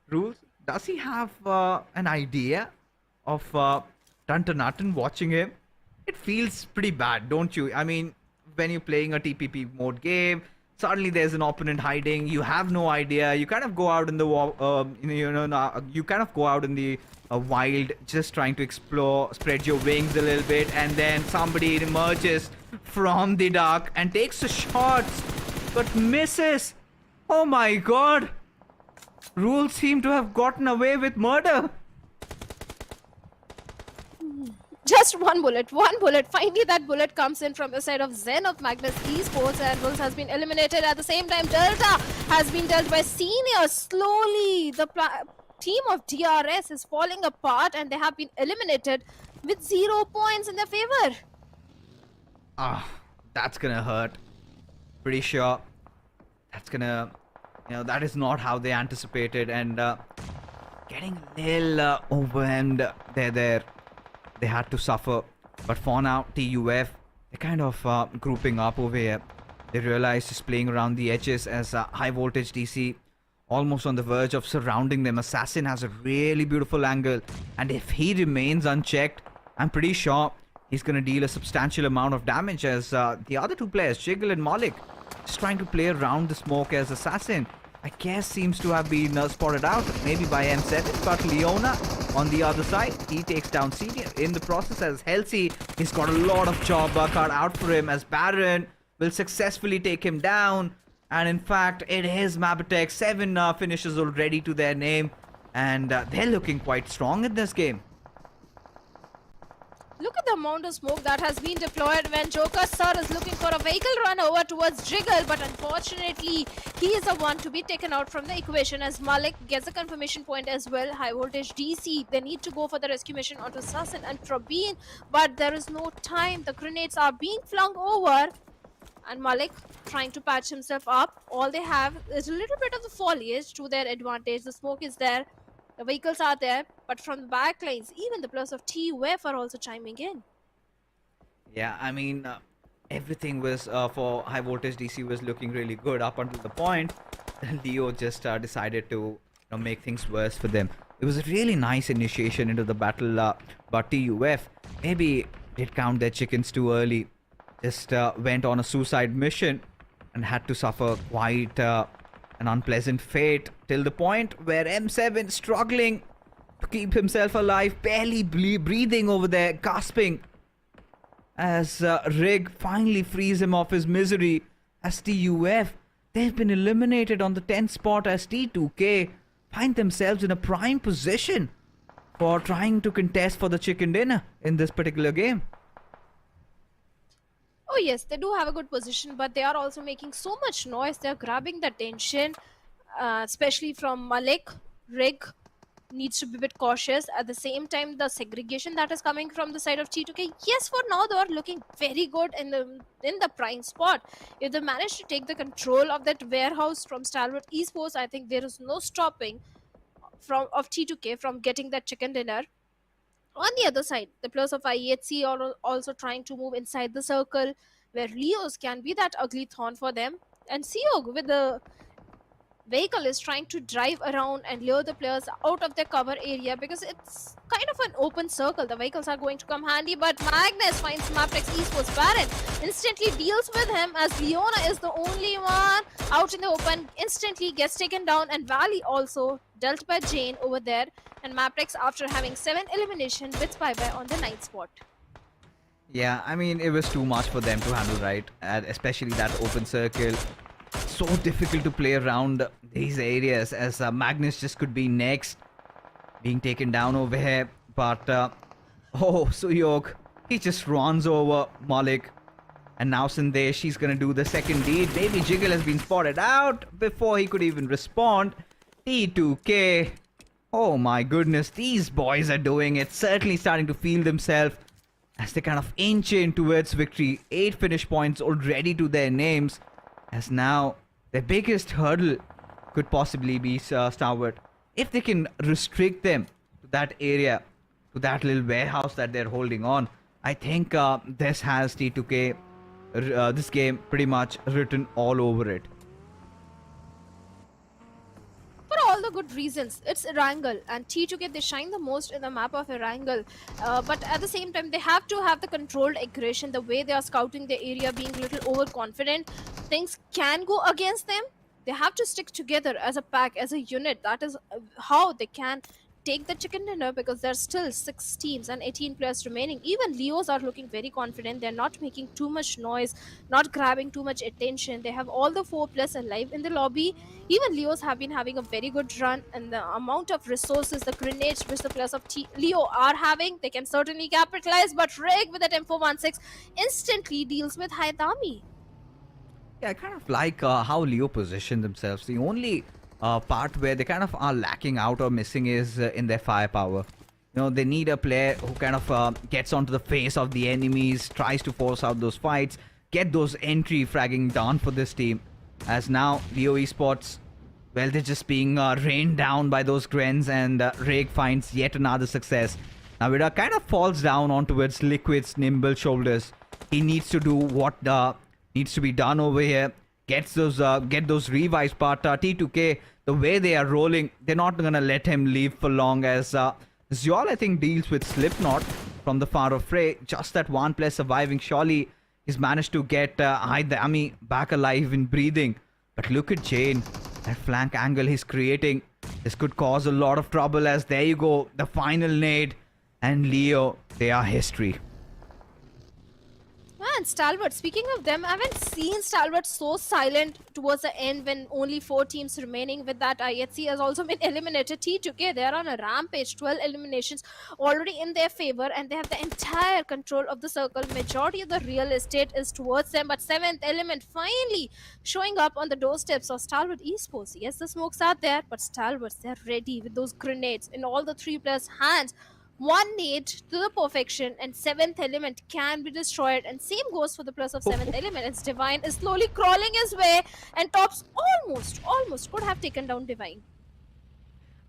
Rules. Does he have an idea of Tuntanatan watching him? It feels pretty bad, don't you? I mean, when you're playing a TPP mode game, suddenly there's an opponent hiding. You have no idea. You kind of go out in the you kind of go out in the wild, just trying to explore, spread your wings a little bit, and then somebody emerges from the dark and takes a shot, but misses. Oh my God! Rules seem to have gotten away with murder. Just one bullet. Finally, that bullet comes in from the side of Zen of Magnus Esports, and Rules has been eliminated. At the same time, Delta has been dealt by Senior. Slowly, the team of DRS is falling apart, and they have been eliminated with 0 points in their favor. That's gonna hurt. Pretty sure that's gonna, that is not how they anticipated, and getting a little overwhelmed there. They had to suffer. But for now, TUF, they're kind of grouping up over here. They realize just playing around the edges as Highvoltage DC almost on the verge of surrounding them. Assassin has a really beautiful angle, and if he remains unchecked, I'm pretty sure he's going to deal a substantial amount of damage as the other two players, Jiggle and Malik, just trying to play around the smoke as Assassin, I guess, seems to have been spotted out, maybe by M7, but Leona on the other side, he takes down Senior in the process as Halsey, he's got a lot of job cut out for him as Baron will successfully take him down. And in fact, it is MABETEX, 7 finishes already to their name, and they're looking quite strong in this game. Look at the amount of smoke that has been deployed when Joker Sir is looking for a vehicle run over towards Jiggle, but unfortunately, he is the one to be taken out from the equation as Malik gets a confirmation point as well. Highvoltage DC, they need to go for the rescue mission onto Assassin and Trabeen, but there is no time. The grenades are being flung over, and Malik trying to patch himself up. All they have is a little bit of the foliage to their advantage. The smoke is there. The vehicles are there, but from the back lines, even the players of TUF are also chiming in. Yeah, I mean, everything was for Highvoltage DC was looking really good up until the point Leo just decided to make things worse for them. It was a really nice initiation into the battle, but TUF maybe did count their chickens too early. Just went on a suicide mission and had to suffer quite an unpleasant fate till the point where M7 struggling to keep himself alive, barely breathing over there, gasping as Rig finally frees him off his misery as TUF, they've been eliminated on the 10th spot as T2K find themselves in a prime position for trying to contest for the chicken dinner in this particular game. Oh yes, they do have a good position, but they are also making so much noise. They are grabbing the attention, especially from Malik. Rig needs to be a bit cautious. At the same time, the segregation that is coming from the side of T2K, yes, for now they are looking very good in the prime spot. If they manage to take the control of that warehouse from Stalwart Esports, I think there is no stopping of T2K from getting that chicken dinner. On the other side, the players of IHC are also trying to move inside the circle where Leos can be that ugly thorn for them. And Siog with the vehicle is trying to drive around and lure the players out of their cover area because it's kind of an open circle. The vehicles are going to come handy, but Magnus finds MABETEX Esports Baron, instantly deals with him as Leona is the only one out in the open, instantly gets taken down, and Valley also dealt by Jane over there. And MABETEX, after having 7 elimination, bids bye-bye on the 9th spot. Yeah, I mean, it was too much for them to handle, right? And especially that open circle. So difficult to play around these areas as Magnus just could be next, being taken down over here. But, Suyok, he just runs over Malik. And now Sandesh, she's gonna do the second deed. Baby Jiggle has been spotted out before he could even respond. T2K. Oh my goodness, these boys are doing it. Certainly starting to feel themselves as they kind of inch in towards victory. 8 finish points already to their names. As now, their biggest hurdle could possibly be Stalwart. If they can restrict them to that area, to that little warehouse that they're holding on. I think this has T2K, this game pretty much written all over it. For all the good reasons. It's Erangel, and T2K, they shine the most in the map of Erangel. But at the same time, they have to have the controlled aggression, the way they are scouting the area, being a little overconfident. Things can go against them. They have to stick together as a pack, as a unit. That is how they can take the chicken dinner, because there's still 6 teams and 18 players remaining. Even Leos are looking very confident. They're not making too much noise, not grabbing too much attention. They have all the 4 players alive in the lobby. Even Leos have been having a very good run, and the amount of resources, the grenades which the players of Leo are having, they can certainly capitalize. But Rig with that M416 instantly deals with Haidami. Yeah, I kind of like how Leo positioned themselves. The only part where they kind of are lacking out or missing is in their firepower. You know, they need a player who kind of gets onto the face of the enemies, tries to force out those fights, get those entry fragging done for this team. As now, Leo Esports, well, they're just being rained down by those Grens, and Rake finds yet another success. Now, it kind of falls down onto its Liquid's nimble shoulders. He needs to do what needs to be done over here. Get those revives, but T2K, the way they are rolling, they're not gonna let him leave for long, as Zyol, I think, deals with Slipknot from the far off fray. Just that one player surviving. Surely he's managed to get Haidami back alive and breathing. But look at Jane, that flank angle he's creating. This could cause a lot of trouble, as there you go, the final nade. And Leo, they are history. And Stalwart, speaking of them, I haven't seen Stalwart so silent towards the end when only 4 teams remaining. With that, IHC has also been eliminated. T2K, they are on a rampage. 12 eliminations already in their favor, and they have the entire control of the circle. Majority of the real estate is towards them, but 7th element finally showing up on the doorsteps of Stalwart Esports. Yes, the smokes are there, but Stalwarts, they're ready with those grenades in all the 3 players' hands. 1 nade to the perfection, and 7th element can be destroyed, and same goes for the plus of 7th element. It's Divine is slowly crawling his way, and Tops almost could have taken down Divine.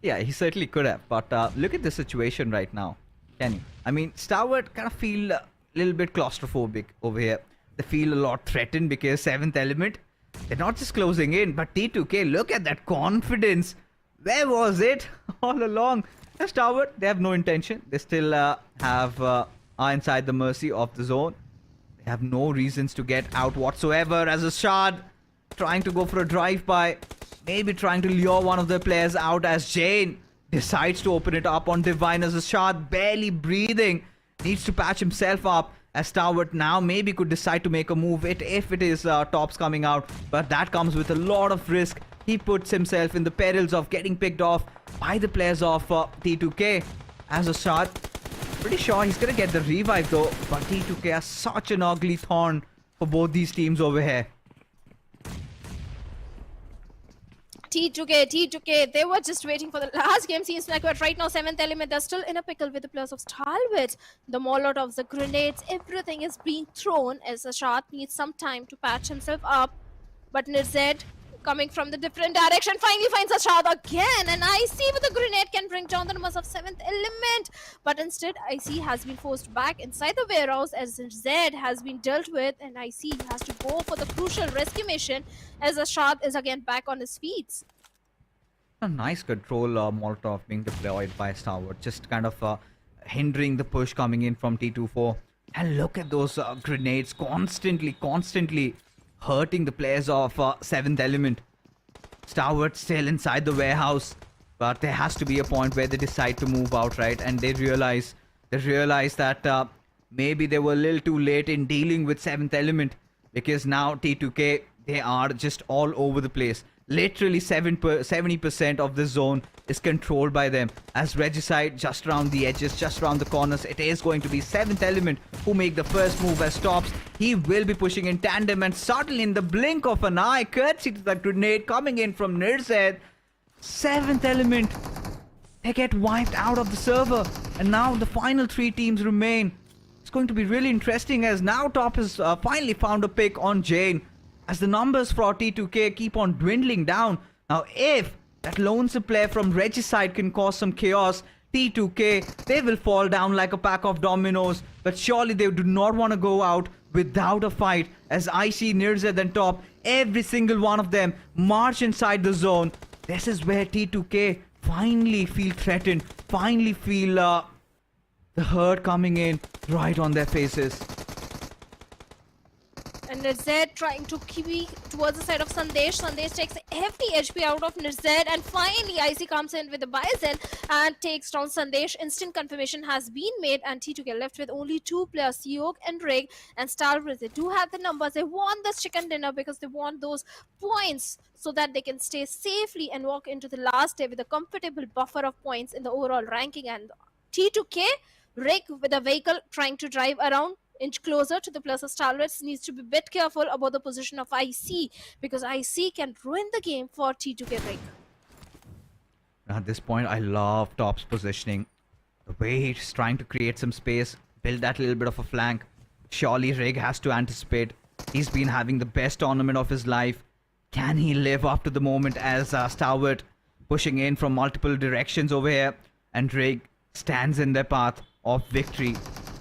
Yeah, he certainly could have, but look at the situation right now, can you? I mean, Stalwart kind of feel a little bit claustrophobic over here. They feel a lot threatened because 7th element, they're not just closing in, but T2K, look at that confidence. Where was it all along? Stalwart, they have no intention. They still are inside the mercy of the zone. They have no reasons to get out whatsoever, as a Shard trying to go for a drive-by, maybe trying to lure one of the players out, as Jane decides to open it up on Divine, as a Shard barely breathing, needs to patch himself up, as Stalwart now maybe could decide to make a move if it is Tops coming out, but that comes with a lot of risk. He puts himself in the perils of getting picked off by the players of T2K. As a Shard, pretty sure he's gonna get the revive though, but T2K has such an ugly thorn for both these teams over here. T2K, they were just waiting for the last game. Seems like, but right now 7th element, they're still in a pickle with the players of Stalwart. The Molotovs, the grenades, everything is being thrown, as a Shard needs some time to patch himself up. But Nirzed, coming from the different direction, finally finds a Shard again, and IC with a grenade can bring down the numbers of 7th element, but instead IC has been forced back inside the warehouse, as Zed has been dealt with, and IC has to go for the crucial rescue mission, as a Shard is again back on his feet. A nice control Molotov being deployed by Stalwart, just kind of hindering the push coming in from T24. And look at those grenades constantly hurting the players of 7th element. Stalwart still inside the warehouse, but there has to be a point where they decide to move out, right? And they realize that maybe they were a little too late in dealing with 7th element, because now T2K, they are just all over the place. Literally 70% of the zone is controlled by them, as Regicide just around the edges, just around the corners. It is going to be 7th element who make the first move, as Tops. He will be pushing in tandem, and suddenly in the blink of an eye, courtesy to that grenade coming in from Nirzed, 7th element, they get wiped out of the server, and now the final 3 teams remain. It's going to be really interesting, as now Top has finally found a pick on Jane, as the numbers for T2K keep on dwindling down. Now, if that lonesome player from Regicide can cause some chaos, T2K, they will fall down like a pack of dominoes, but surely they do not want to go out without a fight. As I see Nirzad and top, every single one of them march inside the zone. This is where T2K finally feel threatened, finally feel the hurt coming in right on their faces. And Nirzad trying to keep towards the side of Sandesh. Sandesh takes hefty HP out of Nirzad, and finally IC comes in with the Bison and takes down Sandesh. Instant confirmation has been made, and T2K left with only 2 players, Seok and Rig, and Stalwart. They do have the numbers. They want this chicken dinner because they want those points so that they can stay safely and walk into the last day with a comfortable buffer of points in the overall ranking. And T2K, Rig with a vehicle trying to drive around inch closer to the players of Stalwarts, needs to be a bit careful about the position of IC, because IC can ruin the game for T2K Rig. At this point, I love Top's positioning. The way he's trying to create some space, build that little bit of a flank. Surely Rig has to anticipate. He's been having the best tournament of his life. Can he live up to the moment as Stalwart pushing in from multiple directions over here, and Rig stands in their path of victory.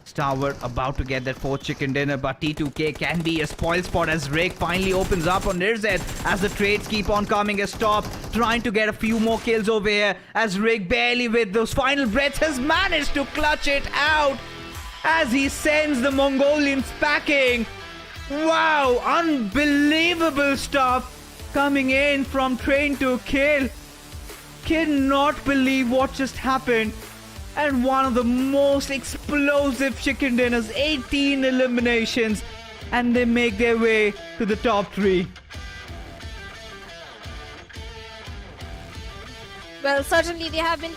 Stalwart about to get that 4th chicken dinner, but T2K can be a spoil spot as Rig finally opens up on Nirzad as the trades keep on coming. As Top trying to get a few more kills over here, as Rig barely with those final breaths has managed to clutch it out as he sends the Mongolians packing. Wow, unbelievable stuff coming in from Train to Kill. Cannot believe what just happened. And one of the most explosive chicken dinners, 18 eliminations, and they make their way to the top 3. Well, certainly they have been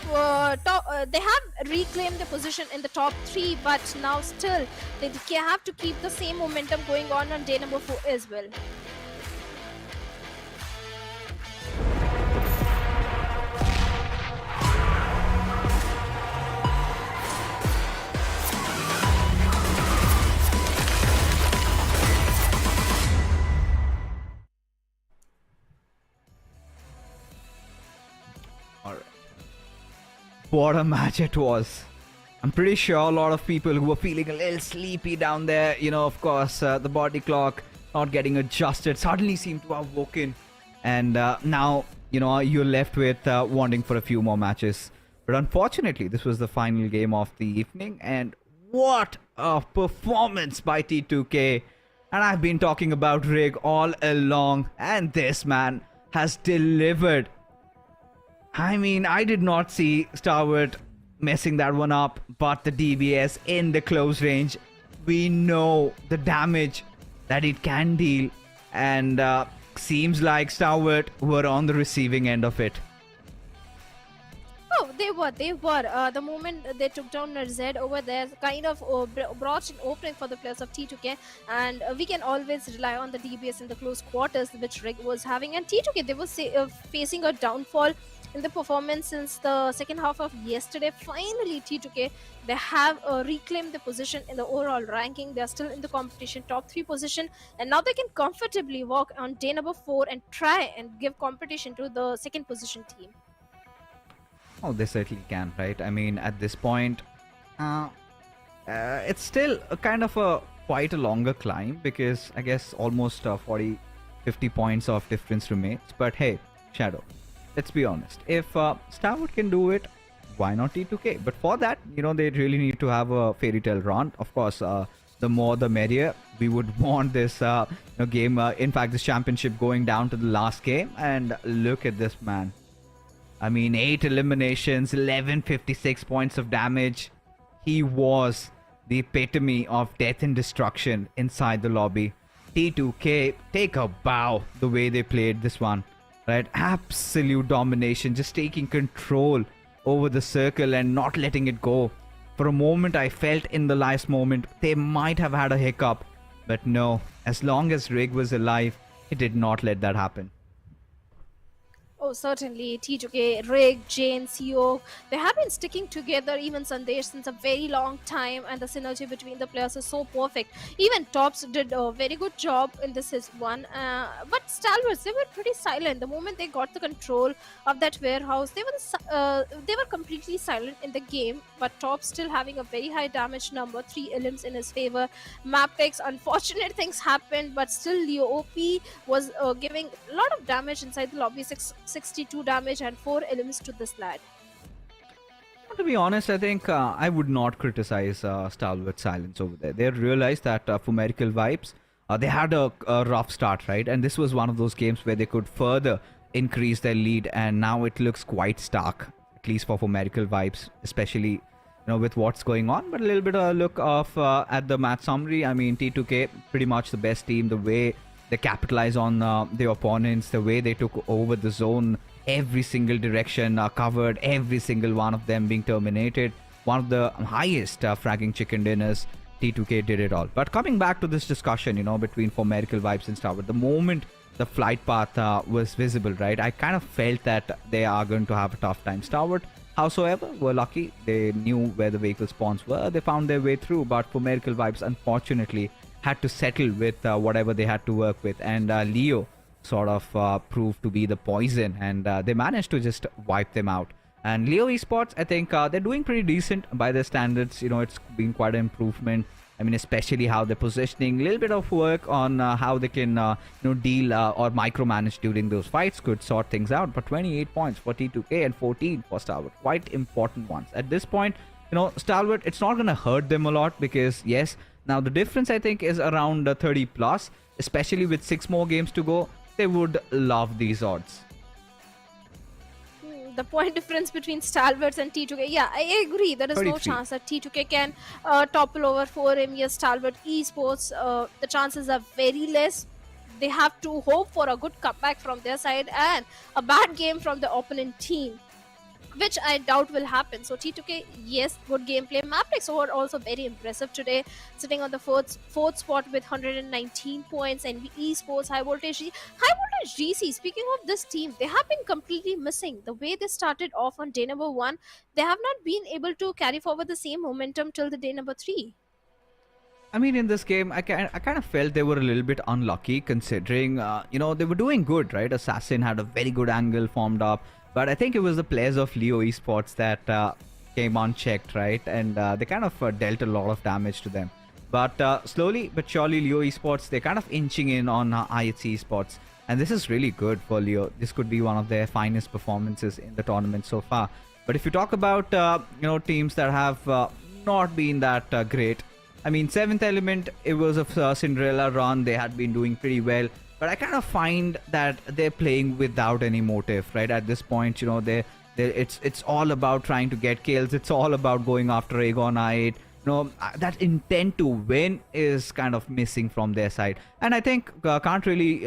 they have reclaimed the position in the top 3, but now still they have to keep the same momentum going on day number 4 as well. What a match it was. I'm pretty sure a lot of people who were feeling a little sleepy down there, you know, of course, the body clock not getting adjusted, suddenly seem to have woken. And now, you know, you're left with wanting for a few more matches. But unfortunately, this was the final game of the evening. And what a performance by T2K. And I've been talking about Rig all along. And this man has delivered. I mean, I did not see Stalwart messing that one up, but the DBS in the close range, we know the damage that it can deal, and seems like Stalwart were on the receiving end of it. Oh, they were. The moment they took down Nirzad over there, kind of brought an opening for the players of T2K, and we can always rely on the DBS in the close quarters, which Rig was having. And T2K, they were facing a downfall in the performance since the second half of yesterday. Finally, T2K, they have reclaimed the position in the overall ranking. They are still in the competition top 3 position, and now they can comfortably walk on day number 4 and try and give competition to the second position team. Oh, they certainly can, right? I mean, at this point, it's still a kind of quite a longer climb, because I guess almost 40-50 points of difference remains. But hey, Shadow, let's be honest. If Stalwart can do it, why not T2K? But for that, you know, they really need to have a fairy tale run. Of course, the more the merrier. We would want this game, in fact, this championship going down to the last game. And look at this man. I mean, 8 eliminations, 1156 points of damage. He was the epitome of death and destruction inside the lobby. T2K, take a bow the way they played this one. Right? Absolute domination, just taking control over the circle and not letting it go. For a moment, I felt in the last moment they might have had a hiccup. But no, as long as Rig was alive, he did not let that happen. Oh, certainly. T2K, Rig, Jane, CEO, they have been sticking together, even Sandesh, since a very long time, and the synergy between the players is so perfect. Even Tops did a very good job in this is one. But Stalwarts, they were pretty silent. The moment they got the control of that warehouse, they were completely silent in the game. But Tops still having a very high damage number, 3 elims in his favor. MABETEX, unfortunate things happened, but still Leo OP was giving a lot of damage inside the lobby, 62 damage and 4 elims to this lad. To be honest, I think I would not criticize Stalwart silence over there. They realized that for Miracle Vibes, they had a rough start, right? And this was one of those games where they could further increase their lead, and now it looks quite stark, at least for Miracle Vibes, especially with what's going on. But a little bit of a look of at the match summary. I mean, T2K pretty much the best team. The way they capitalize on their opponents, the way they took over the zone, every single direction covered, every single one of them being terminated. One of the highest fragging chicken dinners. T2K did it all. But coming back to this discussion, between for Miracle Vibes and Stalwart, the moment the flight path was visible, right, I kind of felt that they are going to have a tough time. Stalwart, howsoever, were lucky. They knew where the vehicle spawns were. They found their way through. But for Miracle Vibes, unfortunately, had to settle with whatever they had to work with. And Leo sort of proved to be the poison. And they managed to just wipe them out. And Leo Esports, I think they're doing pretty decent by their standards. It's been quite an improvement. I mean, especially how they're positioning. A little bit of work on how they can, deal or micromanage during those fights could sort things out. But 28 points for T2K and 14 for Stalwart. Quite important ones. At this point, Stalwart, it's not going to hurt them a lot because, yes, now the difference, I think, is around 30 plus. Especially with 6 more games to go. They would love these odds. The point difference between Stalwarts and T2K, yeah, I agree. There is 33. no chance that T2K can topple over 4M. Yes, Stalwart Esports, the chances are very less. They have to hope for a good comeback from their side and a bad game from the opponent team, which I doubt will happen. So T2K, yes, good gameplay. MABETEX were also very impressive today, sitting on the fourth spot with 119 points. And Esports, Highvoltage DC. Speaking of this team, they have been completely missing. The way they started off on day number 1, they have not been able to carry forward the same momentum till the day number 3. I mean, in this game, I kind of felt they were a little bit unlucky considering, they were doing good, right? Assassin had a very good angle formed up. But I think it was the players of Leo Esports that came unchecked, right? And they kind of dealt a lot of damage to them. But slowly but surely, Leo Esports, they're kind of inching in on IHC Esports. And this is really good for Leo. This could be one of their finest performances in the tournament so far. But if you talk about, teams that have not been that great. I mean, 7th Element, it was a Cinderella run. They had been doing pretty well. But I kind of find that they're playing without any motive, right? At this point, it's all about trying to get kills. It's all about going after Aegon I8. That intent to win is kind of missing from their side. And I think can't really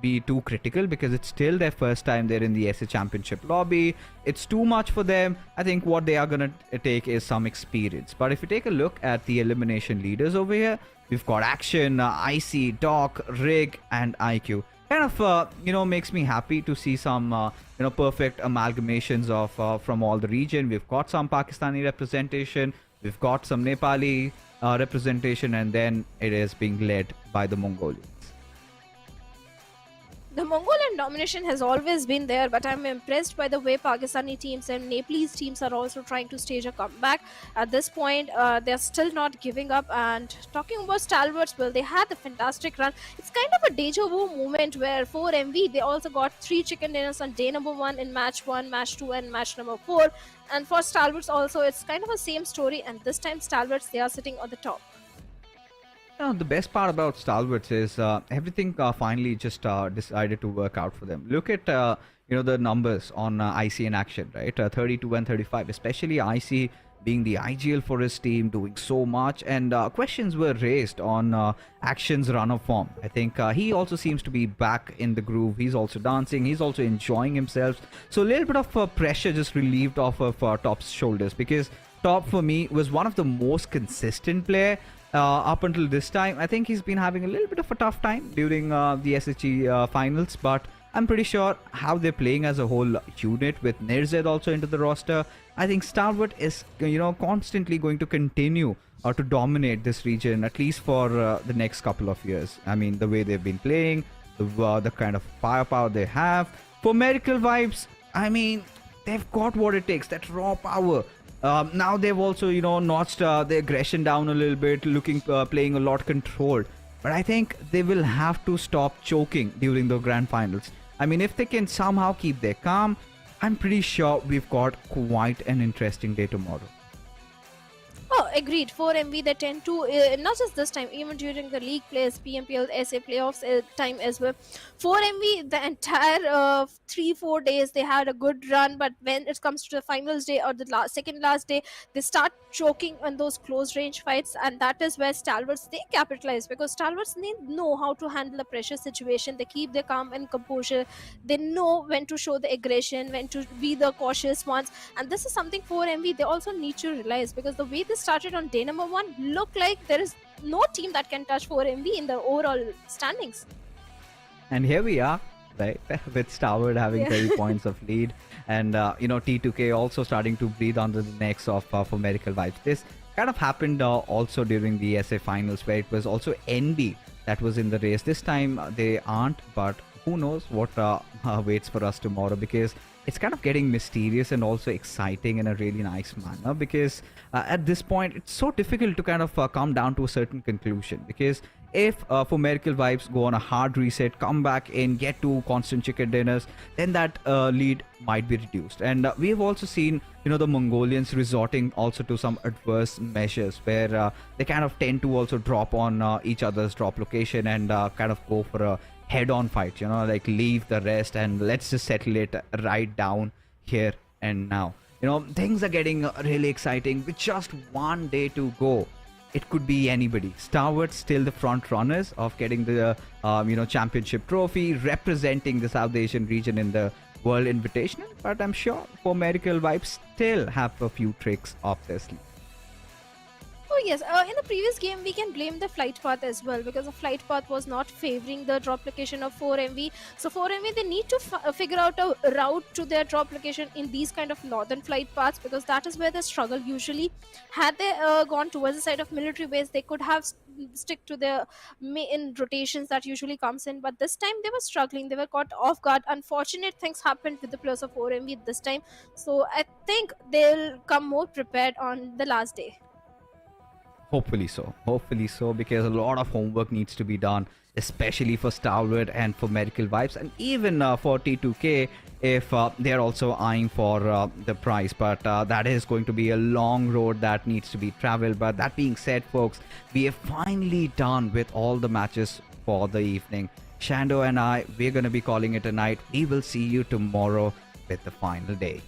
be too critical because it's still their first time they're in the SA Championship lobby. It's too much for them. I think what they are going to take is some experience. But if you take a look at the elimination leaders over here, we've got Action, IC, Doc, Rig, and IQ. Kind of, makes me happy to see some, perfect amalgamations of from all the region. We've got some Pakistani representation. We've got some Nepali representation, and then it is being led by the Mongolians. The Mongolian domination has always been there, but I'm impressed by the way Pakistani teams and Nepalese teams are also trying to stage a comeback. At this point, they're still not giving up. And talking about Stalwarts, well, they had a fantastic run. It's kind of a deja vu moment where 4MV, they also got 3 chicken dinners on day number 1 in match 1, match 2, and match number 4. And for Stalwarts also, it's kind of the same story. And this time, Stalwarts, they are sitting on the top. The best part about Stalwarts is everything finally just decided to work out for them. Look at the numbers on IC in action, right? 32 and 35, especially IC being the IGL for his team, doing so much, and questions were raised on Action's run-up form. I think he also seems to be back in the groove. He's also dancing. He's also enjoying himself. So a little bit of pressure just relieved off of Top's shoulders, because Top for me was one of the most consistent player. Up until this time, I think he's been having a little bit of a tough time during the SHE finals, but I'm pretty sure how they're playing as a whole unit with Nirzed also into the roster. I think Stalwart is, constantly going to continue to dominate this region, at least for the next couple of years. I mean, the way they've been playing, the kind of firepower they have. For Miracle Vibes, I mean, they've got what it takes, that raw power. Now they've also, notched the aggression down a little bit, playing a lot controlled. But I think they will have to stop choking during the grand finals. I mean, if they can somehow keep their calm, I'm pretty sure we've got quite an interesting day tomorrow. Oh, agreed. 4MV, they tend to, not just this time, even during the league plays, PMPL, SA playoffs time as well. 4MV, the entire 3-4 days, they had a good run, but when it comes to the finals day or the second last day, they start choking on those close range fights, and that is where Stalwarts, they capitalize, because Stalwarts, they know how to handle the pressure situation. They keep their calm and composure. They know when to show the aggression, when to be the cautious ones, and this is something 4MV, they also need to realize, because the way they started on day number 1, look like there is no team that can touch 4MV in the overall standings. And here we are, right, with Stalwart having 30 points of lead, and T2K also starting to breathe under the necks of for Miracle Vibes. This kind of happened also during the SA finals, where it was also NB that was in the race. This time they aren't, but who knows what waits for us tomorrow, because it's kind of getting mysterious and also exciting in a really nice manner, because at this point it's so difficult to kind of come down to a certain conclusion, because if for Miracle Vibes go on a hard reset, come back in, get to constant chicken dinners, then that lead might be reduced. And we have also seen the Mongolians resorting also to some adverse measures, where they kind of tend to also drop on each other's drop location and kind of go for a head-on fight, like leave the rest and let's just settle it right down here and now. Things are getting really exciting with just one day to go. It could be anybody. Stalwart still the front runners of getting the championship trophy, representing the South Asian region in the World Invitational, but I'm sure for Miracle Vibes still have a few tricks up their sleeve. Oh yes, in the previous game we can blame the flight path as well, because the flight path was not favoring the drop location of 4MV. So 4MV, they need to figure out a route to their drop location in these kind of northern flight paths, because that is where they struggle usually. Had they gone towards the side of military base, they could have stick to their main rotations that usually comes in, but this time they were struggling. They were caught off guard. Unfortunate things happened with the players of 4MV this time, so I think they'll come more prepared on the last day. Hopefully so, because a lot of homework needs to be done, especially for Stalwart and for Miracle Vibes, and even for T2K if they're also eyeing for the prize. But that is going to be a long road that needs to be traveled. But that being said, folks, we are finally done with all the matches for the evening. Shando and I, we're going to be calling it a night. We will see you tomorrow with the final day.